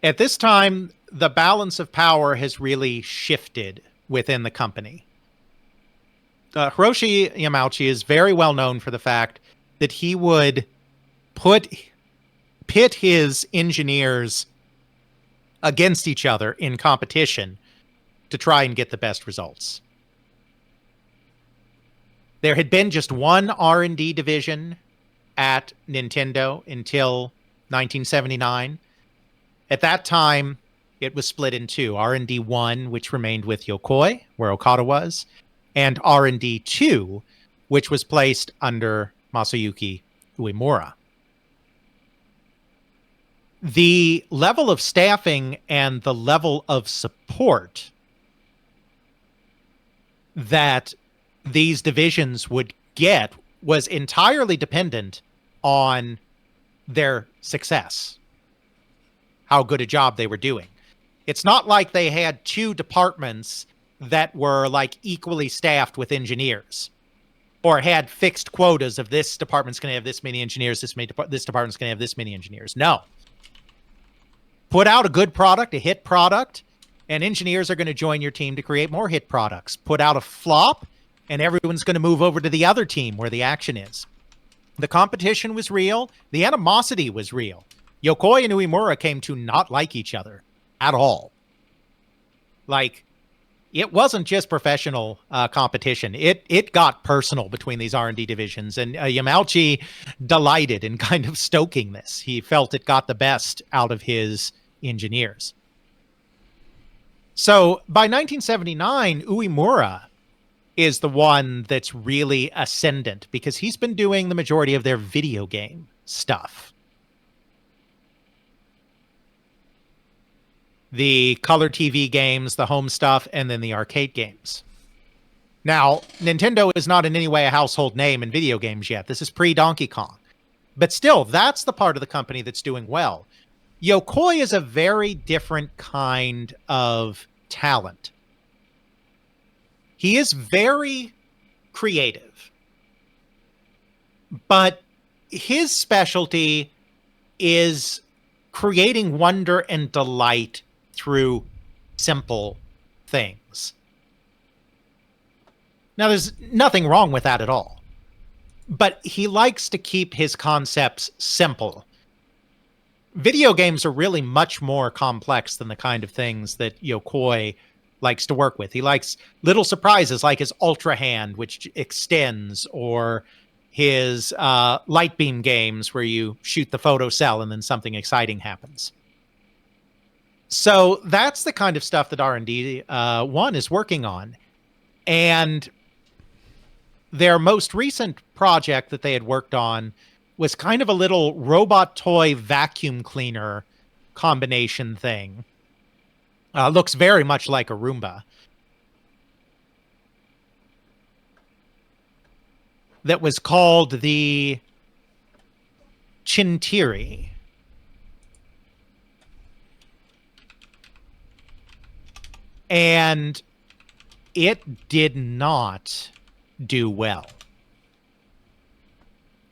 At this time, the balance of power has really shifted within the company. Hiroshi Yamauchi is very well known for the fact that he would pit his engineers against each other in competition to try and get the best results. There had been just one R&D division at Nintendo until 1979. At that time, it was split in two. R&D 1, which remained with Yokoi, where Okada was, and R&D 2, which was placed under Masayuki Uemura. The level of staffing and the level of support that these divisions would get was entirely dependent on their success, how good a job they were doing. It's not like they had two departments that were like equally staffed with engineers, or had fixed quotas of this department's going to have this many engineers, this department's going to have this many engineers. No. Put out a good product, a hit product, and engineers are going to join your team to create more hit products. Put out a flop, and everyone's going to move over to the other team where the action is. The competition was real. The animosity was real. Yokoi and Uemura came to not like each other at all. Like, it wasn't just professional competition. It got personal between these R&D divisions, and Yamauchi delighted in kind of stoking this. He felt it got the best out of his engineers. So by 1979, Uemura is the one that's really ascendant because he's been doing the majority of their video game stuff. The color TV games, the home stuff, and then the arcade games. Now, Nintendo is not in any way a household name in video games yet. This is pre-Donkey Kong. But still, that's the part of the company that's doing well. Yokoi is a very different kind of talent. He is very creative, but his specialty is creating wonder and delight through simple things. Now, there's nothing wrong with that at all, but he likes to keep his concepts simple. Video games are really much more complex than the kind of things that Yokoi likes to work with. He likes little surprises like his Ultra Hand, which extends, or his light beam games where you shoot the photocell and then something exciting happens. So that's the kind of stuff that R&D 1 is working on. And their most recent project that they had worked on was kind of a little robot toy vacuum cleaner combination thing. Looks very much like a Roomba. That was called the Chintiri. And it did not do well.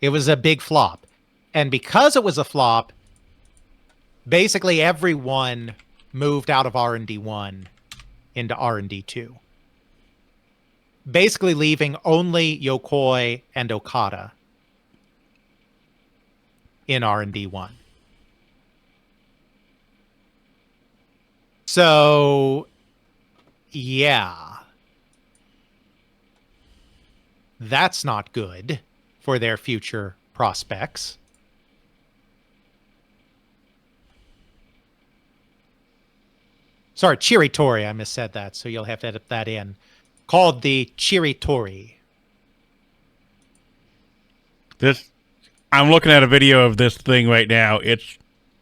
It was a big flop. And because it was a flop, basically everyone moved out of R&D 1 into R&D 2. Basically leaving only Yokoi and Okada in R&D 1. So, yeah. That's not good for their future prospects. Sorry, Chiritori. I missaid that, so you'll have to edit that in. Called the Chiritori. I'm looking at a video of this thing right now. It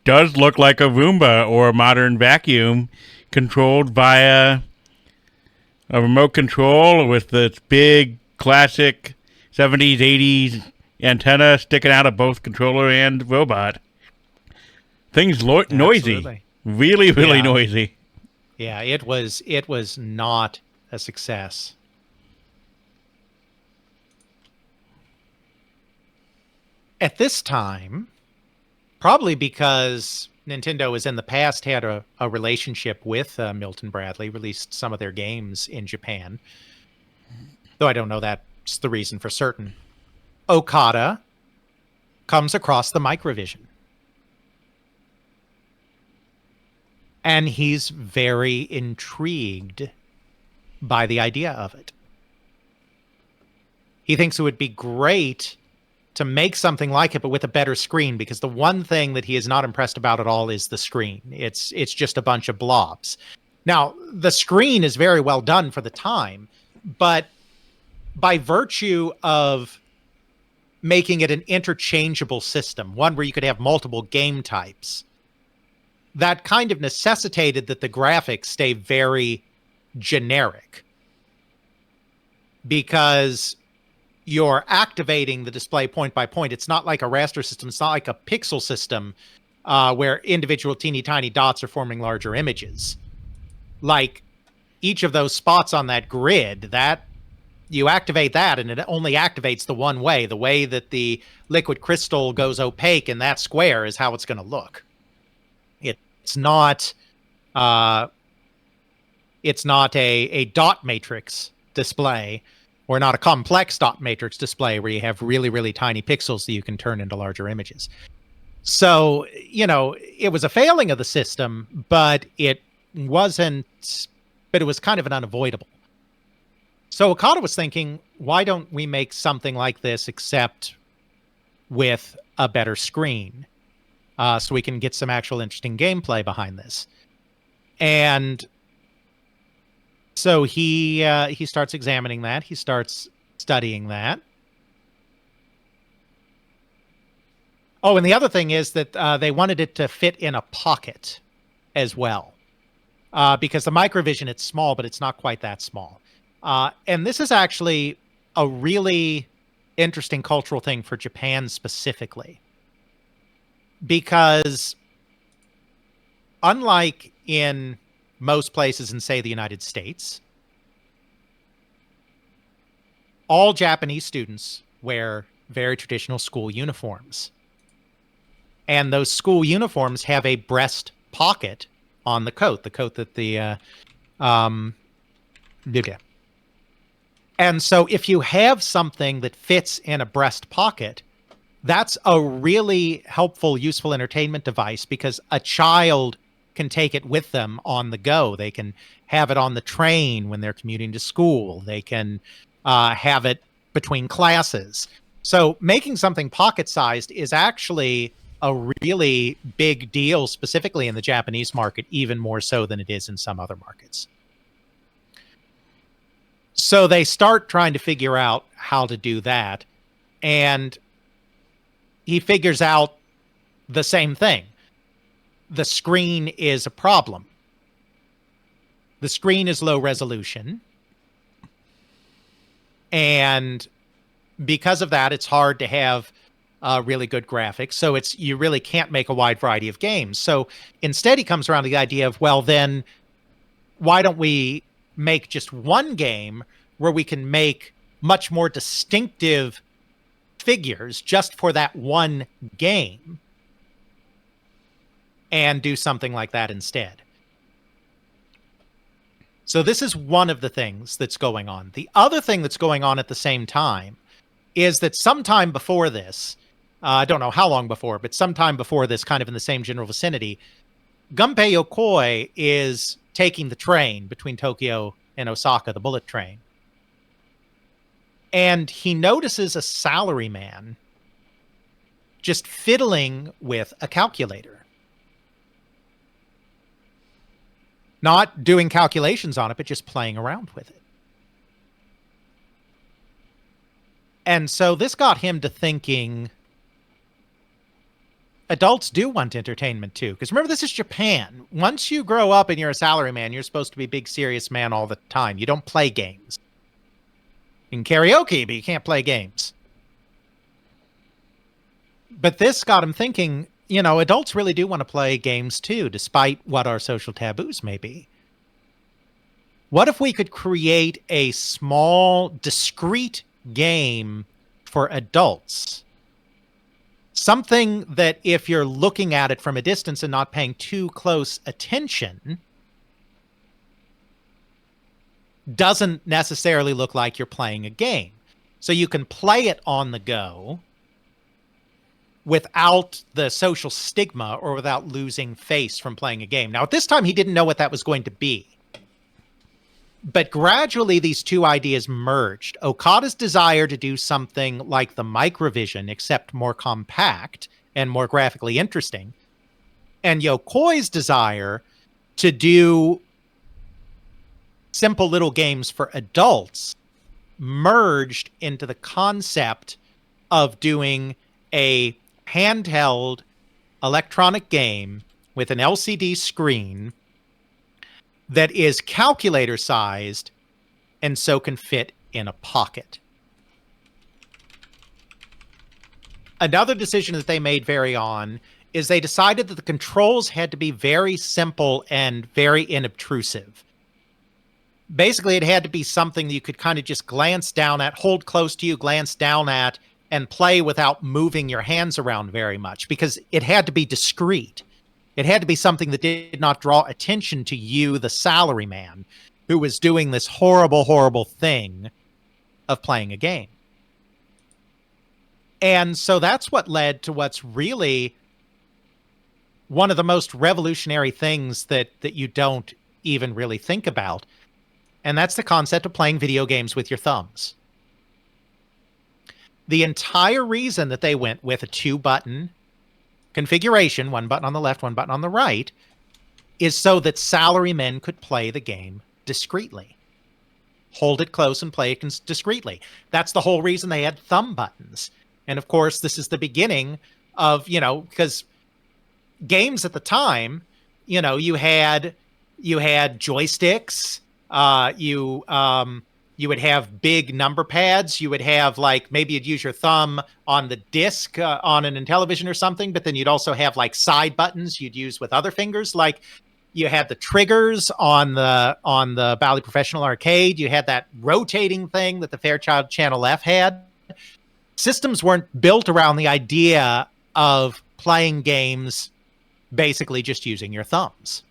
does look like a Roomba or a modern vacuum controlled via a remote control with this big classic 70s, 80s antenna sticking out of both controller and robot. Thing's noisy. Absolutely. Really noisy. Yeah, it was not a success. At this time, probably because Nintendo has in the past had a relationship with Milton Bradley, released some of their games in Japan, though I don't know that's the reason for certain, Okada comes across the Microvision. And he's very intrigued by the idea of it. He thinks it would be great to make something like it, but with a better screen, because the one thing that he is not impressed about at all is the screen. It's just a bunch of blobs. Now, the screen is very well done for the time, but by virtue of making it an interchangeable system, one where you could have multiple game types, that kind of necessitated that the graphics stay very generic, because you're activating the display point by point. It's not like a raster system. It's not like a pixel system where individual teeny tiny dots are forming larger images. Like each of those spots on that grid, that you activate that and it only activates the one way. The way that the liquid crystal goes opaque in that square is how it's going to look. It's not a dot matrix display, or not a complex dot matrix display where you have really, really tiny pixels that you can turn into larger images. So, it was a failing of the system, but it wasn't but it was kind of an unavoidable. So Okada was thinking, why don't we make something like this except with a better screen, so we can get some actual interesting gameplay behind this? And so he starts examining that. He starts studying that. Oh, and the other thing is that they wanted it to fit in a pocket as well, because the Microvision, it's small, but it's not quite that small. And this is actually a really interesting cultural thing for Japan specifically, because unlike in most places in, say, the United States, all Japanese students wear very traditional school uniforms. And those school uniforms have a breast pocket on the coat that the and so if you have something that fits in a breast pocket, that's a really helpful, useful entertainment device, because a child can take it with them on the go. They can have it on the train when they're commuting to school. They can have it between classes. So making something pocket-sized is actually a really big deal, specifically in the Japanese market, even more so than it is in some other markets. So they start trying to figure out how to do that. And he figures out the same thing. The screen is a problem. The screen is low resolution. And because of that, it's hard to have really good graphics. So you really can't make a wide variety of games. So instead, he comes around to the idea of, well, then why don't we make just one game where we can make much more distinctive figures just for that one game, and do something like that instead. So this is one of the things that's going on. The other thing that's going on at the same time is that sometime before this, I don't know how long before, but sometime before this, kind of in the same general vicinity, Gunpei Yokoi is taking the train between Tokyo and Osaka, the bullet train. And he notices a salaryman just fiddling with a calculator. Not doing calculations on it, but just playing around with it. And so this got him to thinking, adults do want entertainment too. Because remember, this is Japan. Once you grow up and you're a salaryman, you're supposed to be a big, serious man all the time. You don't play games. You can karaoke, but you can't play games. But this got him thinking, adults really do want to play games too, despite what our social taboos may be. What if we could create a small, discrete game for adults? Something that if you're looking at it from a distance and not paying too close attention, doesn't necessarily look like you're playing a game. So you can play it on the go without the social stigma or without losing face from playing a game. Now, at this time, he didn't know what that was going to be. But gradually, these two ideas merged. Okada's desire to do something like the Microvision, except more compact and more graphically interesting, and Yokoi's desire to do simple little games for adults merged into the concept of doing a handheld electronic game with an LCD screen that is calculator sized and so can fit in a pocket. Another decision that they made very on is they decided that the controls had to be very simple and very inobtrusive. Basically, it had to be something that you could kind of just glance down at, hold close to you, glance down at, and play without moving your hands around very much, because it had to be discreet. It had to be something that did not draw attention to you, the salaryman, who was doing this horrible, horrible thing of playing a game. And so that's what led to what's really one of the most revolutionary things that you don't even really think about. And that's the concept of playing video games with your thumbs. The entire reason that they went with a 2-button configuration, 1 button on the left, 1 button on the right, is so that salarymen could play the game discreetly. Hold it close and play it discreetly. That's the whole reason they had thumb buttons. And of course, this is the beginning of, because games at the time, you had joysticks, you would have big number pads. You would have maybe you'd use your thumb on the disc on an Intellivision or something, but then you'd also have side buttons you'd use with other fingers. Like you had the triggers on the Bally Professional Arcade. You had that rotating thing that the Fairchild Channel F had. Systems weren't built around the idea of playing games basically just using your thumbs.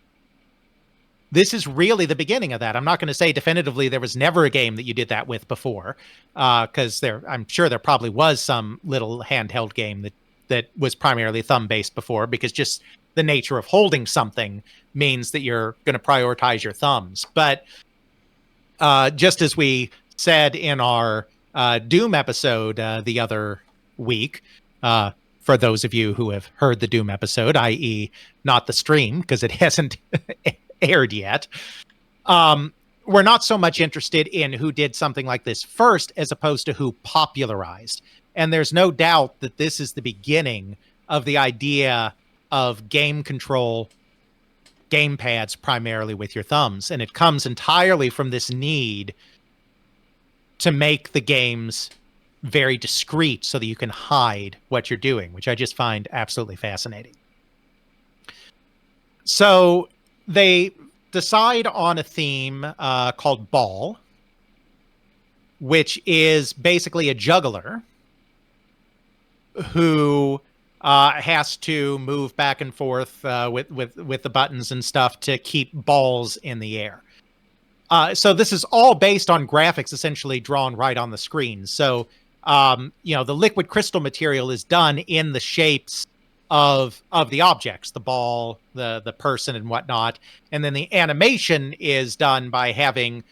This is really the beginning of that. I'm not going to say definitively there was never a game that you did that with before, because I'm sure there probably was some little handheld game that was primarily thumb-based before, because just the nature of holding something means that you're going to prioritize your thumbs. But just as we said in our Doom episode the other week, for those of you who have heard the Doom episode, i.e. not the stream, because it hasn't aired yet, we're not so much interested in who did something like this first as opposed to who popularized. And there's no doubt that this is the beginning of the idea of game control, game pads primarily with your thumbs. And it comes entirely from this need to make the games very discreet so that you can hide what you're doing, which I just find absolutely fascinating. So they decide on a theme called Ball, which is basically a juggler who has to move back and forth with the buttons and stuff to keep balls in the air. So this is all based on graphics essentially drawn right on the screen. So, the liquid crystal material is done in the shapes of the objects, the ball, the person and whatnot. And then the animation is done by having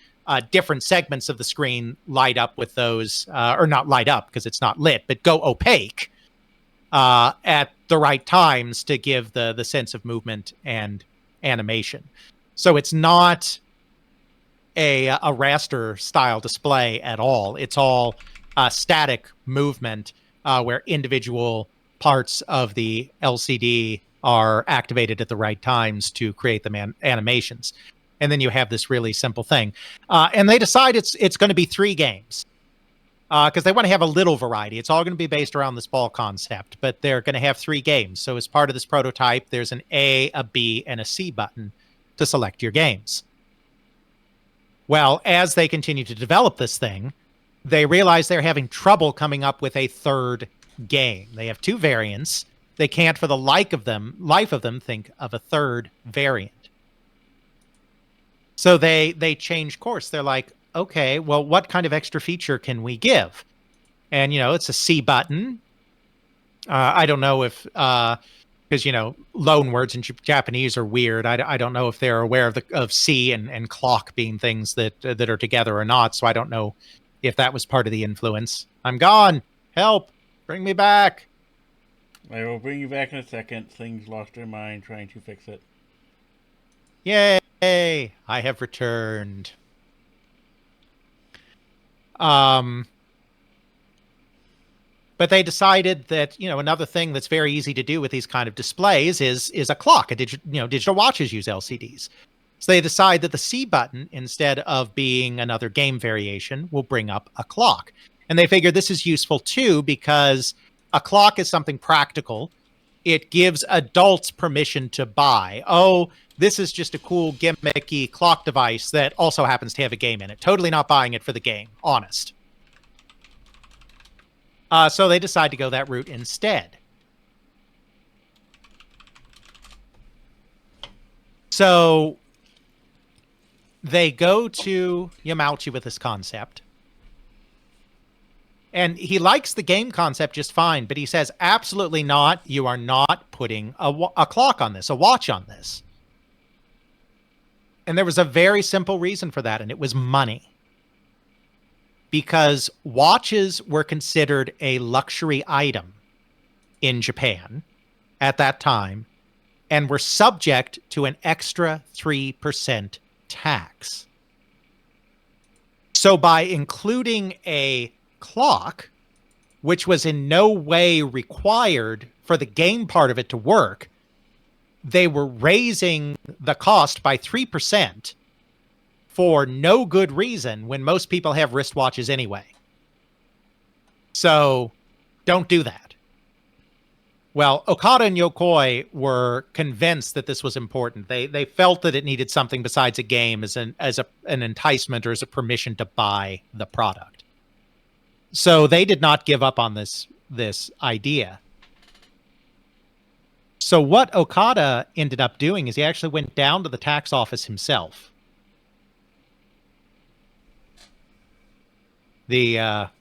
different segments of the screen light up with those, or not light up because it's not lit, but go opaque at the right times to give the sense of movement and animation. So it's not a raster style display at all. It's all static movement where individual parts of the LCD are activated at the right times to create the animations. And then you have this really simple thing. And they decide it's going to be 3 games because they want to have a little variety. It's all going to be based around this ball concept, but they're going to have 3 games. So as part of this prototype, there's an A, a B, and a C button to select your games. Well, as they continue to develop this thing, they realize they're having trouble coming up with a 3rd game. They have 2 variants. They can't, for the life of them, think of a 3rd variant. So they change course. They're like, okay, well, what kind of extra feature can we give? And, it's a C button. I don't know if, because, loan words in Japanese are weird. I don't know if they're aware of C and clock being things that are together or not. So I don't know if that was part of the influence. I'm gone. Help. Bring me back. I will bring you back in a second. Things lost their mind trying to fix it. Yay! I have returned. But they decided that, another thing that's very easy to do with these kind of displays is a clock. Digital watches use LCDs. So they decide that the C button, instead of being another game variation, will bring up a clock. And they figure this is useful too because a clock is something practical. It gives adults permission to buy. Oh, this is just a cool gimmicky clock device that also happens to have a game in it. Totally not buying it for the game. Honest. So they decide to go that route instead. So they go to Yamauchi with this concept. And he likes the game concept just fine, but he says, absolutely not. You are not putting a clock on this, a watch on this. And there was a very simple reason for that, and it was money. Because watches were considered a luxury item in Japan at that time and were subject to an extra 3% tax. So by including a clock, which was in no way required for the game part of it to work, they were raising the cost by 3% for no good reason when most people have wristwatches anyway. So don't do that. Well, Okada and Yokoi were convinced that this was important. They felt that it needed something besides a game as an enticement or as a permission to buy the product. So they did not give up on this idea. So what Okada ended up doing is he actually went down to the tax office himself. Not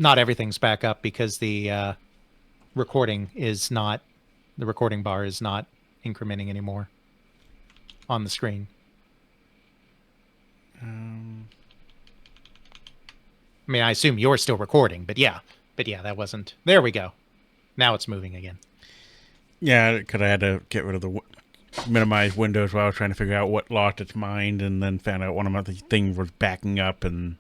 everything's back up because the recording bar is not incrementing anymore on the screen. I mean, I assume you're still recording, but yeah, that wasn't. There we go. Now it's moving again. Yeah, because I had to get rid of the minimize Windows while I was trying to figure out what lost its mind, and then found out one of the things was backing up, and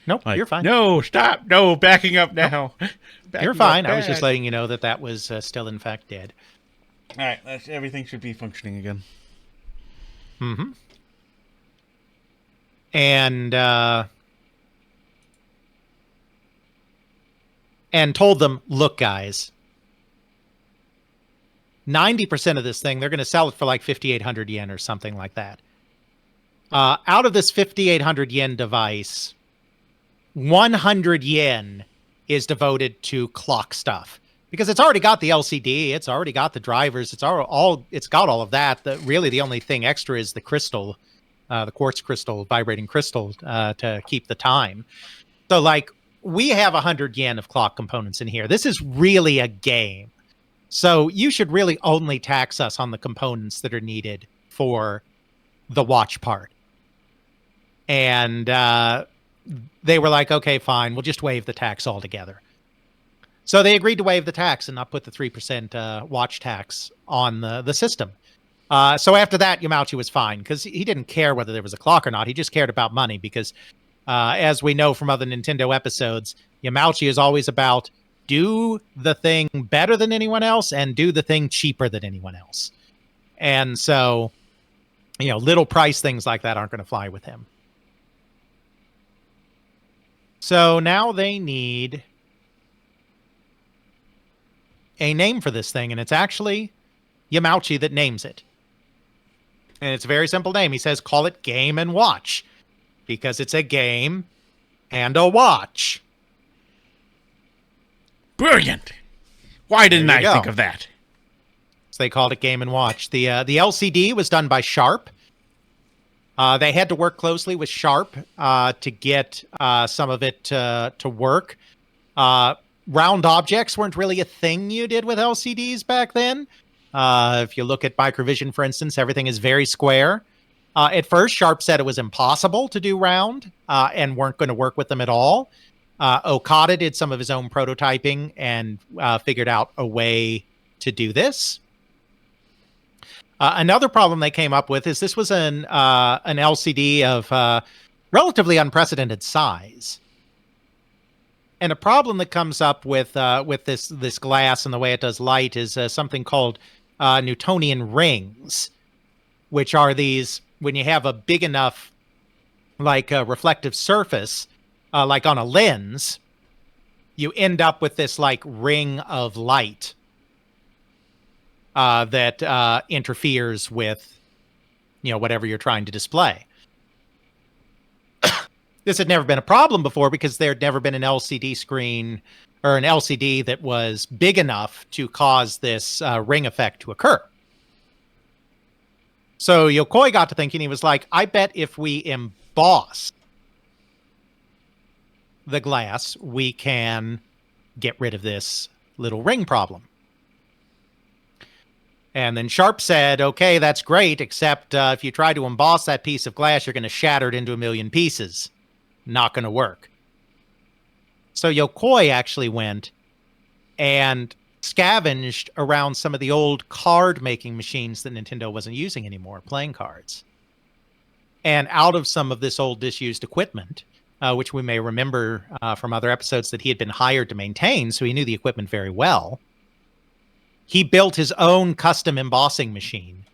nope, you're fine. No, stop! No, backing up now. Nope. Backing you're fine. up I was just letting you know that was still in fact dead. All right, everything should be functioning again. Mm-hmm. And told them, look, guys, 90% of this thing, they're going to sell it for like 5,800 yen or something like that. Out of this 5,800 yen device, 100 yen is devoted to clock stuff because it's already got the LCD, it's already got the drivers, it's got all of that. Really, the only thing extra is the crystal, the quartz crystal, vibrating crystal to keep the time. So, like, we have 100 yen of clock components in here. This is really a game. So you should really only tax us on the components that are needed for the watch part. And they were like, okay, fine, we'll just waive the tax altogether. So they agreed to waive the tax and not put the 3% watch tax on the system. So after that, Yamauchi was fine because he didn't care whether there was a clock or not. He just cared about money because, as we know from other Nintendo episodes, Yamauchi is always about do the thing better than anyone else and do the thing cheaper than anyone else. And so, little price things like that aren't going to fly with him. So now they need a name for this thing, and it's actually Yamauchi that names it. And it's a very simple name. He says, call it Game & Watch, because it's a game and a watch. Brilliant! Why didn't I think of that? So they called it Game & Watch. The LCD was done by Sharp. They had to work closely with Sharp to get some of it to work. Round objects weren't really a thing you did with LCDs back then. If you look at Microvision, for instance, everything is very square. At first, Sharp said it was impossible to do round and weren't going to work with them at all. Okada did some of his own prototyping and figured out a way to do this. Another problem they came up with is this was an LCD of relatively unprecedented size. And a problem that comes up with this glass and the way it does light is something called Newtonian rings, which are these, when you have a big enough reflective surface, like on a lens, you end up with this ring of light that interferes with whatever you're trying to display. This had never been a problem before because there had never been an LCD screen or an LCD that was big enough to cause this ring effect to occur. So Yokoi got to thinking, he was like, I bet if we emboss the glass, we can get rid of this little ring problem. And then Sharp said, okay, that's great, except if you try to emboss that piece of glass, you're going to shatter it into a million pieces. Not going to work. So Yokoi actually went and scavenged around some of the old card-making machines that Nintendo wasn't using anymore, playing cards. And out of some of this old disused equipment, which we may remember from other episodes that he had been hired to maintain, so he knew the equipment very well, he built his own custom embossing machine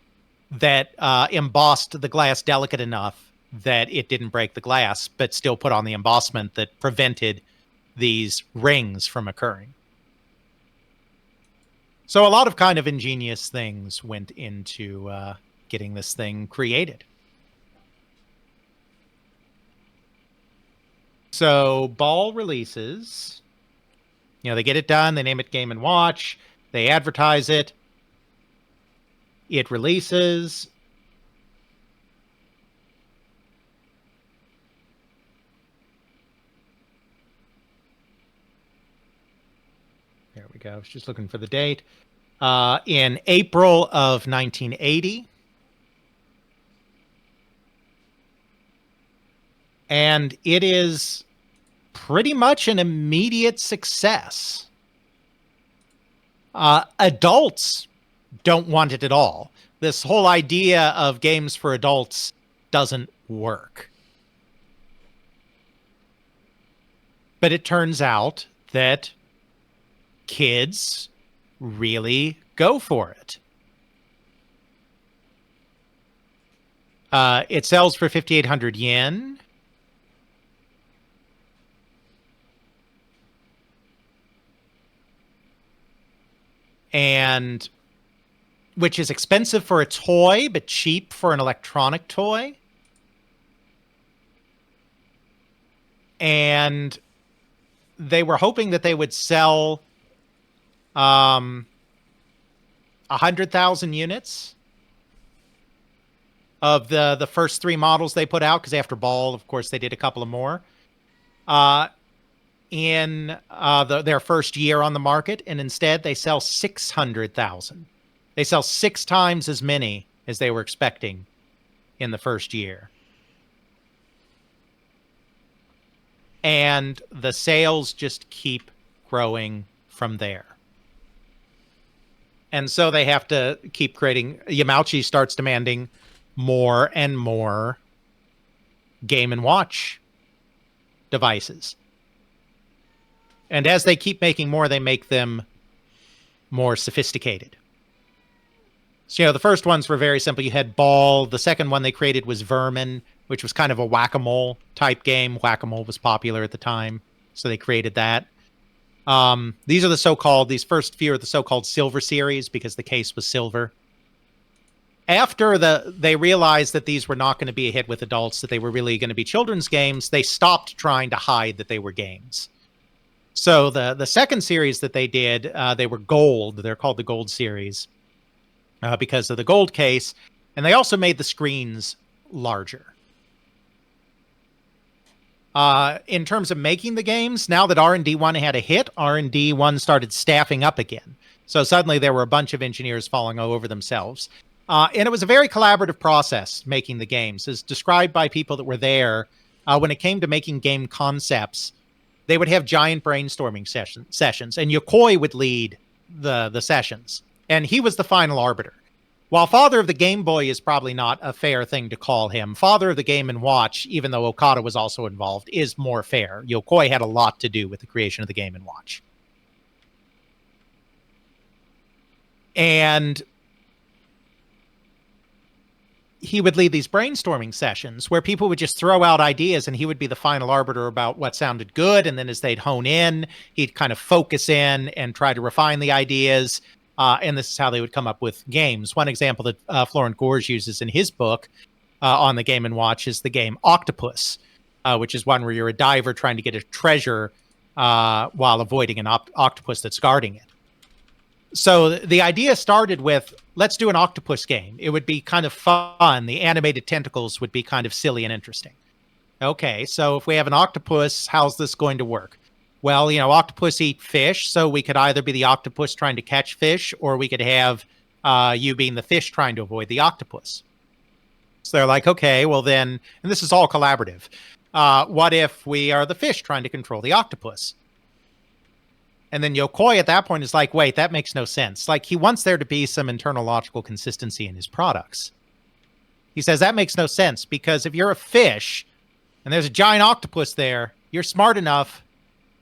that embossed the glass delicate enough that it didn't break the glass, but still put on the embossment that prevented these rings from occurring. So a lot of kind of ingenious things went into getting this thing created. So Ball releases, they get it done, they name it Game & Watch, they advertise it, it releases. There we go. I was just looking for the date. In April of 1980. And it is pretty much an immediate success. Adults don't want it at all. This whole idea of games for adults doesn't work. But it turns out that kids really go for it. It sells for 5,800 yen. And which is expensive for a toy, but cheap for an electronic toy. And they were hoping that they would sell 100,000 units of the first three models they put out, because after Ball, of course, they did a couple of more. In their first year on the market, and instead they sell 600,000. They sell 6 times as many as they were expecting in the first year. And the sales just keep growing from there. And so they have to keep creating. Yamauchi starts demanding more and more Game & Watch devices. And as they keep making more, they make them more sophisticated. So, the first ones were very simple. You had Ball. The second one they created was Vermin, which was kind of a whack-a-mole type game. Whack-a-mole was popular at the time, so they created that. These are these first few are the so-called Silver Series, because the case was silver. After they realized that these were not going to be a hit with adults, that they were really going to be children's games, they stopped trying to hide that they were games. So the second series that they did, they were gold. They're called the Gold Series because of the gold case. And they also made the screens larger. In terms of making the games, now that R&D 1 had a hit, R&D 1 started staffing up again. So suddenly there were a bunch of engineers falling all over themselves. And it was a very collaborative process making the games. As described by people that were there, when it came to making game concepts, they would have giant brainstorming sessions, and Yokoi would lead the sessions, and he was the final arbiter. While Father of the Game Boy is probably not a fair thing to call him, Father of the Game & Watch, even though Okada was also involved, is more fair. Yokoi had a lot to do with the creation of the Game & Watch. And he would lead these brainstorming sessions where people would just throw out ideas, and he would be the final arbiter about what sounded good. And then as they'd hone in, he'd kind of focus in and try to refine the ideas. And this is how they would come up with games. One example that Florent Gorge uses in his book on the Game & Watch is the game Octopus, which is one where you're a diver trying to get a treasure while avoiding an octopus that's guarding it. So the idea started with, let's do an octopus game. It would be kind of fun. The animated tentacles would be kind of silly and interesting. Okay, so if we have an octopus, how's this going to work? Well, octopus eat fish, so we could either be the octopus trying to catch fish, or we could have you being the fish trying to avoid the octopus. So they're like, okay, well then, and this is all collaborative. What if we are the fish trying to control the octopus? And then Yokoi at that point is like, wait, that makes no sense. Like, he wants there to be some internal logical consistency in his products. He says that makes no sense because if you're a fish and there's a giant octopus there, you're smart enough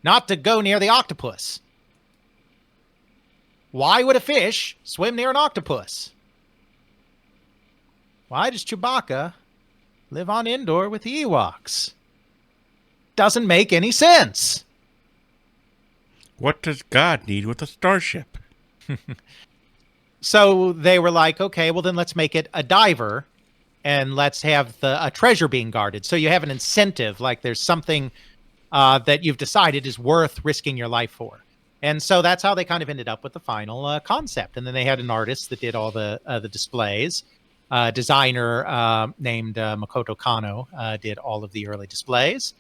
not to go near the octopus. Why would a fish swim near an octopus? Why does Chewbacca live on Endor with the Ewoks? Doesn't make any sense. What does God need with a starship? So they were like, okay, well then let's make it a diver and let's have a treasure being guarded. So you have an incentive, like there's something that you've decided is worth risking your life for. And so that's how they kind of ended up with the final concept. And then they had an artist that did all the displays. Designer named Makoto Kano did all of the early displays.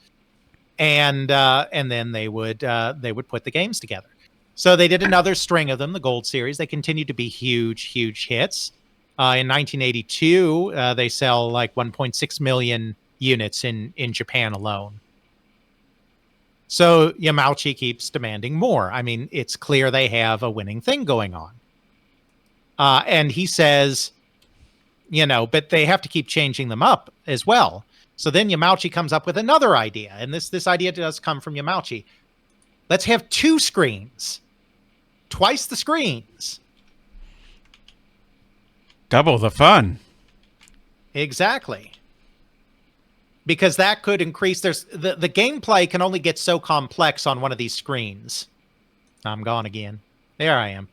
And then they would put the games together. So they did another string of them, the Gold Series. They continued to be huge hits. In 1982, they sell like 1.6 million units in Japan alone. So Yamauchi keeps demanding more. I mean, it's clear they have a winning thing going on. And he says, but they have to keep changing them up as well. So then Yamauchi comes up with another idea, and this idea does come from Yamauchi. Let's have 2 screens. Twice the screens. Double the fun. Exactly. Because that could increase the gameplay can only get so complex on one of these screens. I'm gone again. There I am.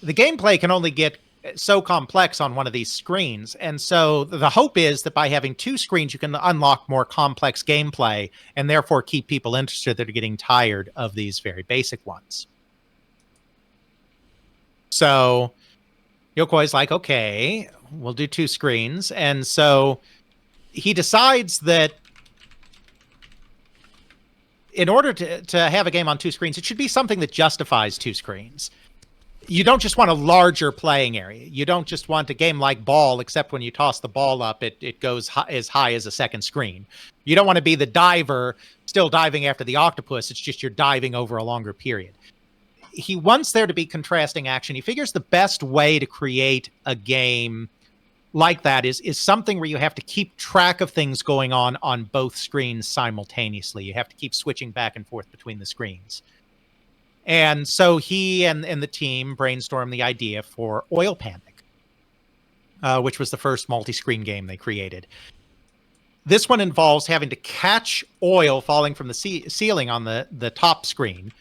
The gameplay can only get so complex on one of these screens. And so the hope is that by having 2 screens, you can unlock more complex gameplay and therefore keep people interested that are getting tired of these very basic ones. So Yokoi's like, okay, we'll do 2 screens. And so he decides that in order to have a game on 2 screens, it should be something that justifies 2 screens. You don't just want a larger playing area. You don't just want a game like Ball, except when you toss the ball up, it goes as high as a second screen. You don't want to be the diver still diving after the octopus. It's just you're diving over a longer period. He wants there to be contrasting action. He figures the best way to create a game like that is something where you have to keep track of things going on both screens simultaneously. You have to keep switching back and forth between the screens. And so he and the team brainstormed the idea for Oil Panic, which was the first multi-screen game they created. This one involves having to catch oil falling from the ceiling on the top screen,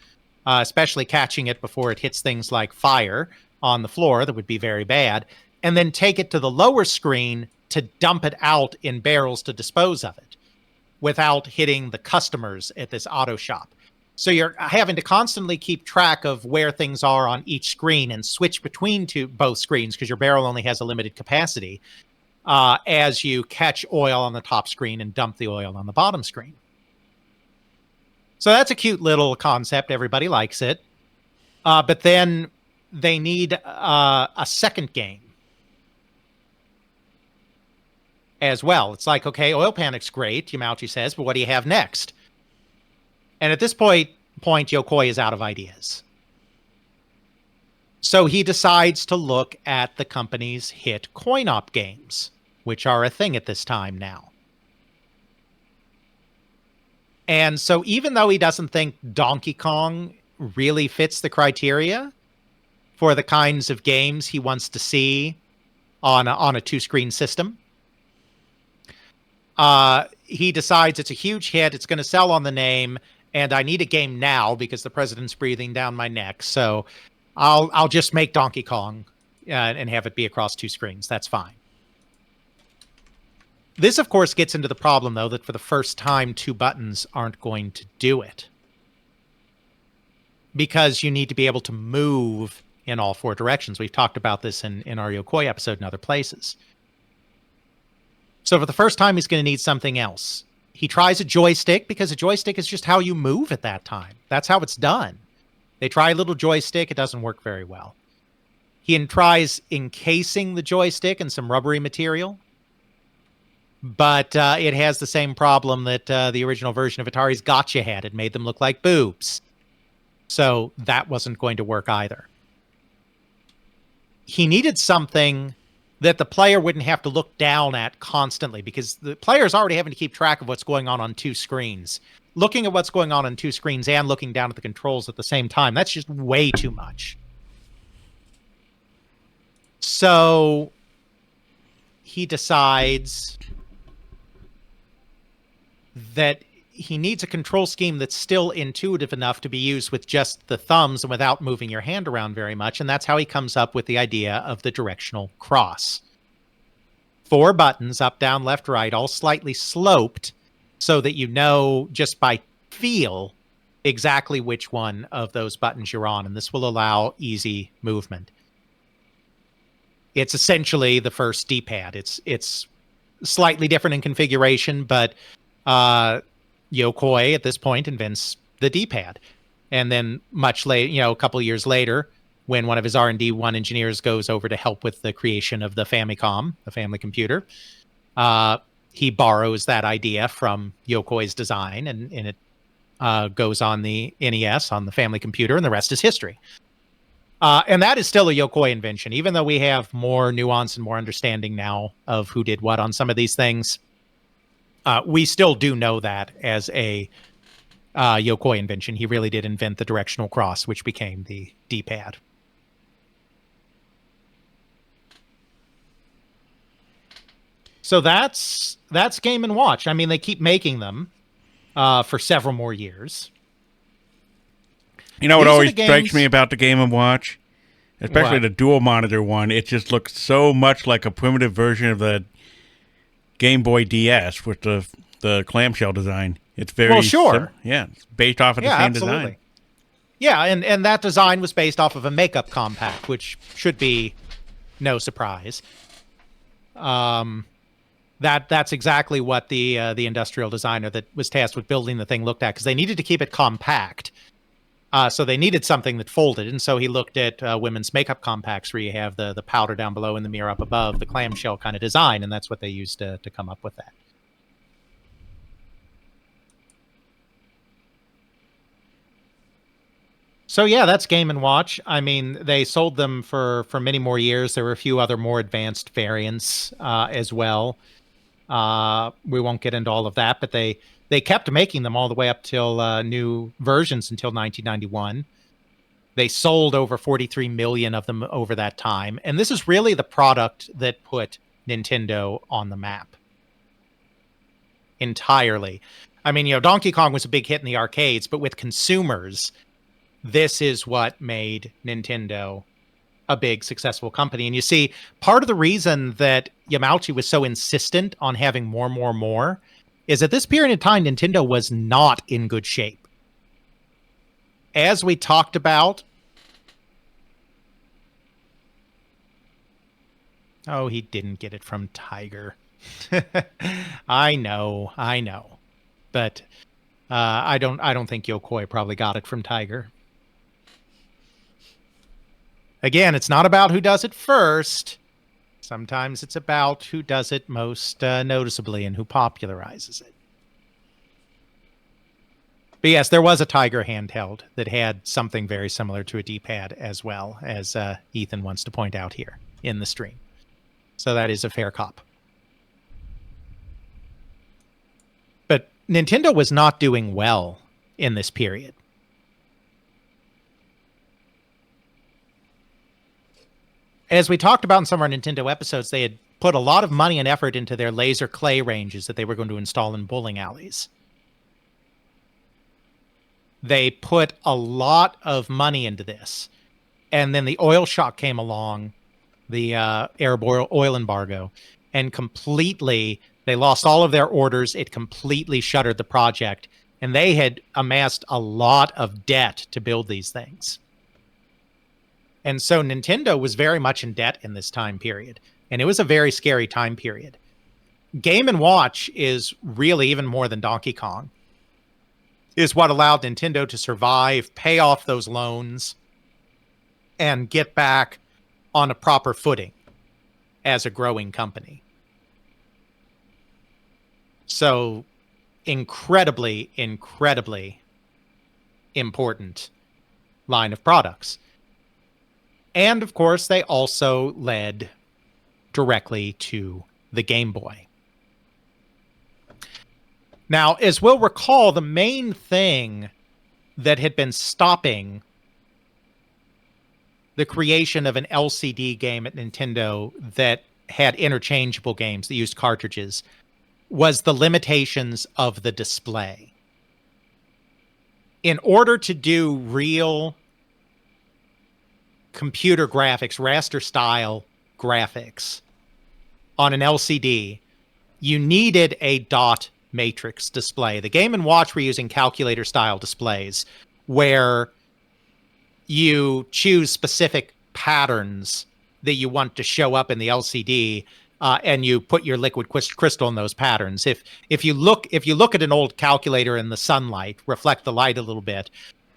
especially catching it before it hits things like fire on the floor that would be very bad, and then take it to the lower screen to dump it out in barrels to dispose of it without hitting the customers at this auto shop. So you're having to constantly keep track of where things are on each screen and switch between both screens because your barrel only has a limited capacity as you catch oil on the top screen and dump the oil on the bottom screen. So that's a cute little concept. Everybody likes it. But then they need a second game as well. It's like, okay, Oil Panic's great, Yamauchi says, but what do you have next? And at this point, Yokoi is out of ideas. So he decides to look at the company's hit coin-op games, which are a thing at this time now. And so even though he doesn't think Donkey Kong really fits the criteria for the kinds of games he wants to see on a 2-screen system, he decides it's a huge hit, it's going to sell on the name, and I need a game now because the president's breathing down my neck. So I'll just make Donkey Kong and have it be across 2 screens. That's fine. This, of course, gets into the problem, though, that for the first time, 2 buttons aren't going to do it. Because you need to be able to move in all 4 directions. We've talked about this in our Yokoi episode and other places. So for the first time, he's going to need something else. He tries a joystick because a joystick is just how you move at that time. That's how it's done. They try a little joystick. It doesn't work very well. He tries encasing the joystick in some rubbery material, but it has the same problem that the original version of Atari's Gotcha had. It made them look like boobs. So that wasn't going to work either. He needed something that the player wouldn't have to look down at constantly, because the player is already having to keep track of what's going on two screens. Looking at what's going on two screens and looking down at the controls at the same time, that's just way too much. So he decides that he needs a control scheme that's still intuitive enough to be used with just the thumbs and without moving your hand around very much. And that's how he comes up with the idea of the directional cross. 4 buttons, up, down, left, right, all slightly sloped so that you know just by feel exactly which one of those buttons you're on. And this will allow easy movement. It's essentially the first D-pad. It's slightly different in configuration, but Yokoi at this point invents the D-pad. And then much later, a couple of years later, when one of his R&D1 engineers goes over to help with the creation of the Famicom, the family computer, he borrows that idea from Yokoi's design, and it goes on the NES, on the family computer, and the rest is history. And that is still a Yokoi invention, even though we have more nuance and more understanding now of who did what on some of these things. We still do know that as a Yokoi invention. He really did invent the directional cross, which became the D-pad. So that's Game & Watch. I mean, they keep making them for several more years. You know what These are always the games- strikes me about the Game & Watch? Especially What? the dual monitor one. It just looks so much like a primitive version of the Game Boy DS with the clamshell design. It's very... Well, sure. It's based off of the same design. Yeah, and that design was based off of a makeup compact, which should be no surprise. That's exactly what the industrial designer that was tasked with building the thing looked at, because they needed to keep it compact. So they needed something that folded, and so he looked at women's makeup compacts where you have the powder down below and the mirror up above, the clamshell kind of design, and that's what they used to come up with that. So yeah, that's Game & Watch. I mean, they sold them for many more years. There were a few other more advanced variants as well. We won't get into all of that, but they kept making them all the way up till new versions until 1991. They sold over 43 million of them over that time. And this is really the product that put Nintendo on the map entirely. I mean, Donkey Kong was a big hit in the arcades, but with consumers, this is what made Nintendo a big successful company. And you see, part of the reason that Yamauchi was so insistent on having more is at this period of time, Nintendo was not in good shape. As we talked about... Oh, he didn't get it from Tiger. I know. But I don't think Yokoi probably got it from Tiger. Again, it's not about who does it first. Sometimes it's about who does it most noticeably and who popularizes it. But yes, there was a Tiger handheld that had something very similar to a D-pad as well, as Ethan wants to point out here in the stream. So that is a fair cop. But Nintendo was not doing well in this period. As we talked about in some of our Nintendo episodes, they had put a lot of money and effort into their laser clay ranges that they were going to install in bowling alleys. They put a lot of money into this. And then the oil shock came along, the Arab oil embargo, and completely, they lost all of their orders. It completely shuttered the project. And they had amassed a lot of debt to build these things. And so Nintendo was very much in debt in this time period. And it was a very scary time period. Game & Watch is really, even more than Donkey Kong, is what allowed Nintendo to survive, pay off those loans, and get back on a proper footing as a growing company. So incredibly, incredibly important line of products. And of course, they also led directly to the Game Boy. Now, as we'll recall, the main thing that had been stopping the creation of an LCD game at Nintendo that had interchangeable games that used cartridges was the limitations of the display. In order to do real computer graphics, raster style graphics on an LCD, you needed a dot matrix display. The Game & Watch were using calculator style displays where you choose specific patterns that you want to show up in the LCD, and you put your liquid crystal in those patterns. If you look at an old calculator in the sunlight, reflect the light a little bit,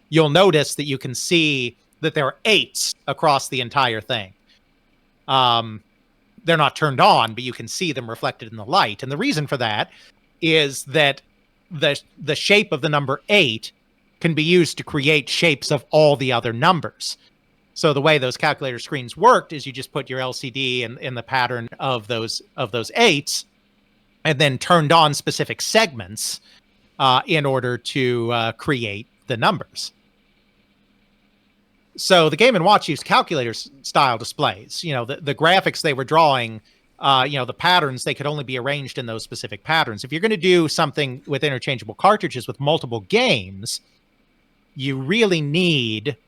you'll notice that you can see that there are 8s across the entire thing. They're not turned on, but you can see them reflected in the light. And the reason for that is that the shape of the number 8 can be used to create shapes of all the other numbers. So the way those calculator screens worked is you just put your LCD in the pattern of those 8s, and then turned on specific segments in order to create the numbers. So the Game & Watch used calculator style displays. You know, the graphics they were drawing, the patterns, they could only be arranged in those specific patterns. If you're going to do something with interchangeable cartridges with multiple games, you really need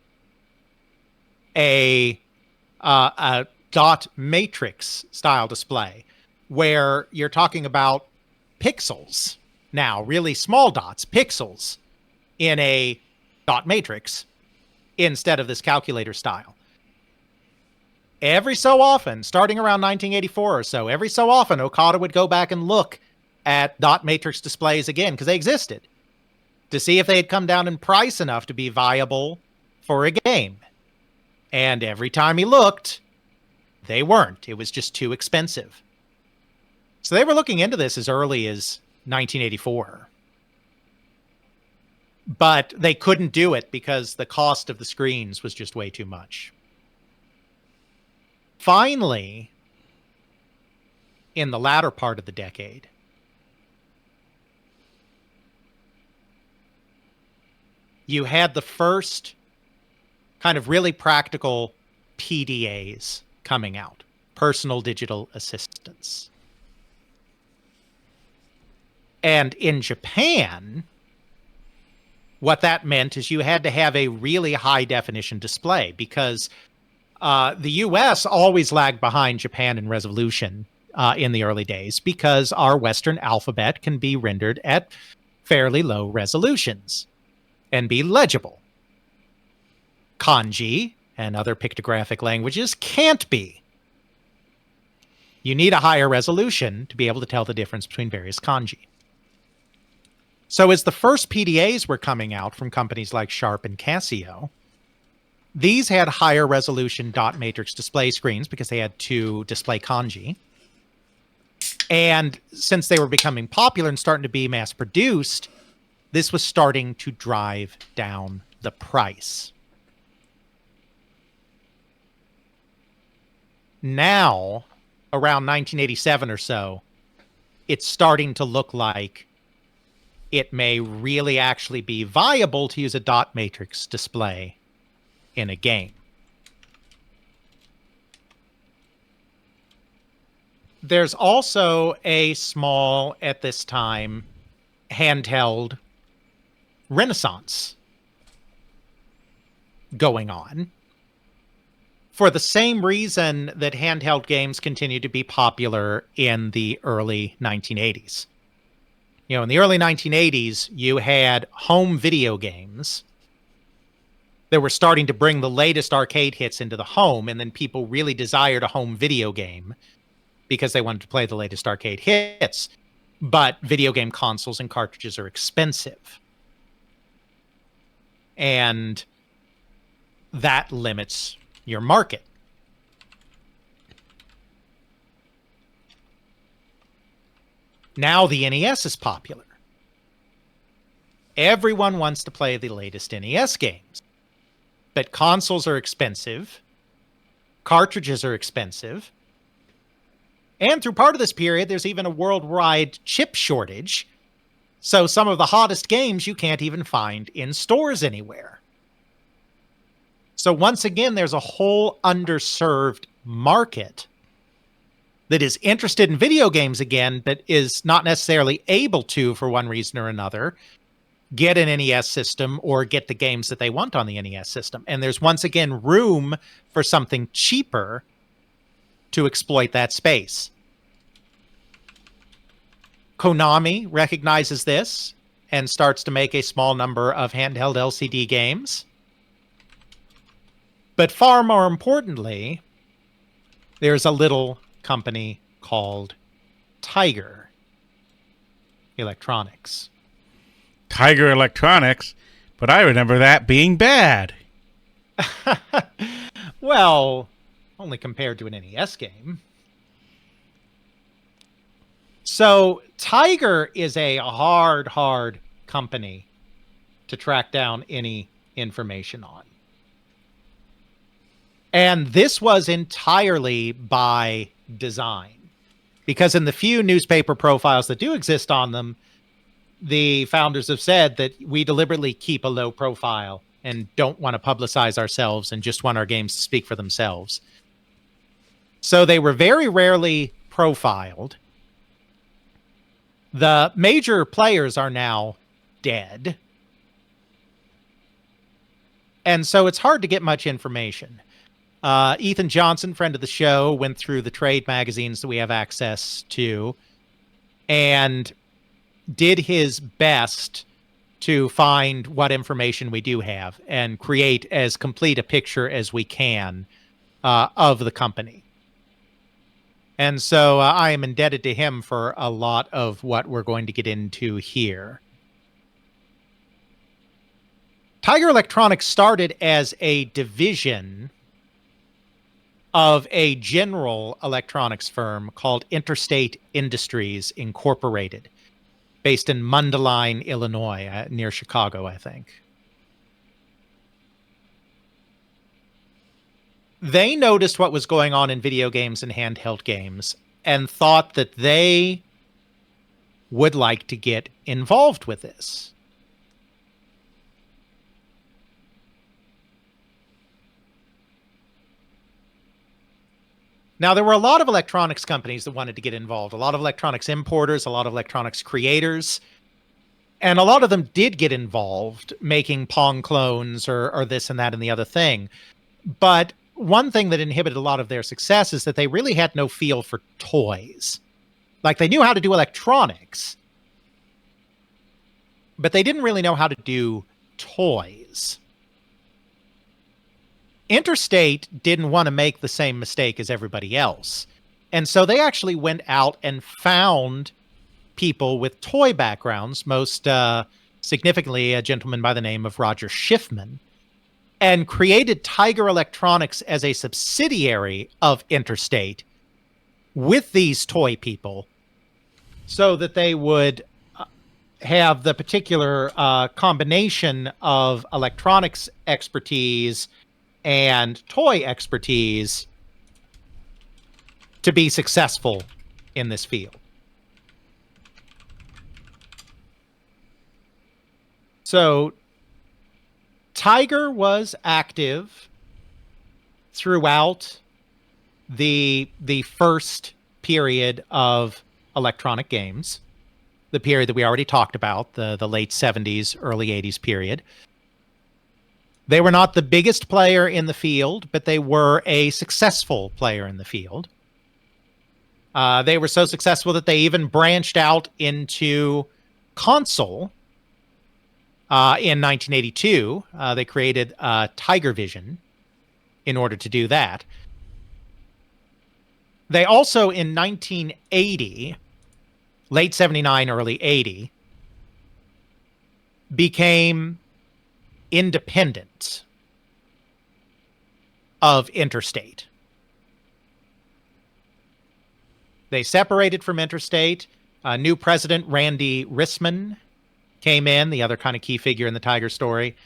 a dot matrix style display where you're talking about pixels now, really small dots, pixels in a dot matrix instead of this calculator style. Every so often, starting around 1984 or so, every so often, Okada would go back and look at dot matrix displays again, because they existed, to see if they had come down in price enough to be viable for a game. And every time he looked, they weren't. It was just too expensive. So they were looking into this as early as 1984. But they couldn't do it because the cost of the screens was just way too much. Finally, in the latter part of the decade, you had the first kind of really practical PDAs coming out, personal digital assistants. And in Japan, what that meant is you had to have a really high definition display, because the US always lagged behind Japan in resolution in the early days, because our Western alphabet can be rendered at fairly low resolutions and be legible. Kanji and other pictographic languages can't be. You need a higher resolution to be able to tell the difference between various kanji. So as the first PDAs were coming out from companies like Sharp and Casio, these had higher resolution dot matrix display screens because they had to display kanji. And since they were becoming popular and starting to be mass produced, this was starting to drive down the price. Now, around 1987 or so, it's starting to look like it may really actually be viable to use a dot matrix display in a game. There's also a small, at this time, handheld renaissance going on, for the same reason that handheld games continued to be popular in the early 1980s. You know, in the early 1980s, you had home video games that were starting to bring the latest arcade hits into the home, and then people really desired a home video game because they wanted to play the latest arcade hits. But video game consoles and cartridges are expensive. And that limits your market. Now the NES is popular. Everyone wants to play the latest NES games. But consoles are expensive. Cartridges are expensive. And through part of this period, there's even a worldwide chip shortage. So some of the hottest games you can't even find in stores anywhere. So once again, there's a whole underserved market that is interested in video games again, but is not necessarily able to, for one reason or another, get an NES system or get the games that they want on the NES system. And there's once again room for something cheaper to exploit that space. Konami recognizes this and starts to make a small number of handheld LCD games. But far more importantly, there's a little company called Tiger Electronics. Tiger Electronics, but I remember that being bad. Well, only compared to an NES game. So Tiger is a hard company to track down any information on. And this was entirely by design, because in the few newspaper profiles that do exist on them, the founders have said that we deliberately keep a low profile and don't want to publicize ourselves and just want our games to speak for themselves. So they were very rarely profiled. The major players are now dead. And so it's hard to get much information. Ethan Johnson, friend of the show, went through the trade magazines that we have access to and did his best to find what information we do have and create as complete a picture as we can of the company. And so I am indebted to him for a lot of what we're going to get into here. Tiger Electronics started as a division of a general electronics firm called Interstate Industries Incorporated, based in Mundelein, Illinois, near Chicago, I think. They noticed what was going on in video games and handheld games and thought that they would like to get involved with this. Now, there were a lot of electronics companies that wanted to get involved, a lot of electronics importers, a lot of electronics creators, and a lot of them did get involved making Pong clones or this and that and the other thing. But one thing that inhibited a lot of their success is that they really had no feel for toys. Like, they knew how to do electronics, but they didn't really know how to do toys. Interstate didn't want to make the same mistake as everybody else. And so they actually went out and found people with toy backgrounds, most significantly a gentleman by the name of Roger Schiffman, and created Tiger Electronics as a subsidiary of Interstate with these toy people so that they would have the particular combination of electronics expertise and toy expertise to be successful in this field. So Tiger was active throughout the first period of electronic games, the period that we already talked about, the late 70s, early 80s period. They were not the biggest player in the field, but they were a successful player in the field. They were so successful that they even branched out into console. In 1982, they created Tiger Vision in order to do that. They also, in 1980, late 79, early 80, became independent of Interstate. They separated from Interstate. New president Randy Rissman came in, the other kind of key figure in the Tiger story,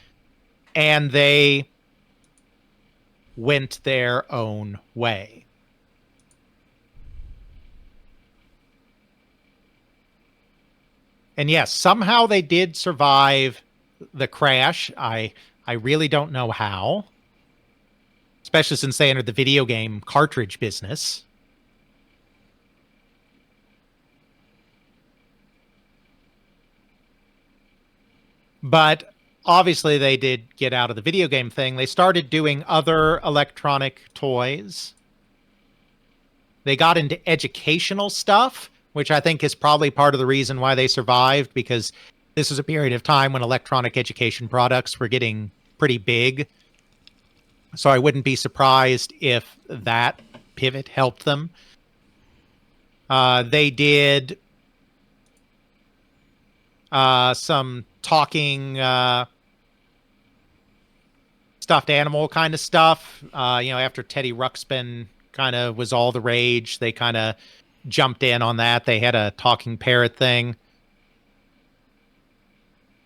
and they went their own way. And yes, somehow they did survive the crash. I really don't know how, especially since they entered the video game cartridge business. But obviously they did get out of the video game thing. They started doing other electronic toys. They got into educational stuff, which I think is probably part of the reason why they survived, because this was a period of time when electronic education products were getting pretty big. So I wouldn't be surprised if that pivot helped them. They did some talking stuffed animal kind of stuff. After Teddy Ruxpin kind of was all the rage, they kind of jumped in on that. They had a talking parrot thing.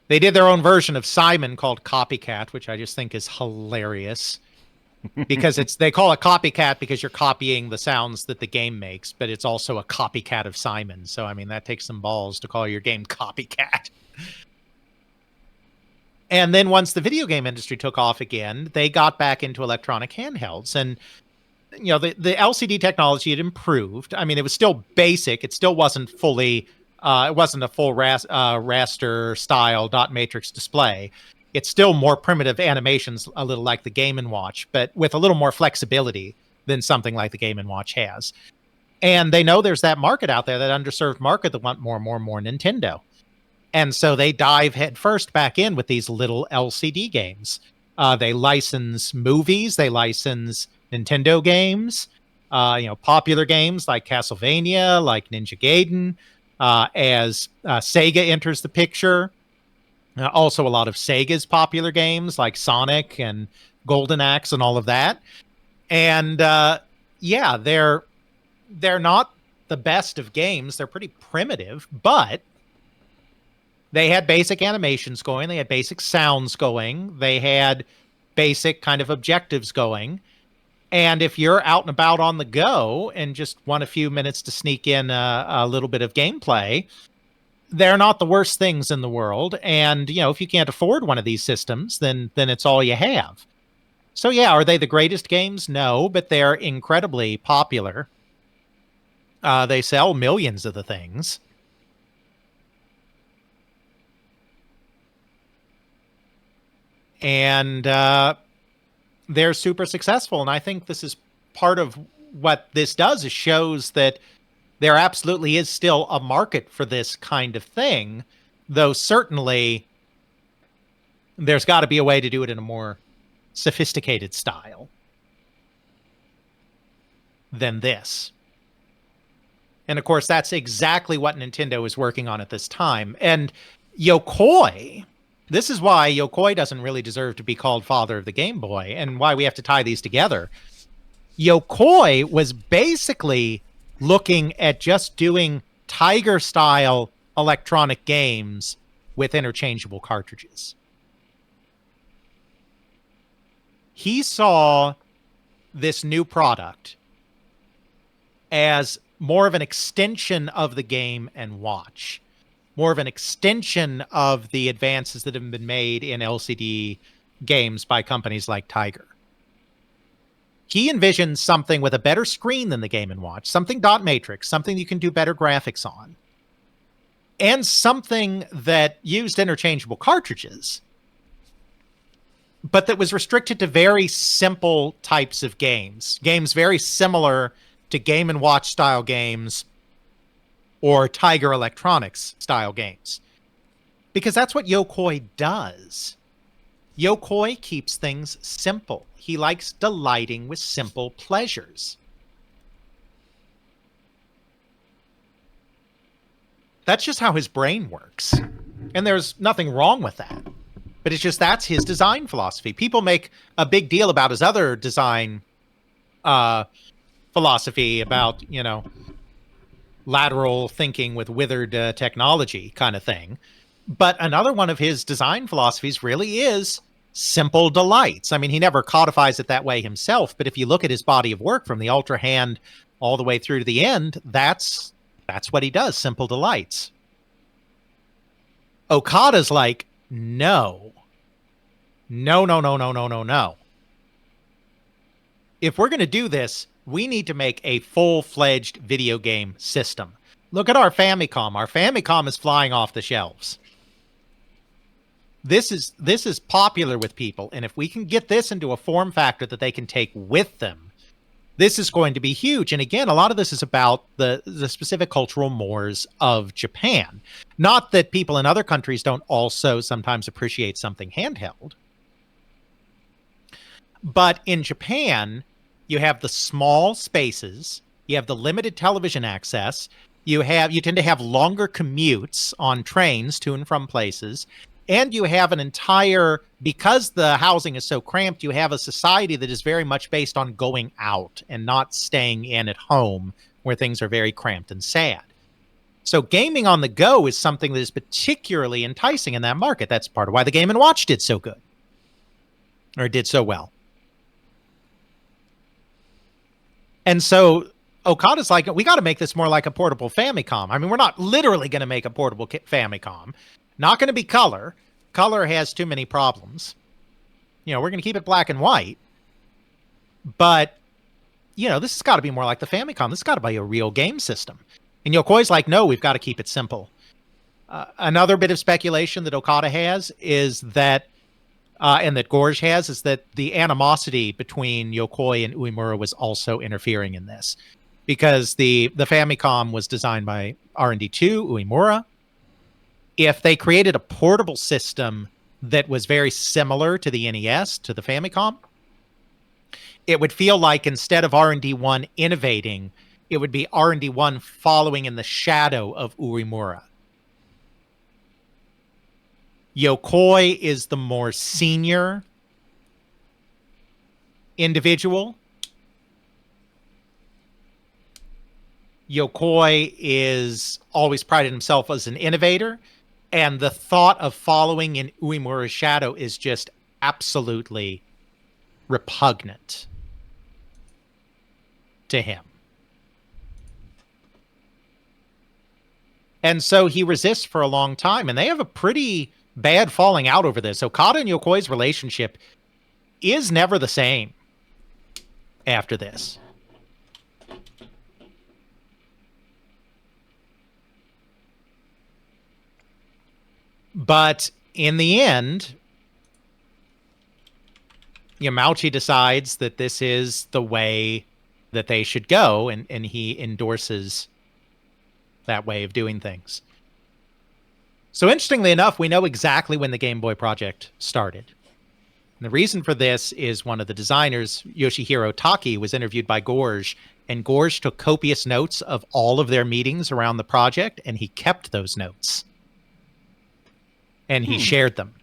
They did their own version of Simon called Copycat, which I just think is hilarious. Because they call it copycat because you're copying the sounds that the game makes, but it's also a copycat of Simon. So, I mean, that takes some balls to call your game Copycat. And then once the video game industry took off again, they got back into electronic handhelds. And, the LCD technology had improved. I mean, it was still basic. It still wasn't fully, it wasn't a full raster style dot matrix display. It's still more primitive animations, a little like the Game & Watch, but with a little more flexibility than something like the Game & Watch has. And they know there's that market out there, that underserved market that want more Nintendo. And so they dive headfirst back in with these little LCD games. They license movies, they license Nintendo games, popular games like Castlevania, like Ninja Gaiden, as Sega enters the picture. Also a lot of Sega's popular games like Sonic and Golden Axe and all of that. And they're not the best of games. They're pretty primitive, but they had basic animations going. They had basic sounds going. They had basic kind of objectives going. And if you're out and about on the go and just want a few minutes to sneak in a little bit of gameplay, they're not the worst things in the world. And, if you can't afford one of these systems, then it's all you have. So yeah, are they the greatest games? No, but they're incredibly popular. They sell millions of the things. And they're super successful. And I think this is part of what this does, is shows that there absolutely is still a market for this kind of thing, though certainly there's got to be a way to do it in a more sophisticated style than this. And of course, that's exactly what Nintendo is working on at this time. And Yokoi, this is why Yokoi doesn't really deserve to be called father of the Game Boy, and why we have to tie these together. Yokoi was basically looking at just doing Tiger-style electronic games with interchangeable cartridges. He saw this new product as more of an extension of the Game & Watch, more of an extension of the advances that have been made in LCD games by companies like Tiger. He envisioned something with a better screen than the Game & Watch, something dot matrix, something you can do better graphics on, and something that used interchangeable cartridges, but that was restricted to very simple types of games very similar to Game & Watch style games or Tiger Electronics style games. Because that's what Yokoi does. Yokoi keeps things simple. He likes delighting with simple pleasures. That's just how his brain works. And there's nothing wrong with that. But it's just, that's his design philosophy. People make a big deal about his other design philosophy about, lateral thinking with withered technology kind of thing. But another one of his design philosophies really is simple delights. I mean, he never codifies it that way himself, but if you look at his body of work from the Ultra Hand all the way through to the end, that's what he does, simple delights. Okada's like, no. If we're going to do this, we need to make a full-fledged video game system. Look at our Famicom. Our Famicom is flying off the shelves. This is popular with people, and if we can get this into a form factor that they can take with them, this is going to be huge. And again, a lot of this is about the specific cultural mores of Japan. Not that people in other countries don't also sometimes appreciate something handheld. But in Japan, you have the small spaces, you have the limited television access, you tend to have longer commutes on trains to and from places, and you have an entire, because the housing is so cramped, you have a society that is very much based on going out and not staying in at home where things are very cramped and sad. So gaming on the go is something that is particularly enticing in that market. That's part of why the Game & Watch did so good, or did so well. And so Okada's like, we got to make this more like a portable Famicom. I mean, we're not literally going to make a portable Famicom. Not going to be color. Color has too many problems. You know, we're going to keep it black and white. But, you know, this has got to be more like the Famicom. This has got to be a real game system. And Yokoi's like, no, we've got to keep it simple. Another bit of speculation that Okada has is that, and that Gorge has, is that the animosity between Yokoi and Uemura was also interfering in this. Because the Famicom was designed by R&D2, Uemura. If they created a portable system that was very similar to the NES, to the Famicom, it would feel like instead of R&D1 innovating, it would be R&D1 following in the shadow of Uemura. Yokoi is the more senior individual. Yokoi is always prided himself as an innovator, and the thought of following in Uemura's shadow is just absolutely repugnant to him. And so he resists for a long time, and they have a pretty bad falling out over this. Okada and Yokoi's relationship is never the same after this. But in the end, Yamauchi decides that this is the way that they should go, and he endorses that way of doing things. So interestingly enough, we know exactly when the Game Boy project started. And the reason for this is one of the designers, Yoshihiro Taki, was interviewed by Gorge, and Gorge took copious notes of all of their meetings around the project, and he kept those notes. And he shared them.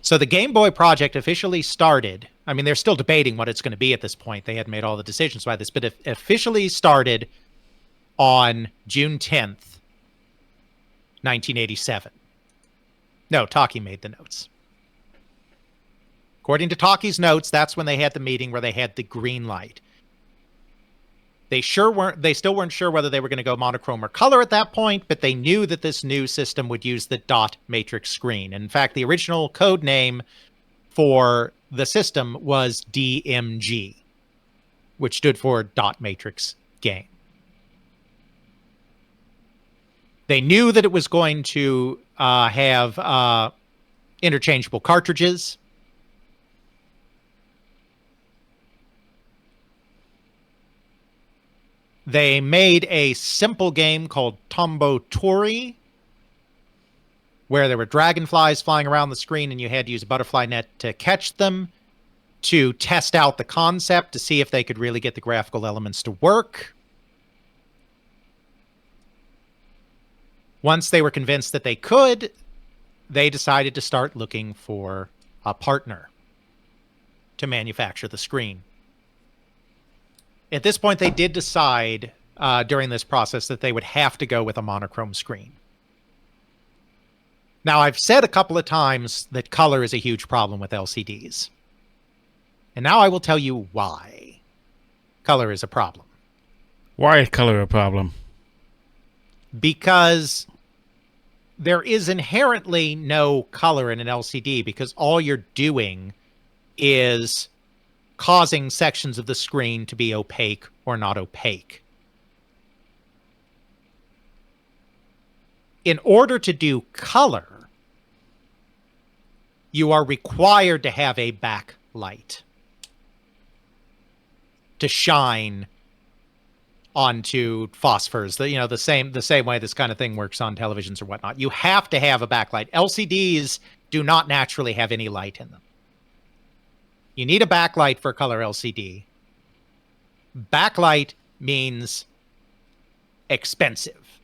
So the Game Boy project officially started. I mean, they're still debating what it's going to be at this point. They hadn't made all the decisions by this, but it officially started on June 10th, 1987. No, Taki made the notes. According to Taki's notes, that's when they had the meeting where they had the green light. They still weren't sure whether they were going to go monochrome or color at that point, but they knew that this new system would use the dot matrix screen. In fact, the original code name for the system was DMG, which stood for dot matrix game. They knew that it was going to have interchangeable cartridges. They made a simple game called Tombo Tori, where there were dragonflies flying around the screen and you had to use a butterfly net to catch them, to test out the concept to see if they could really get the graphical elements to work. Once they were convinced that they could, they decided to start looking for a partner to manufacture the screen. At this point, they did decide during this process that they would have to go with a monochrome screen. Now, I've said a couple of times that color is a huge problem with LCDs. And now I will tell you why color is a problem. Why is color a problem? Because there is inherently no color in an LCD, because all you're doing is causing sections of the screen to be opaque or not opaque. In order to do color, you are required to have a backlight to shine onto phosphors. The same way this kind of thing works on televisions or whatnot. You have to have a backlight. LCDs do not naturally have any light in them. You need a backlight for a color LCD. Backlight means expensive.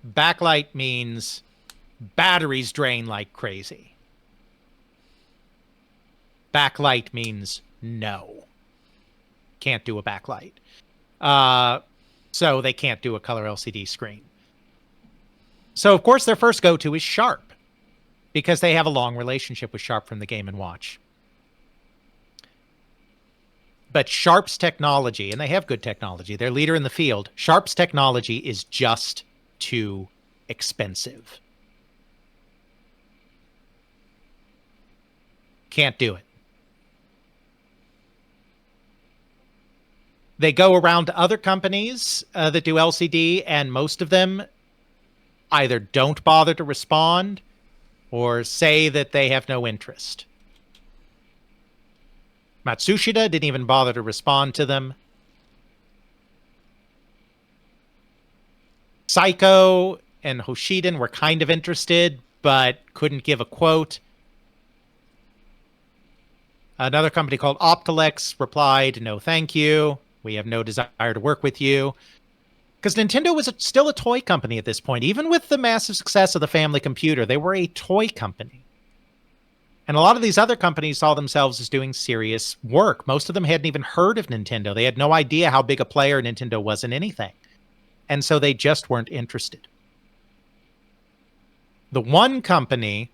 Backlight means batteries drain like crazy. Backlight means no. Can't do a backlight. So they can't do a color LCD screen. So, of course, their first go-to is Sharp, because they have a long relationship with Sharp from the Game & Watch. But Sharp's technology, and they have good technology, they're leader in the field, Sharp's technology is just too expensive. Can't do it. They go around to other companies that do LCD, and most of them either don't bother to respond or say that they have no interest. Matsushita didn't even bother to respond to them. Seiko and Hoshiden were kind of interested, but couldn't give a quote. Another company called Optilex replied, "No, thank you. We have no desire to work with you." Because Nintendo was still a toy company at this point. Even with the massive success of the family computer, they were a toy company. And a lot of these other companies saw themselves as doing serious work. Most of them hadn't even heard of Nintendo. They had no idea how big a player Nintendo was in anything. And so they just weren't interested. The one company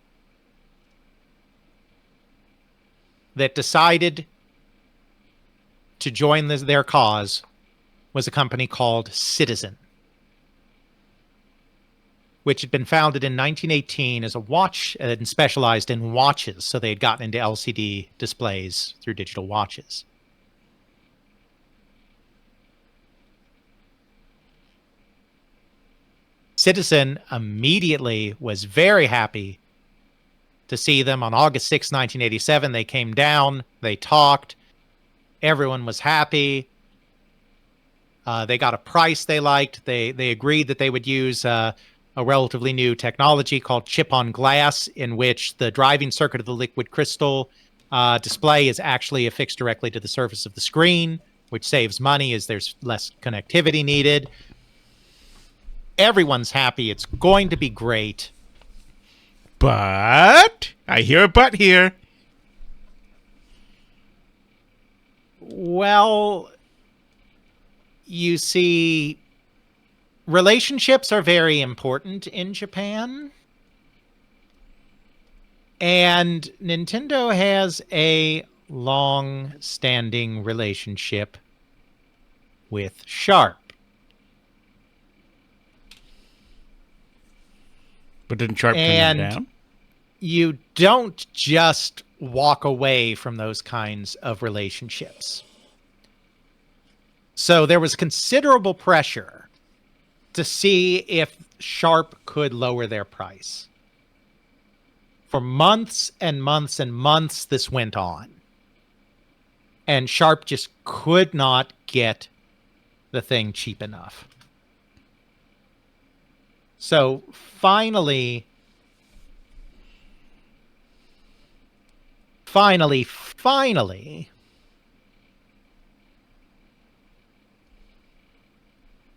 that decided to join their cause was a company called Citizen, which had been founded in 1918 as a watch and specialized in watches. So they had gotten into LCD displays through digital watches. Citizen immediately was very happy to see them. On August 6, 1987, they came down, they talked, everyone was happy. They got a price they liked. They agreed that they would use a relatively new technology called chip-on-glass, in which the driving circuit of the liquid crystal display is actually affixed directly to the surface of the screen, which saves money as there's less connectivity needed. Everyone's happy. It's going to be great. But I hear a but here. Well, you see, relationships are very important in Japan. And Nintendo has a long-standing relationship with Sharp. But didn't Sharp turn them down? You don't just walk away from those kinds of relationships. So there was considerable pressure to see if Sharp could lower their price. For months and months and months, this went on. And Sharp just could not get the thing cheap enough. So finally,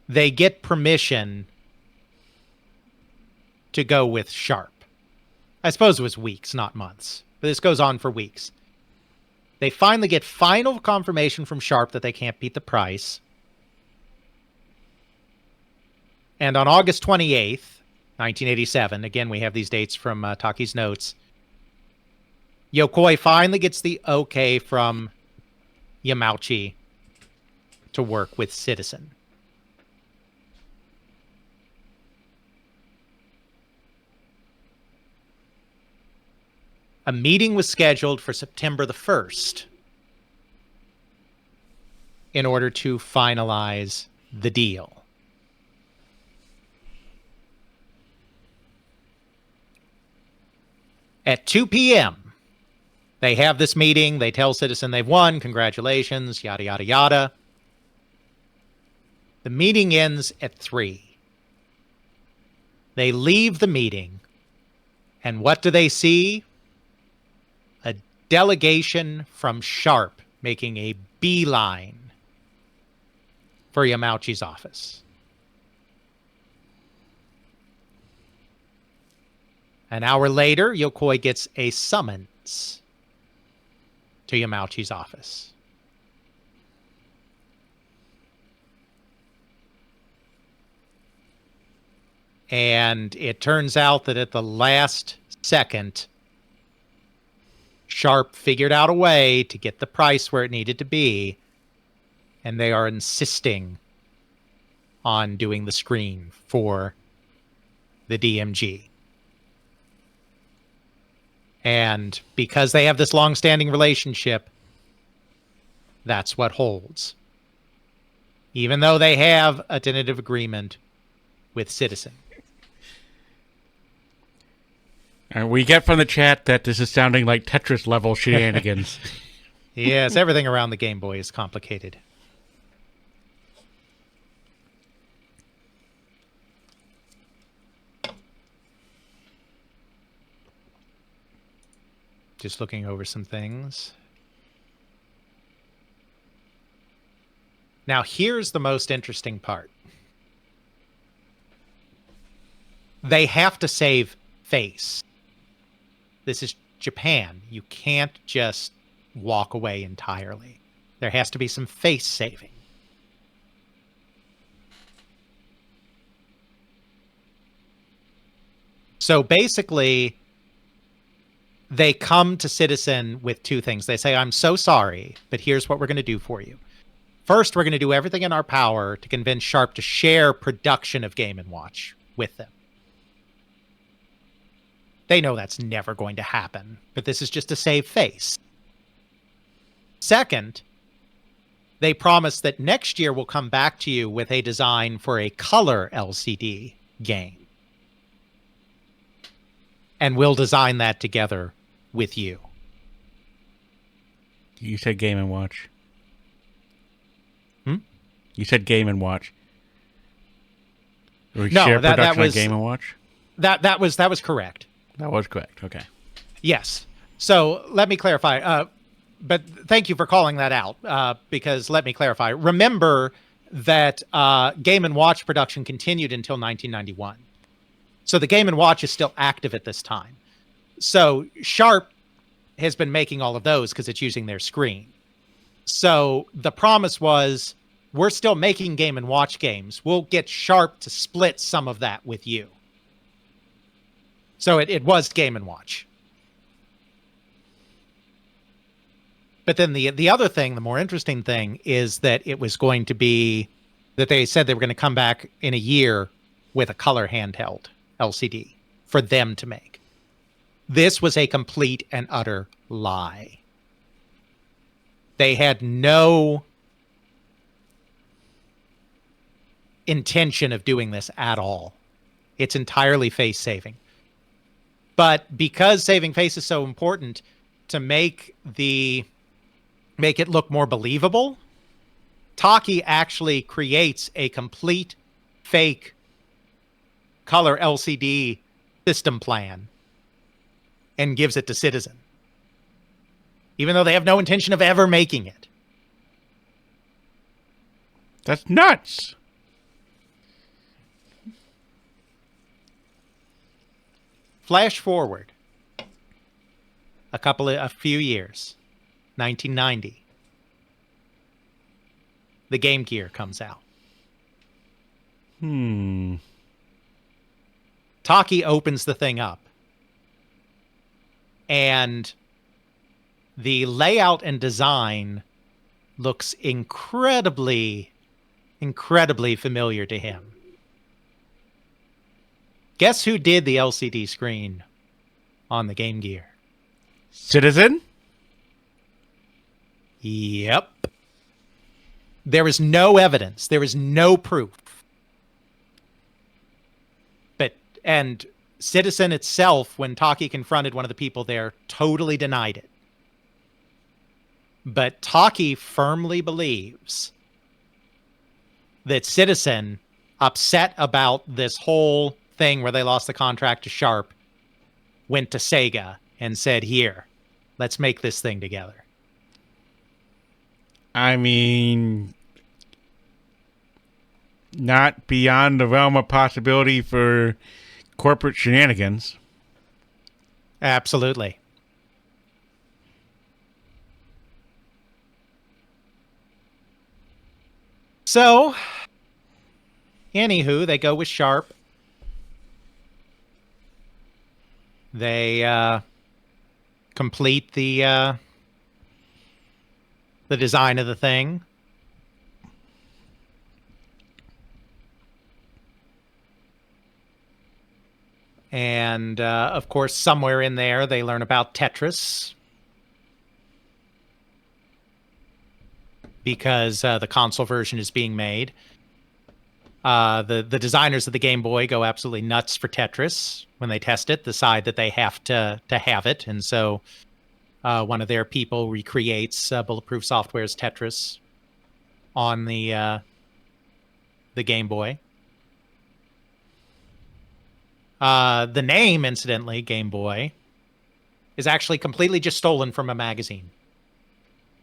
they get permission to go with Sharp. I suppose it was weeks, not months. But this goes on for weeks. They finally get final confirmation from Sharp that they can't beat the price. And on August 28th, 1987, again, we have these dates from Taki's notes, Yokoi finally gets the okay from Yamauchi to work with Citizen. A meeting was scheduled for September the 1st in order to finalize the deal. At 2 p.m., they have this meeting. They tell Citizen they've won. Congratulations, yada, yada, yada. The meeting ends at 3. They leave the meeting, and what do they see? A delegation from Sharp making a beeline for Yamauchi's office. An hour later, Yokoi gets a summons to Yamauchi's office. And it turns out that at the last second, Sharp figured out a way to get the price where it needed to be, and they are insisting on doing the screen for the DMG. And because they have this long-standing relationship, that's what holds. Even though they have a tentative agreement with Citizen. We get from the chat that this is sounding like Tetris level shenanigans. Yes, everything around the Game Boy is complicated. Just looking over some things. Now, here's the most interesting part. They have to save face. This is Japan. You can't just walk away entirely. There has to be some face saving. So basically, they come to Citizen with two things. They say, I'm so sorry, but here's what we're going to do for you. First, we're going to do everything in our power to convince Sharp to share production of Game & Watch with them. They know that's never going to happen, but this is just to save face. Second, they promise that next year we'll come back to you with a design for a color LCD game. And we'll design that together with you. You said Game & Watch. You said Game & Watch. No, share that production was on Game & Watch? That was correct. That was correct. Okay. Yes. So let me clarify. But thank you for calling that out, because let me clarify. Remember that Game & Watch production continued until 1991. So the Game & Watch is still active at this time. So Sharp has been making all of those because it's using their screen. So the promise was, we're still making Game & Watch games. We'll get Sharp to split some of that with you. So it was Game & Watch. But then the other thing, the more interesting thing, is that it was going to be that they said they were going to come back in a year with a color handheld LCD for them to make. This was a complete and utter lie. They had no intention of doing this at all. It's entirely face saving. But because saving face is so important to make it look more believable, Taki actually creates a complete fake color LCD system plan and gives it to Citizen, even though they have no intention of ever making it. That's nuts. Flash forward a few years, 1990. The Game Gear comes out. Taki opens the thing up, and the layout and design looks incredibly familiar to him. Guess who did the LCD screen on the Game Gear? Citizen? Yep. There is no evidence. There is no proof. And Citizen itself, when Taki confronted one of the people there, totally denied it. But Taki firmly believes that Citizen, upset about this whole thing where they lost the contract to Sharp, went to Sega and said, here, let's make this thing together. I mean, not beyond the realm of possibility for corporate shenanigans. Absolutely. So, anywho, they go with Sharp. They complete the design of the thing. And, of course, somewhere in there, they learn about Tetris. Because the console version is being made. The designers of the Game Boy go absolutely nuts for Tetris when they test it, decide that they have to have it. And so one of their people recreates Bulletproof Software's Tetris on the Game Boy. The name, incidentally, Game Boy, is actually completely just stolen from a magazine.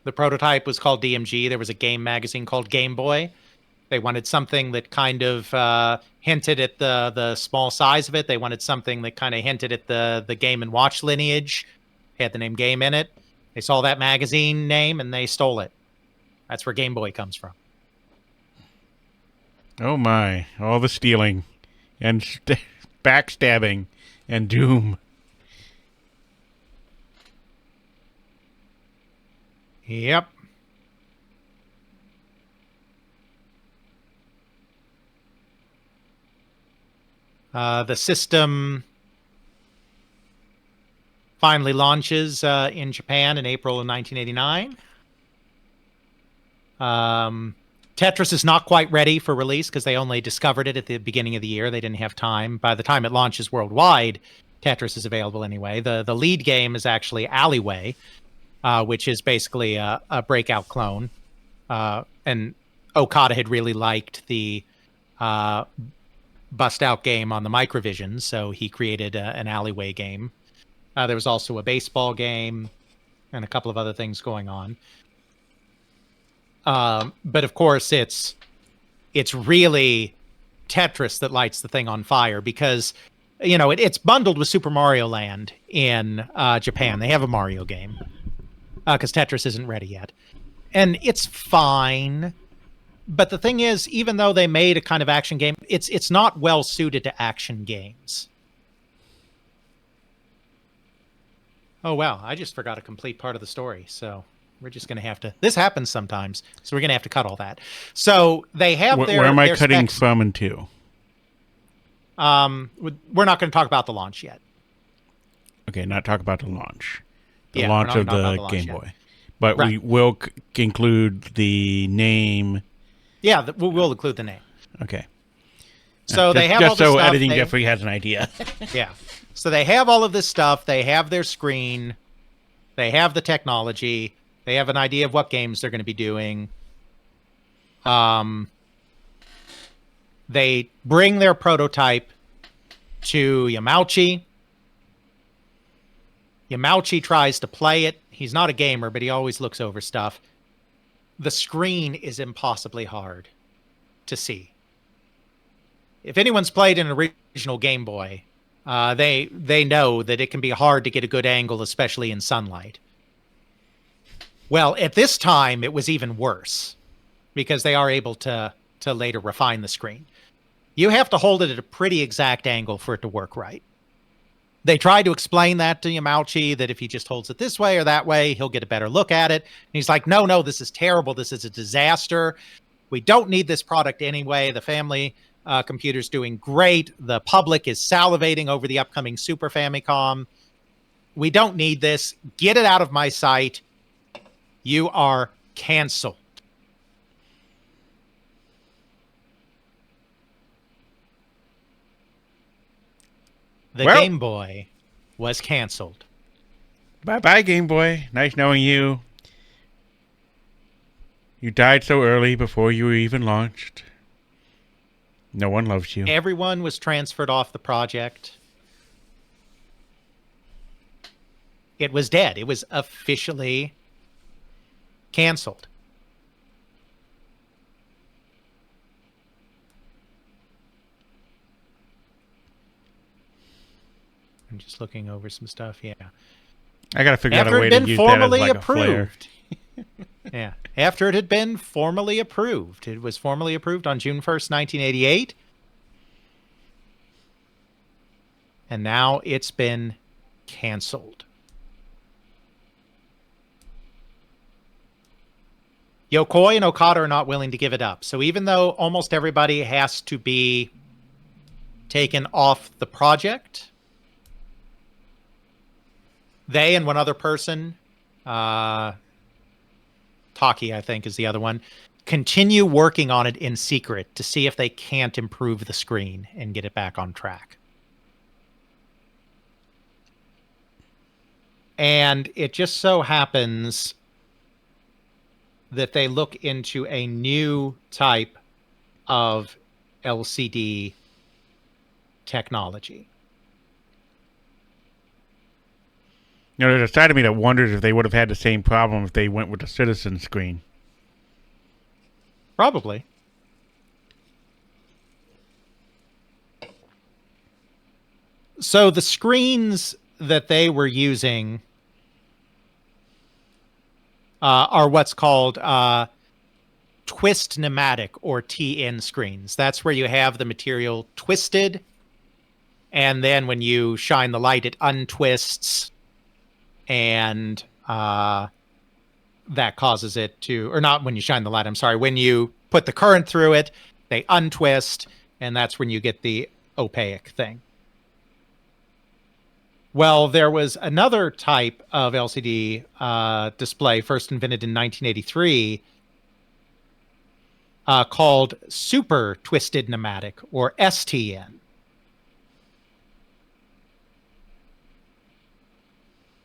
The prototype was called DMG. There was a game magazine called Game Boy. They wanted something that kind of hinted at the small size of it. They wanted something that kind of hinted at the Game & Watch lineage. Had the name Game in it. They saw that magazine name and they stole it. That's where Game Boy comes from. Oh my, all the stealing and backstabbing and doom. Yep. The system finally launches in Japan in April of 1989. Tetris is not quite ready for release because they only discovered it at the beginning of the year. They didn't have time. By the time it launches worldwide, Tetris is available anyway. The lead game is actually Alleyway, which is basically a breakout clone. And Okada had really liked the bust-out game on the Microvision, so he created an Alleyway game. There was also a baseball game and a couple of other things going on. But of course, it's really Tetris that lights the thing on fire because, you know, it's bundled with Super Mario Land in Japan. They have a Mario game because Tetris isn't ready yet. And it's fine. But the thing is, even though they made a kind of action game, it's not well suited to action games. Oh, wow. I just forgot a complete part of the story. So we're just going to have to... This happens sometimes. So we're going to have to cut all that. So they have Where am I cutting specs. from and to? We're not going to talk about the launch yet. Okay, not talk about the launch. The Yeah, launch we're of not talking the about the launch Game yet. Boy. But we Right. will include the name. Yeah, we'll include the name. Okay. So they have just all this so stuff. editing They- Jeffrey has an idea. Yeah. So they have all of this stuff. They have their screen. They have the technology. They have an idea of what games they're going to be doing. They bring their prototype to Yamauchi. Yamauchi tries to play it. He's not a gamer, but he always looks over stuff. The screen is impossibly hard to see. If anyone's played an original Game Boy, they know that it can be hard to get a good angle, especially in sunlight. Well, at this time, it was even worse because they are able to later refine the screen. You have to hold it at a pretty exact angle for it to work right. They tried to explain that to Yamauchi, that if he just holds it this way or that way, he'll get a better look at it. And he's like, no, this is terrible. This is a disaster. We don't need this product anyway. The family computer's doing great. The public is salivating over the upcoming Super Famicom. We don't need this. Get it out of my sight. You are canceled. The Game Boy was canceled. Bye-bye, Game Boy. Nice knowing you. You died so early before you were even launched. No one loves you. Everyone was transferred off the project. It was dead. It was officially canceled. I'm just looking over some stuff. Yeah. I gotta figure out a way to use that as like a flare. Yeah. After it had been formally approved. It was formally approved on June 1st, 1988. And now it's been canceled. Yokoi and Okada are not willing to give it up. So even though almost everybody has to be taken off the project, they and one other person, Taki, I think, is the other one, continue working on it in secret to see if they can't improve the screen and get it back on track. And it just so happens that they look into a new type of LCD technology. You know, there's a side of me that wonders if they would have had the same problem if they went with the Citizen screen. Probably. So the screens that they were using are what's called twist pneumatic, or TN screens. That's where you have the material twisted, and then when you shine the light, it untwists, and that causes it to, or not when you shine the light, I'm sorry, when you put the current through it, they untwist, and that's when you get the opaque thing. Well, there was another type of LCD display first invented in 1983 called super twisted pneumatic, or STN.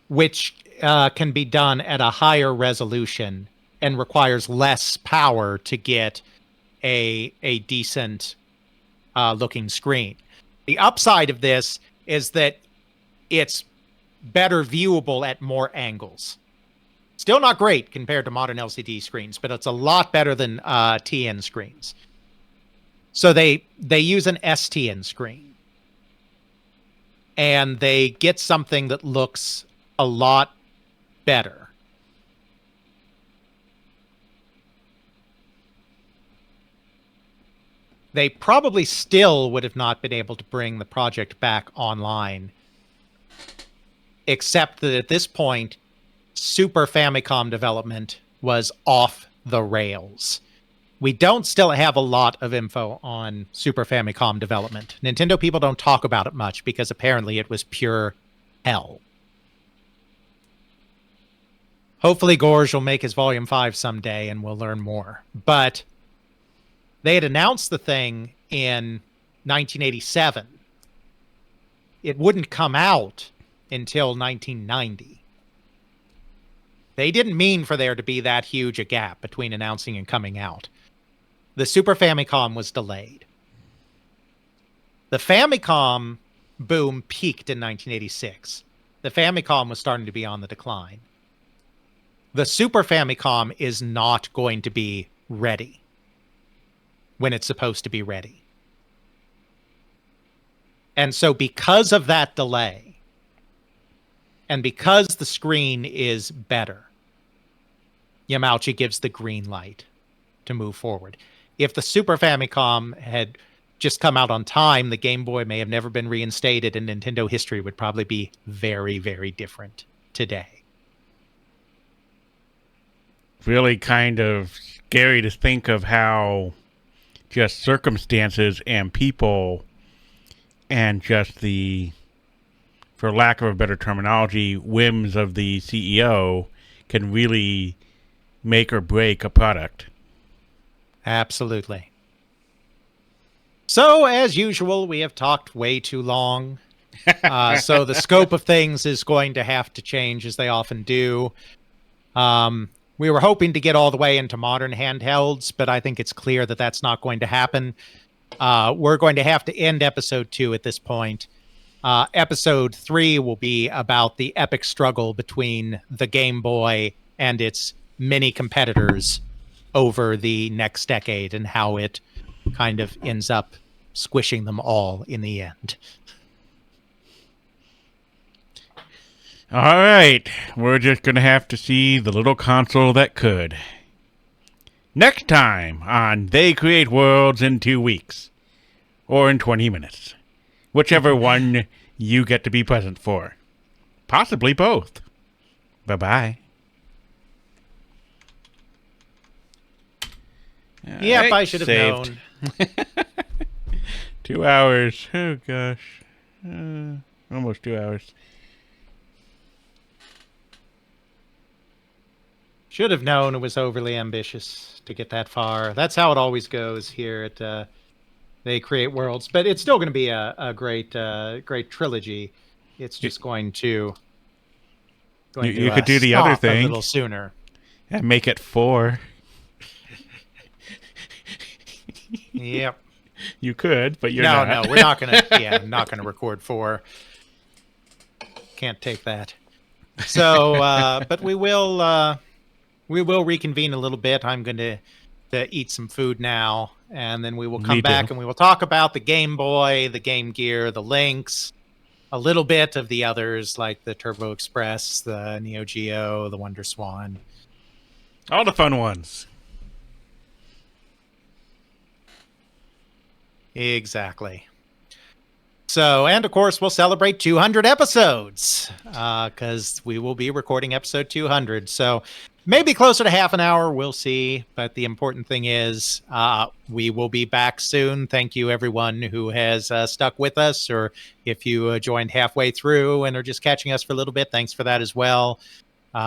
Which can be done at a higher resolution and requires less power to get a decent looking screen. The upside of this is that it's better viewable at more angles. Still not great compared to modern LCD screens, but it's a lot better than TN screens. So they use an STN screen, and they get something that looks a lot better. They probably still would have not been able to bring the project back online, except that at this point, Super Famicom development was off the rails. We don't still have a lot of info on Super Famicom development. Nintendo people don't talk about it much because apparently it was pure hell. Hopefully Gorge will make his Volume 5 someday and we'll learn more. But they had announced the thing in 1987. It wouldn't come out until 1990. They didn't mean for there to be that huge a gap between announcing and coming out. The Super Famicom was delayed. The Famicom boom peaked in 1986. The Famicom was starting to be on the decline. The Super Famicom is not going to be ready when it's supposed to be ready. And so because of that delay, and because the screen is better, Yamauchi gives the green light to move forward. If the Super Famicom had just come out on time, the Game Boy may have never been reinstated, and Nintendo history would probably be very, very different today. Really kind of scary to think of how just circumstances and people and just the, for lack of a better terminology, whims of the CEO can really make or break a product. Absolutely. So, as usual, we have talked way too long. So the scope of things is going to have to change, as they often do. We were hoping to get all the way into modern handhelds, but I think it's clear that that's not going to happen. We're going to have to end episode 2 at this point. Episode 3 will be about the epic struggle between the Game Boy and its many competitors over the next decade and how it kind of ends up squishing them all in the end. All right, we're just going to have to see the little console that could. Next time on They Create Worlds in 2 weeks. Or in 20 minutes. Whichever one you get to be present for. Possibly both. Bye-bye. Yep, Right, I should have saved. known. 2 hours. Oh, gosh. Almost 2 hours. Should have known it was overly ambitious to get that far. That's how it always goes here at They Create Worlds. But it's still going to be a great trilogy. It's just going to You could do the other stop thing. a little sooner. And make it 4. Yep. You could, but you're No, not. no, we're not gonna. Yeah, I'm not gonna record 4. Can't take that. So, but we will reconvene a little bit. I'm going to eat some food now, and then we will come Me back too. and we will talk about the Game Boy, the Game Gear, the Lynx, a little bit of the others like the Turbo Express, the Neo Geo, the Wonder Swan. All the fun ones. Exactly. So, and of course, we'll celebrate 200 episodes because we will be recording episode 200. So, maybe closer to half an hour. We'll see. But the important thing is we will be back soon. Thank you, everyone who has stuck with us, or if you joined halfway through and are just catching us for a little bit, thanks for that as well.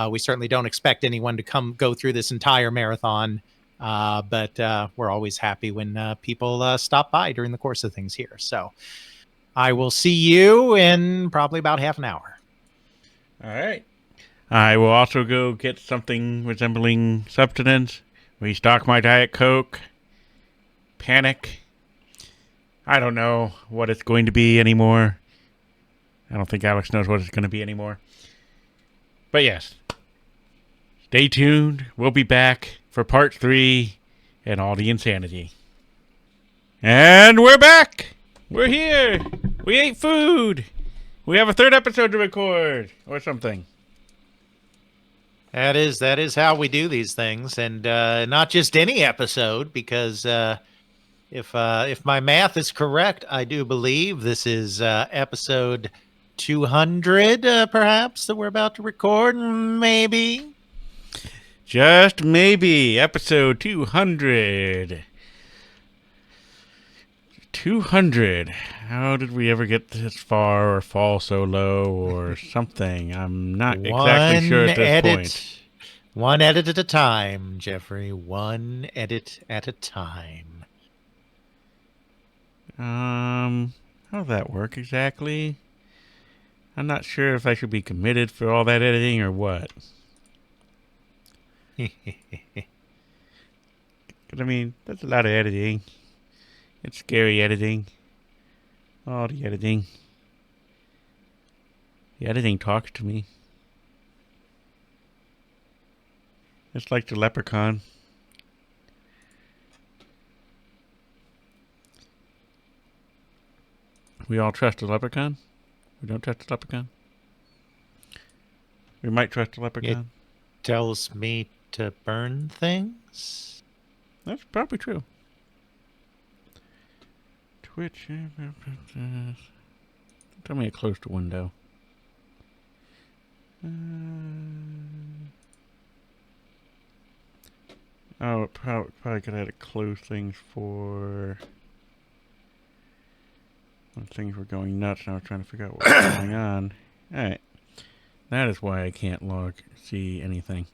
We certainly don't expect anyone to go through this entire marathon. But we're always happy when people stop by during the course of things here. So I will see you in probably about half an hour. All right. I will also go get something resembling substance, restock my Diet Coke, panic. I don't know what it's going to be anymore. I don't think Alex knows what it's going to be anymore. But yes, stay tuned. We'll be back for part 3 and all the insanity. And we're back. We're here. We ate food. We have a 3rd episode to record or something. That is how we do these things, and not just any episode, because if my math is correct, I do believe this is episode 200, perhaps, that we're about to record. Maybe. Just maybe episode 200. 200. How did we ever get this far or fall so low or something? I'm not exactly sure at this point. One edit at a time, Jeffrey. One edit at a time. How does that work exactly? I'm not sure if I should be committed for all that editing or what. 'Cause, I mean, that's a lot of editing. It's scary editing. All the editing. The editing talks to me. It's like the leprechaun. We all trust the leprechaun? We don't trust the leprechaun? We might trust the leprechaun. Tells me to burn things. That's probably true. Switch. Tell me I closed the window. Oh, it probably could have had to close things for when things were going nuts. And I was trying to figure out what was going on. All right, that is why I can't see anything.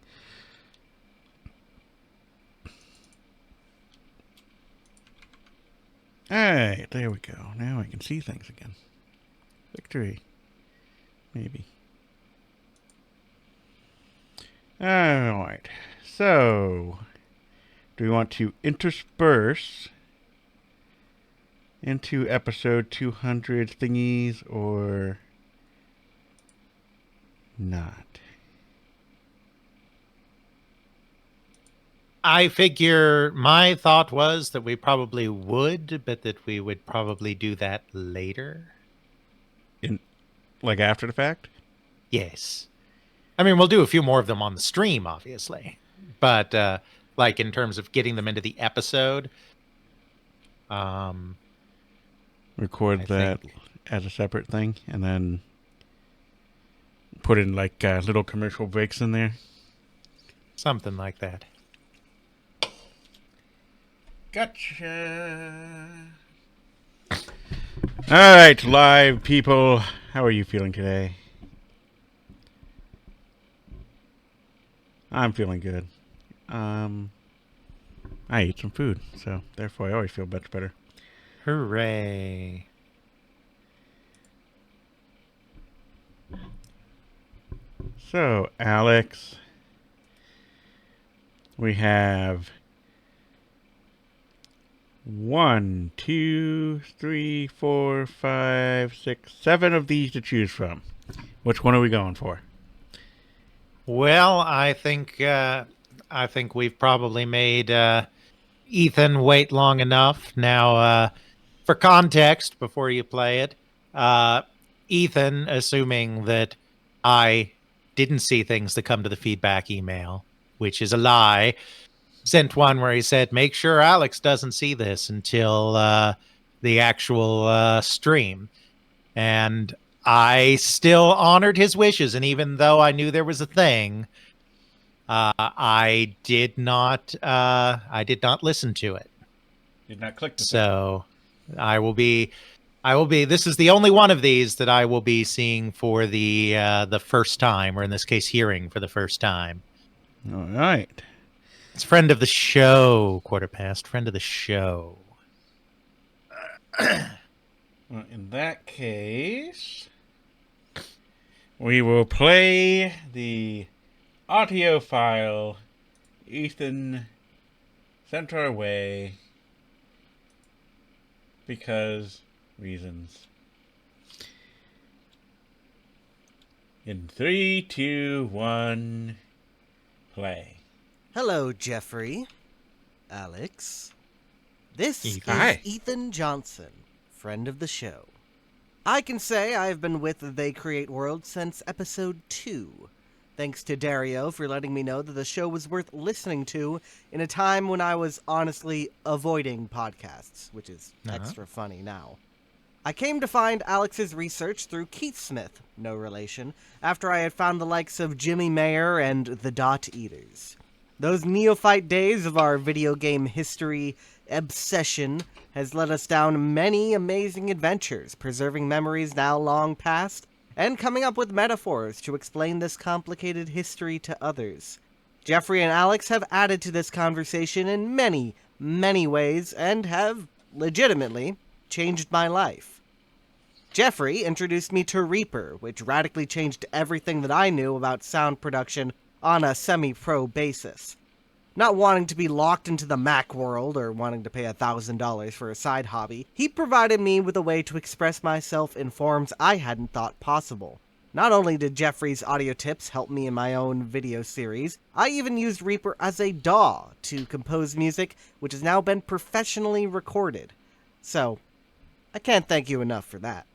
Alright, there we go. Now I can see things again. Victory. Maybe. Alright. So, do we want to intersperse into episode 200 thingies or not? I figure my thought was that we probably would, but that we would probably do that later. Like after the fact? Yes. I mean, we'll do a few more of them on the stream, obviously. But, like, in terms of getting them into the episode, record that as a separate thing, and then put in, like, little commercial breaks in there. Something like that. Gotcha. Alright, live people. How are you feeling today? I'm feeling good. I ate some food, so therefore I always feel much better. Hooray. So, Alex, we have 1, 2, 3, 4, 5, 6, 7 of these to choose from. Which one are we going for? Well, I think we've probably made Ethan wait long enough. Now, for context, before you play it, Ethan, assuming that I didn't see things that come to the feedback email, which is a lie, sent one where he said, make sure Alex doesn't see this until the actual stream. And I still honored his wishes. And even though I knew there was a thing, I did not listen to it. Did not click the So I will be, this is the only one of these that I will be seeing for the first time, or in this case, hearing for the first time. All right. It's friend of the show, Quarter Past, friend of the show. Well, in that case, we will play the audio file Ethan sent our way because reasons. In 3, 2, 1, play. Hello, Jeffrey. Alex. This is Hi. Ethan Johnson, friend of the show. I can say I've been with the They Create World since episode 2. Thanks to Dario for letting me know that the show was worth listening to in a time when I was honestly avoiding podcasts, which is extra funny now. I came to find Alex's research through Keith Smith, no relation, after I had found the likes of Jimmy Mayer and the Dot Eaters. Those neophyte days of our video game history obsession has led us down many amazing adventures, preserving memories now long past, and coming up with metaphors to explain this complicated history to others. Jeffrey and Alex have added to this conversation in many, many ways, and have, legitimately, changed my life. Jeffrey introduced me to Reaper, which radically changed everything that I knew about sound production on a semi-pro basis. Not wanting to be locked into the Mac world or wanting to pay $1,000 for a side hobby, he provided me with a way to express myself in forms I hadn't thought possible. Not only did Jeffrey's audio tips help me in my own video series, I even used Reaper as a DAW to compose music which has now been professionally recorded. So, I can't thank you enough for that.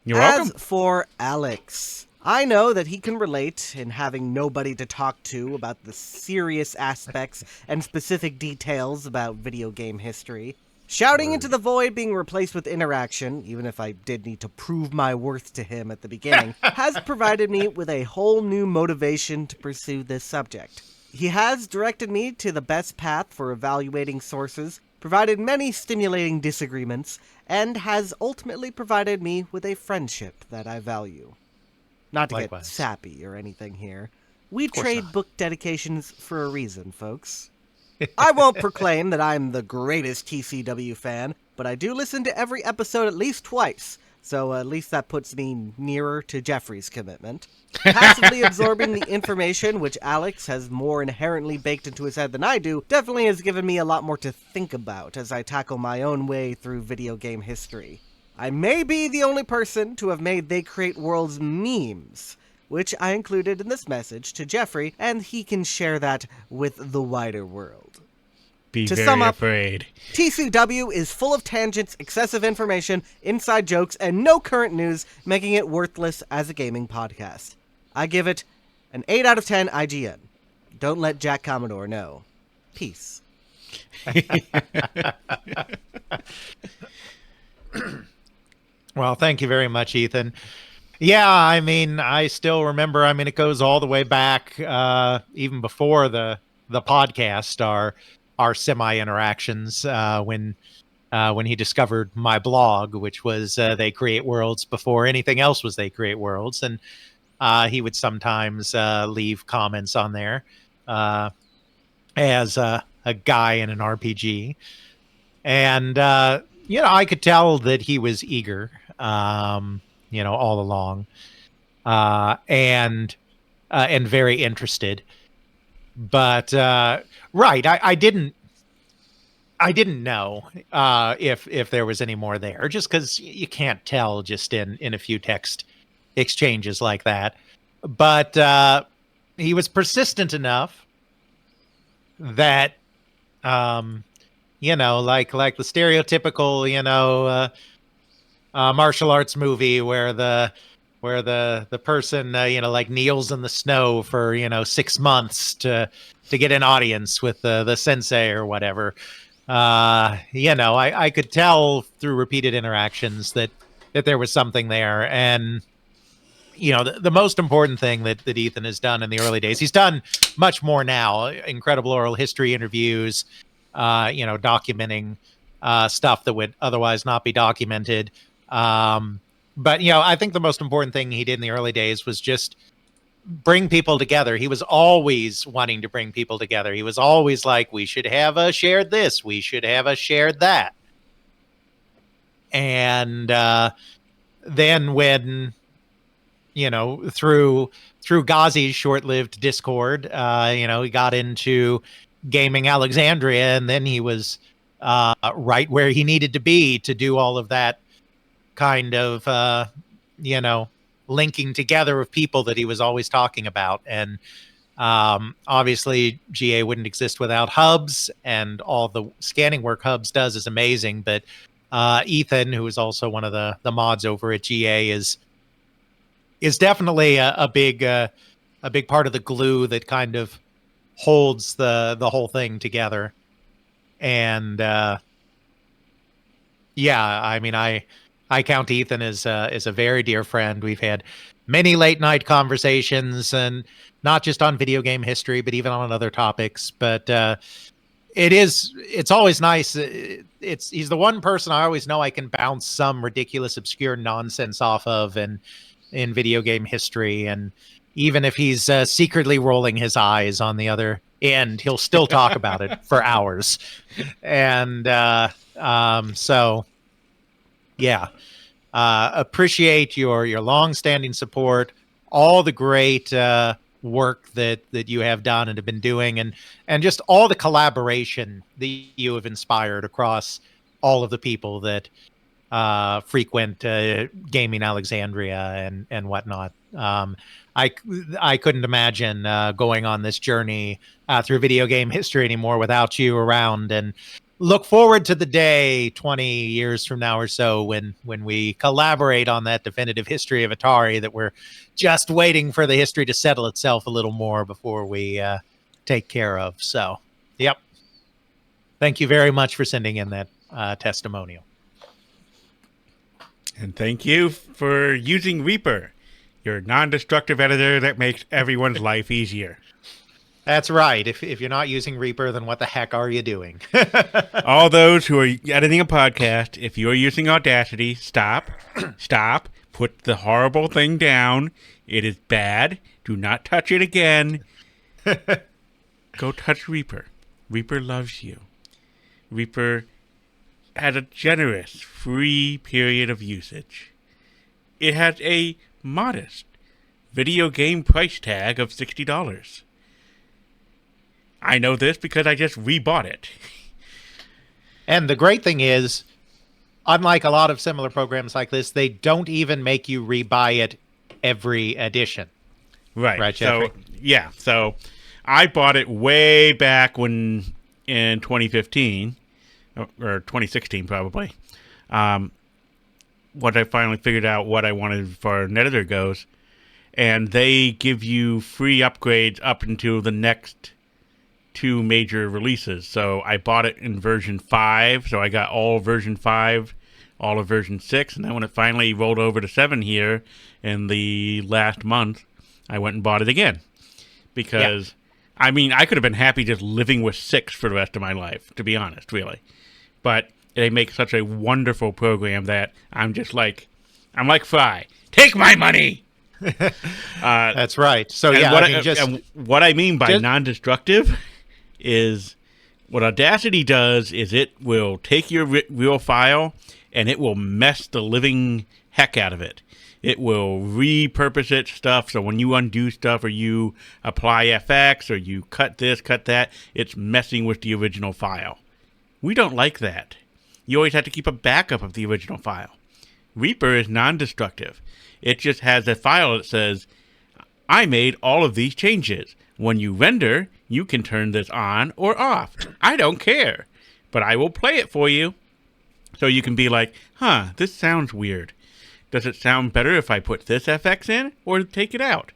You're welcome. As for Alex, I know that he can relate in having nobody to talk to about the serious aspects and specific details about video game history. Shouting into the void being replaced with interaction, even if I did need to prove my worth to him at the beginning, has provided me with a whole new motivation to pursue this subject. He has directed me to the best path for evaluating sources, provided many stimulating disagreements, and has ultimately provided me with a friendship that I value. Not to get Likewise. sappy or anything here. We course trade not. book dedications for a reason, folks. I won't proclaim that I'm the greatest TCW fan, but I do listen to every episode at least twice, so at least that puts me nearer to Jeffrey's commitment. Passively absorbing the information, which Alex has more inherently baked into his head than I do, definitely has given me a lot more to think about as I tackle my own way through video game history. I may be the only person to have made They Create Worlds memes, which I included in this message to Jeffrey, and he can share that with the wider world. Be To very sum up, afraid. TCW is full of tangents, excessive information, inside jokes, and no current news, making it worthless as a gaming podcast. I give it an 8 out of 10 IGN. Don't let Jack Commodore know. Peace. Well, thank you very much, Ethan. Yeah, I mean, I still remember. I mean, it goes all the way back, even before the podcast. Our semi interactions when he discovered my blog, which was They Create Worlds before anything else was They Create Worlds, and he would sometimes leave comments on there as a guy in an RPG, and I could tell that he was eager. All along, and very interested. But right, I didn't know if there was any more there, just because you can't tell just in a few text exchanges like that. But he was persistent enough that like the stereotypical martial arts movie where the person kneels in the snow for 6 months to get an audience with the sensei or whatever. I could tell through repeated interactions that there was something there. And the most important thing that Ethan has done in the early days, he's done much more now. Incredible oral history interviews, documenting stuff that would otherwise not be documented. But I think the most important thing he did in the early days was just bring people together. He was always wanting to bring people together. He was always like, we should have a shared this, we should have a shared that. And then when through Ghazi's short-lived Discord, he got into Gaming Alexandria, and then he was right where he needed to be to do all of that kind of linking together of people that he was always talking about. And obviously GA wouldn't exist without hubs, and all the scanning work hubs does is amazing. But Ethan, who is also one of the mods over at GA, is definitely a big part of the glue that kind of holds the whole thing together. And I mean, I count Ethan as a very dear friend. We've had many late night conversations, and not just on video game history, but even on other topics. But it's always nice. He's the one person I always know I can bounce some ridiculous, obscure nonsense off of, and in video game history. And even if he's secretly rolling his eyes on the other end, he'll still talk about it for hours. And so. Yeah. Appreciate your long-standing support, all the great work that you have done and have been doing, and just all the collaboration that you have inspired across all of the people that frequent Gaming Alexandria and whatnot. I couldn't imagine going on this journey through video game history anymore without you around, and look forward to the day 20 years from now or so when we collaborate on that definitive history of Atari that we're just waiting for the history to settle itself a little more before we take care of. So, yep. Thank you very much for sending in that testimonial. And thank you for using Reaper, your non-destructive editor that makes everyone's life easier. That's right. If you're not using Reaper, then what the heck are you doing? All those who are editing a podcast, if you're using Audacity, stop, put the horrible thing down. It is bad. Do not touch it again. Go touch Reaper. Reaper loves you. Reaper has a generous, free period of usage. It has a modest video game price tag of $60. I know this because I just rebought it. And the great thing is, unlike a lot of similar programs like this, they don't even make you rebuy it every edition. Right. Jeffrey? So I bought it way back in 2015 or 2016 probably. What I finally figured out what I wanted as far as an editor goes, and they give you free upgrades up until the next 2 major releases. So I bought it in version 5, so I got all version 5, all of version 6, and then when it finally rolled over to 7 here in the last month, I went and bought it again. Because, I mean, I could have been happy just living with 6 for the rest of my life, to be honest, really. But they make such a wonderful program that I'm just like, I'm like Fry. Take my money! That's right. So And yeah, what I mean by non-destructive is what Audacity does is it will take your real file and it will mess the living heck out of it. It will repurpose it stuff, so when you undo stuff or you apply FX or you cut this, cut that, it's messing with the original file. We don't like that. You always have to keep a backup of the original file. Reaper is non-destructive. It just has a file that says, I made all of these changes. When you render, you can turn this on or off. I don't care, but I will play it for you. So you can be like, this sounds weird. Does it sound better if I put this FX in or take it out?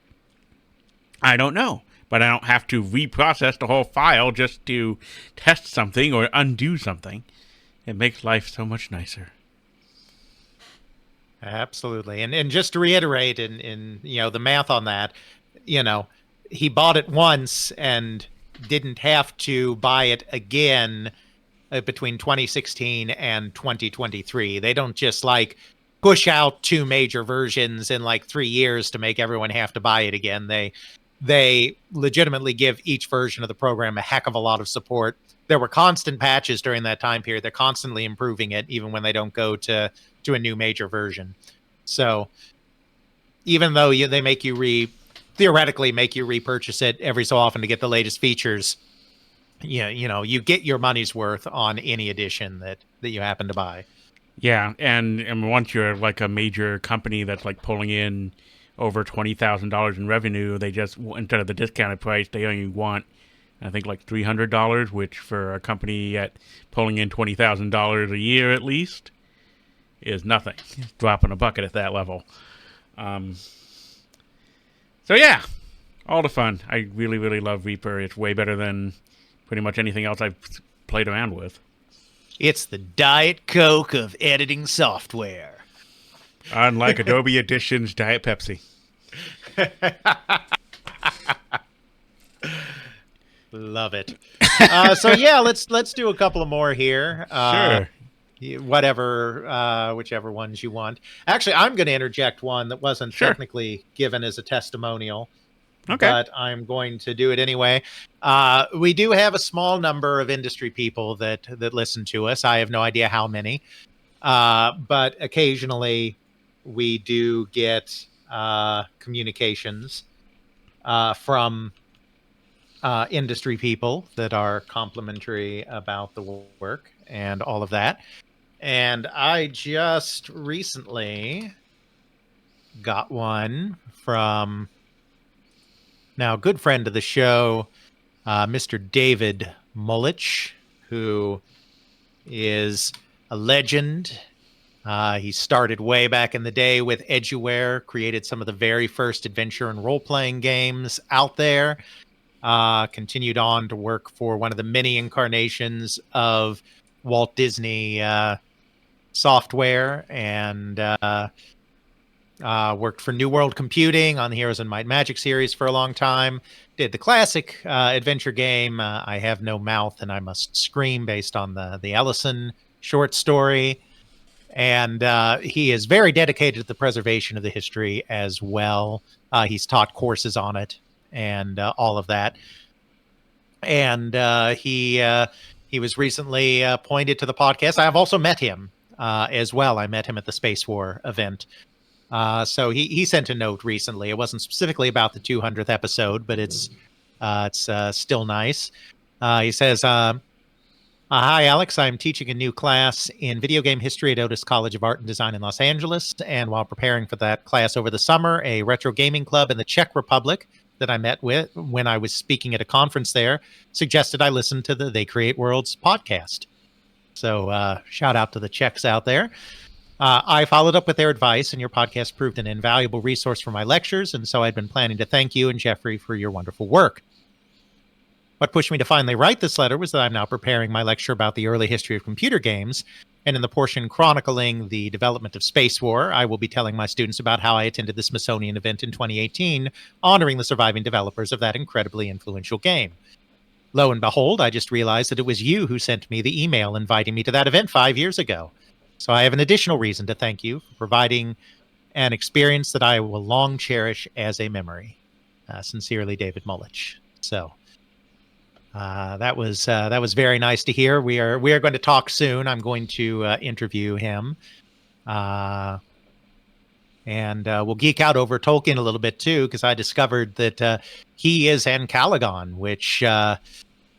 I don't know, but I don't have to reprocess the whole file just to test something or undo something. It makes life so much nicer. Absolutely. And just to reiterate in the math on that, he bought it once and didn't have to buy it again between 2016 and 2023. They don't just push out 2 major versions in 3 years to make everyone have to buy it again. They legitimately give each version of the program a heck of a lot of support. There were constant patches during that time period. They're constantly improving it, even when they don't go to a new major version. So even though they make you theoretically make you repurchase it every so often to get the latest features, you get your money's worth on any edition that you happen to buy. Yeah, and once you're a major company that's pulling in over $20,000 in revenue, they just, instead of the discounted price, they only want, I think, $300, which for a company at pulling in $20,000 a year at least is nothing. It's dropping a bucket at that level. So yeah, all the fun. I really, really love Reaper. It's way better than pretty much anything else I've played around with. It's the Diet Coke of editing software. Unlike Adobe Edition's Diet Pepsi. Love it. So yeah, let's do a couple of more here. Sure. Whichever ones you want. Actually, I'm going to interject one that wasn't technically given as a testimonial. Okay. But I'm going to do it anyway. We do have a small number of industry people that listen to us. I have no idea how many. But occasionally we do get communications from industry people that are complimentary about the work and all of that. And I just recently got one from now a good friend of the show, Mr. David Mullich, who is a legend. He started way back in the day with Eduware, created some of the very first adventure and role-playing games out there, continued on to work for one of the many incarnations of Walt Disney software, and worked for New World Computing on the Heroes and Might and Magic series for a long time. Did the classic adventure game I Have No Mouth and I Must Scream, based on the Ellison short story. And he is very dedicated to the preservation of the history as well. He's taught courses on it and all of that. And he was recently appointed to the podcast. I have also met him as well. I met him at the Space War event. So he sent a note recently. It wasn't specifically about the 200th episode, but it's still nice. He says, hi, Alex. I'm teaching a new class in video game history at Otis College of Art and Design in Los Angeles. And while preparing for that class over the summer, a retro gaming club in the Czech Republic that I met with when I was speaking at a conference there suggested I listen to the They Create Worlds podcast. So shout out to the Czechs out there. I followed up with their advice, and your podcast proved an invaluable resource for my lectures, and so I'd been planning to thank you and Jeffrey for your wonderful work. What pushed me to finally write this letter was that I'm now preparing my lecture about the early history of computer games, and in the portion chronicling the development of Space War, I will be telling my students about how I attended the Smithsonian event in 2018, honoring the surviving developers of that incredibly influential game. Lo and behold, I just realized that it was you who sent me the email inviting me to that event 5 years ago. So I have an additional reason to thank you for providing an experience that I will long cherish as a memory. Sincerely, David Mullich. So that was very nice to hear. We are going to talk soon. I'm going to interview him, and we'll geek out over Tolkien a little bit too, because I discovered that he is Ancalagon, which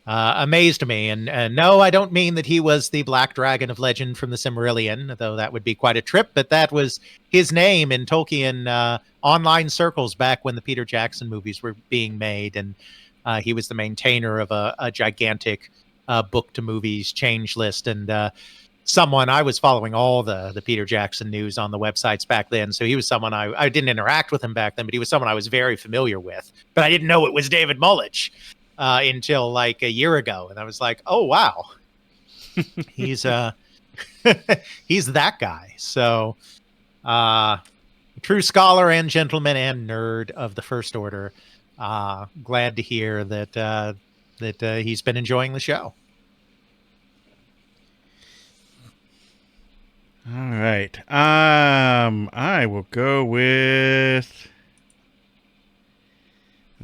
amazed me. And no, I don't mean that he was the Black Dragon of legend from the Silmarillion, though that would be quite a trip. But that was his name in Tolkien online circles back when the Peter Jackson movies were being made, and he was the maintainer of a gigantic book to movies change list. And someone I was following all the Peter Jackson news on the websites back then. So he was someone I didn't interact with him back then, but he was someone I was very familiar with. But I didn't know it was David Mullich until like a year ago. And I was like, oh, wow, he's he's that guy. So true scholar and gentleman and nerd of the First Order. Glad to hear that he's been enjoying the show. All right. I will go with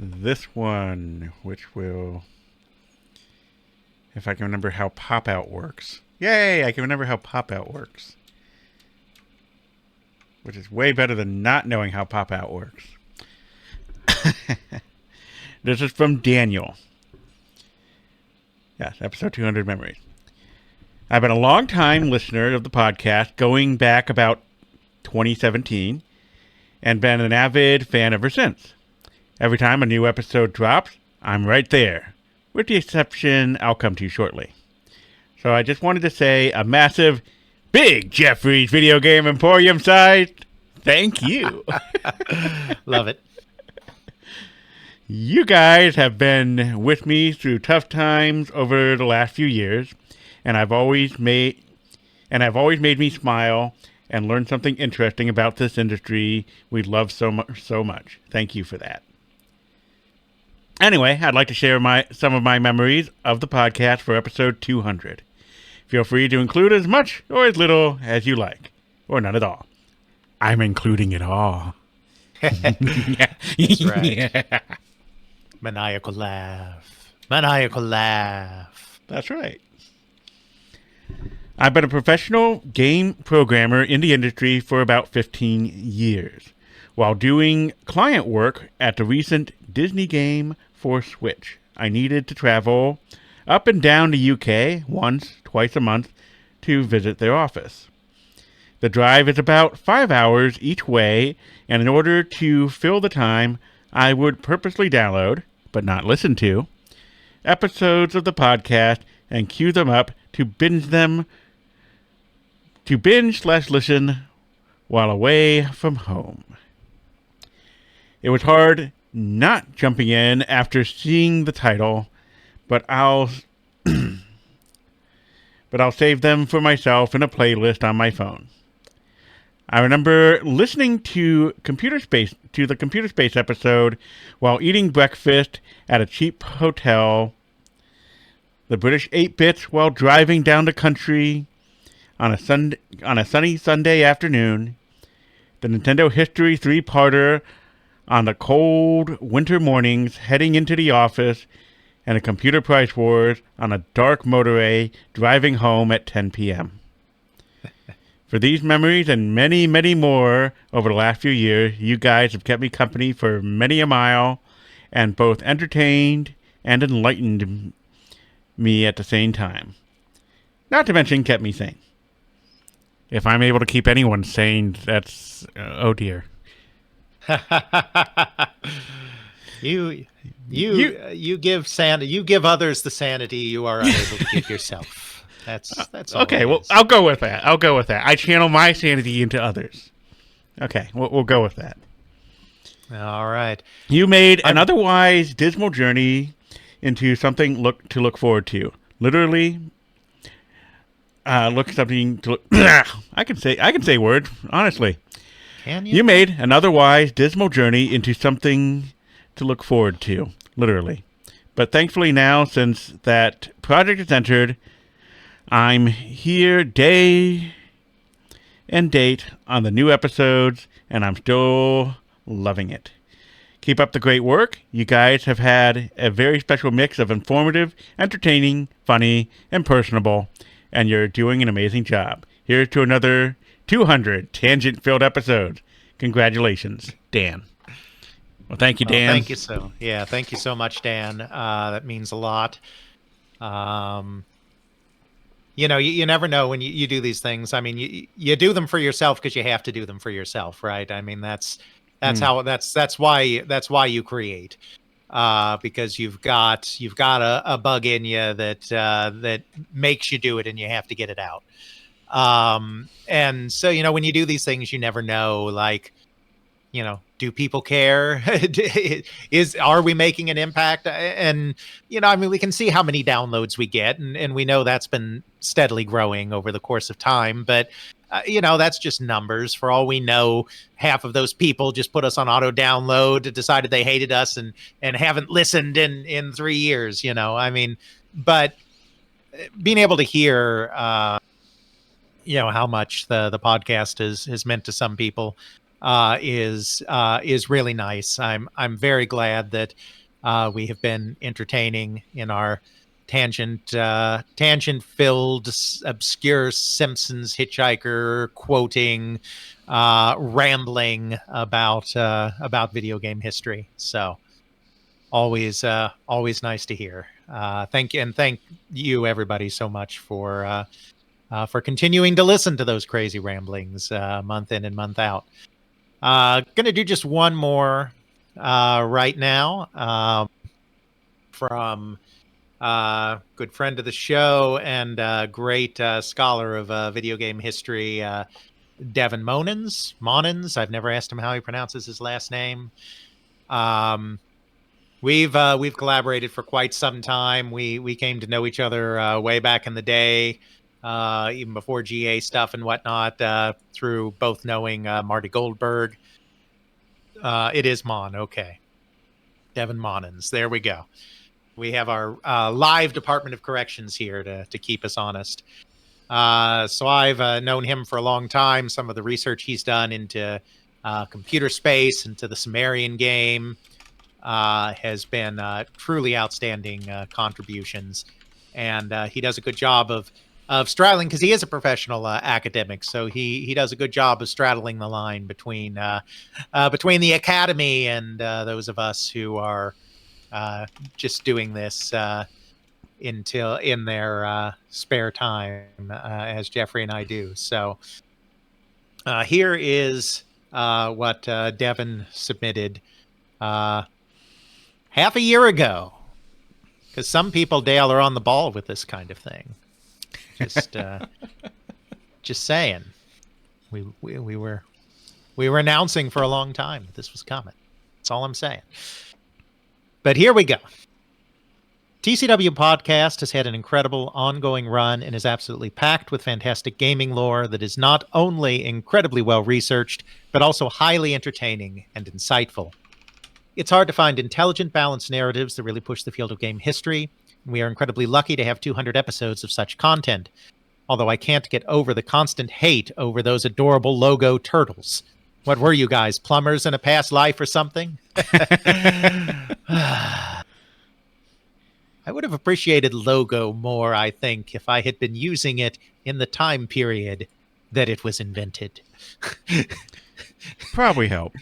this one, which will, if I can remember how pop-out works. Yay, I can remember how pop-out works. Which is way better than not knowing how pop-out works. This is from Daniel. Yes, episode 200 Memories. I've been a long time listener of the podcast, going back about 2017, and been an avid fan ever since. Every time a new episode drops, I'm right there, with the exception I'll come to shortly. So I just wanted to say a massive, big Jeffrey's Video Game Emporium side thank you. Love it. You guys have been with me through tough times over the last few years, and I've always made me smile and learn something interesting about this industry we love so much. Thank you for that. Anyway, I'd like to share some of my memories of the podcast for episode 200. Feel free to include as much or as little as you like, or none at all. I'm including it all. That's right. Yeah. Maniacal laugh. Maniacal laugh. That's right. I've been a professional game programmer in the industry for about 15 years, while doing client work at the recent Disney game for Switch. I needed to travel up and down the UK twice a month to visit their office. The drive is about 5 hours each way, and in order to fill the time, I would purposely download, but not listen to, episodes of the podcast and queue them up to binge/listen while away from home. It was hard not jumping in after seeing the title, but I'll but I'll save them for myself in a playlist on my phone. I remember listening to the Computer Space episode while eating breakfast at a cheap hotel, the British 8-bits while driving down the country on a sunny Sunday afternoon, the Nintendo History 3-parter on the cold winter mornings heading into the office, and a computer price wars on a dark motorway driving home at 10 p.m. For these memories and many, many more over the last few years, you guys have kept me company for many a mile and both entertained and enlightened me at the same time. Not to mention kept me sane. If I'm able to keep anyone sane, that's oh dear. You give others the sanity you are unable to give yourself. That's all okay. it Well, is. I'll go with that. I channel my sanity into others. Okay, we'll go with that. All right. You made an otherwise dismal journey into something to look forward to. Literally, look something to look. I can say words honestly. Can you? You made an otherwise dismal journey into something to look forward to. Literally, but thankfully now, since that project is entered, I'm here day and date on the new episodes, and I'm still loving it. Keep up the great work. You guys have had a very special mix of informative, entertaining, funny, and personable, and you're doing an amazing job. Here's to another 200 tangent-filled episodes. Congratulations, Dan. Well, thank you, Dan. Thank you thank you so much, Dan. That means a lot. You never know when you do these things. I mean, you do them for yourself because you have to do them for yourself, right? I mean, that's why you create, because you've got a bug in you that makes you do it, and you have to get it out. And so when you do these things, you never know, like, do people care? Are we making an impact? And I mean, we can see how many downloads we get, and we know that's been steadily growing over the course of time. But that's just numbers. For all we know, half of those people just put us on auto download, decided they hated us, and haven't listened in 3 years. I mean, but being able to hear, how much the podcast has meant to some people is really nice. I'm very glad that we have been entertaining in our tangent-filled, obscure Simpsons hitchhiker quoting, rambling about video game history. So always nice to hear. Thank you everybody so much for continuing to listen to those crazy ramblings month in and month out. Gonna do just one more right now from good friend of the show and great scholar of video game history, Devin Monins. I've never asked him how he pronounces his last name. We've collaborated for quite some time. We came to know each other way back in the day, even before GA stuff and whatnot, through both knowing Marty Goldberg. It is Mon, okay. Devin Monins, there we go. We have our live Department of Corrections here to keep us honest. So I've known him for a long time. Some of the research he's done into computer space, into the Sumerian game, has been truly outstanding contributions. And he does a good job of straddling, because he is a professional academic. So he does a good job of straddling the line between the academy and those of us who are just doing this in their spare time, as Jeffrey and I do. So here is what Devin submitted half a year ago, because some people, Dale, are on the ball with this kind of thing. Just saying. We were announcing for a long time that this was coming. That's all I'm saying. But here we go. TCW Podcast has had an incredible ongoing run and is absolutely packed with fantastic gaming lore that is not only incredibly well researched, but also highly entertaining and insightful. It's hard to find intelligent, balanced narratives that really push the field of game history. We are incredibly lucky to have 200 episodes of such content, although I can't get over the constant hate over those adorable logo turtles. What were you guys, plumbers in a past life or something? I would have appreciated logo more, I think, if I had been using it in the time period that it was invented. Probably help.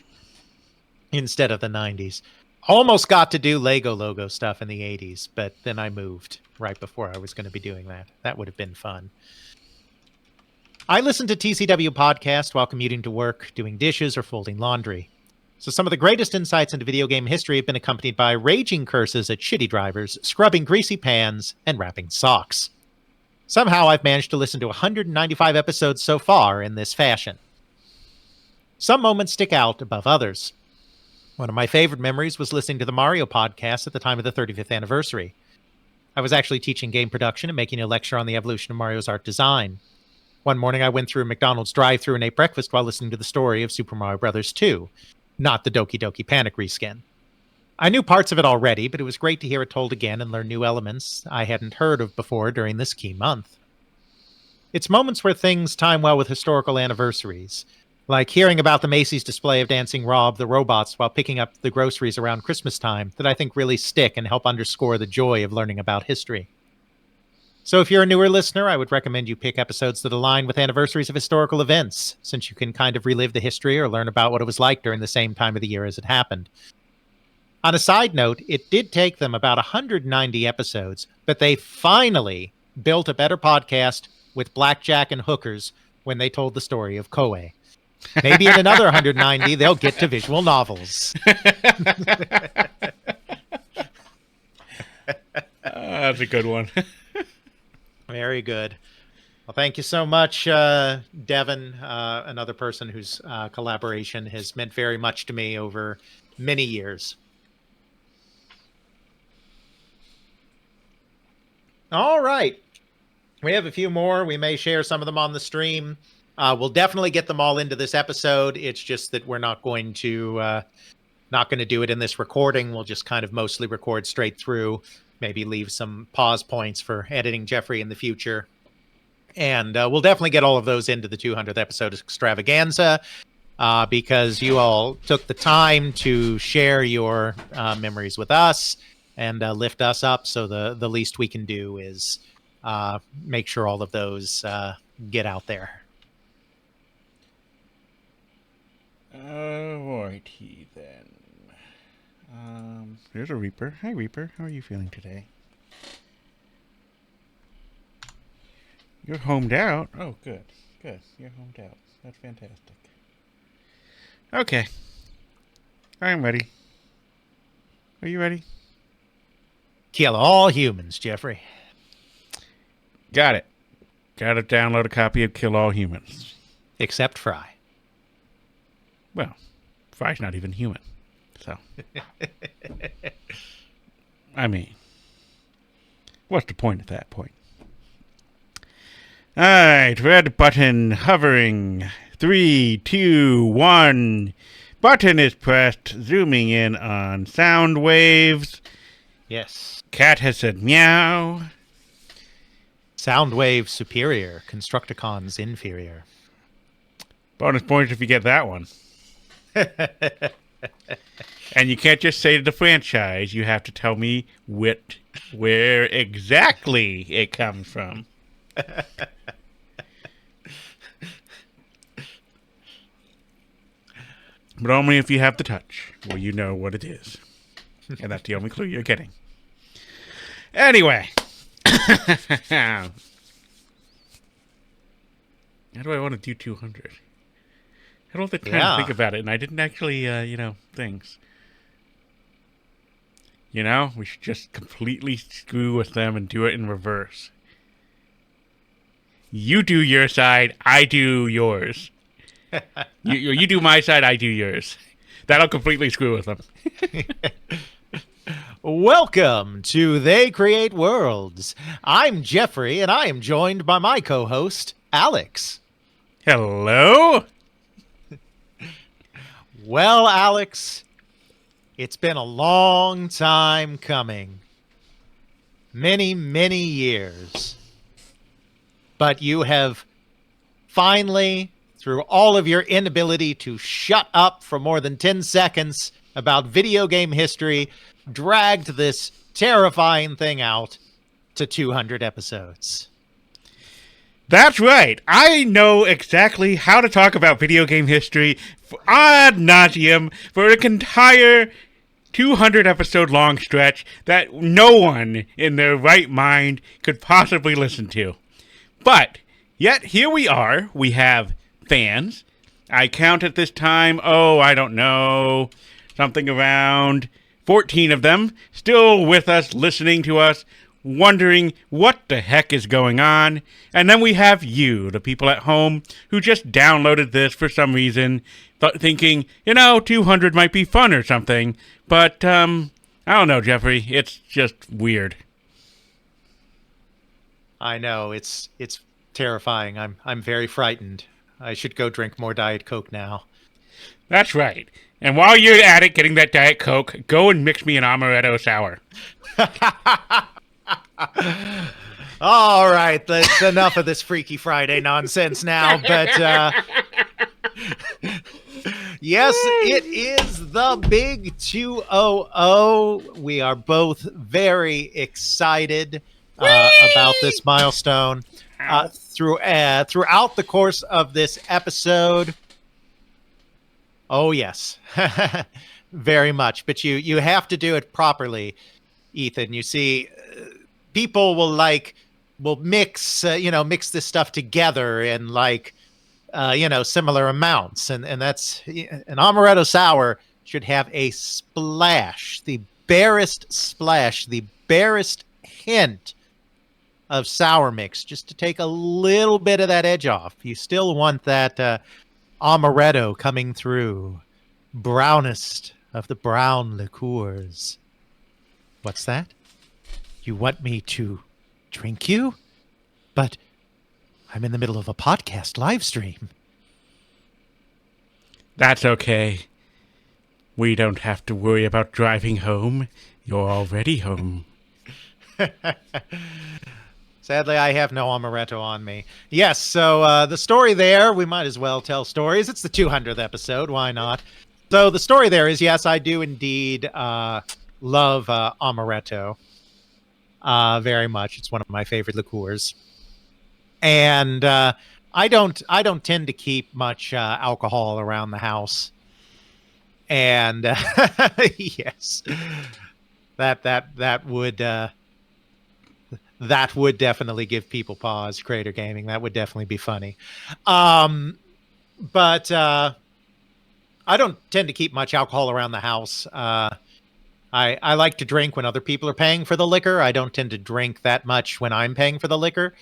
Instead of the 90s. Almost got to do Lego logo stuff in the 80s, but then I moved right before I was going to be doing that. That would have been fun. I listen to TCW Podcast while commuting to work, doing dishes, or folding laundry. So some of the greatest insights into video game history have been accompanied by raging curses at shitty drivers, scrubbing greasy pans, and wrapping socks. Somehow I've managed to listen to 195 episodes so far in this fashion. Some moments stick out above others. One of my favorite memories was listening to the Mario podcast at the time of the 35th anniversary. I was actually teaching game production and making a lecture on the evolution of Mario's art design. One morning I went through a McDonald's drive-thru and ate breakfast while listening to the story of Super Mario Bros. 2. Not the Doki Doki Panic reskin. I knew parts of it already, but it was great to hear it told again and learn new elements I hadn't heard of before during this key month. It's moments where things time well with historical anniversaries, like hearing about the Macy's display of Dancing Rob the robots while picking up the groceries around Christmas time, that I think really stick and help underscore the joy of learning about history. So if you're a newer listener, I would recommend you pick episodes that align with anniversaries of historical events, since you can kind of relive the history or learn about what it was like during the same time of the year as it happened. On a side note, it did take them about 190 episodes, but they finally built a better podcast with blackjack and hookers when they told the story of Koei. Maybe in another 190, they'll get to visual novels. That's a good one. Very good. Well, thank you so much, Devin, another person whose collaboration has meant very much to me over many years. All right. We have a few more. We may share some of them on the stream. We'll definitely get them all into this episode. It's just that we're not going to do it in this recording. We'll just kind of mostly record straight through. Maybe leave some pause points for editing Jeffrey in the future. And we'll definitely get all of those into the 200th episode extravaganza because you all took the time to share your memories with us and lift us up. So the least we can do is make sure all of those get out there. Alrighty then. There's a Reaper. Hi, Reaper. How are you feeling today? You're homed out. Oh, good. Good. You're homed out. That's fantastic. Okay. I'm ready. Are you ready? Kill all humans, Jeffrey. Got it. Got to download a copy of Kill All Humans. Except Fry. Well, Fry's not even human. So. I mean, what's the point at that point? Alright, red button hovering. 3, 2, 1. Button is pressed, zooming in on sound waves. Yes. Cat has said meow. Soundwave superior, Constructicons inferior. Bonus points if you get that one. And you can't just say the franchise. You have to tell me where exactly it comes from. But only if you have the touch, where you know what it is. And that's the only clue you're getting. Anyway. How do I want to do 200? I don't think time to think about it, and I didn't actually, things. We should just completely screw with them and do it in reverse. You do your side, I do yours. You do my side, I do yours. That'll completely screw with them. Welcome to They Create Worlds. I'm Jeffrey, and I am joined by my co-host, Alex. Hello? Well, Alex, it's been a long time coming. Many, many years. But you have finally, through all of your inability to shut up for more than 10 seconds about video game history, dragged this terrifying thing out to 200 episodes. That's right. I know exactly how to talk about video game history ad nauseum for an entire 200 episode long stretch that no one in their right mind could possibly listen to. But yet here we are. We have fans. I count at this time, I don't know, something around 14 of them still with us, listening to us, wondering what the heck is going on. And then we have you, the people at home, who just downloaded this for some reason, thinking, 200 might be fun or something. But, I don't know, Jeffrey. It's just weird. I know, it's terrifying. I'm very frightened. I should go drink more Diet Coke now. That's right. And while you're at it getting that Diet Coke, go and mix me an amaretto sour. All right, that's enough of this Freaky Friday nonsense now, but yes, it is the big 200. We are both very excited about this milestone. Throughout the course of this episode, oh yes, very much. But you have to do it properly, Ethan. You see, people will mix this stuff together in similar amounts, and that's an amaretto sour should have a splash, the barest splash, the barest hint of sour mix, just to take a little bit of that edge off. You still want that amaretto coming through, brownest of the brown liqueurs. What's that? You want me to drink you? But I'm in the middle of a podcast live stream. That's okay. We don't have to worry about driving home. You're already home. Sadly, I have no amaretto on me. Yes, so the story there, we might as well tell stories. It's the 200th episode, why not? So the story there is, yes, I do indeed love amaretto very much. It's one of my favorite liqueurs. And I don't tend to keep much alcohol around the house. And yes, that would definitely give people pause. Creator Gaming, that would definitely be funny. But I don't tend to keep much alcohol around the house. I like to drink when other people are paying for the liquor. I don't tend to drink that much when I'm paying for the liquor.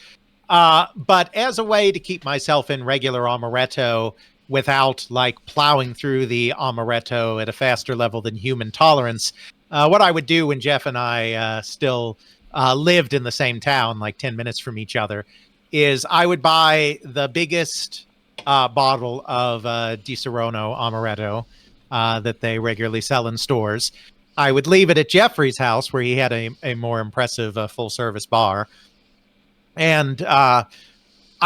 But as a way to keep myself in regular amaretto without plowing through the amaretto at a faster level than human tolerance, what I would do when Jeff and I still lived in the same town, 10 minutes from each other, is I would buy the biggest bottle of Di Serono amaretto that they regularly sell in stores. I would leave it at Jeffrey's house, where he had a more impressive full-service bar. And I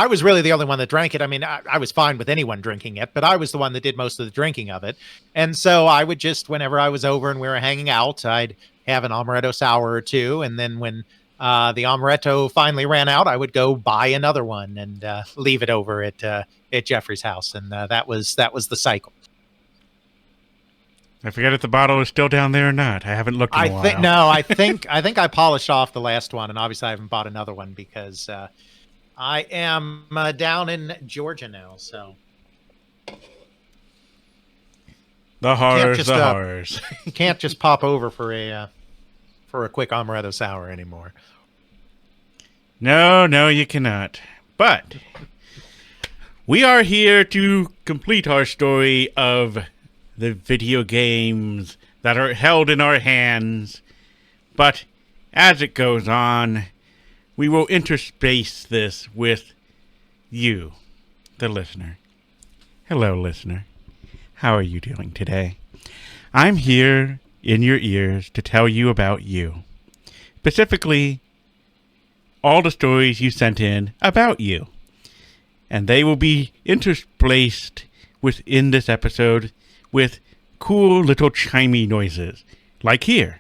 was really the only one that drank it. I mean, I was fine with anyone drinking it, but I was the one that did most of the drinking of it. And so I would just, whenever I was over and we were hanging out, I'd have an amaretto sour or two. And then when the amaretto finally ran out, I would go buy another one and leave it over at Jeffrey's house. And that was the cycle. I forget if the bottle is still down there or not. I haven't looked in a while. I think I polished off the last one, and obviously I haven't bought another one because I am down in Georgia now. So the horrors. You can't just pop over for a quick amaretto sour anymore. No, you cannot. But we are here to complete our story of the video games that are held in our hands But as it goes on, we will interspace this with you, the listener. Hello, listener. How are you doing today? I'm here in your ears to tell you about you. Specifically, all the stories you sent in about you. And they will be interspaced within this episode with cool little chimey noises, like here.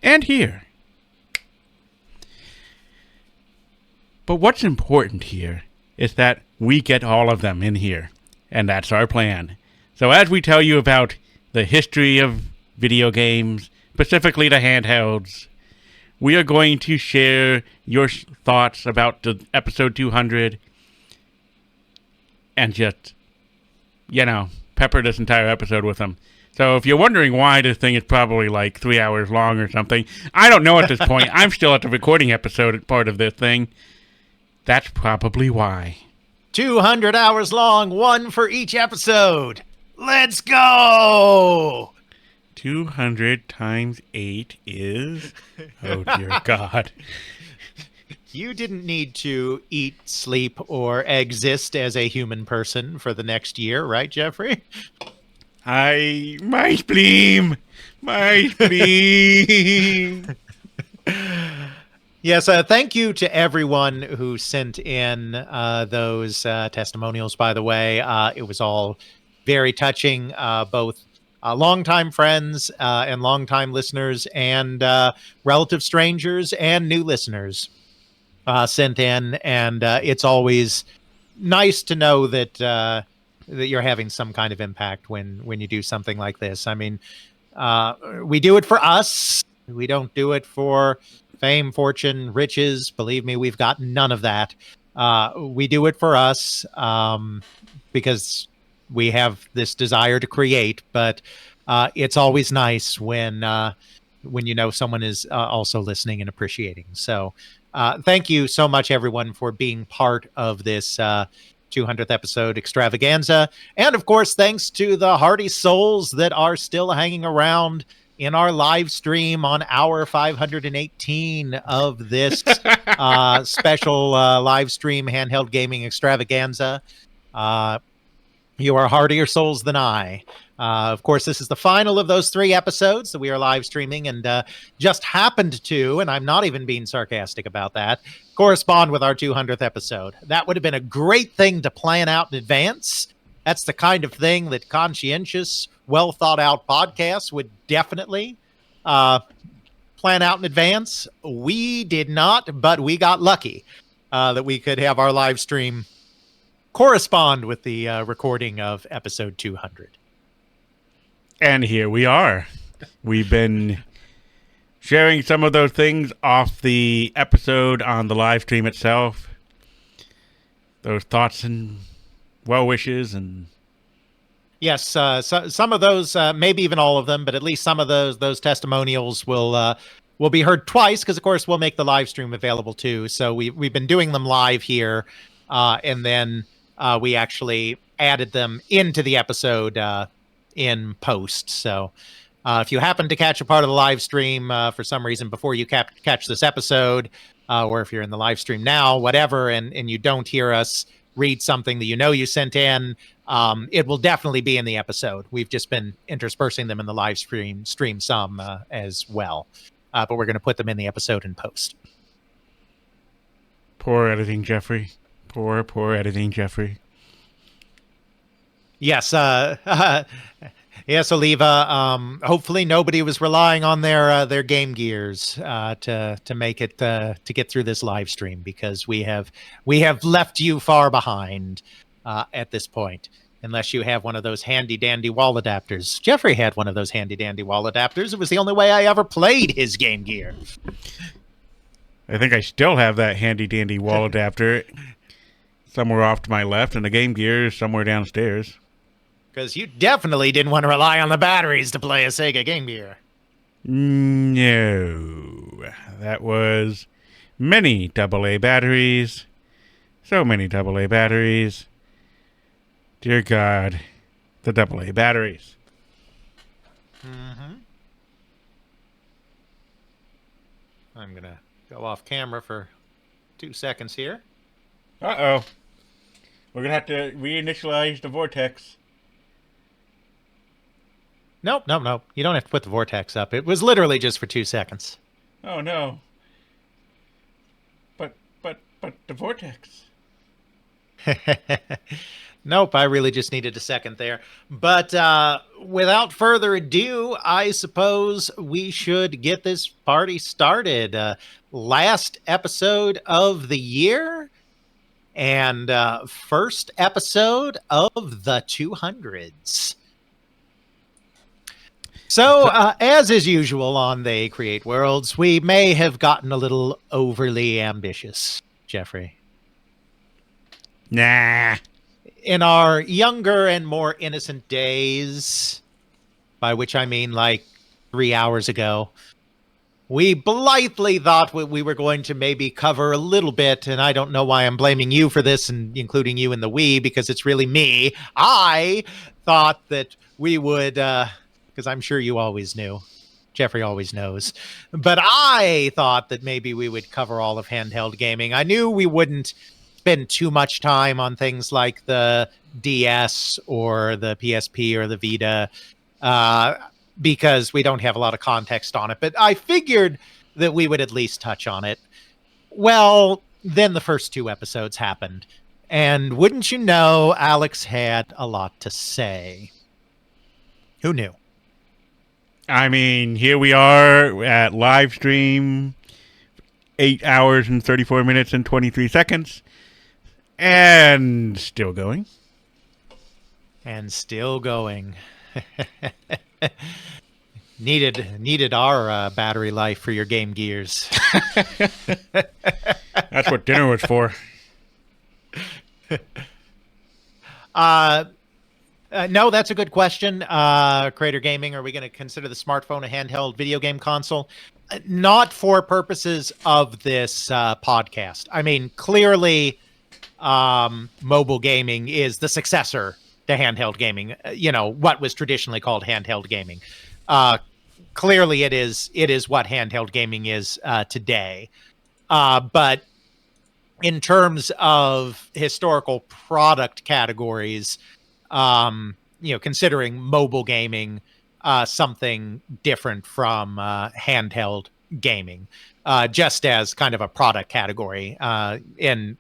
And here. But what's important here is that we get all of them in here. And that's our plan. So as we tell you about the history of video games, specifically the handhelds, we are going to share your thoughts about the episode 200 and just, pepper this entire episode with them. So if you're wondering why this thing is probably like 3 hours long or something, I don't know at this point. I'm still at the recording episode part of this thing. That's probably why. 200 hours long, one for each episode. Let's go! 200 times 8 is... Oh, dear God. You didn't need to eat, sleep, or exist as a human person for the next year, right, Jeffrey? My spleen! My spleen! Yes, thank you to everyone who sent in those testimonials, by the way. It was all very touching, both longtime friends and longtime listeners and relative strangers and new listeners sent in. And it's always nice to know that that you're having some kind of impact when you do something like this. I mean, we do it for us. We don't do it for fame, fortune, riches. Believe me, we've got none of that. We do it for us because we have this desire to create, but it's always nice when someone is also listening and appreciating. So thank you so much, everyone, for being part of this 200th episode extravaganza. And of course, thanks to the hardy souls that are still hanging around in our live stream on hour 518 of this special live stream handheld gaming extravaganza. You are hardier souls than I. Of course, this is the final of those 3 episodes that we are live streaming and just happened to, and I'm not even being sarcastic about that, correspond with our 200th episode. That would have been a great thing to plan out in advance. That's the kind of thing that conscientious, well thought out podcasts would definitely plan out in advance. We did not, but we got lucky that we could have our live stream correspond with the recording of episode 200. And here we are. We've been sharing some of those things off the episode on the live stream itself. Those thoughts and well wishes and... Yes, some of those, maybe even all of them, but at least some of those testimonials will be heard twice because, of course, we'll make the live stream available too. So we've been doing them live here, and then we actually added them into the episode in post. So if you happen to catch a part of the live stream for some reason before you catch this episode, or if you're in the live stream now, whatever, and you don't hear us read something that you sent in, it will definitely be in the episode. We've just been interspersing them in the live stream some as well. But we're going to put them in the episode in post. Poor editing, Jeffrey. Poor editing, Jeffrey. Yes, yes, Oliva. Hopefully, nobody was relying on their Game Gears to make it to get through this live stream, because we have left you far behind at this point. Unless you have one of those handy dandy wall adapters. Jeffrey had one of those handy dandy wall adapters. It was the only way I ever played his Game Gear. I think I still have that handy dandy wall adapter somewhere off to my left, and the Game Gear is somewhere downstairs. Because you definitely didn't want to rely on the batteries to play a Sega Game Gear. No. That was many AA batteries. So many AA batteries. Dear God, the AA batteries. Mm-hmm. I'm going to go off camera for 2 seconds here. Uh-oh. We're going to have to reinitialize the vortex. Nope. You don't have to put the vortex up. It was literally just for 2 seconds. Oh, no. But the vortex. Nope, I really just needed a second there. But without further ado, I suppose we should get this party started. Last episode of the year and first episode of the 200s. So, as is usual on They Create Worlds, we may have gotten a little overly ambitious, Jeffrey. Nah. In our younger and more innocent days, by which I mean like 3 hours ago, we blithely thought we were going to maybe cover a little bit, and I don't know why I'm blaming you for this and including you in the we, because it's really me. I thought that we would, because I'm sure you always knew. Jeffrey always knows. But I thought that maybe we would cover all of handheld gaming. I knew we wouldn't spend too much time on things like the DS or the PSP or the Vita because we don't have a lot of context on it. But I figured that we would at least touch on it. Well, then the first 2 episodes happened. And wouldn't you know, Alex had a lot to say. Who knew? I mean, here we are at Livestream, 8 hours and 34 minutes and 23 seconds. And still going. And still going. Needed our battery life for your Game Gears. That's what dinner was for. No, that's a good question. Creator Gaming, are we going to consider the smartphone a handheld video game console? Not for purposes of this podcast. I mean, clearly, mobile gaming is the successor to handheld gaming. What was traditionally called handheld gaming. Clearly, it is what handheld gaming is today. But in terms of historical product categories, considering mobile gaming something different from handheld gaming, just as kind of a product category in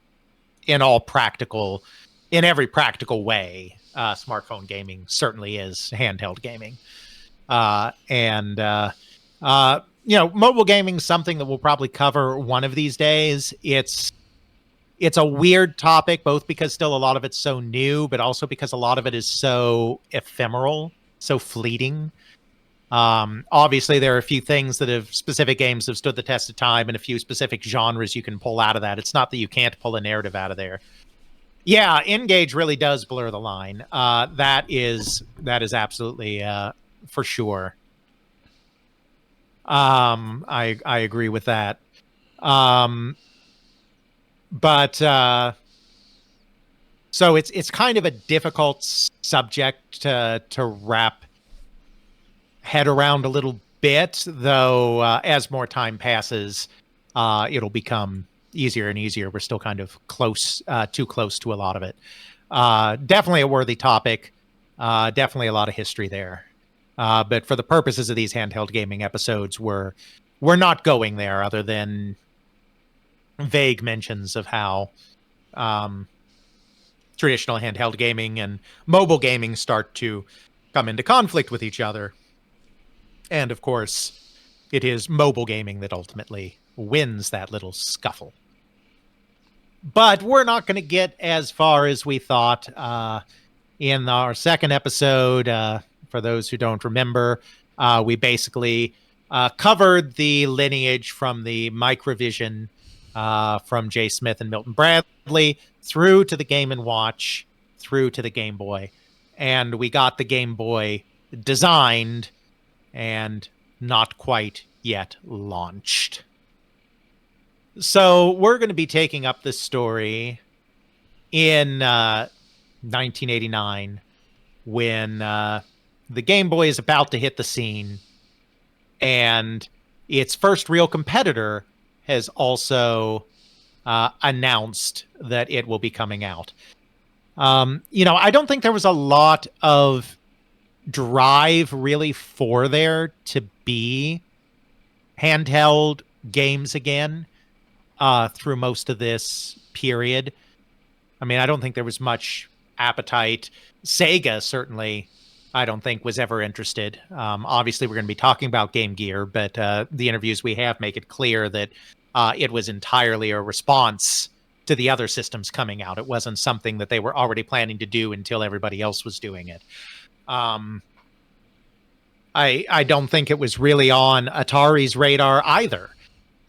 every practical way. Smartphone gaming certainly is handheld gaming. Mobile gaming is something that we'll probably cover one of these days. It's a weird topic, both because still a lot of it's so new, but also because a lot of it is so ephemeral, so fleeting. Obviously, there are a few things specific games have stood the test of time, and a few specific genres you can pull out of that. It's not that you can't pull a narrative out of there. Yeah, Engage really does blur the line. That is absolutely for sure. I agree with that. But so it's kind of a difficult subject to wrap head around a little bit, though. As more time passes, it'll become easier and easier. We're still kind of too close to a lot of it. Definitely a worthy topic. Definitely a lot of history there. But for the purposes of these handheld gaming episodes, we're not going there, other than vague mentions of how traditional handheld gaming and mobile gaming start to come into conflict with each other. And of course, it is mobile gaming that ultimately wins that little scuffle. But we're not going to get as far as we thought. In our second episode, for those who don't remember, we basically covered the lineage from the Microvision from Jay Smith and Milton Bradley through to the Game & Watch, through to the Game Boy. And we got the Game Boy designed and not quite yet launched. So we're going to be taking up this story in 1989 when the Game Boy is about to hit the scene, and its first real competitor has also announced that it will be coming out. I don't think there was a lot of drive really for there to be handheld games again through most of this period. I mean, I don't think there was much appetite. Sega certainly, I don't think, was ever interested. Obviously, we're going to be talking about Game Gear, but the interviews we have make it clear that it was entirely a response to the other systems coming out. It wasn't something that they were already planning to do until everybody else was doing it. I don't think it was really on Atari's radar either.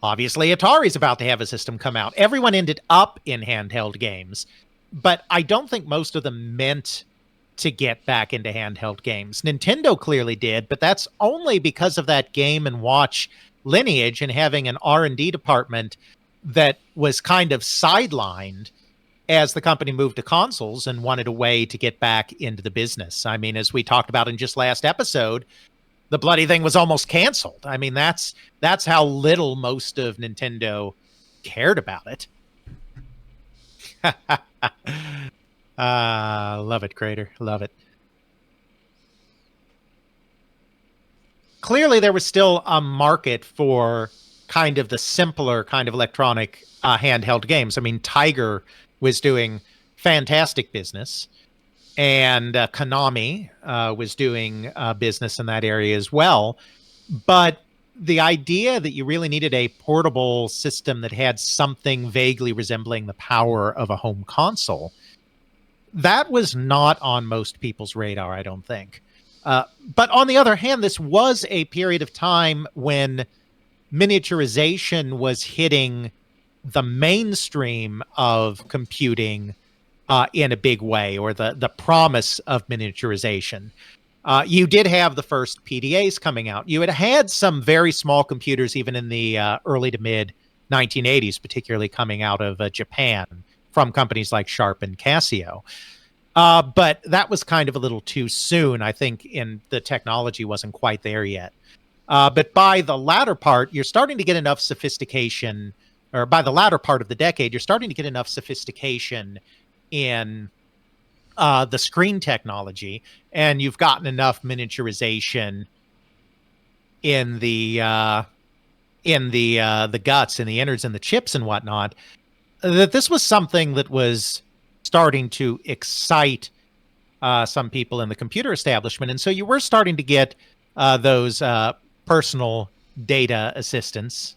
Obviously, Atari's about to have a system come out. Everyone ended up in handheld games, but I don't think most of them meant to get back into handheld games. Nintendo clearly did, but that's only because of that Game & Watch lineage and having an R&D department that was kind of sidelined as the company moved to consoles and wanted a way to get back into the business. I mean, as we talked about in just last episode, the bloody thing was almost canceled. I mean, that's how little most of Nintendo cared about it. Love it, Crater. Love it. Clearly, there was still a market for kind of the simpler kind of electronic handheld games. I mean, Tiger was doing fantastic business, and Konami was doing business in that area as well. But the idea that you really needed a portable system that had something vaguely resembling the power of a home console, that was not on most people's radar, I don't think. But on the other hand, this was a period of time when miniaturization was hitting the mainstream of computing in a big way, or the promise of miniaturization. You did have the first PDAs coming out. You had some very small computers even in the early to mid 1980s, particularly coming out of Japan from companies like Sharp and Casio. But that was kind of a little too soon. I think the technology wasn't quite there yet. But by the latter part, you're starting to get enough sophistication, or by the latter part of the decade, you're starting to get enough sophistication in the screen technology, and you've gotten enough miniaturization in the guts and the innards and the chips and whatnot, that this was something that was starting to excite some people in the computer establishment. And so you were starting to get those personal data assistants,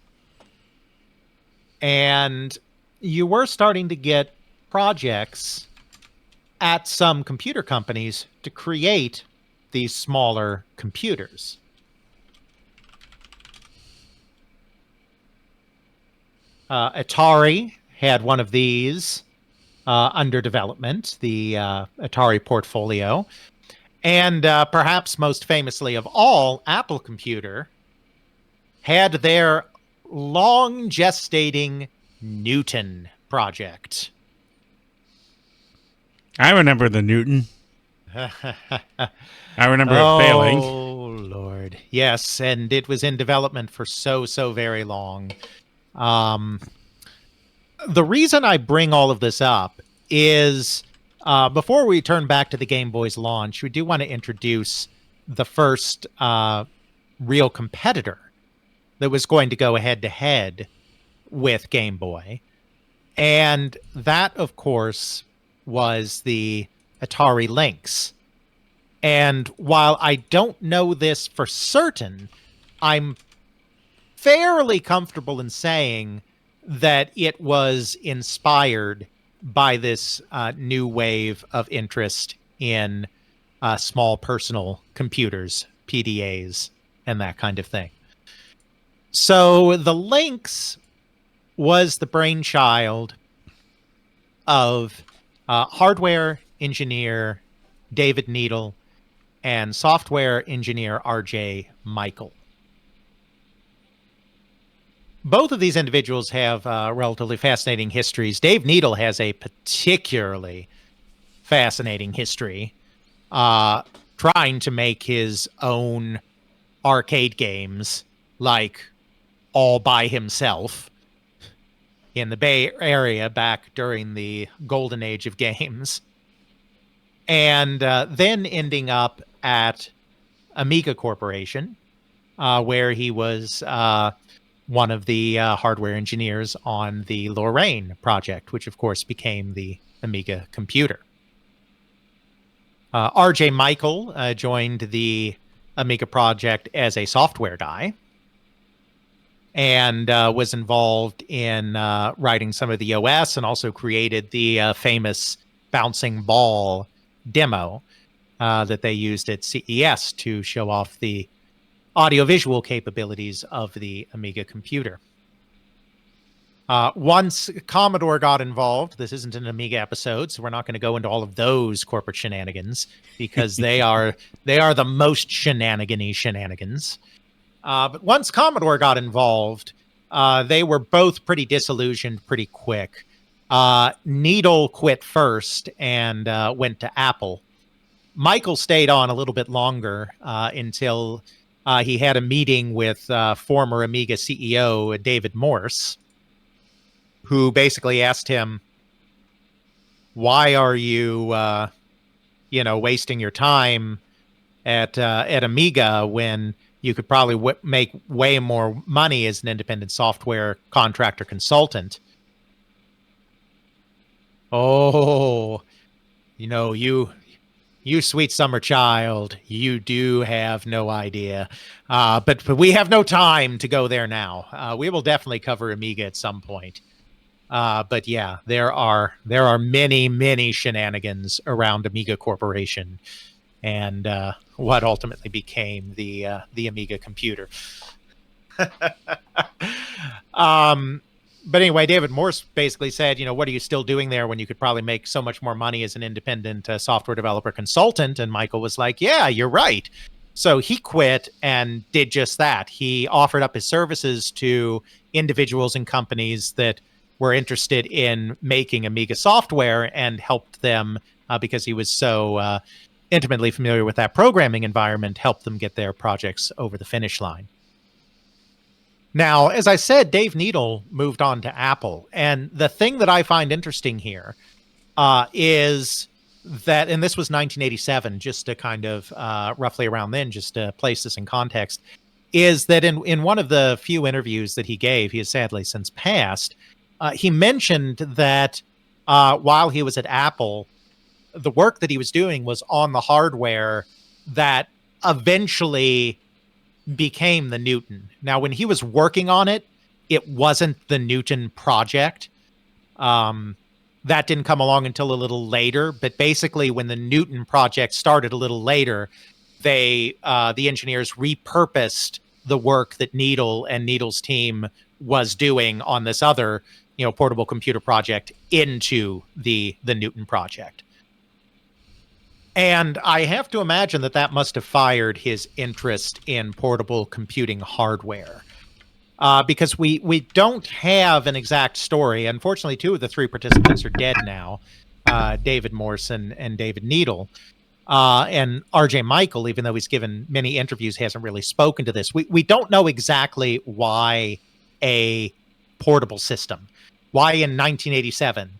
and you were starting to get projects at some computer companies to create these smaller computers. Atari had one of these under development, the Atari Portfolio. And perhaps most famously of all, Apple Computer had their long gestating Newton project. I remember the Newton. I remember it failing. Oh, Lord. Yes, and it was in development for so very long. The reason I bring all of this up is before we turn back to the Game Boy's launch, we do want to introduce the first real competitor that was going to go head-to-head with Game Boy. And that, of course, was the Atari Lynx. And while I don't know this for certain, I'm fairly comfortable in saying that it was inspired by this new wave of interest in small personal computers, PDAs, and that kind of thing. So the Lynx was the brainchild of hardware engineer David Needle and software engineer R.J. Michael. Both of these individuals have relatively fascinating histories. Dave Needle has a particularly fascinating history trying to make his own arcade games like all by himself in the Bay Area back during the golden age of games. And then ending up at Amiga Corporation, where he was one of the hardware engineers on the Lorraine project, which of course became the Amiga computer. R.J. Michael joined the Amiga project as a software guy and was involved in writing some of the OS and also created the famous bouncing ball demo that they used at CES to show off the audiovisual capabilities of the Amiga computer. Once Commodore got involved, this isn't an Amiga episode, so we're not going to go into all of those corporate shenanigans because they are the most shenanigan-y shenanigans. But once Commodore got involved, they were both pretty disillusioned pretty quick. Needle quit first and went to Apple. Michael stayed on a little bit longer until he had a meeting with former Amiga CEO David Morse, who basically asked him, "Why are you, wasting your time at Amiga when you could probably make way more money as an independent software contractor consultant?" Oh, you sweet summer child, you do have no idea. But we have no time to go there now. We will definitely cover Amiga at some point. But yeah, there are many, many shenanigans around Amiga Corporation and what ultimately became the Amiga computer. But anyway, David Morse basically said, what are you still doing there when you could probably make so much more money as an independent software developer consultant? And Michael was like, yeah, you're right. So he quit and did just that. He offered up his services to individuals and companies that were interested in making Amiga software and helped them because he was so intimately familiar with that programming environment, helped them get their projects over the finish line. Now, as I said, Dave Needle moved on to Apple. And the thing that I find interesting here is that, and this was 1987, just to kind of roughly around then, just to place this in context, is that in one of the few interviews that he gave, he has sadly since passed, he mentioned that while he was at Apple, the work that he was doing was on the hardware that eventually became the Newton. Now, when he was working on it, it wasn't the Newton project. That didn't come along until a little later. But basically, when the Newton project started a little later, the engineers repurposed the work that Needle and Needle's team was doing on this other, portable computer project into the Newton project. And I have to imagine that must have fired his interest in portable computing hardware. Because we don't have an exact story. Unfortunately, two of the three participants are dead now, David Morse and David Needle. And R.J. Michael, even though he's given many interviews, hasn't really spoken to this. We don't know exactly why a portable system, why in 1987,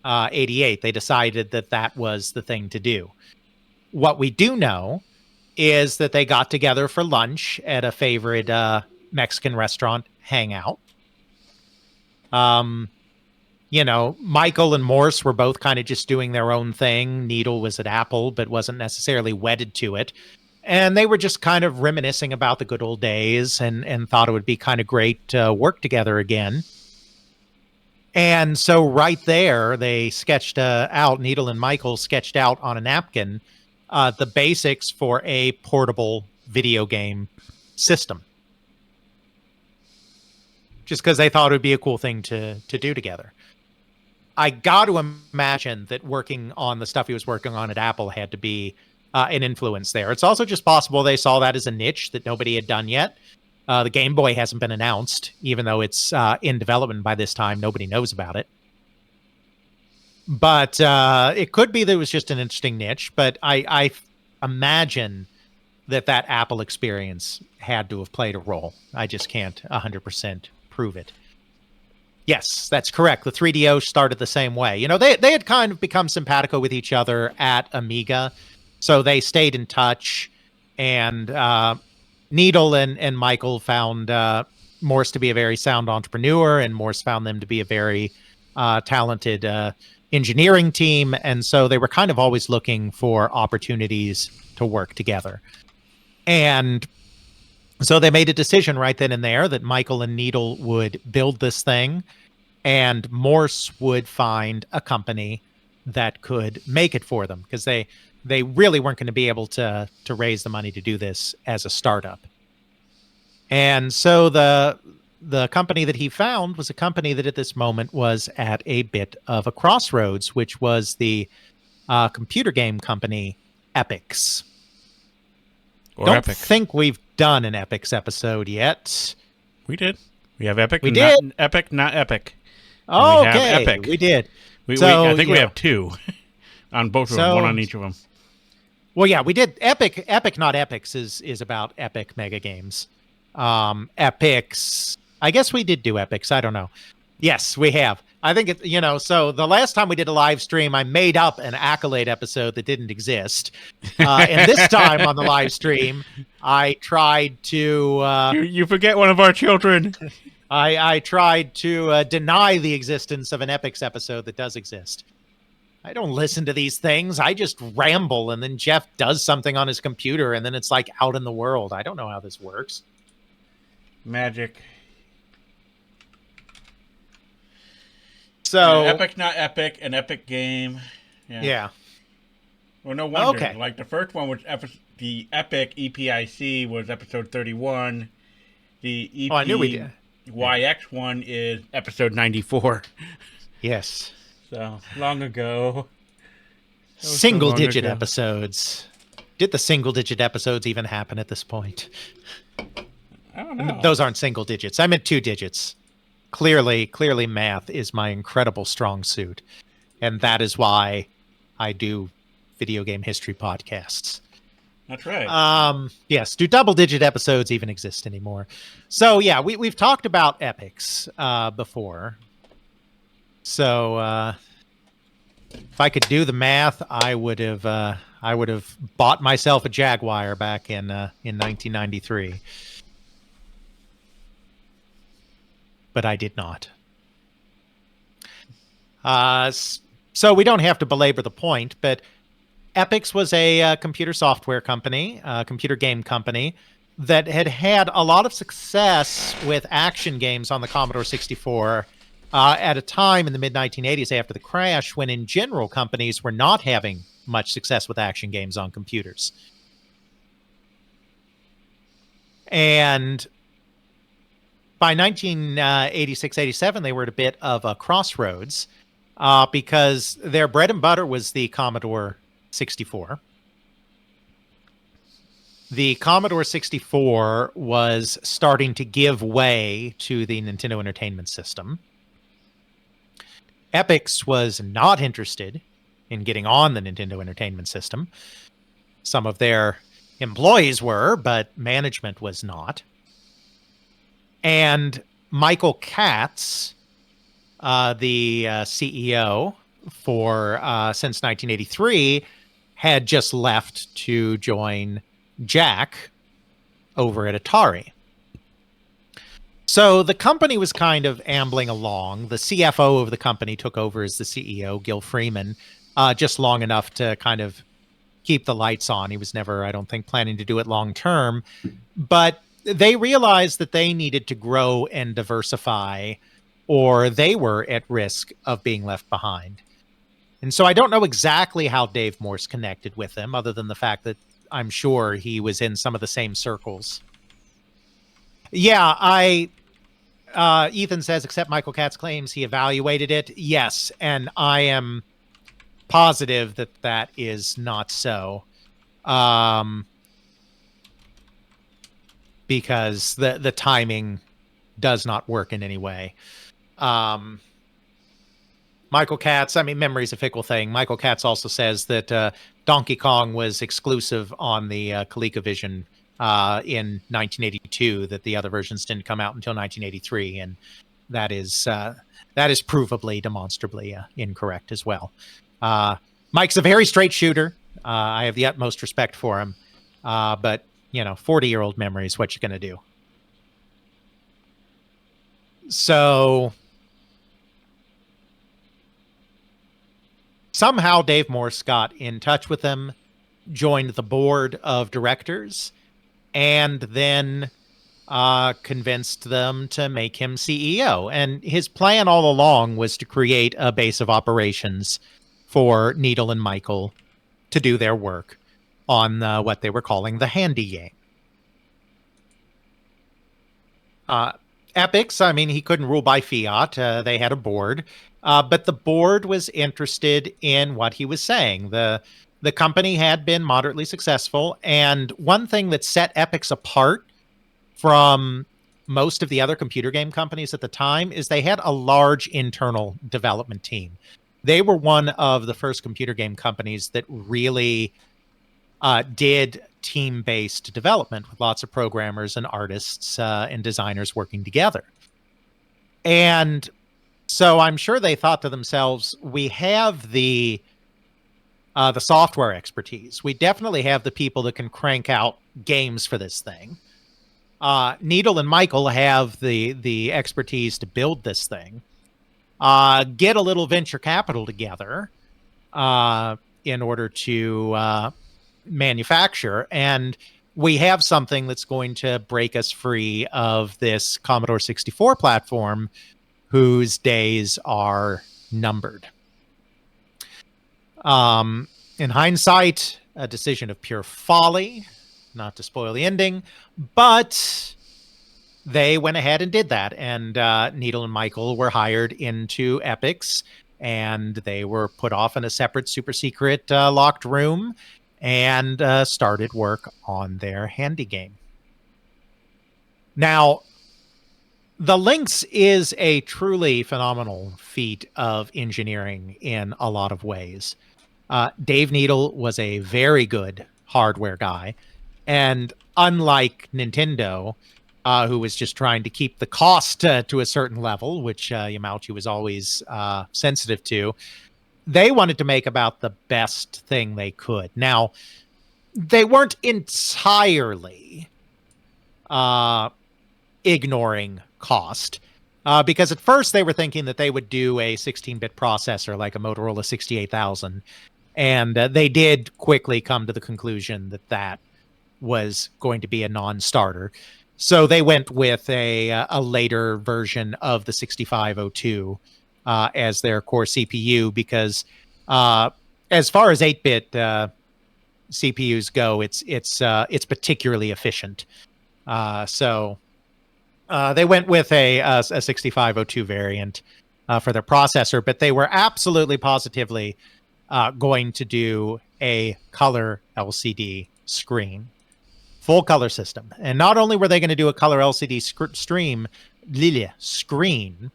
88, they decided that was the thing to do. What we do know is that they got together for lunch at a favorite Mexican restaurant hangout. Michael and Morse were both kind of just doing their own thing. Needle was at Apple, but wasn't necessarily wedded to it. And they were just kind of reminiscing about the good old days and thought it would be kind of great to work together again. And so right there, they sketched out, Needle and Michael sketched out on a napkin the basics for a portable video game system. Just because they thought it would be a cool thing to do together. I got to imagine that working on the stuff he was working on at Apple had to be an influence there. It's also just possible they saw that as a niche that nobody had done yet. The Game Boy hasn't been announced, even though it's in development by this time. Nobody knows about it. But it could be that it was just an interesting niche. But I imagine that Apple experience had to have played a role. I just can't 100% prove it. Yes, that's correct. The 3DO started the same way. You know, they had kind of become simpatico with each other at Amiga, so they stayed in touch. And Needle and Michael found Morse to be a very sound entrepreneur, and Morse found them to be a very talented engineering team. And so they were kind of always looking for opportunities to work together. And so they made a decision right then and there that Michael and Needle would build this thing, and Morse would find a company that could make it for them, because they really weren't going to be able to raise the money to do this as a startup. And so the company that he found was a company that at this moment was at a bit of a crossroads, which was the computer game company Epix. Or Don't Epic. think we've done an Epix episode yet. We did. We have Epic. We not did? Epic, not Epic. Oh, we have okay. Epic. We did. I think we yeah. have two on both of them, one on each of them. Well, yeah, we did. Epic, Not Epics is about epic mega games. Epix. I guess we did do Epix. I don't know. Yes, we have. I think it, so the last time we did a live stream, I made up an Accolade episode that didn't exist. And this time on the live stream, I tried to... You forget one of our children. I tried to deny the existence of an Epix episode that does exist. I don't listen to these things. I just ramble, and then Jeff does something on his computer, and then it's like out in the world. I don't know how this works. Magic. So Epic, not Epic, an epic game. Yeah. Well, no wonder. Okay. Like the first one was the Epic EPIC was episode 31. The I knew we did. YX one is episode 94. Yes. So long ago. Single-digit episodes. Did the single-digit episodes even happen at this point? I don't know. Those aren't single digits. I meant 2 digits. Clearly, math is my incredible strong suit. And that is why I do video game history podcasts. That's right. Yes, do double-digit episodes even exist anymore? So, yeah, we've talked about epics before. So, if I could do the math, I would have bought myself a Jaguar back in 1993. But I did not. So we don't have to belabor the point, but Epix was a computer software company, computer game company, that had a lot of success with action games on the Commodore 64 at a time in the mid-1980s after the crash, when in general companies were not having much success with action games on computers. And by 1986-87, they were at a bit of a crossroads because their bread and butter was the Commodore 64. The Commodore 64 was starting to give way to the Nintendo Entertainment System. Epix was not interested in getting on the Nintendo Entertainment System. Some of their employees were, but management was not. And Michael Katz, the CEO since 1983, had just left to join Jack over at Atari. So the company was kind of ambling along. The CFO of the company took over as the CEO, Gil Freeman, just long enough to kind of keep the lights on. He was never, I don't think, planning to do it long term. But they realized that they needed to grow and diversify, or they were at risk of being left behind. And so I don't know exactly how Dave Morse connected with them, other than the fact that I'm sure he was in some of the same circles. Yeah, Ethan says, except Michael Katz claims he evaluated it. Yes, and I am positive that is not so. Because the timing does not work in any way. Michael Katz, I mean, memory's a fickle thing. Michael Katz also says that Donkey Kong was exclusive on the ColecoVision in 1982, that the other versions didn't come out until 1983, and that is provably, demonstrably incorrect as well. Mike's a very straight shooter. I have the utmost respect for him, but 40-year-old memory is what you're going to do. So somehow Dave Morse got in touch with them, joined the board of directors, and then convinced them to make him CEO. And his plan all along was to create a base of operations for Needle and Michael to do their work on what they were calling the Handy game. Epix, I mean, he couldn't rule by fiat. They had a board. But the board was interested in what he was saying. The company had been moderately successful, and one thing that set Epix apart from most of the other computer game companies at the time is they had a large internal development team. They were one of the first computer game companies that really did team-based development with lots of programmers and artists and designers working together. And so I'm sure they thought to themselves, we have the software expertise. We definitely have the people that can crank out games for this thing. Needle and Michael have the expertise to build this thing. Get a little venture capital together in order to manufacture, and we have something that's going to break us free of this Commodore 64 platform whose days are numbered. In hindsight, a decision of pure folly, not to spoil the ending, but they went ahead and did that. And Needle and Michael were hired into Epix, and they were put off in a separate super secret locked room and started work on their Handy game. Now, the Lynx is a truly phenomenal feat of engineering in a lot of ways. Dave Needle was a very good hardware guy, and unlike Nintendo, who was just trying to keep the cost to a certain level, which Yamauchi was always sensitive to, they wanted to make about the best thing they could. Now, they weren't entirely ignoring cost, because at first they were thinking that they would do a 16-bit processor like a Motorola 68000, and they did quickly come to the conclusion that that was going to be a non-starter. So they went with a later version of the 6502 as their core CPU, because as far as 8-bit CPUs go, it's particularly efficient. So they went with a 6502 variant for their processor, but they were absolutely positively going to do a color LCD screen, full color system. And not only were they going to do a color LCD screen,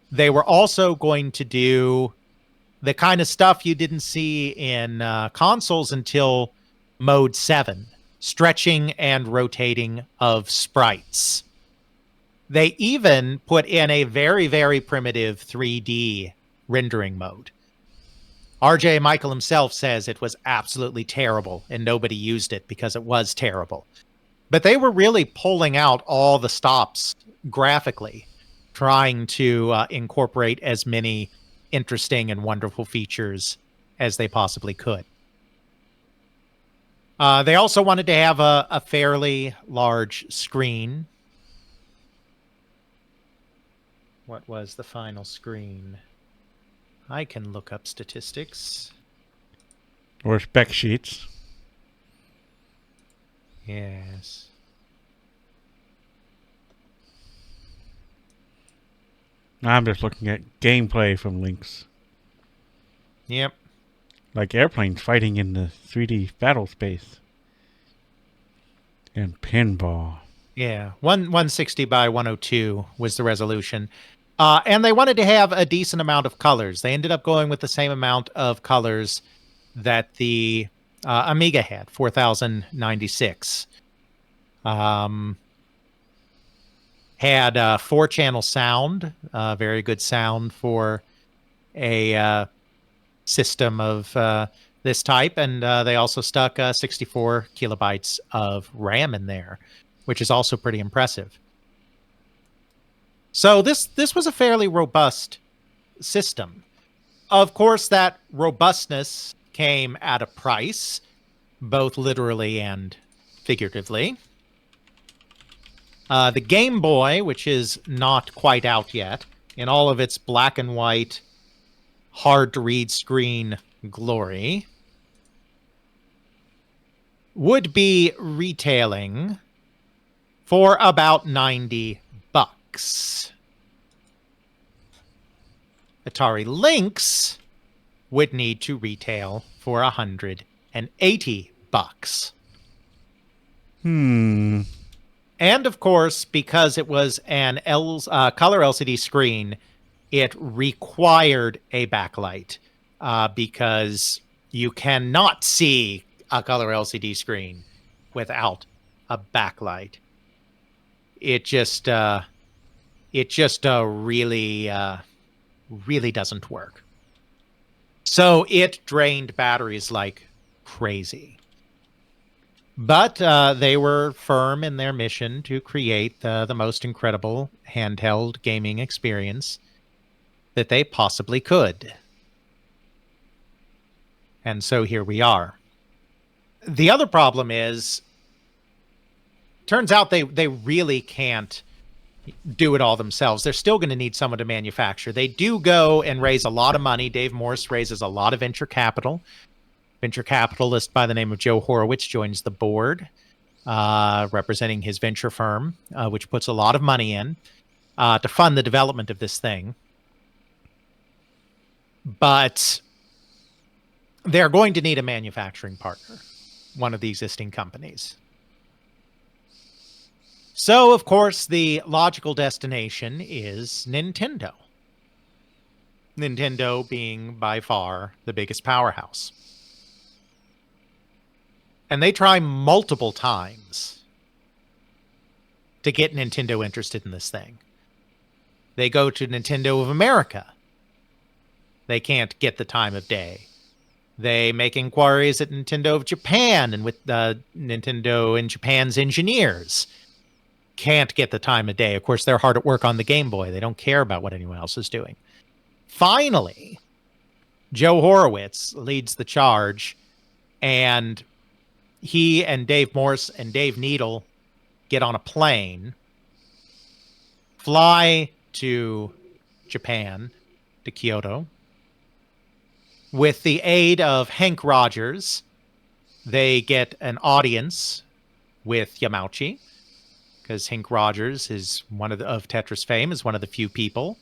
they were also going to do the kind of stuff you didn't see in consoles until Mode 7, stretching and rotating of sprites. They even put in a very, very primitive 3D rendering mode. RJ Michael himself says it was absolutely terrible and nobody used it because it was terrible. But they were really pulling out all the stops graphically, trying to incorporate as many interesting and wonderful features as they possibly could. They also wanted to have a fairly large screen. What was the final screen? I can look up statistics. Or spec sheets. Yes. I'm just looking at gameplay from Lynx. Yep. Like airplanes fighting in the 3D battle space. And pinball. Yeah. 160 by 102 was the resolution. And they wanted to have a decent amount of colors. They ended up going with the same amount of colors that the Amiga had, 4096. Had 4-channel sound, very good sound for a system of this type, and they also stuck 64 kilobytes of RAM in there, which is also pretty impressive. So this was a fairly robust system. Of course, that robustness came at a price, both literally and figuratively. The Game Boy, which is not quite out yet, in all of its black and white, hard-to-read screen glory, would be retailing for about $90. Atari Lynx would need to retail for $180. And of course, because it was an color LCD screen, it required a backlight because you cannot see a color LCD screen without a backlight. It just really doesn't work. So it drained batteries like crazy. But they were firm in their mission to create the most incredible handheld gaming experience that they possibly could. And so here we are. The other problem is, turns out they really can't do it all themselves. They're still going to need someone to manufacture. They do go and raise a lot of money. Dave Morse raises a lot of venture capital. Venture capitalist by the name of Joe Horowitz joins the board, representing his venture firm, which puts a lot of money in to fund the development of this thing. But they're going to need a manufacturing partner, one of the existing companies. So, of course, the logical destination is Nintendo. Nintendo being by far the biggest powerhouse. And they try multiple times to get Nintendo interested in this thing. They go to Nintendo of America. They can't get the time of day. They make inquiries at Nintendo of Japan and with Nintendo in Japan's engineers. Can't get the time of day. Of course, they're hard at work on the Game Boy. They don't care about what anyone else is doing. Finally, Joe Horowitz leads the charge, and he and Dave Morse and Dave Needle get on a plane, fly to Japan, to Kyoto. With the aid of Hank Rogers, they get an audience with Yamauchi, because Hank Rogers is one of Tetris fame, is one of the few people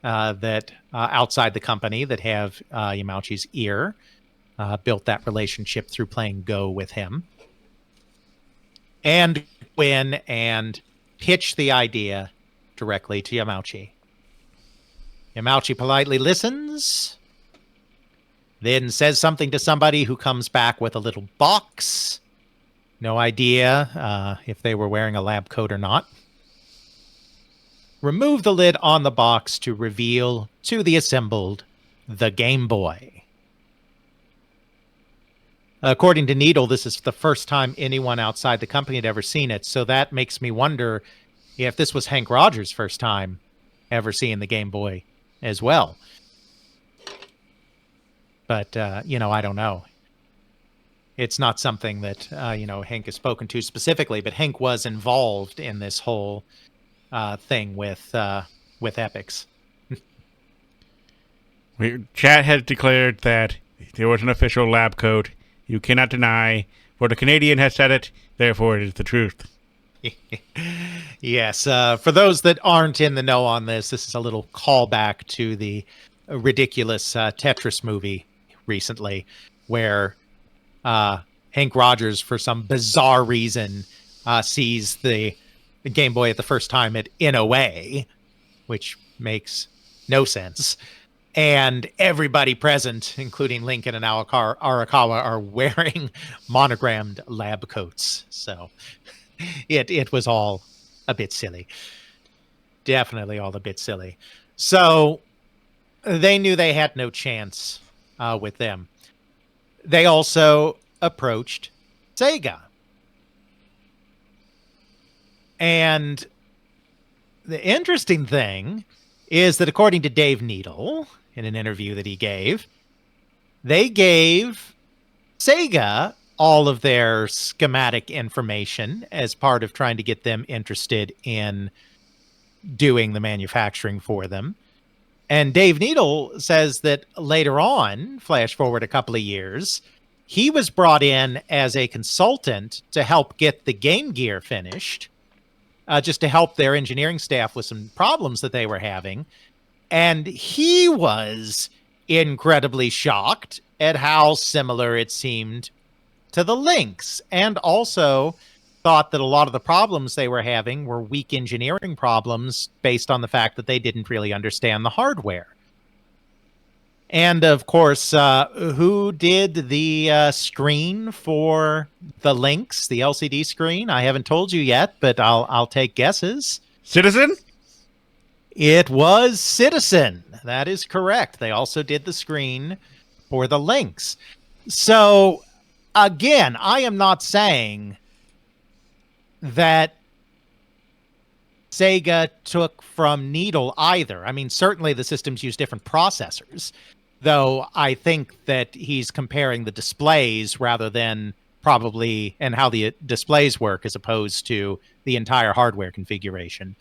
that outside the company that have Yamauchi's ear. Built that relationship through playing Go with him. And win and pitch the idea directly to Yamauchi. Yamauchi politely listens, then says something to somebody who comes back with a little box. No idea if they were wearing a lab coat or not. Remove the lid on the box to reveal to the assembled the Game Boy. According to Needle, this is the first time anyone outside the company had ever seen it, so that makes me wonder if this was Hank Rogers' first time ever seeing the Game Boy as well. But, I don't know. It's not something that, Hank has spoken to specifically, but Hank was involved in this whole thing with Epix. Chat had declared that there was an official lab coat. You cannot deny, for the Canadian has said it, therefore it is the truth. Yes, for those that aren't in the know on this is a little callback to the ridiculous Tetris movie recently, where Hank Rogers, for some bizarre reason, sees the Game Boy at the first time at NOA, which makes no sense. And everybody present, including Lincoln and Arakawa, are wearing monogrammed lab coats. So it was all a bit silly. Definitely all a bit silly. So they knew they had no chance with them. They also approached Sega. And the interesting thing is that according to Dave Needle, in an interview that he gave, they gave Sega all of their schematic information as part of trying to get them interested in doing the manufacturing for them. And Dave Needle says that later on, flash forward a couple of years, he was brought in as a consultant to help get the Game Gear finished, just to help their engineering staff with some problems that they were having. And he was incredibly shocked at how similar it seemed to the Lynx, and also thought that a lot of the problems they were having were weak engineering problems based on the fact that they didn't really understand the hardware. And of course, who did the screen for the Lynx, the LCD screen? I haven't told you yet, but I'll take guesses. Citizen? It was Citizen. That is correct. They also did the screen for the Lynx. So, again, I am not saying that Sega took from Needle either. I mean, certainly the systems use different processors, though I think that he's comparing the displays rather than probably and how the displays work as opposed to the entire hardware configuration.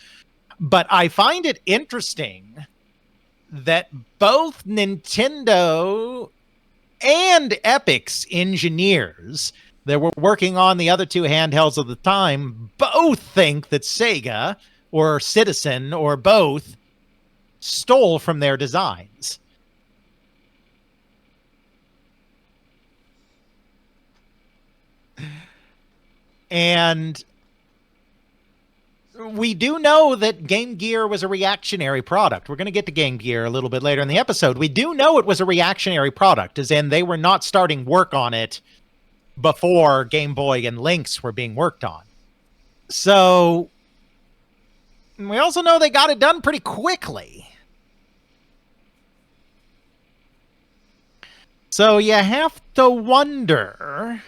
But I find it interesting that both Nintendo and Epic's engineers that were working on the other two handhelds at the time both think that Sega or Citizen or both stole from their designs. And we do know that Game Gear was a reactionary product. We're going to get to Game Gear a little bit later in the episode. We do know it was a reactionary product, as in they were not starting work on it before Game Boy and Lynx were being worked on. So we also know they got it done pretty quickly. So you have to wonder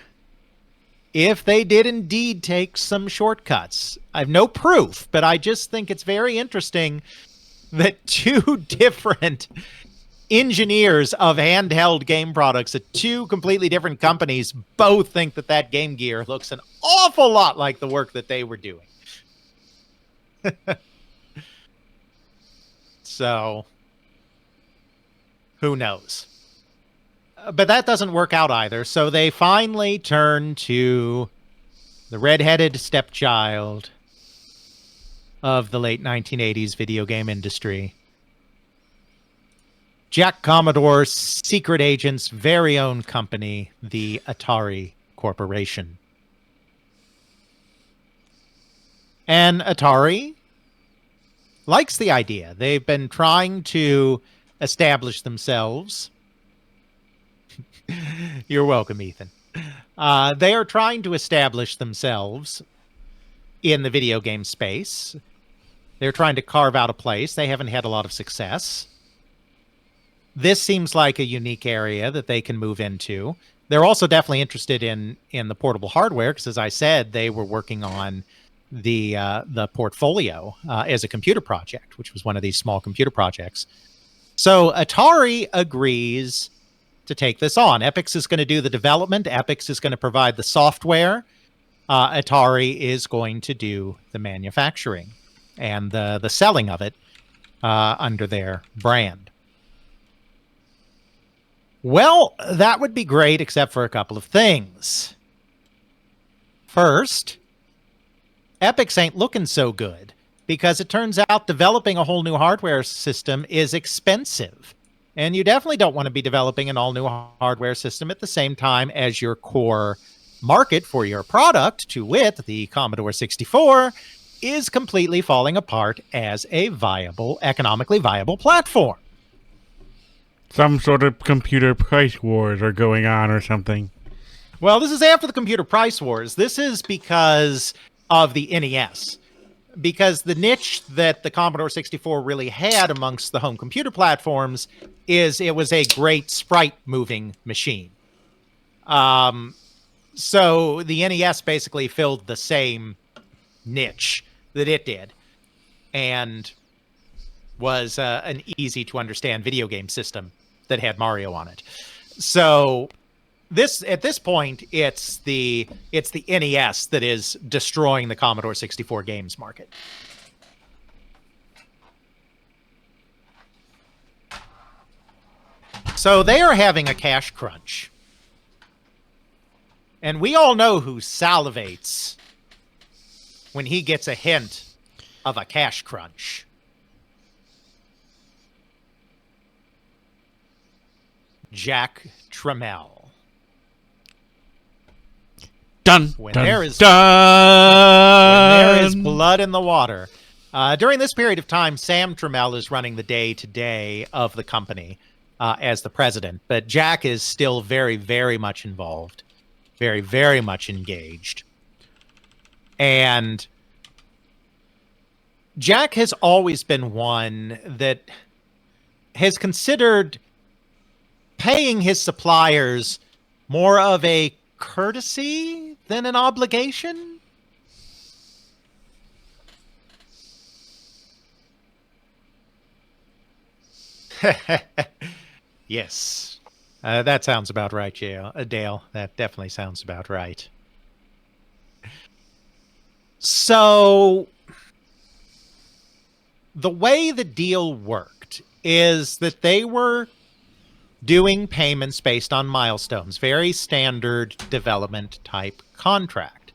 if they did indeed take some shortcuts. I have no proof, but I just think it's very interesting that two different engineers of handheld game products at two completely different companies both think that that Game Gear looks an awful lot like the work that they were doing. So, who knows? But that doesn't work out either. So they finally turn to the redheaded stepchild of the late 1980s video game industry. Jack Commodore's secret agent's very own company, the Atari Corporation. And Atari likes the idea. They've been trying to establish themselves. You're welcome, Ethan. They are trying to establish themselves in the video game space. They're trying to carve out a place. They haven't had a lot of success. This seems like a unique area that they can move into. They're also definitely interested in the portable hardware because, as I said, they were working on the portfolio as a computer project, which was one of these small computer projects. So Atari agrees to take this on. Epix is going to do the development. Epix is going to provide the software. Atari is going to do the manufacturing and the selling of it under their brand. Well, that would be great, except for a couple of things. First, Epix ain't looking so good because it turns out developing a whole new hardware system is expensive. And you definitely don't want to be developing an all-new hardware system at the same time as your core market for your product, to wit, the Commodore 64, is completely falling apart as a economically viable platform. Some sort of computer price wars are going on or something. Well, this is after the computer price wars. This is because of the NES. Because the niche that the Commodore 64 really had amongst the home computer platforms is it was a great sprite moving machine. So the NES basically filled the same niche that it did and was an easy to understand video game system that had Mario on it. So at this point, it's the NES that is destroying the Commodore 64 games market. So they are having a cash crunch. And we all know who salivates when he gets a hint of a cash crunch. Jack Tramiel. Dun, When dun, there is dun. When there is blood in the water. During this period of time, Sam Trammell is running the day-to-day of the company as the president, but Jack is still very, very much involved, very, very much engaged. And Jack has always been one that has considered paying his suppliers more of a courtesy than an obligation. Yes. That sounds about right, Dale. That definitely sounds about right. So, the way the deal worked is that they were doing payments based on milestones, very standard development type contract.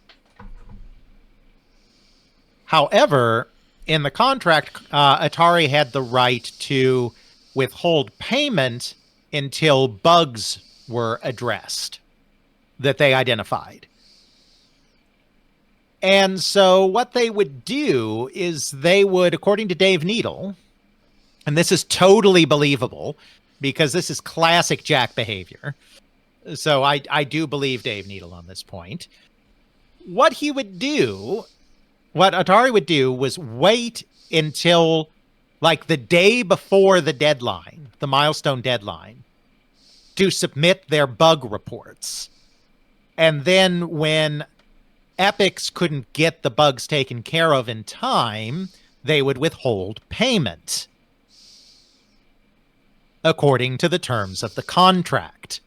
However, in the contract, Atari had the right to withhold payment until bugs were addressed that they identified. And so what they would do is they would, according to Dave Needle, and this is totally believable because this is classic Jack behavior. So I do believe Dave Needle on this point. What Atari would do was wait until like the day before the deadline, the milestone deadline, to submit their bug reports. And then when Epix couldn't get the bugs taken care of in time, they would withhold payment according to the terms of the contract.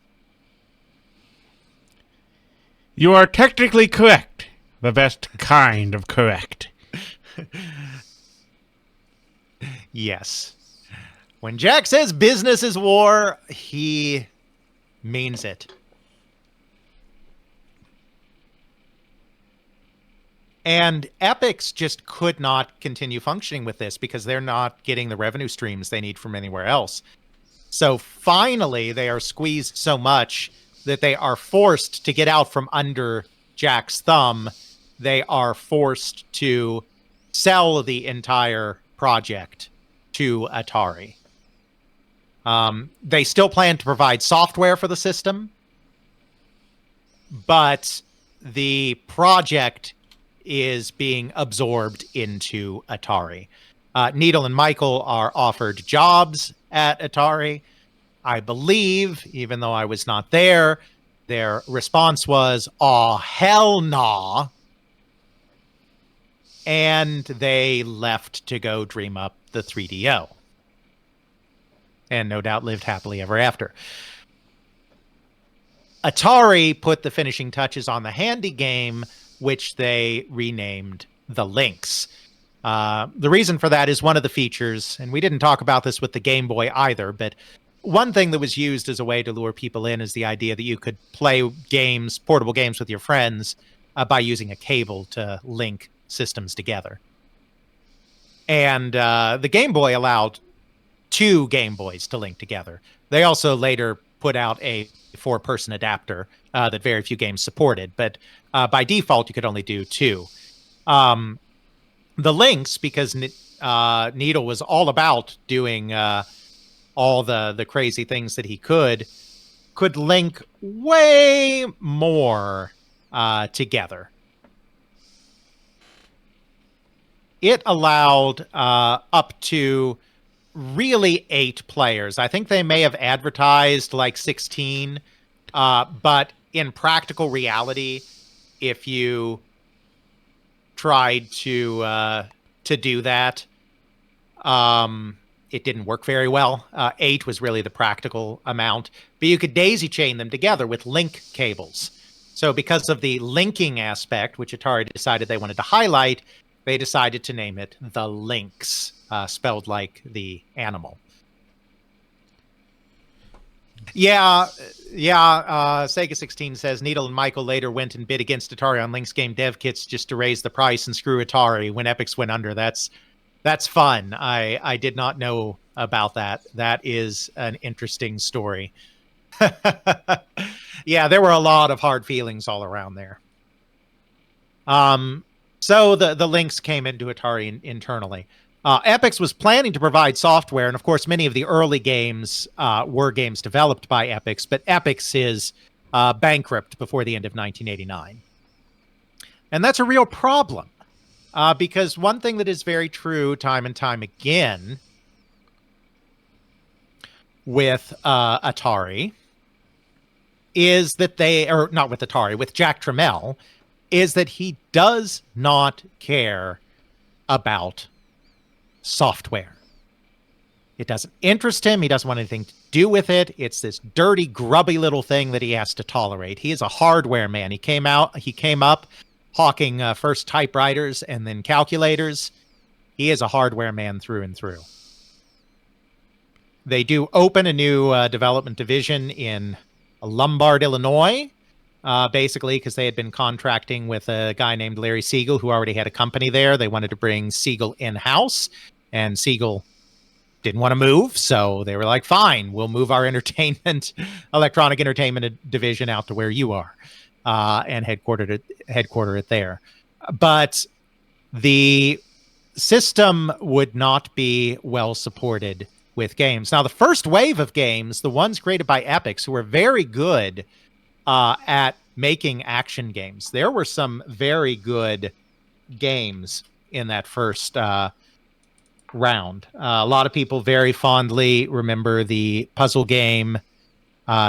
You are technically correct. The best kind of correct. Yes. When Jack says business is war, he means it. And Epix just could not continue functioning with this because they're not getting the revenue streams they need from anywhere else. So finally, they are squeezed so much that they are forced to get out from under Jack's thumb. They are forced to sell the entire project to Atari. They still plan to provide software for the system, but the project is being absorbed into Atari. Needle and Michael are offered jobs at Atari. I believe, even though I was not there, their response was, "Aw, hell nah." And they left to go dream up the 3DO. And no doubt lived happily ever after. Atari put the finishing touches on the Handy game, which they renamed the Lynx. The reason for that is one of the features, and we didn't talk about this with the Game Boy either, but one thing that was used as a way to lure people in is the idea that you could play games, portable games with your friends by using a cable to link systems together. And the Game Boy allowed 2 Game Boys to link together. They also later put out a 4-person adapter that very few games supported, but by default, you could only do 2. the links, because Needle was all about doing all the crazy things that he could link way more together. It allowed up to really 8 players. I think they may have advertised like 16, but in practical reality, if you tried to do that, it didn't work very well. 8 was really the practical amount, but you could daisy chain them together with link cables. So because of the linking aspect, which Atari decided they wanted to highlight, they decided to name it the Lynx, spelled like the animal. Sega 16 says Needle and Michael later went and bid against Atari on Lynx game dev kits just to raise the price and screw Atari when Epyx went under. That's fun. I did not know about that. That is an interesting story. Yeah, there were a lot of hard feelings all around there. So the Lynx came into Atari internally. Epyx was planning to provide software, and of course, many of the early games were games developed by Epyx, but Epyx is bankrupt before the end of 1989. And that's a real problem, because one thing that is very true time and time again with Atari is that with Jack Tramiel, is that he does not care about software. It doesn't interest him. He doesn't want anything to do with it. It's this dirty, grubby little thing that he has to tolerate. He is a hardware man. He came up hawking first typewriters and then calculators. He is a hardware man through and through. They do open a new development division in Lombard, Illinois, basically because they had been contracting with a guy named Larry Siegel, who already had a company there. They wanted to bring Siegel in-house, and Siegel didn't want to move, so they were like, fine, we'll move our electronic entertainment division out to where you are, and headquarter it there. But the system would not be well supported with games. Now, the first wave of games, the ones created by Epyx, who were very good at making action games. There were some very good games in that first round. A lot of people very fondly remember the puzzle game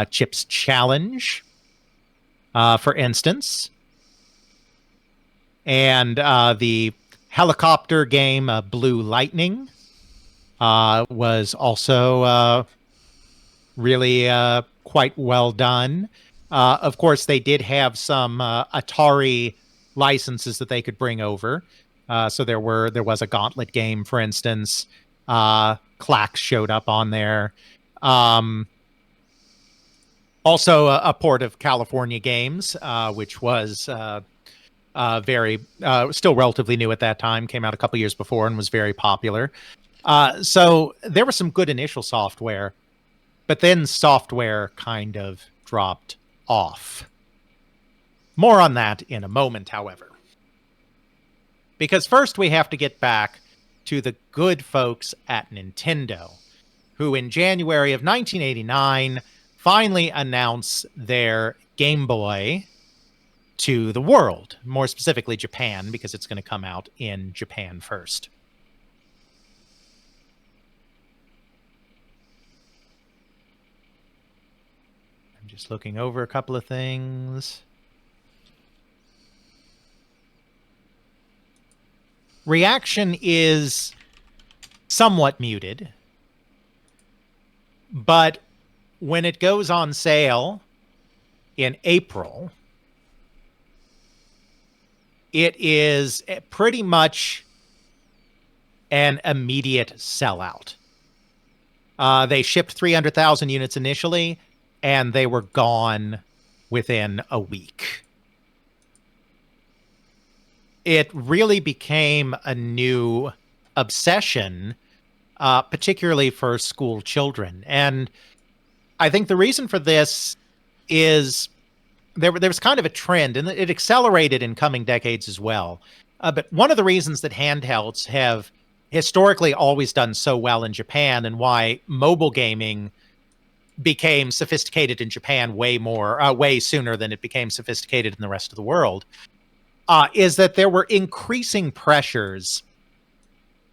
Chips Challenge, for instance. And the helicopter game Blue Lightning was also really quite well done. Of course, they did have some Atari licenses that they could bring over. So there was a Gauntlet game, for instance. Clax showed up on there. Also, a port of California Games, which was very still relatively new at that time. Came out a couple years before and was very popular. So there was some good initial software, but then software kind of dropped off. More on that in a moment, however. Because first we have to get back to the good folks at Nintendo, who in January of 1989 finally announced their Game Boy to the world, more specifically Japan, because it's going to come out in Japan first. Just looking over a couple of things. Reaction is somewhat muted, but when it goes on sale in April, it is pretty much an immediate sellout. They shipped 300,000 units initially, and they were gone within a week. It really became a new obsession, particularly for school children. And I think the reason for this is there was kind of a trend, and it accelerated in coming decades as well, But one of the reasons that handhelds have historically always done so well in Japan, and why mobile gaming became sophisticated in Japan way sooner than it became sophisticated in the rest of the world, is that there were increasing pressures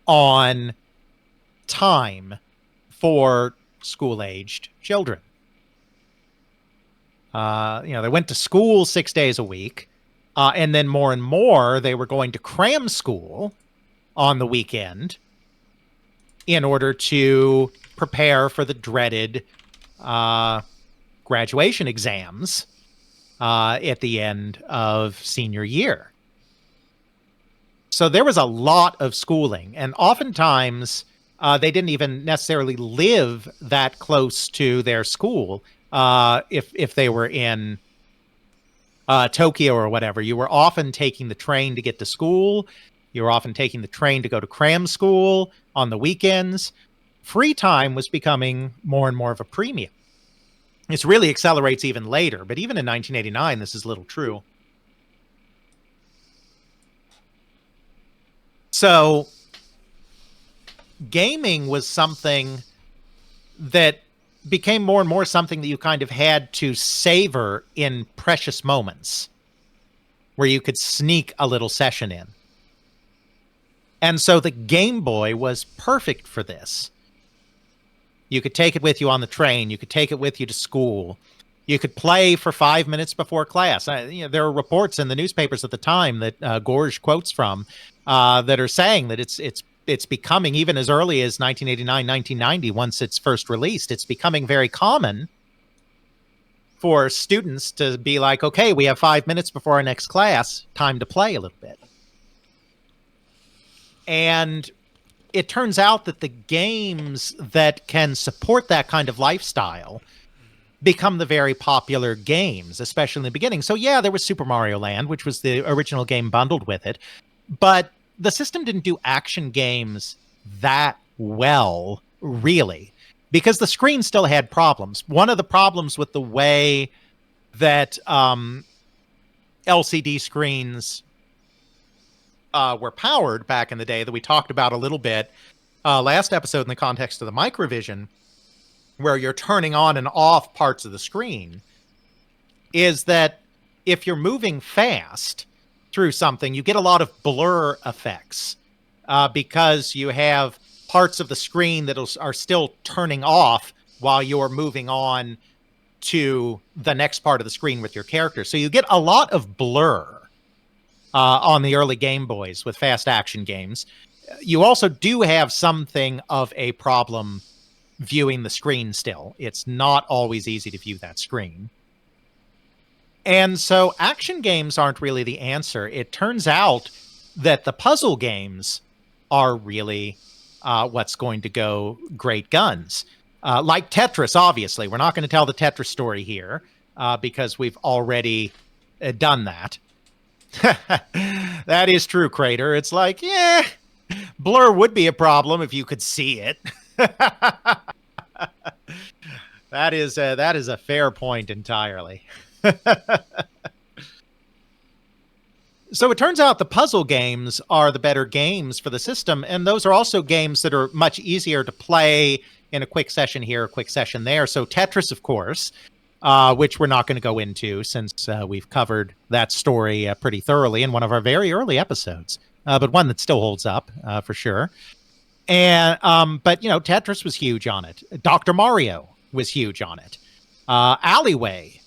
on time for school-aged children. They went to school 6 days a week, and then more and more they were going to cram school on the weekend in order to prepare for the dreaded graduation exams at the end of senior year. So there was a lot of schooling, and oftentimes they didn't even necessarily live that close to their school. If they were in Tokyo or whatever, you were often taking the train to get to school. You were often taking the train to go to cram school on the weekends. Free time was becoming more and more of a premium. This really accelerates even later, but even in 1989, this is little true. So gaming was something that became more and more something that you kind of had to savor in precious moments where you could sneak a little session in. And so the Game Boy was perfect for this. You could take it with you on the train. You could take it with you to school. You could play for 5 minutes before class. There are reports in the newspapers at the time that Gorge quotes from that are saying that it's becoming, even as early as 1989, 1990, once it's first released, it's becoming very common for students to be like, okay, we have 5 minutes before our next class, time to play a little bit. And it turns out that the games that can support that kind of lifestyle become the very popular games, especially in the beginning. So yeah, there was Super Mario Land, which was the original game bundled with it, but the system didn't do action games that well, really, because the screen still had problems. One of the problems with the way that LCD screens were powered back in the day, that we talked about a little bit last episode in the context of the Microvision, where you're turning on and off parts of the screen, is that if you're moving fast through something, you get a lot of blur effects because you have parts of the screen that are still turning off while you're moving on to the next part of the screen with your character. So you get a lot of blur on the early Game Boys with fast action games. You also do have something of a problem viewing the screen still. It's not always easy to view that screen. And so action games aren't really the answer. It turns out that the puzzle games are really what's going to go great guns. Like Tetris, obviously. We're not going to tell the Tetris story here because we've already done that. That is true, Crater. It's like, yeah, blur would be a problem if you could see it. That is a fair point entirely. So it turns out the puzzle games are the better games for the system, and those are also games that are much easier to play in a quick session here, a quick session there. So Tetris, of course, which we're not going to go into since we've covered that story pretty thoroughly in one of our very early episodes, but one that still holds up for sure. And but Tetris was huge on it. Dr. Mario was huge on it. Alleyway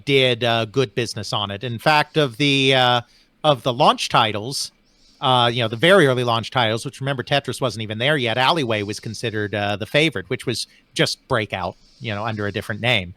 did good business on it. In fact, of the launch titles, the very early launch titles, which, remember, Tetris wasn't even there yet, Alleyway was considered the favorite, which was just Breakout, under a different name.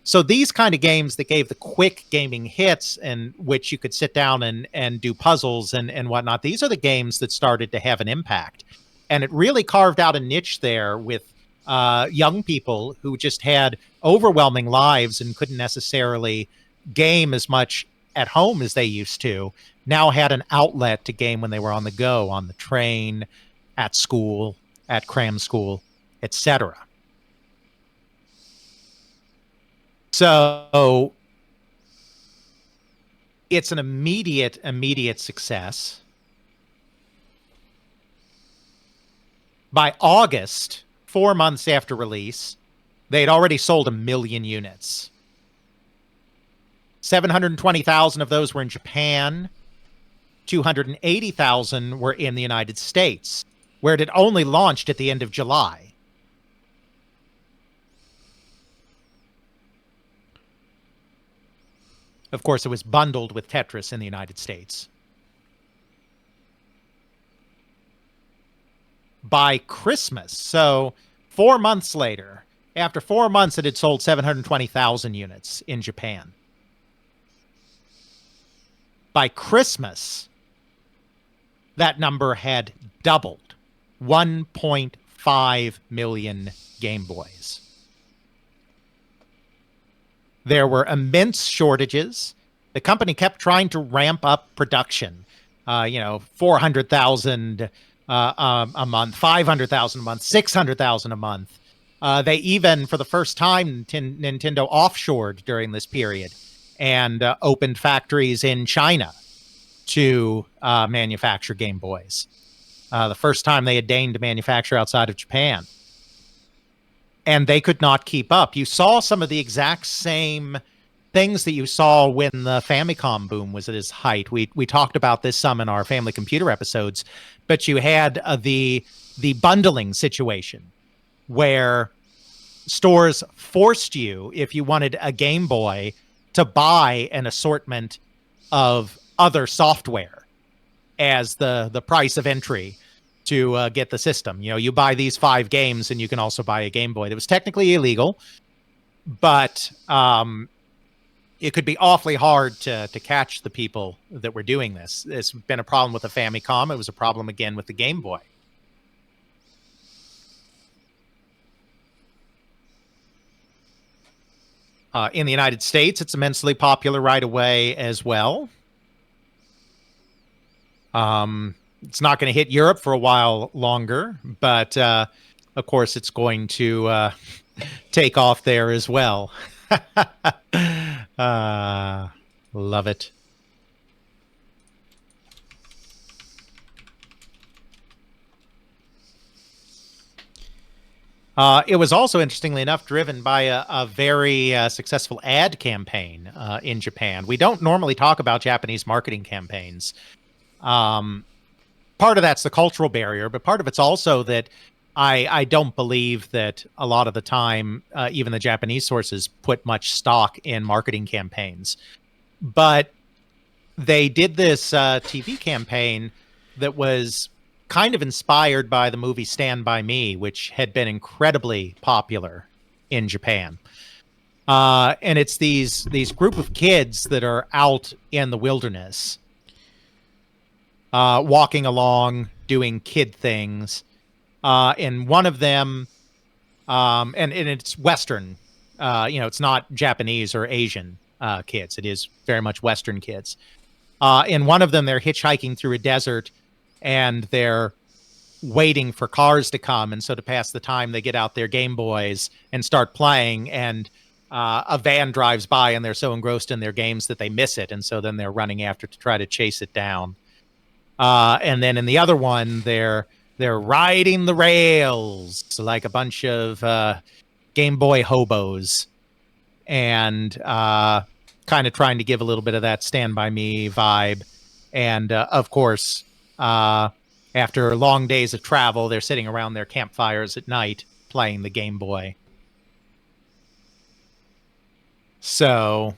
So these kind of games that gave the quick gaming hits and which you could sit down and do puzzles and whatnot, these are the games that started to have an impact. And it really carved out a niche there with young people who just had overwhelming lives and couldn't necessarily game as much at home as they used to, now had an outlet to game when they were on the go, on the train, at school, at cram school, etc. So It's an immediate success. By August, 4 months after release, they'd already sold 1 million units. 720,000 of those were in Japan. 280,000 were in the United States, where it had only launched at the end of July. Of course, it was bundled with Tetris in the United States. By Christmas, so 4 months later, after 4 months, it had sold 720,000 units in Japan. By Christmas, that number had doubled. 1.5 million Game Boys. There were immense shortages. The company kept trying to ramp up production. 400,000 a month, 500,000 a month, 600,000 a month. They even, for the first time, Nintendo offshored during this period and opened factories in China to manufacture Game Boys. The first time they had deigned to manufacture outside of Japan. And they could not keep up. You saw some of the exact same things that you saw when the Famicom boom was at its height. We talked about this some in our family computer episodes, but you had the bundling situation where stores forced you, if you wanted a Game Boy, to buy an assortment of other software as the price of entry to get the system. You buy these 5 games and you can also buy a Game Boy. It was technically illegal, but it could be awfully hard to catch the people that were doing this. It's been a problem with the Famicom. It was a problem again with the Game Boy. In the United States, it's immensely popular right away as well. It's not going to hit Europe for a while longer, but of course it's going to take off there as well. Love it. It was also, interestingly enough, driven by a very successful ad campaign in Japan. We don't normally talk about Japanese marketing campaigns. Part of that's the cultural barrier, but part of it's also that I don't believe that a lot of the time, even the Japanese sources put much stock in marketing campaigns. But they did this TV campaign that was kind of inspired by the movie Stand By Me, which had been incredibly popular in Japan. And it's these group of kids that are out in the wilderness, walking along, doing kid things. And one of them, and it's Western, it's not Japanese or Asian kids. It is very much Western kids. And one of them, they're hitchhiking through a desert and they're waiting for cars to come. And so to pass the time, they get out their Game Boys and start playing. And a van drives by and they're so engrossed in their games that they miss it. And so then they're running after to try to chase it down. And then in the other one, they're riding the rails like a bunch of Game Boy hobos and kind of trying to give a little bit of that Stand By Me vibe. And of course, after long days of travel, they're sitting around their campfires at night playing the Game Boy. So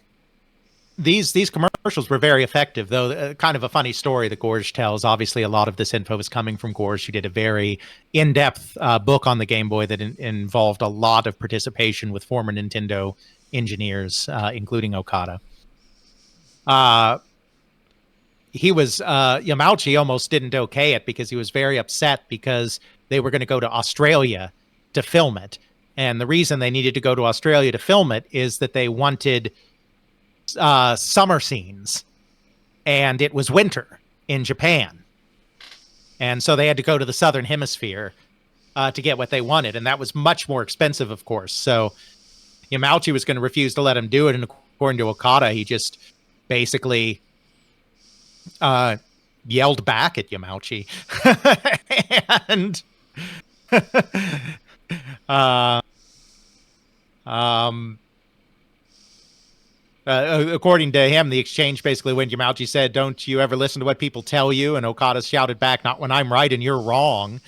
these commercials were very effective, though kind of a funny story that Gorge tells. Obviously, a lot of this info is coming from Gorge. She did a very in-depth book on the Game Boy that involved a lot of participation with former Nintendo engineers, including Okada. Yamauchi almost didn't okay it because he was very upset because they were going to go to Australia to film it. And the reason they needed to go to Australia to film it is that they wanted summer scenes, and it was winter in Japan. And so they had to go to the Southern Hemisphere to get what they wanted. And that was much more expensive, of course. So Yamauchi was going to refuse to let him do it. And according to Okada, he just basically yelled back at Yamauchi. And according to him, the exchange basically when Yamauchi said, "Don't you ever listen to what people tell you?" And Okada shouted back, "Not when I'm right and you're wrong."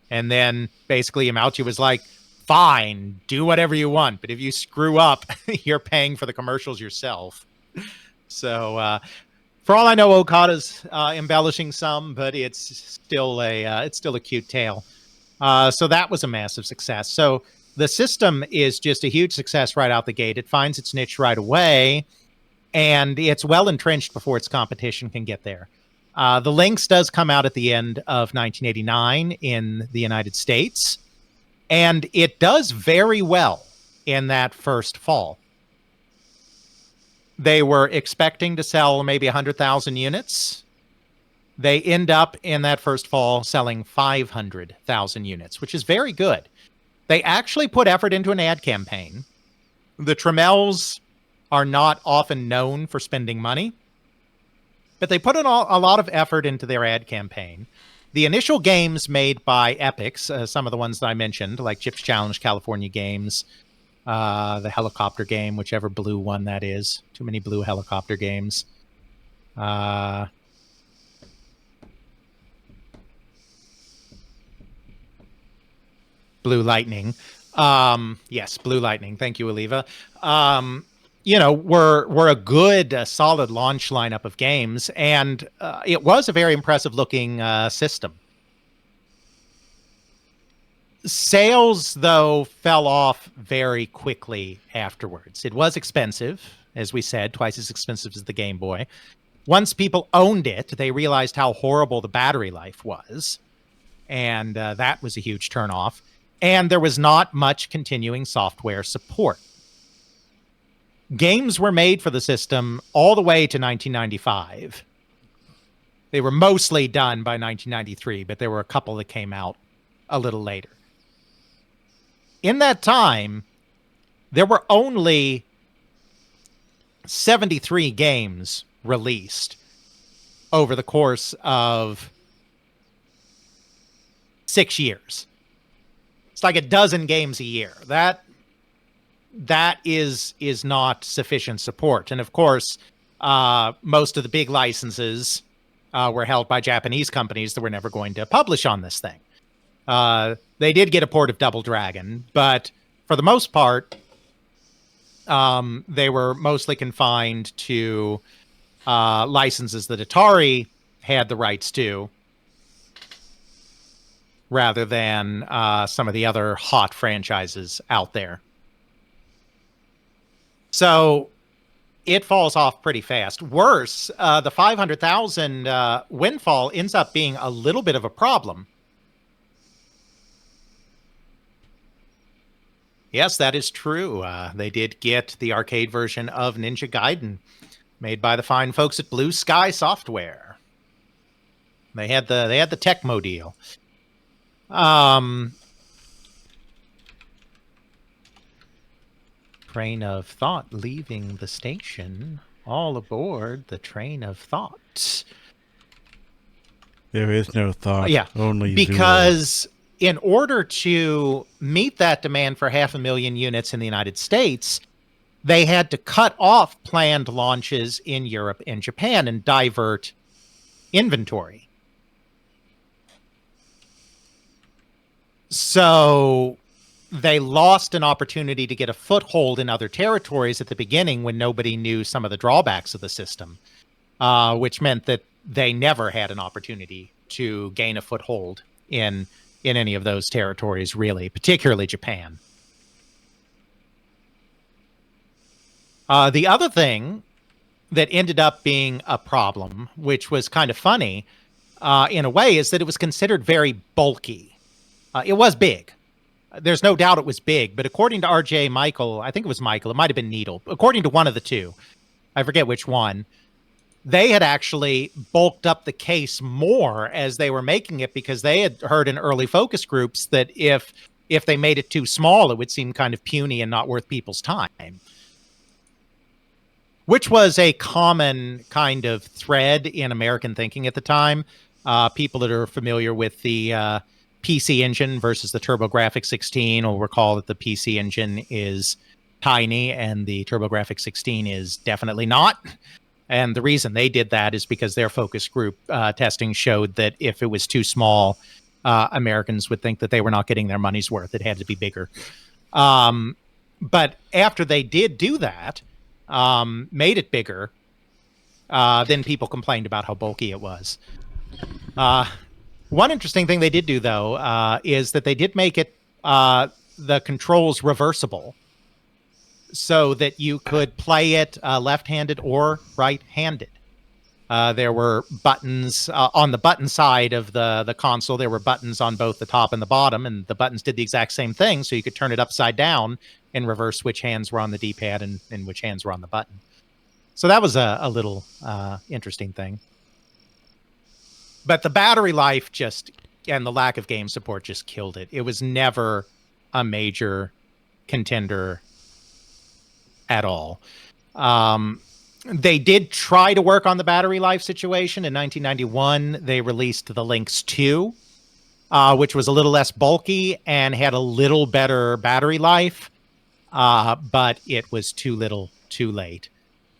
And then basically Yamauchi was like, "Fine, do whatever you want, but if you screw up, you're paying for the commercials yourself." So for all I know, Okada's embellishing some, but it's still a cute tale. So that was a massive success. So the system is just a huge success right out the gate. It finds its niche right away, and it's well entrenched before its competition can get there. The Lynx does come out at the end of 1989 in the United States, and it does very well in that first fall. They were expecting to sell maybe 100,000 units. They end up in that first fall selling 500,000 units, which is very good. They actually put effort into an ad campaign. The Trammels are not often known for spending money, but they put in a lot of effort into their ad campaign. The initial games made by Epics, some of the ones that I mentioned, like Chips Challenge, California Games, the helicopter game, whichever blue one that is. Too many blue helicopter games. Blue Lightning. Yes, Blue Lightning. Thank you, Oliva. Were a good, solid launch lineup of games, and it was a very impressive looking system. Sales, though, fell off very quickly afterwards. It was expensive, as we said, twice as expensive as the Game Boy. Once people owned it, they realized how horrible the battery life was, and that was a huge turnoff. And there was not much continuing software support. Games were made for the system all the way to 1995. They were mostly done by 1993, but there were a couple that came out a little later. In that time, there were only 73 games released over the course of 6 years. It's like a dozen games a year. That is not sufficient support. And of course, most of the big licenses were held by Japanese companies that were never going to publish on this thing. They did get a port of Double Dragon, but for the most part, they were mostly confined to licenses that Atari had the rights to, rather than some of the other hot franchises out there. So it falls off pretty fast. Worse, the 500,000 windfall ends up being a little bit of a problem. Yes, that is true. They did get the arcade version of Ninja Gaiden, made by the fine folks at Blue Sky Software. They had the Tecmo deal. Train of thought leaving the station. All aboard the train of thought. There is no thought. Yeah, only because in order to meet that demand for 500,000 units in the United States, they had to cut off planned launches in Europe and Japan and divert inventory. So they lost an opportunity to get a foothold in other territories at the beginning when nobody knew some of the drawbacks of the system, which meant that they never had an opportunity to gain a foothold in any of those territories, really, particularly Japan. The other thing that ended up being a problem, which was kind of funny in a way, is that it was considered very bulky. It was big. There's no doubt it was big, but according to RJ Michael, I think it was Michael, it might have been Needle, according to one of the two, I forget which one, they had actually bulked up the case more as they were making it because they had heard in early focus groups that if they made it too small, it would seem kind of puny and not worth people's time. which was a common kind of thread in American thinking at the time. People that are familiar with the PC Engine versus the TurboGrafx 16 will recall that the PC Engine is tiny and the TurboGrafx 16 is definitely not. And the reason they did that is because their focus group testing showed that if it was too small, Americans would think that they were not getting their money's worth. It had to be bigger. But after they did do that, made it bigger, then people complained about how bulky it was. One interesting thing they did do, though, is that they did make it the controls reversible so that you could play it left-handed or right-handed. There were buttons on the button side of the console. There were buttons on both the top and the bottom, and the buttons did the exact same thing. So you could turn it upside down and reverse which hands were on the D-pad and which hands were on the button. So that was a little interesting thing. But the battery life and the lack of game support just killed it. It was never a major contender at all. They did try to work on the battery life situation. In 1991, they released the Lynx 2, which was a little less bulky and had a little better battery life, but it was too little, too late.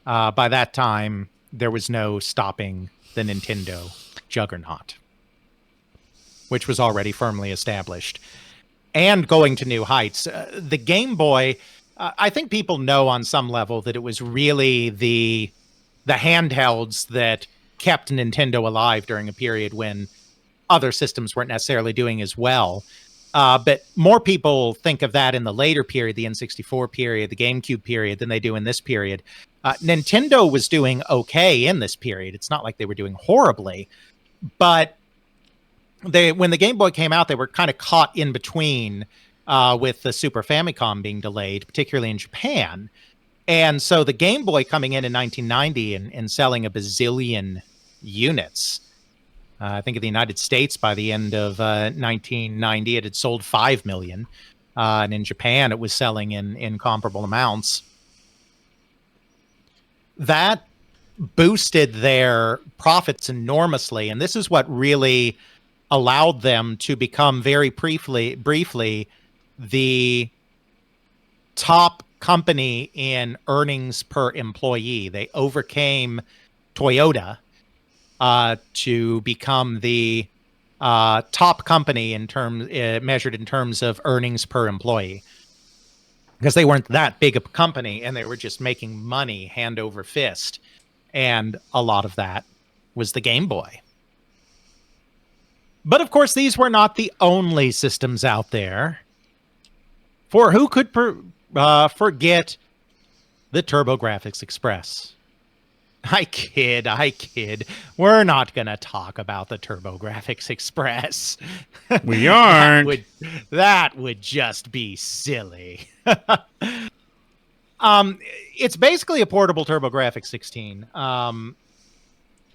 By that time, there was no stopping the Nintendo juggernaut, which was already firmly established and going to new heights. The Game Boy, I think people know on some level that it was really the handhelds that kept Nintendo alive during a period when other systems weren't necessarily doing as well. But more people think of that in the later period, the N64 period, the GameCube period, than they do in this period. Nintendo was doing okay in this period. It's not like they were doing horribly, but when the Game Boy came out, they were kind of caught in between with the Super Famicom being delayed, particularly in Japan. And so the Game Boy coming in 1990 and selling a bazillion units. I think in the United States, by the end of 1990, it had sold 5 million. And in Japan, it was selling in comparable amounts. That boosted their profits enormously. And this is what really allowed them to become very briefly the top company in earnings per employee. They overcame Toyota to become the top company in terms measured in terms of earnings per employee, because they weren't that big a company and they were just making money hand over fist. And a lot of that was the Game Boy. But of course, these were not the only systems out there. For who could forget the TurboGrafx Express? I kid. We're not going to talk about the TurboGrafx Express. We aren't. That would just be silly. It's basically a portable TurboGrafx 16,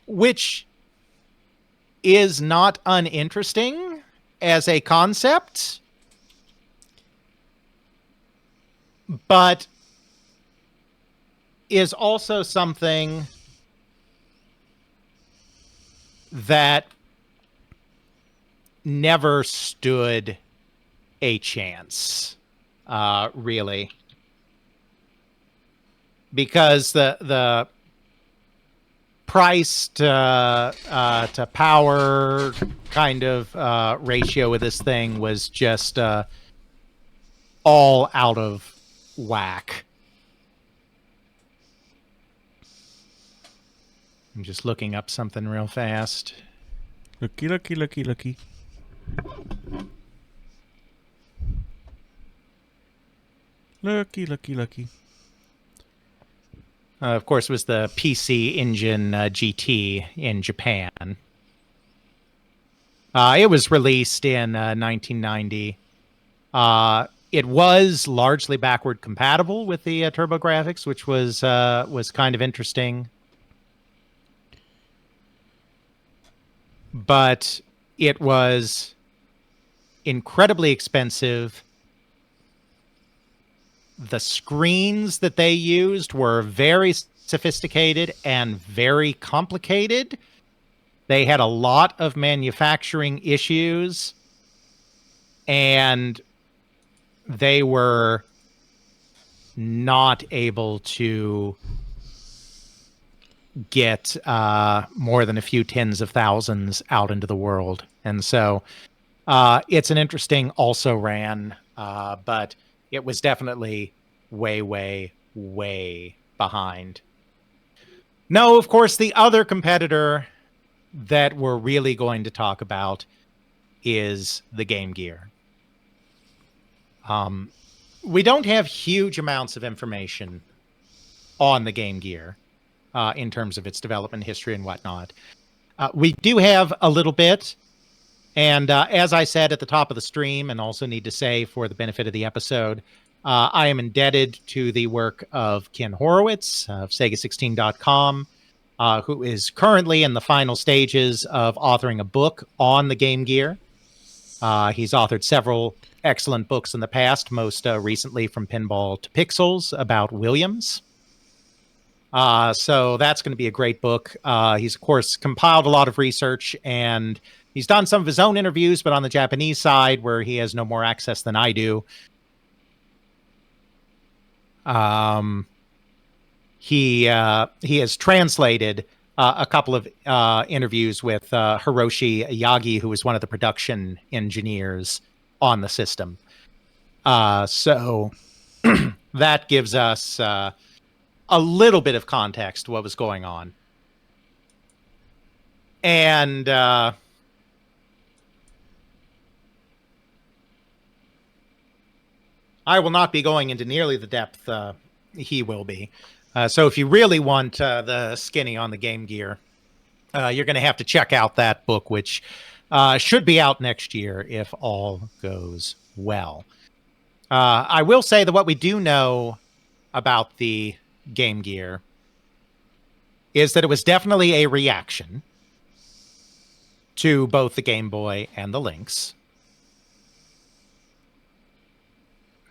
which is not uninteresting as a concept, but is also something that never stood a chance, really. Because the price to power kind of ratio of this thing was just all out of whack. I'm just looking up something real fast. Looky. Lucky. Of course, it was the PC Engine GT in Japan. It was released in 1990. It was largely backward compatible with the TurboGrafx, which was kind of interesting. But it was incredibly expensive. The screens that they used were very sophisticated and very complicated. They had a lot of manufacturing issues, and they were not able to get more than a few tens of thousands out into the world. And so it's an interesting also ran, but it was definitely way, way, way behind. No, of course, the other competitor that we're really going to talk about is the Game Gear. We don't have huge amounts of information on the Game Gear in terms of its development history and whatnot. We do have a little bit, and as I said at the top of the stream, and also need to say for the benefit of the episode, I am indebted to the work of Ken Horowitz of Sega16.com, who is currently in the final stages of authoring a book on the Game Gear. He's authored several excellent books in the past, most recently From Pinball to Pixels about Williams. So that's going to be a great book. He's, of course, compiled a lot of research, and he's done some of his own interviews, but on the Japanese side, where he has no more access than I do. He has translated a couple of interviews with Hiroshi Yagi, who was one of the production engineers on the system. So that gives us a little bit of context to what was going on. And I will not be going into nearly the depth he will be. So if you really want the skinny on the Game Gear, you're going to have to check out that book, which should be out next year if all goes well. I will say that what we do know about the Game Gear is that it was definitely a reaction to both the Game Boy and the Lynx.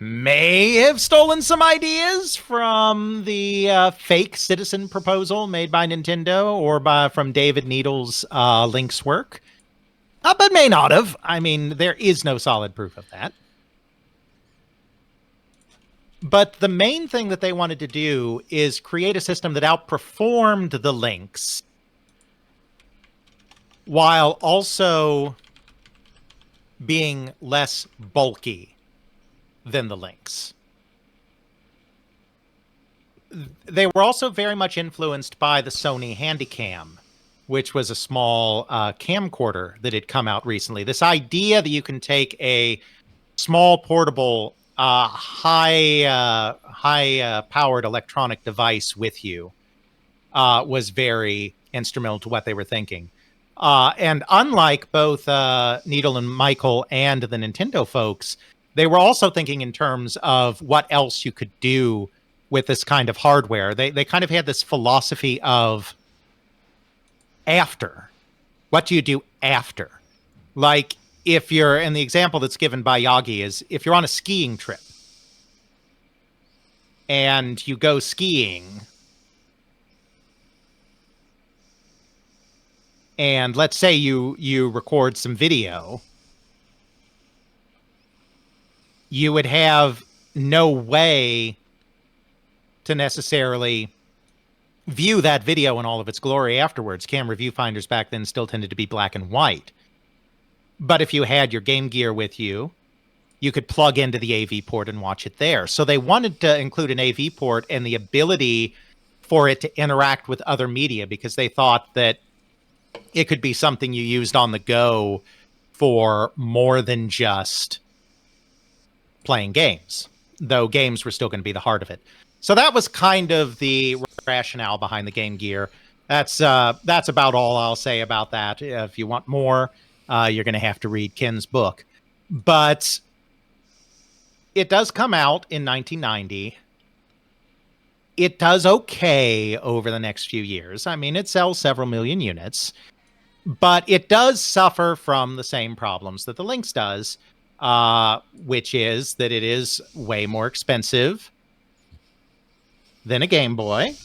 May have stolen some ideas from the fake Citizen proposal made by Nintendo or from David Needle's Lynx work, but may not have. I mean, there is no solid proof of that. But the main thing that they wanted to do is create a system that outperformed the Lynx while also being less bulky than the Lynx. They were also very much influenced by the Sony Handycam, which was a small camcorder that had come out recently. This idea that you can take a small portable high-powered electronic device with you was very instrumental to what they were thinking. And unlike both Needle and Michael and the Nintendo folks, they were also thinking in terms of what else you could do with this kind of hardware. They kind of had this philosophy of after. What do you do after? Like, if you're, and the example that's given by Yagi is, if you're on a skiing trip and you go skiing, and let's say you record some video, you would have no way to necessarily view that video in all of its glory afterwards. Camera viewfinders back then still tended to be black and white. But if you had your Game Gear with you, you could plug into the AV port and watch it there. So they wanted to include an AV port and the ability for it to interact with other media, because they thought that it could be something you used on the go for more than just playing games, though games were still going to be the heart of it. So that was kind of the rationale behind the Game Gear. That's about all I'll say about that. If you want more, you're going to have to read Ken's book. But it does come out in 1990. It does okay over the next few years. I mean, it sells several million units, but it does suffer from the same problems that the Lynx does, which is that it is way more expensive than a Game Boy.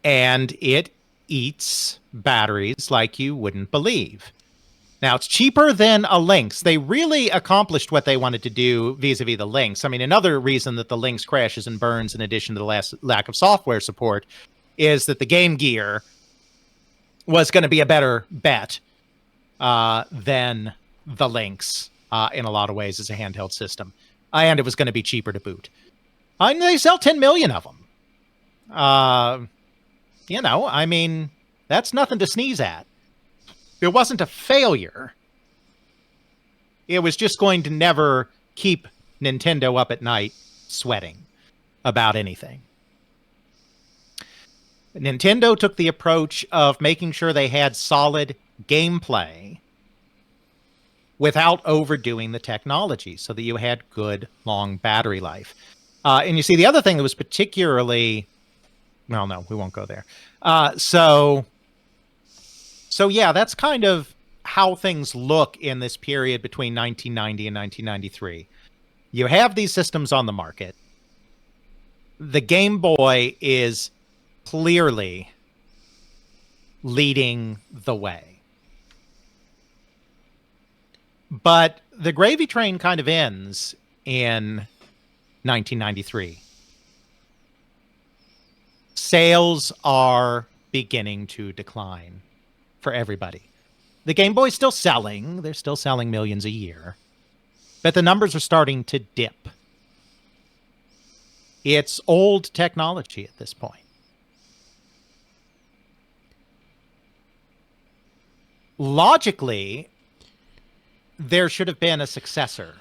and it eats batteries like you wouldn't believe. Now, it's cheaper than a Lynx. They really accomplished what they wanted to do vis-a-vis the Lynx. I mean, another reason that the Lynx crashes and burns, in addition to the lack of software support, is that the Game Gear was going to be a better bet than the Lynx in a lot of ways as a handheld system. And it was going to be cheaper to boot. And they sell 10 million of them. You know, I mean, that's nothing to sneeze at. It wasn't a failure. It was just going to never keep Nintendo up at night sweating about anything. Nintendo took the approach of making sure they had solid gameplay without overdoing the technology so that you had good, long battery life. And you see, the other thing that was particularly... Well, no, we won't go there. So yeah, that's kind of how things look in this period between 1990 and 1993. You have these systems on the market. The Game Boy is clearly leading the way. But the gravy train kind of ends in 1993. Sales are beginning to decline for everybody. The Game Boy's still selling. They're still selling millions a year. But the numbers are starting to dip. It's old technology at this point. Logically, there should have been a successor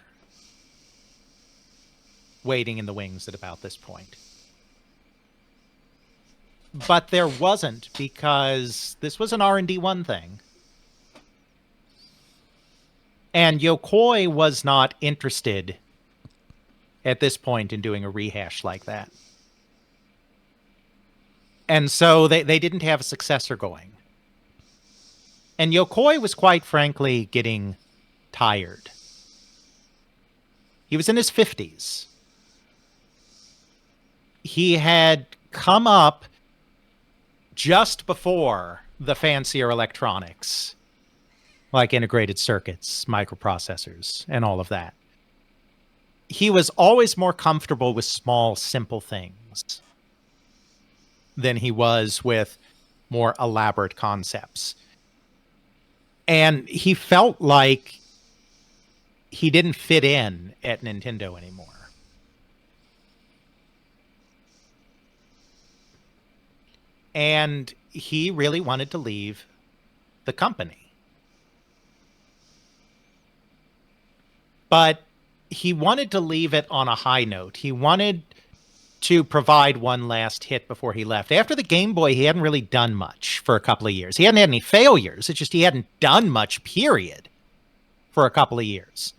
waiting in the wings at about this point. But there wasn't, because this was an R&D 1 thing. And Yokoi was not interested at this point in doing a rehash like that. And so they didn't have a successor going. And Yokoi was quite frankly getting tired. He was in his 50s. He had come up just before the fancier electronics, like integrated circuits, microprocessors, and all of that. He was always more comfortable with small, simple things than he was with more elaborate concepts. And he felt like he didn't fit in at Nintendo anymore. And he really wanted to leave the company. But he wanted to leave it on a high note. He wanted to provide one last hit before he left. After the Game Boy, he hadn't really done much for a couple of years. He hadn't had any failures. It's just he hadn't done much, period, for a couple of years.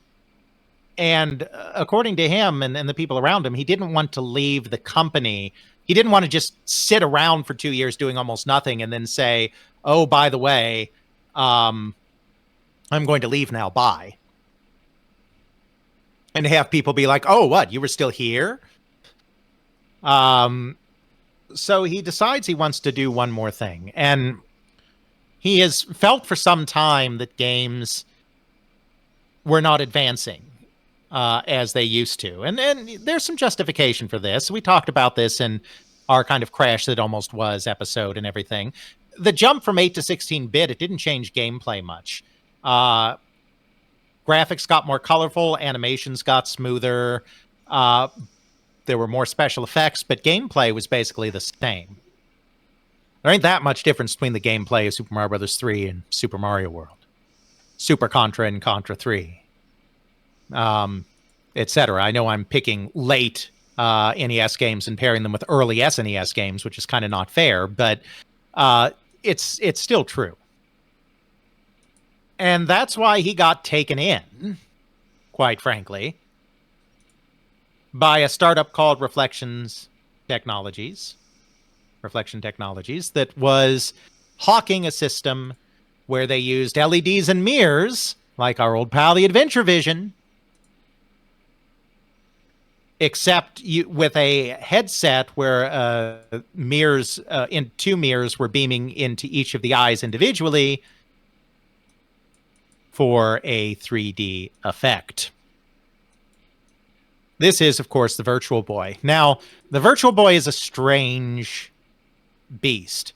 And according to him and the people around him, he didn't want to leave the company. He didn't want to just sit around for 2 years doing almost nothing and then say, oh, by the way, I'm going to leave now, bye. And have people be like, oh, what, you were still here? So he decides he wants to do one more thing. And he has felt for some time that games were not advancing as they used to. And there's some justification for this. We talked about this in our kind of Crash That Almost Was episode and everything. The jump from 8 to 16-bit, it didn't change gameplay much. Graphics got more colorful, animations got smoother, there were more special effects, but gameplay was basically the same. There ain't that much difference between the gameplay of Super Mario Bros. 3 and Super Mario World. Super Contra and Contra 3. Etc. I know I'm picking late NES games and pairing them with early SNES games, which is kind of not fair, but it's still true. And that's why he got taken in, quite frankly, by a startup called Reflection Technologies, that was hawking a system where they used LEDs and mirrors, like our old pal, the Adventure Vision, except with a headset where mirrors, in 2 mirrors were beaming into each of the eyes individually for a 3D effect. This is, of course, the Virtual Boy. Now, the Virtual Boy is a strange beast.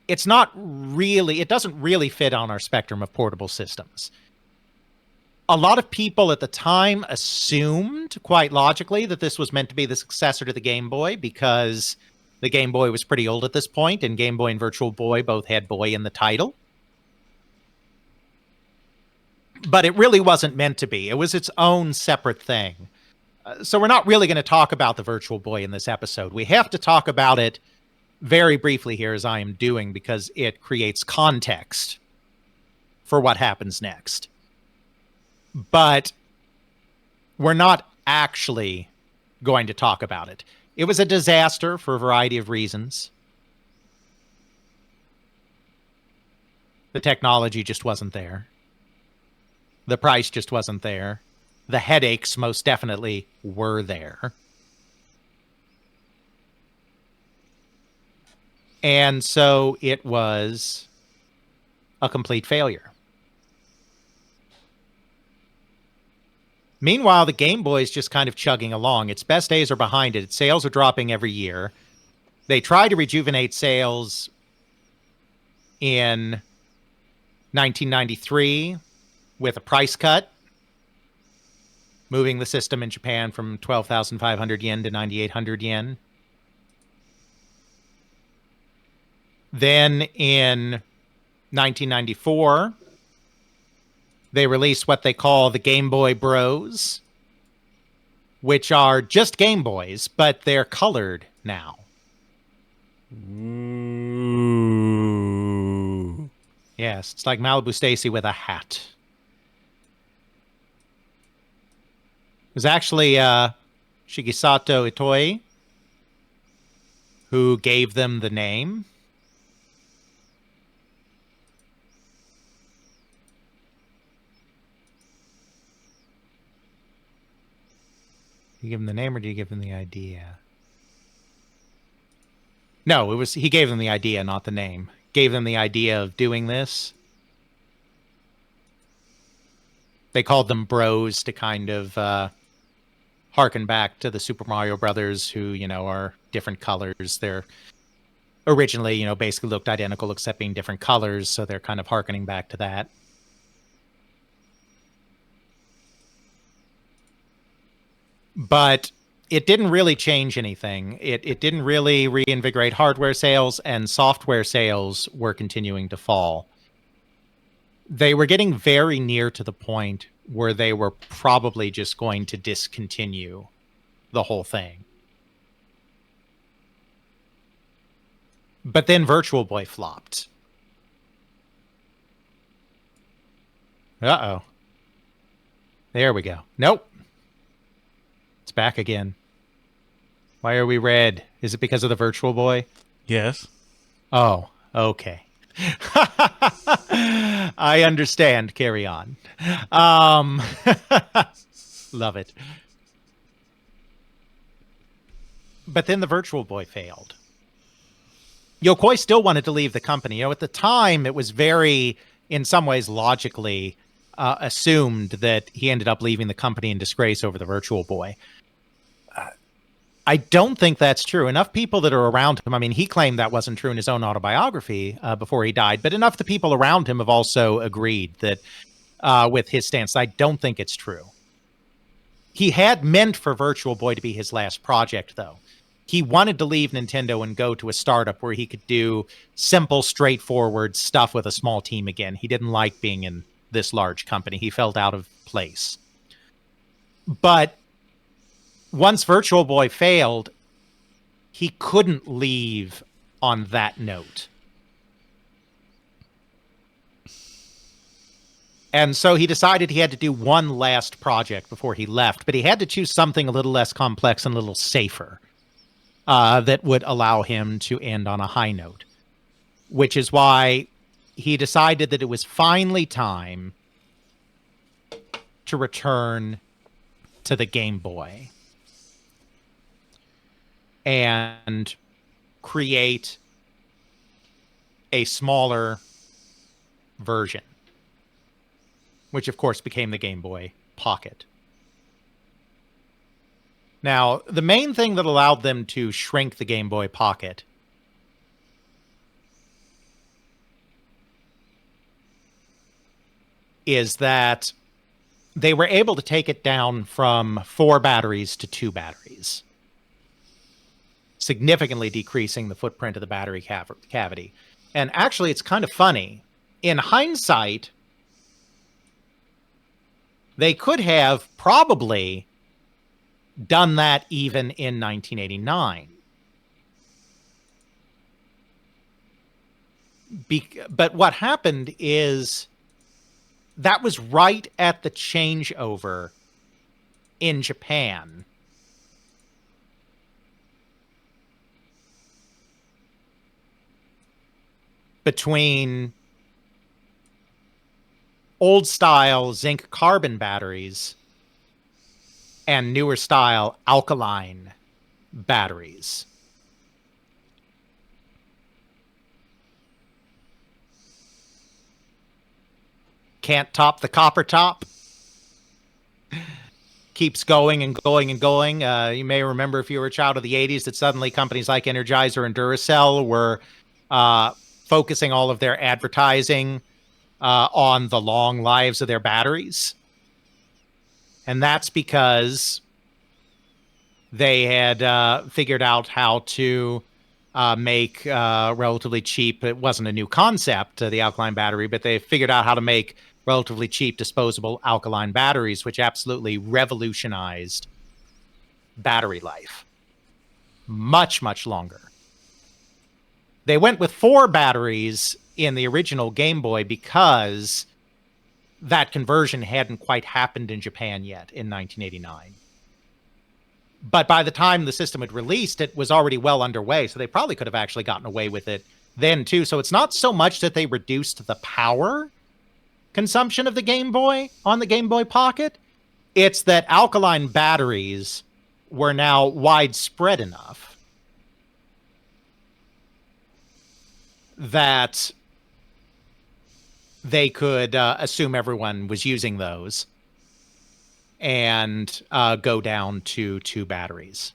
It doesn't really fit on our spectrum of portable systems. A lot of people at the time assumed, quite logically, that this was meant to be the successor to the Game Boy because the Game Boy was pretty old at this point, and Game Boy and Virtual Boy both had boy in the title. But it really wasn't meant to be. It was its own separate thing. So we're not really going to talk about the Virtual Boy in this episode. We have to talk about it very briefly here, as I am doing, because it creates context for what happens next. But we're not actually going to talk about it. It was a disaster for a variety of reasons. The technology just wasn't there. The price just wasn't there. The headaches most definitely were there. And so it was a complete failure. Meanwhile, the Game Boy is just kind of chugging along. Its best days are behind it. Its sales are dropping every year. They try to rejuvenate sales in 1993 with a price cut, moving the system in Japan from 12,500 yen to 9,800 yen. Then in 1994, they released what they call the Game Boy Bros, which are just Game Boys, but they're colored now. Ooh. Yes, it's like Malibu Stacy with a hat. It was actually Shigesato Itoi who gave them the name. You give him the name, or do you give him the idea? No, he gave them the idea, not the name. Gave them the idea of doing this. They called them bros to kind of harken back to the Super Mario Brothers, who, are different colors. They're originally, basically looked identical except being different colors, so they're kind of harkening back to that. But it didn't really change anything. It didn't really reinvigorate hardware sales, and software sales were continuing to fall. They were getting very near to the point where they were probably just going to discontinue the whole thing. But then Virtual Boy flopped. Uh-oh. There we go. Nope. It's back again. Why are we red? Is it because of the Virtual Boy? Yes. Oh, okay. I understand. Carry on. Love it. But then the Virtual Boy failed. Yokoi still wanted to leave the company. At the time, it was very, in some ways, logically assumed that he ended up leaving the company in disgrace over the Virtual Boy. I don't think that's true. Enough people that are around him, he claimed that wasn't true in his own autobiography before he died, but enough of the people around him have also agreed that with his stance, I don't think it's true. He had meant for Virtual Boy to be his last project, though. He wanted to leave Nintendo and go to a startup where he could do simple, straightforward stuff with a small team again. He didn't like being in this large company. He felt out of place. But once Virtual Boy failed, he couldn't leave on that note. And so he decided he had to do one last project before he left, but he had to choose something a little less complex and a little safer that would allow him to end on a high note, which is why he decided that it was finally time to return to the Game Boy and create a smaller version, which of course became the Game Boy Pocket. Now, the main thing that allowed them to shrink the Game Boy Pocket is that they were able to take it down from 4 batteries to 2 batteries, significantly decreasing the footprint of the battery cavity. And actually, it's kind of funny. In hindsight, they could have probably done that even in 1989. But what happened is that was right at the changeover in Japan between old style zinc carbon batteries and newer style alkaline batteries. Can't top the copper top. Keeps going and going and going. You may remember, if you were a child of the 80s, that suddenly companies like Energizer and Duracell were focusing all of their advertising on the long lives of their batteries. And that's because they had figured out how to make relatively cheap. It wasn't a new concept, the alkaline battery, but they figured out how to make relatively cheap disposable alkaline batteries, which absolutely revolutionized battery life. Much, much longer. They went with 4 batteries in the original Game Boy because that conversion hadn't quite happened in Japan yet in 1989. But by the time the system had released, it was already well underway, so they probably could have actually gotten away with it then too. So it's not so much that they reduced the power consumption of the Game Boy on the Game Boy Pocket, it's that alkaline batteries were now widespread enough that they could assume everyone was using those and go down to 2 batteries.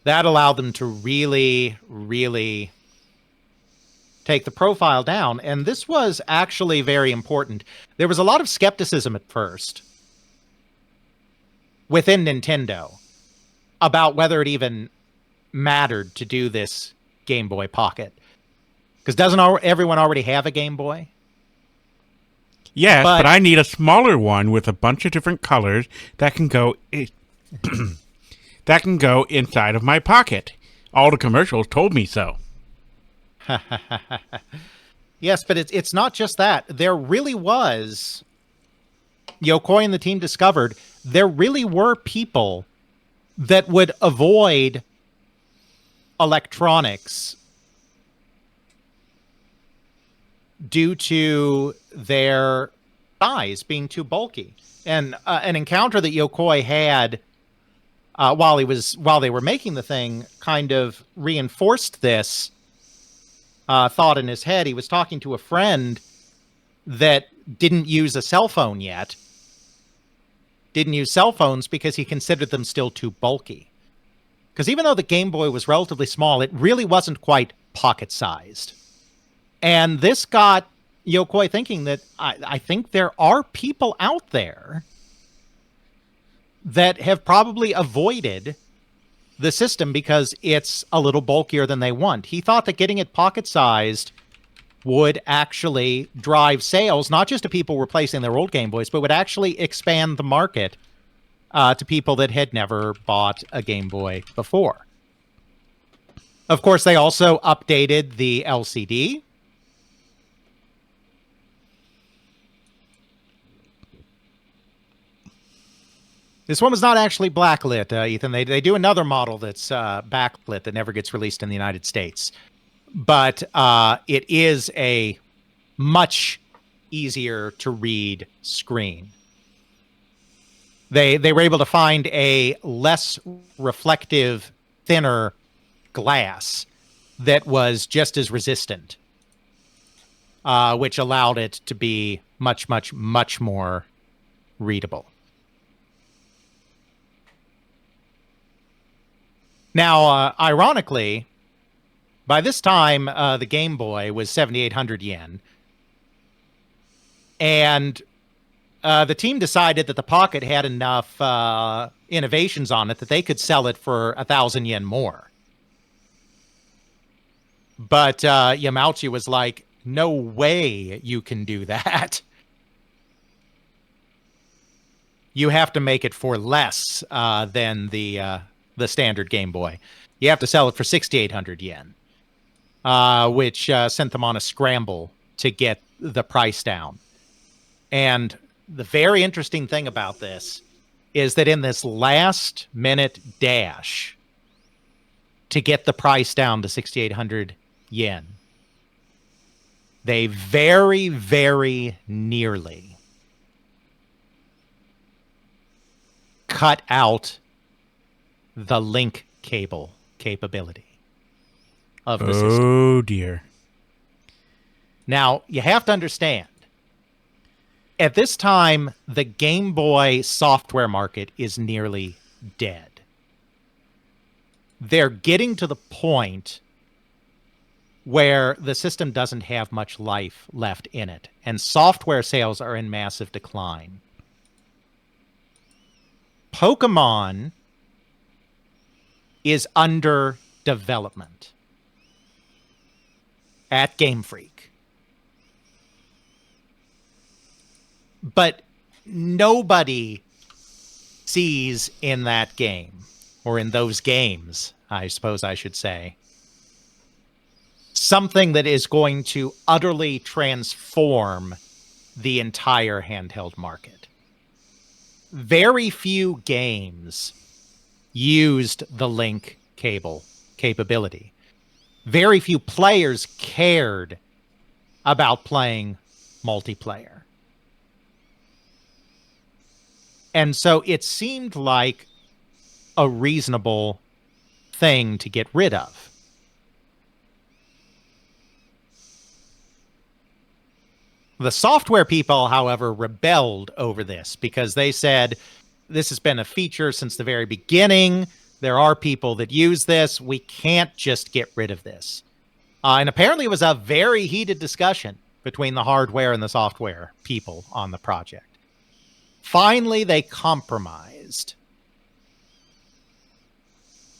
That allowed them to really, really take the profile down. And this was actually very important. There was a lot of skepticism at first within Nintendo about whether it even mattered to do this Game Boy Pocket. Because doesn't everyone already have a Game Boy? Yes, but I need a smaller one with a bunch of different colors that can go that can go inside of my pocket. All the commercials told me so. Yes, but it's not just that. There really was, Yokoi and the team discovered, there really were people that would avoid electronics due to their size being too bulky. And an encounter that Yokoi had while they were making the thing kind of reinforced this thought in his head. He was talking to a friend that didn't use a cell phone yet. Didn't use cell phones because he considered them still too bulky. Because even though the Game Boy was relatively small, it really wasn't quite pocket-sized. And this got Yokoi thinking that I think there are people out there that have probably avoided the system because it's a little bulkier than they want. He thought that getting it pocket-sized would actually drive sales, not just to people replacing their old Game Boys, but would actually expand the market to people that had never bought a Game Boy before. Of course, they also updated the LCD. This one was not actually backlit, Ethan. They do another model that's backlit that never gets released in the United States. But it is a much easier to read screen. They were able to find a less reflective, thinner glass that was just as resistant, which allowed it to be much, much, much more readable. Now, ironically, by this time, the Game Boy was 7,800 yen. And the team decided that the Pocket had enough innovations on it that they could sell it for 1,000 yen more. But Yamauchi was like, no way you can do that. You have to make it for less than the standard Game Boy. You have to sell it for 6,800 yen, which sent them on a scramble to get the price down. And the very interesting thing about this is that in this last minute dash to get the price down to 6,800 yen, they very, very nearly cut out the link cable capability of the system. Oh, dear. Now, you have to understand, at this time, the Game Boy software market is nearly dead. They're getting to the point where the system doesn't have much life left in it, and software sales are in massive decline. Pokemon is under development at Game Freak. But nobody sees in that game, or in those games, I suppose I should say, something that is going to utterly transform the entire handheld market. Very few games used the link cable capability. Very few players cared about playing multiplayer. And so it seemed like a reasonable thing to get rid of. The software people, however, rebelled over this because they said, this has been a feature since the very beginning. There are people that use this. We can't just get rid of this. And apparently it was a very heated discussion between the hardware and the software people on the project. Finally, they compromised.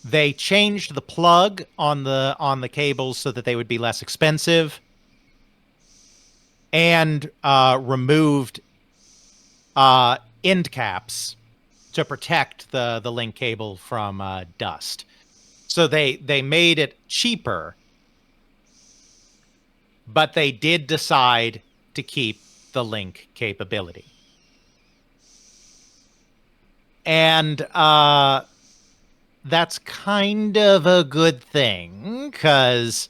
They changed the plug on the cables so that they would be less expensive, and removed end caps to protect the link cable from dust. So they made it cheaper, but they did decide to keep the link capability. And that's kind of a good thing, because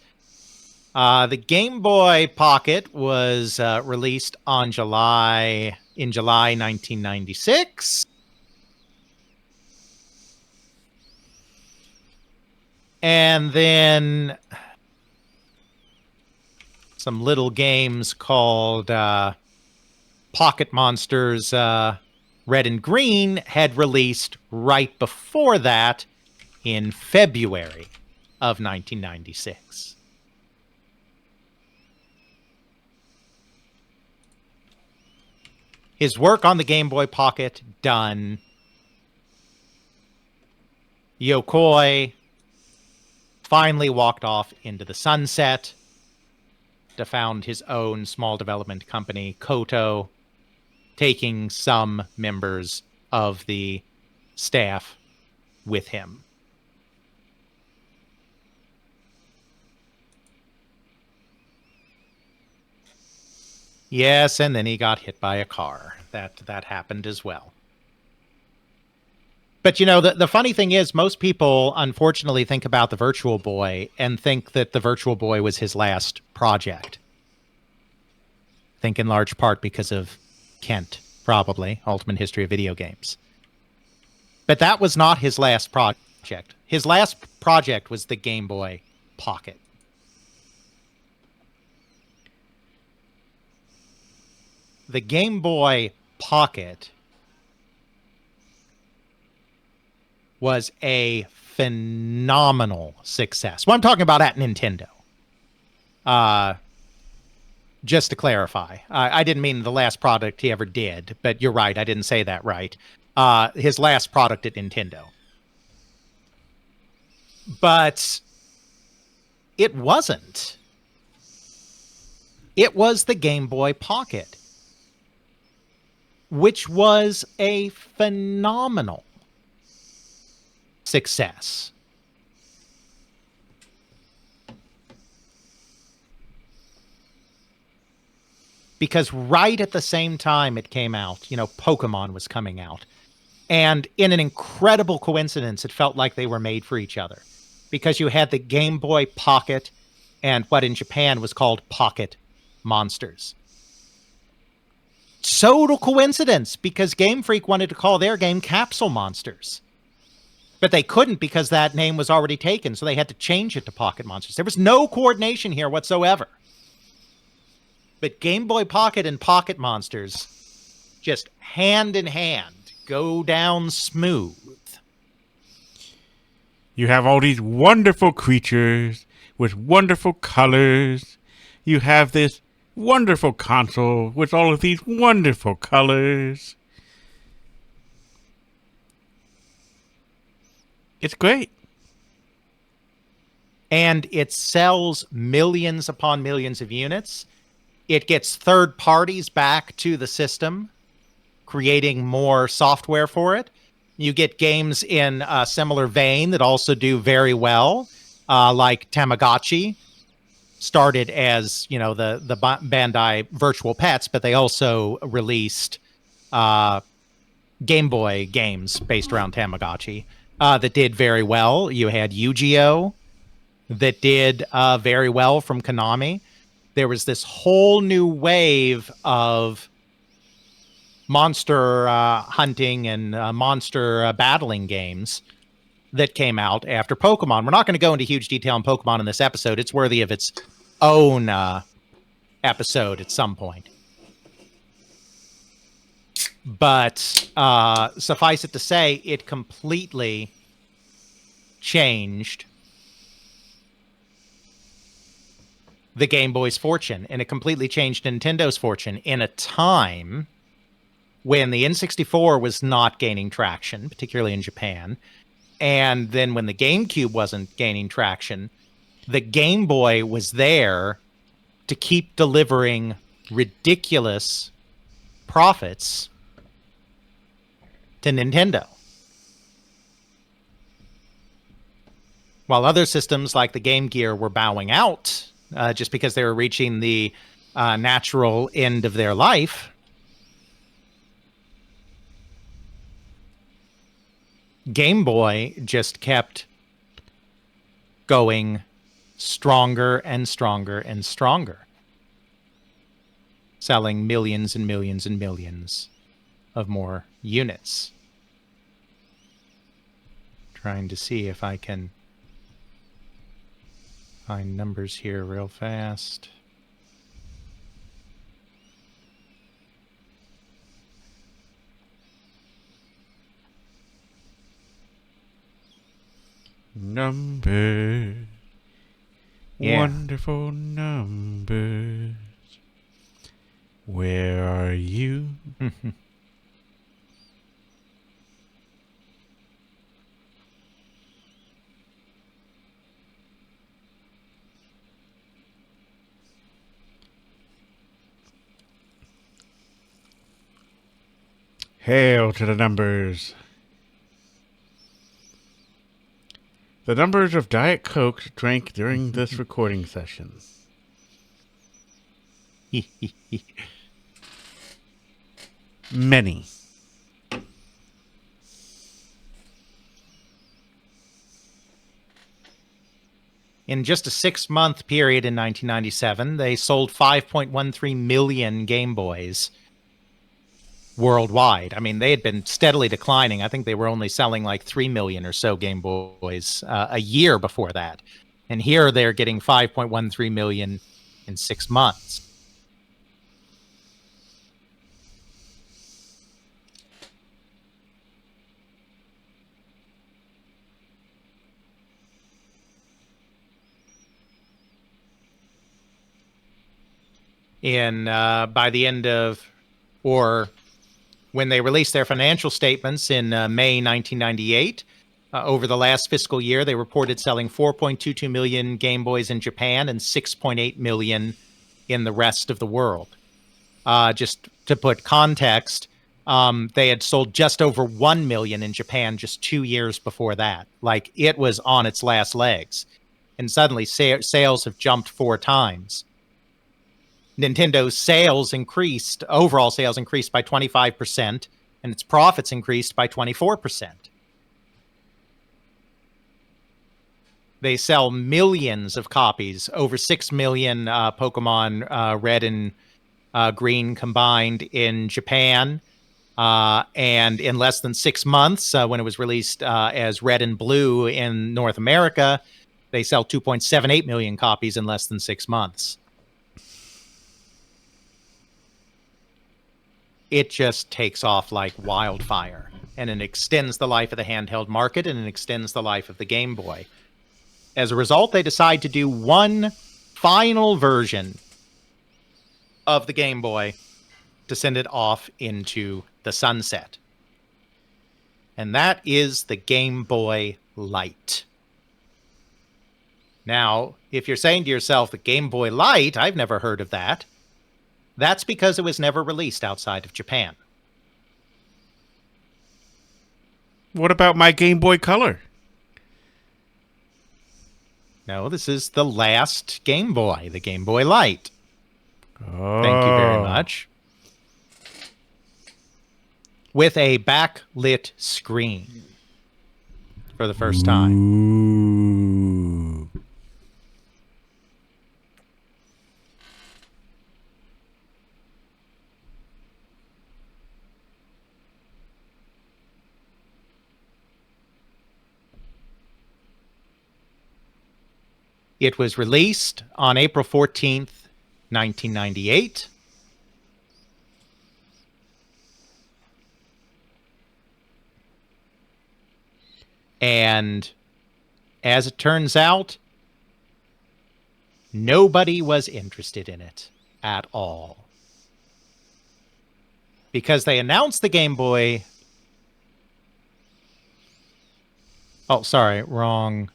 the Game Boy Pocket was released in July 1996. And then some little games called Pocket Monsters Red and Green had released right before that in February of 1996. His work on the Game Boy Pocket done. Yokoi finally walked off into the sunset to found his own small development company, Koto, taking some members of the staff with him. Yes, and then he got hit by a car. That happened as well. But, you know, the funny thing is, most people, unfortunately, think about the Virtual Boy and think that the Virtual Boy was his last project. I think in large part because of Kent, probably, Ultimate History of Video Games. But that was not his last project. His last project was the Game Boy Pocket. The Game Boy Pocket was a phenomenal success. Well, I'm talking about at Nintendo. Just to clarify, I didn't mean the last product he ever did, but you're right. I didn't say that right. His last product at Nintendo. But it wasn't. It was the Game Boy Pocket, which was a phenomenal success. Because right at the same time it came out, Pokemon was coming out. And in an incredible coincidence, it felt like they were made for each other. Because you had the Game Boy Pocket and what in Japan was called Pocket Monsters. Total coincidence, because Game Freak wanted to call their game Capsule Monsters. But they couldn't because that name was already taken, so they had to change it to Pocket Monsters. There was no coordination here whatsoever. But Game Boy Pocket and Pocket Monsters, just hand in hand, go down smooth. You have all these wonderful creatures with wonderful colors. You have this wonderful console with all of these wonderful colors. It's great. And it sells millions upon millions of units. It gets third parties back to the system, creating more software for it. You get games in a similar vein that also do very well, like Tamagotchi. Started as, the Bandai Virtual Pets, but they also released Game Boy games based around Tamagotchi that did very well. You had Yu-Gi-Oh! That did very well from Konami. There was this whole new wave of monster hunting and monster battling games that came out after Pokemon. We're not going to go into huge detail on Pokemon in this episode. It's worthy of its own episode at some point. But suffice it to say, it completely changed the Game Boy's fortune, and it completely changed Nintendo's fortune in a time when the N64 was not gaining traction, particularly in Japan, and then when the GameCube wasn't gaining traction, the Game Boy was there to keep delivering ridiculous profits to Nintendo. While other systems like the Game Gear were bowing out, just because they were reaching the natural end of their life, Game Boy just kept going stronger and stronger and stronger, selling millions and millions and millions of more units. Trying to see if I can find numbers here real fast. Numbers. Yeah. Wonderful numbers. Where are you? Hail to the numbers. The numbers of Diet Coke drank during this recording session. Many. In just a 6-month period in 1997, they sold 5.13 million Game Boys. worldwide. I mean, they had been steadily declining. I think they were only selling like 3 million or so Game Boys a year before that. And here they're getting 5.13 million in 6 months. By the end of, or when they released their financial statements in May 1998, over the last fiscal year, they reported selling 4.22 million Game Boys in Japan and 6.8 million in the rest of the world. Just to put context, they had sold just over 1 million in Japan just 2 years before that. Like, it was on its last legs. And suddenly sales have jumped 4 times. Nintendo's sales increased, overall sales increased by 25%, and its profits increased by 24%. They sell millions of copies, over 6 million Pokemon Red and Green combined in Japan. And in less than 6 months, when it was released as Red and Blue in North America, they sell 2.78 million copies in less than 6 months. It just takes off like wildfire, and it extends the life of the handheld market, and it extends the life of the Game Boy. As a result, they decide to do one final version of the Game Boy to send it off into the sunset. And that is the Game Boy Light. Now, if you're saying to yourself, the Game Boy Light, I've never heard of that. That's because it was never released outside of Japan. What about my Game Boy Color? No, this is the last Game Boy, the Game Boy Light. Oh. Thank you very much. With a backlit screen for the first time. Ooh. It was released on April 14th, 1998. And as it turns out, nobody was interested in it at all. Because they announced the Game Boy. Oh, sorry, wrong.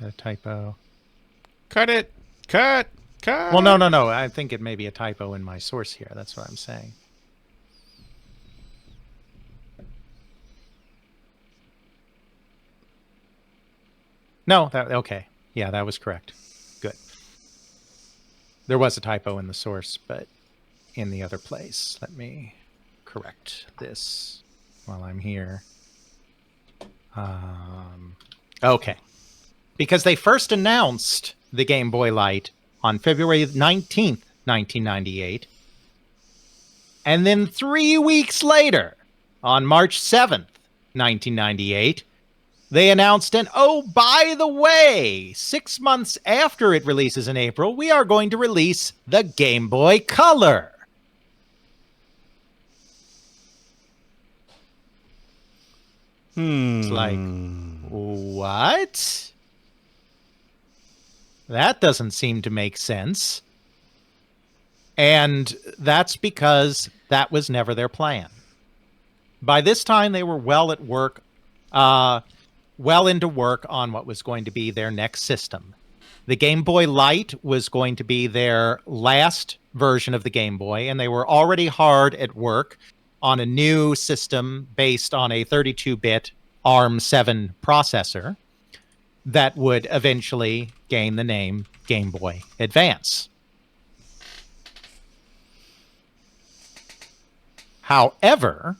A typo. Cut it. Cut. Well, no. I think it may be a typo in my source here. That's what I'm saying. No, okay. Yeah, that was correct. Good. There was a typo in the source, but in the other place. Let me correct this while I'm here. Okay. Because they first announced the Game Boy Light on February 19th, 1998. And then 3 weeks later, on March 7th, 1998, they announced, and oh, by the way, 6 months after it releases in April, we are going to release the Game Boy Color. It's like, what? That doesn't seem to make sense. And that's because that was never their plan. By this time, they were well into work on what was going to be their next system. The Game Boy Light was going to be their last version of the Game Boy, and they were already hard at work on a new system based on a 32-bit ARM7 processor that would eventually gain the name Game Boy Advance. However,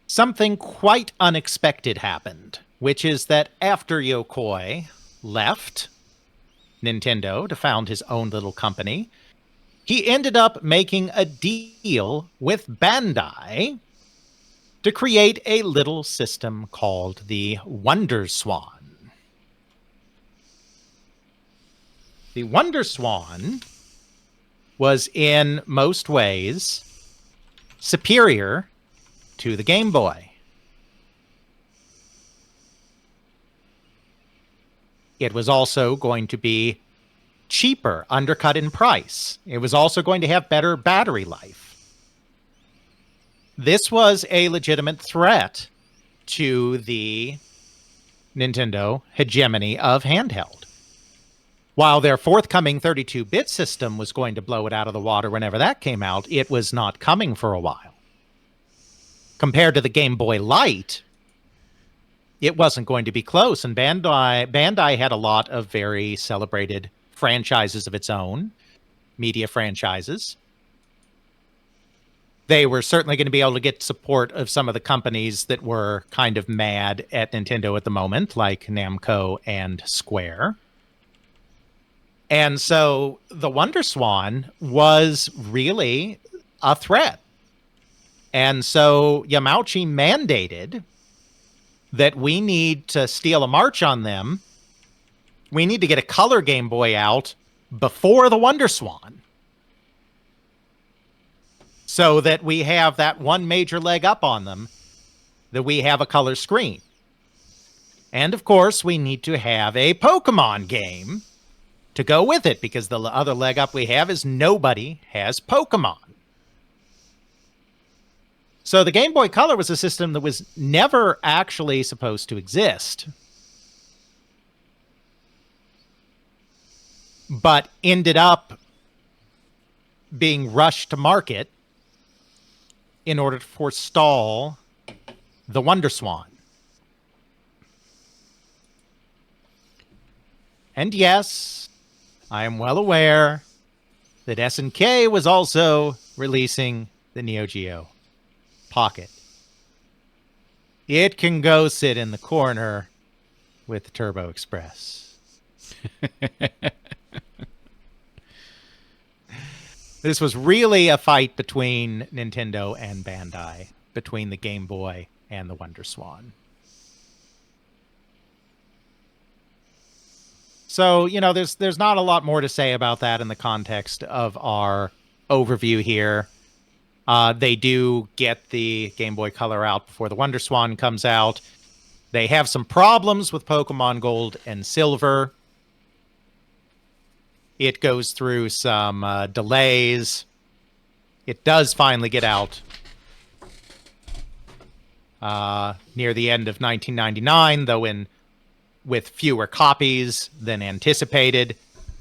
something quite unexpected happened, which is that after Yokoi left, Nintendo to found his own little company, he ended up making a deal with Bandai to create a little system called the Wonder Swan. The Wonder Swan was in most ways superior to the Game Boy. It was also going to be cheaper, undercut in price. It was also going to have better battery life. This was a legitimate threat to the Nintendo hegemony of handheld. While their forthcoming 32-bit system was going to blow it out of the water whenever that came out, it was not coming for a while. Compared to the Game Boy Light, it wasn't going to be close, and Bandai had a lot of very celebrated franchises of its own, media franchises. They were certainly going to be able to get support of some of the companies that were kind of mad at Nintendo at the moment, like Namco and Square. And so the Wonder Swan was really a threat. And so Yamauchi mandated that we need to steal a march on them. We need to get a color Game Boy out before the Wonder Swan, so that we have that one major leg up on them, that we have a color screen. And of course, we need to have a Pokemon game to go with it, because the other leg up we have is nobody has Pokemon. So the Game Boy Color was a system that was never actually supposed to exist, but ended up being rushed to market in order to forestall the Wonder Swan. And yes, I am well aware that SNK was also releasing the Neo Geo Pocket. It can go sit in the corner with the Turbo Express. This was really a fight between Nintendo and Bandai, between the Game Boy and the Wonder Swan. So, you know, there's not a lot more to say about that in the context of our overview here. They do get the Game Boy Color out before the Wonder Swan comes out. They have some problems with Pokemon Gold and Silver. It goes through some delays. It does finally get out near the end of 1999, though with fewer copies than anticipated.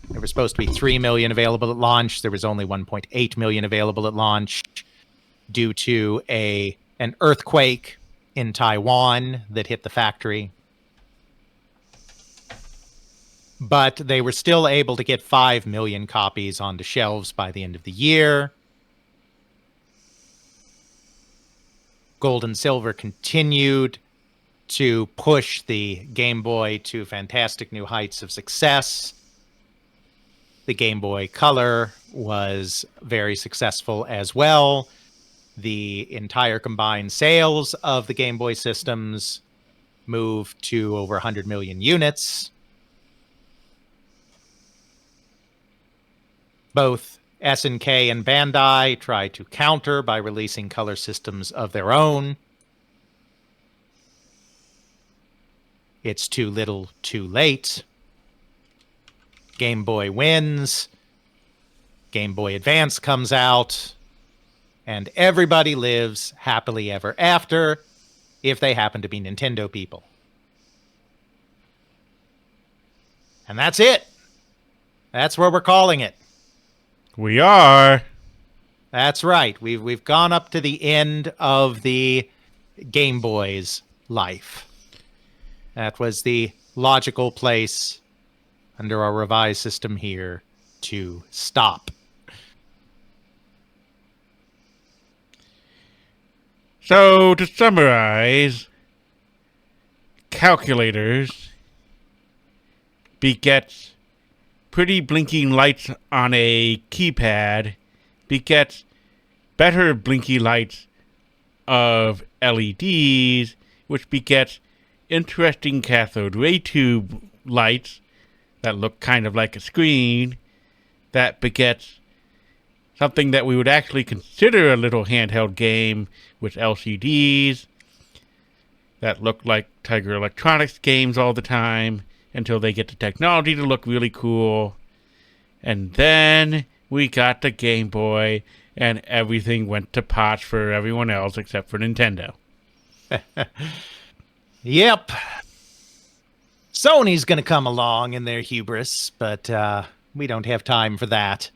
There were supposed to be 3 million available at launch. There was only 1.8 million available at launch due to an earthquake in Taiwan that hit the factory. But they were still able to get 5 million copies onto shelves by the end of the year. Gold and Silver continued to push the Game Boy to fantastic new heights of success. The Game Boy Color was very successful as well. The entire combined sales of the Game Boy systems moved to over 100 million units. Both SNK and Bandai tried to counter by releasing color systems of their own. It's too little, too late. Game Boy wins. Game Boy Advance comes out. And everybody lives happily ever after, if they happen to be Nintendo people. And that's it. That's where we're calling it. We are. That's right. We've gone up to the end of the Game Boy's life. That was the logical place under our revised system here to stop. So, to summarize, calculators begets pretty blinking lights on a keypad begets better blinky lights of LEDs, which begets interesting cathode ray tube lights that look kind of like a screen, that begets something that we would actually consider a little handheld game with LCDs that look like Tiger Electronics games all the time until they get the technology to look really cool. And then we got the Game Boy and everything went to pot for everyone else except for Nintendo. Yep. Sony's going to come along in their hubris, but we don't have time for that.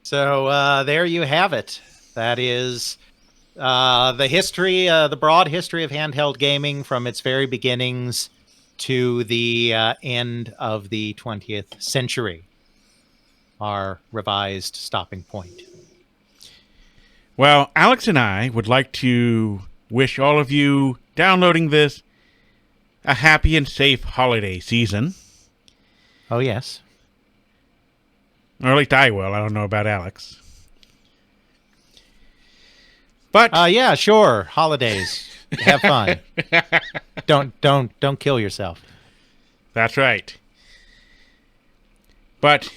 So there you have it. That is the history, the broad history of handheld gaming from its very beginnings to the end of the 20th century. Our revised stopping point. Well, Alex and I would like to wish all of you downloading this a happy and safe holiday season. Oh, yes. Or at least I will. I don't know about Alex. But yeah, sure. Holidays. Have fun. Don't kill yourself. That's right. But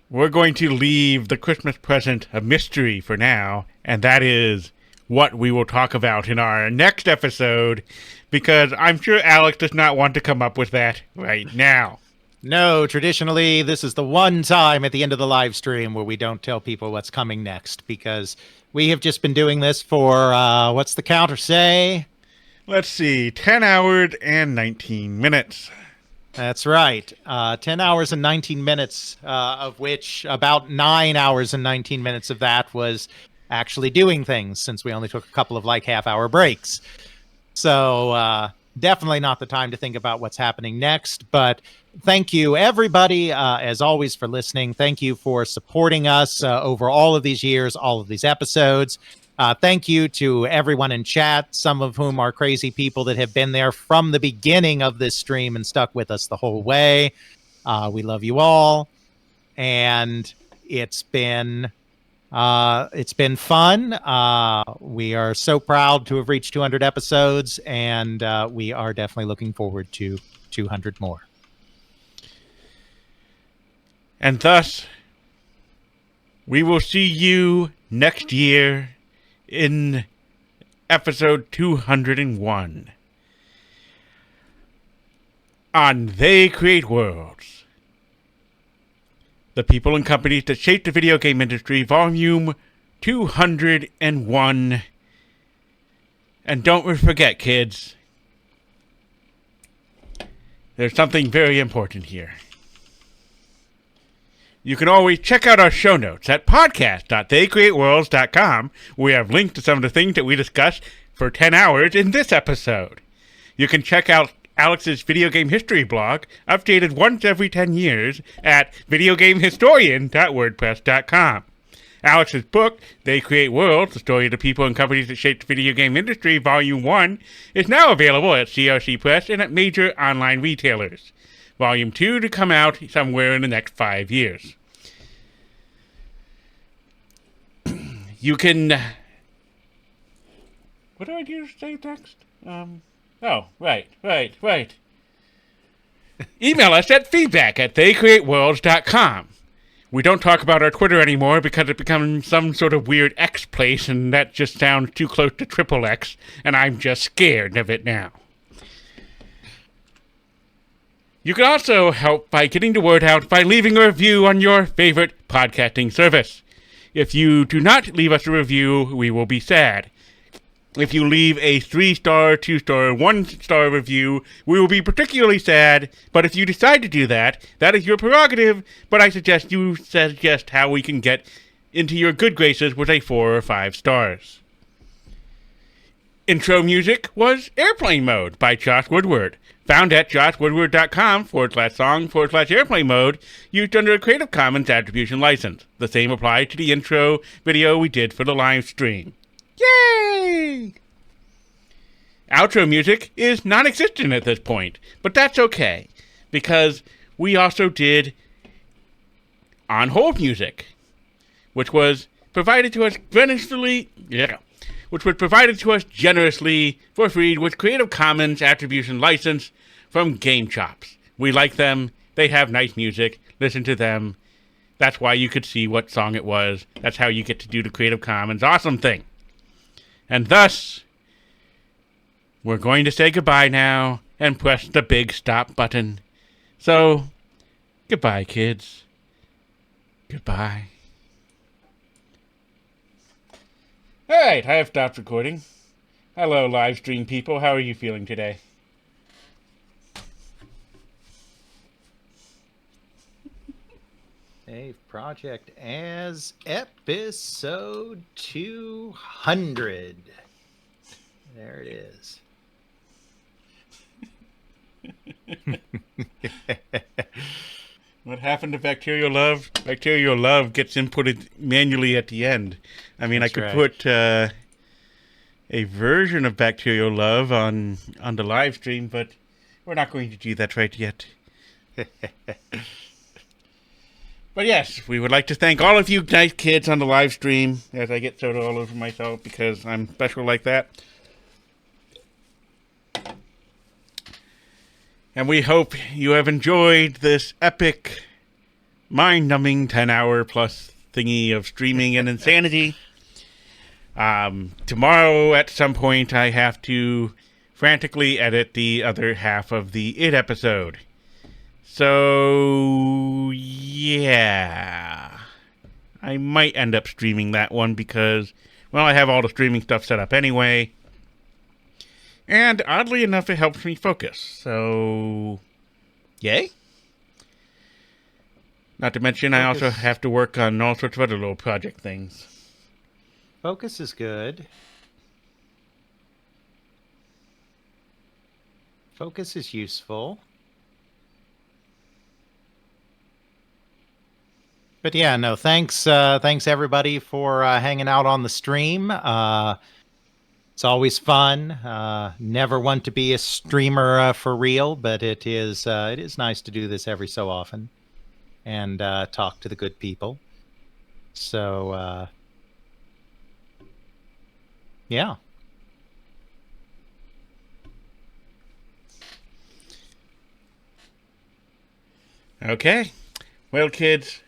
we're going to leave the Christmas present a mystery for now, and that is what we will talk about in our next episode, because I'm sure Alex does not want to come up with that right now. No, traditionally, this is the one time at the end of the live stream where we don't tell people what's coming next, because we have just been doing this for, what's the counter say? Let's see, 10 hours and 19 minutes. That's right. 10 hours and 19 minutes, of which about 9 hours and 19 minutes of that was actually doing things, since we only took a couple of like half-hour breaks. So definitely not the time to think about what's happening next. But thank you, everybody, as always, for listening. Thank you for supporting us over all of these years, all of these episodes. Thank you to everyone in chat, some of whom are crazy people that have been there from the beginning of this stream and stuck with us the whole way. We love you all. And it's been fun. We are so proud to have reached 200 episodes, and we are definitely looking forward to 200 more. And thus, we will see you next year in episode 201 on They Create Worlds, the people and companies that shape the video game industry, volume 201. And don't forget, kids, there's something very important here. You can always check out our show notes at podcast.theycreateworlds.com, where we have links to some of the things that we discussed for 10 hours in this episode. You can check out Alex's video game history blog, updated once every 10 years, at videogamehistorian.wordpress.com. Alex's book, They Create Worlds, the story of the people and companies that shaped the video game industry, Volume 1, is now available at CRC Press and at major online retailers. Volume 2 to come out somewhere in the next 5 years. You can... What do I do to say next? Oh, right. Email us at feedback@theycreateworlds.com. We don't talk about our Twitter anymore because it becomes some sort of weird X place, and that just sounds too close to XXX, and I'm just scared of it now. You can also help by getting the word out by leaving a review on your favorite podcasting service. If you do not leave us a review, we will be sad. If you leave a 3-star, 2-star, 1-star review, we will be particularly sad, but if you decide to do that, that is your prerogative, but I suggest you suggest how we can get into your good graces with a 4 or 5 stars. Intro music was Airplane Mode by Josh Woodward, found at joshwoodward.com/song/airplane mode, used under a Creative Commons Attribution License. The same applies to the intro video we did for the live stream. Yay! outro music is non-existent at this point, but that's okay, because we also did on hold music, which was provided to us generously for free with Creative Commons Attribution License from GameChops. We like them. They have nice music. Listen to them. That's why you could see what song it was. That's how you get to do the Creative Commons awesome thing. And thus, we're going to say goodbye now and press the big stop button. So, goodbye, kids. Goodbye. Alright, I have stopped recording. Hello, Livestream people. How are you feeling today? Save project as episode 200. There it is. What happened to Bacterial Love? Bacterial Love gets inputted manually at the end. I mean, That's I could right. put a version of Bacterial Love on the live stream, but we're not going to do that right yet. But yes, we would like to thank all of you nice kids on the live stream, as I get soda all over myself because I'm special like that. And we hope you have enjoyed this epic, mind-numbing 10-hour plus thingy of streaming and insanity. Tomorrow at some point I have to frantically edit the other half of the It episode. So, yeah. I might end up streaming that one because, well, I have all the streaming stuff set up anyway. And oddly enough, it helps me focus. So, yay. Not to mention, I also have to work on all sorts of other little project things. Focus is good. Focus is useful. But yeah, no, thanks everybody for hanging out on the stream. It's always fun. Never want to be a streamer for real, but it is nice to do this every so often and talk to the good people. So yeah. Okay. Well, kids,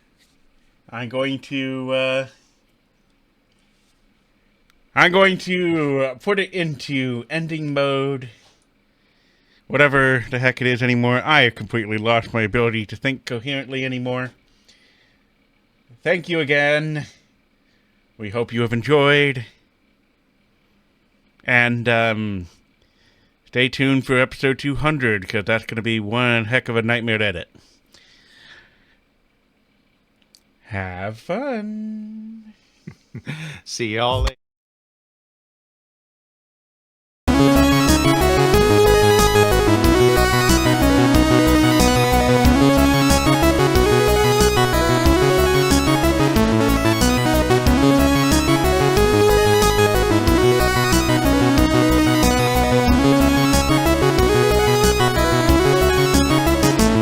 I'm going to put it into ending mode. Whatever the heck it is anymore. I have completely lost my ability to think coherently anymore. Thank you again. We hope you have enjoyed. And stay tuned for episode 200, because that's going to be one heck of a nightmare to edit. Have fun. See y'all later.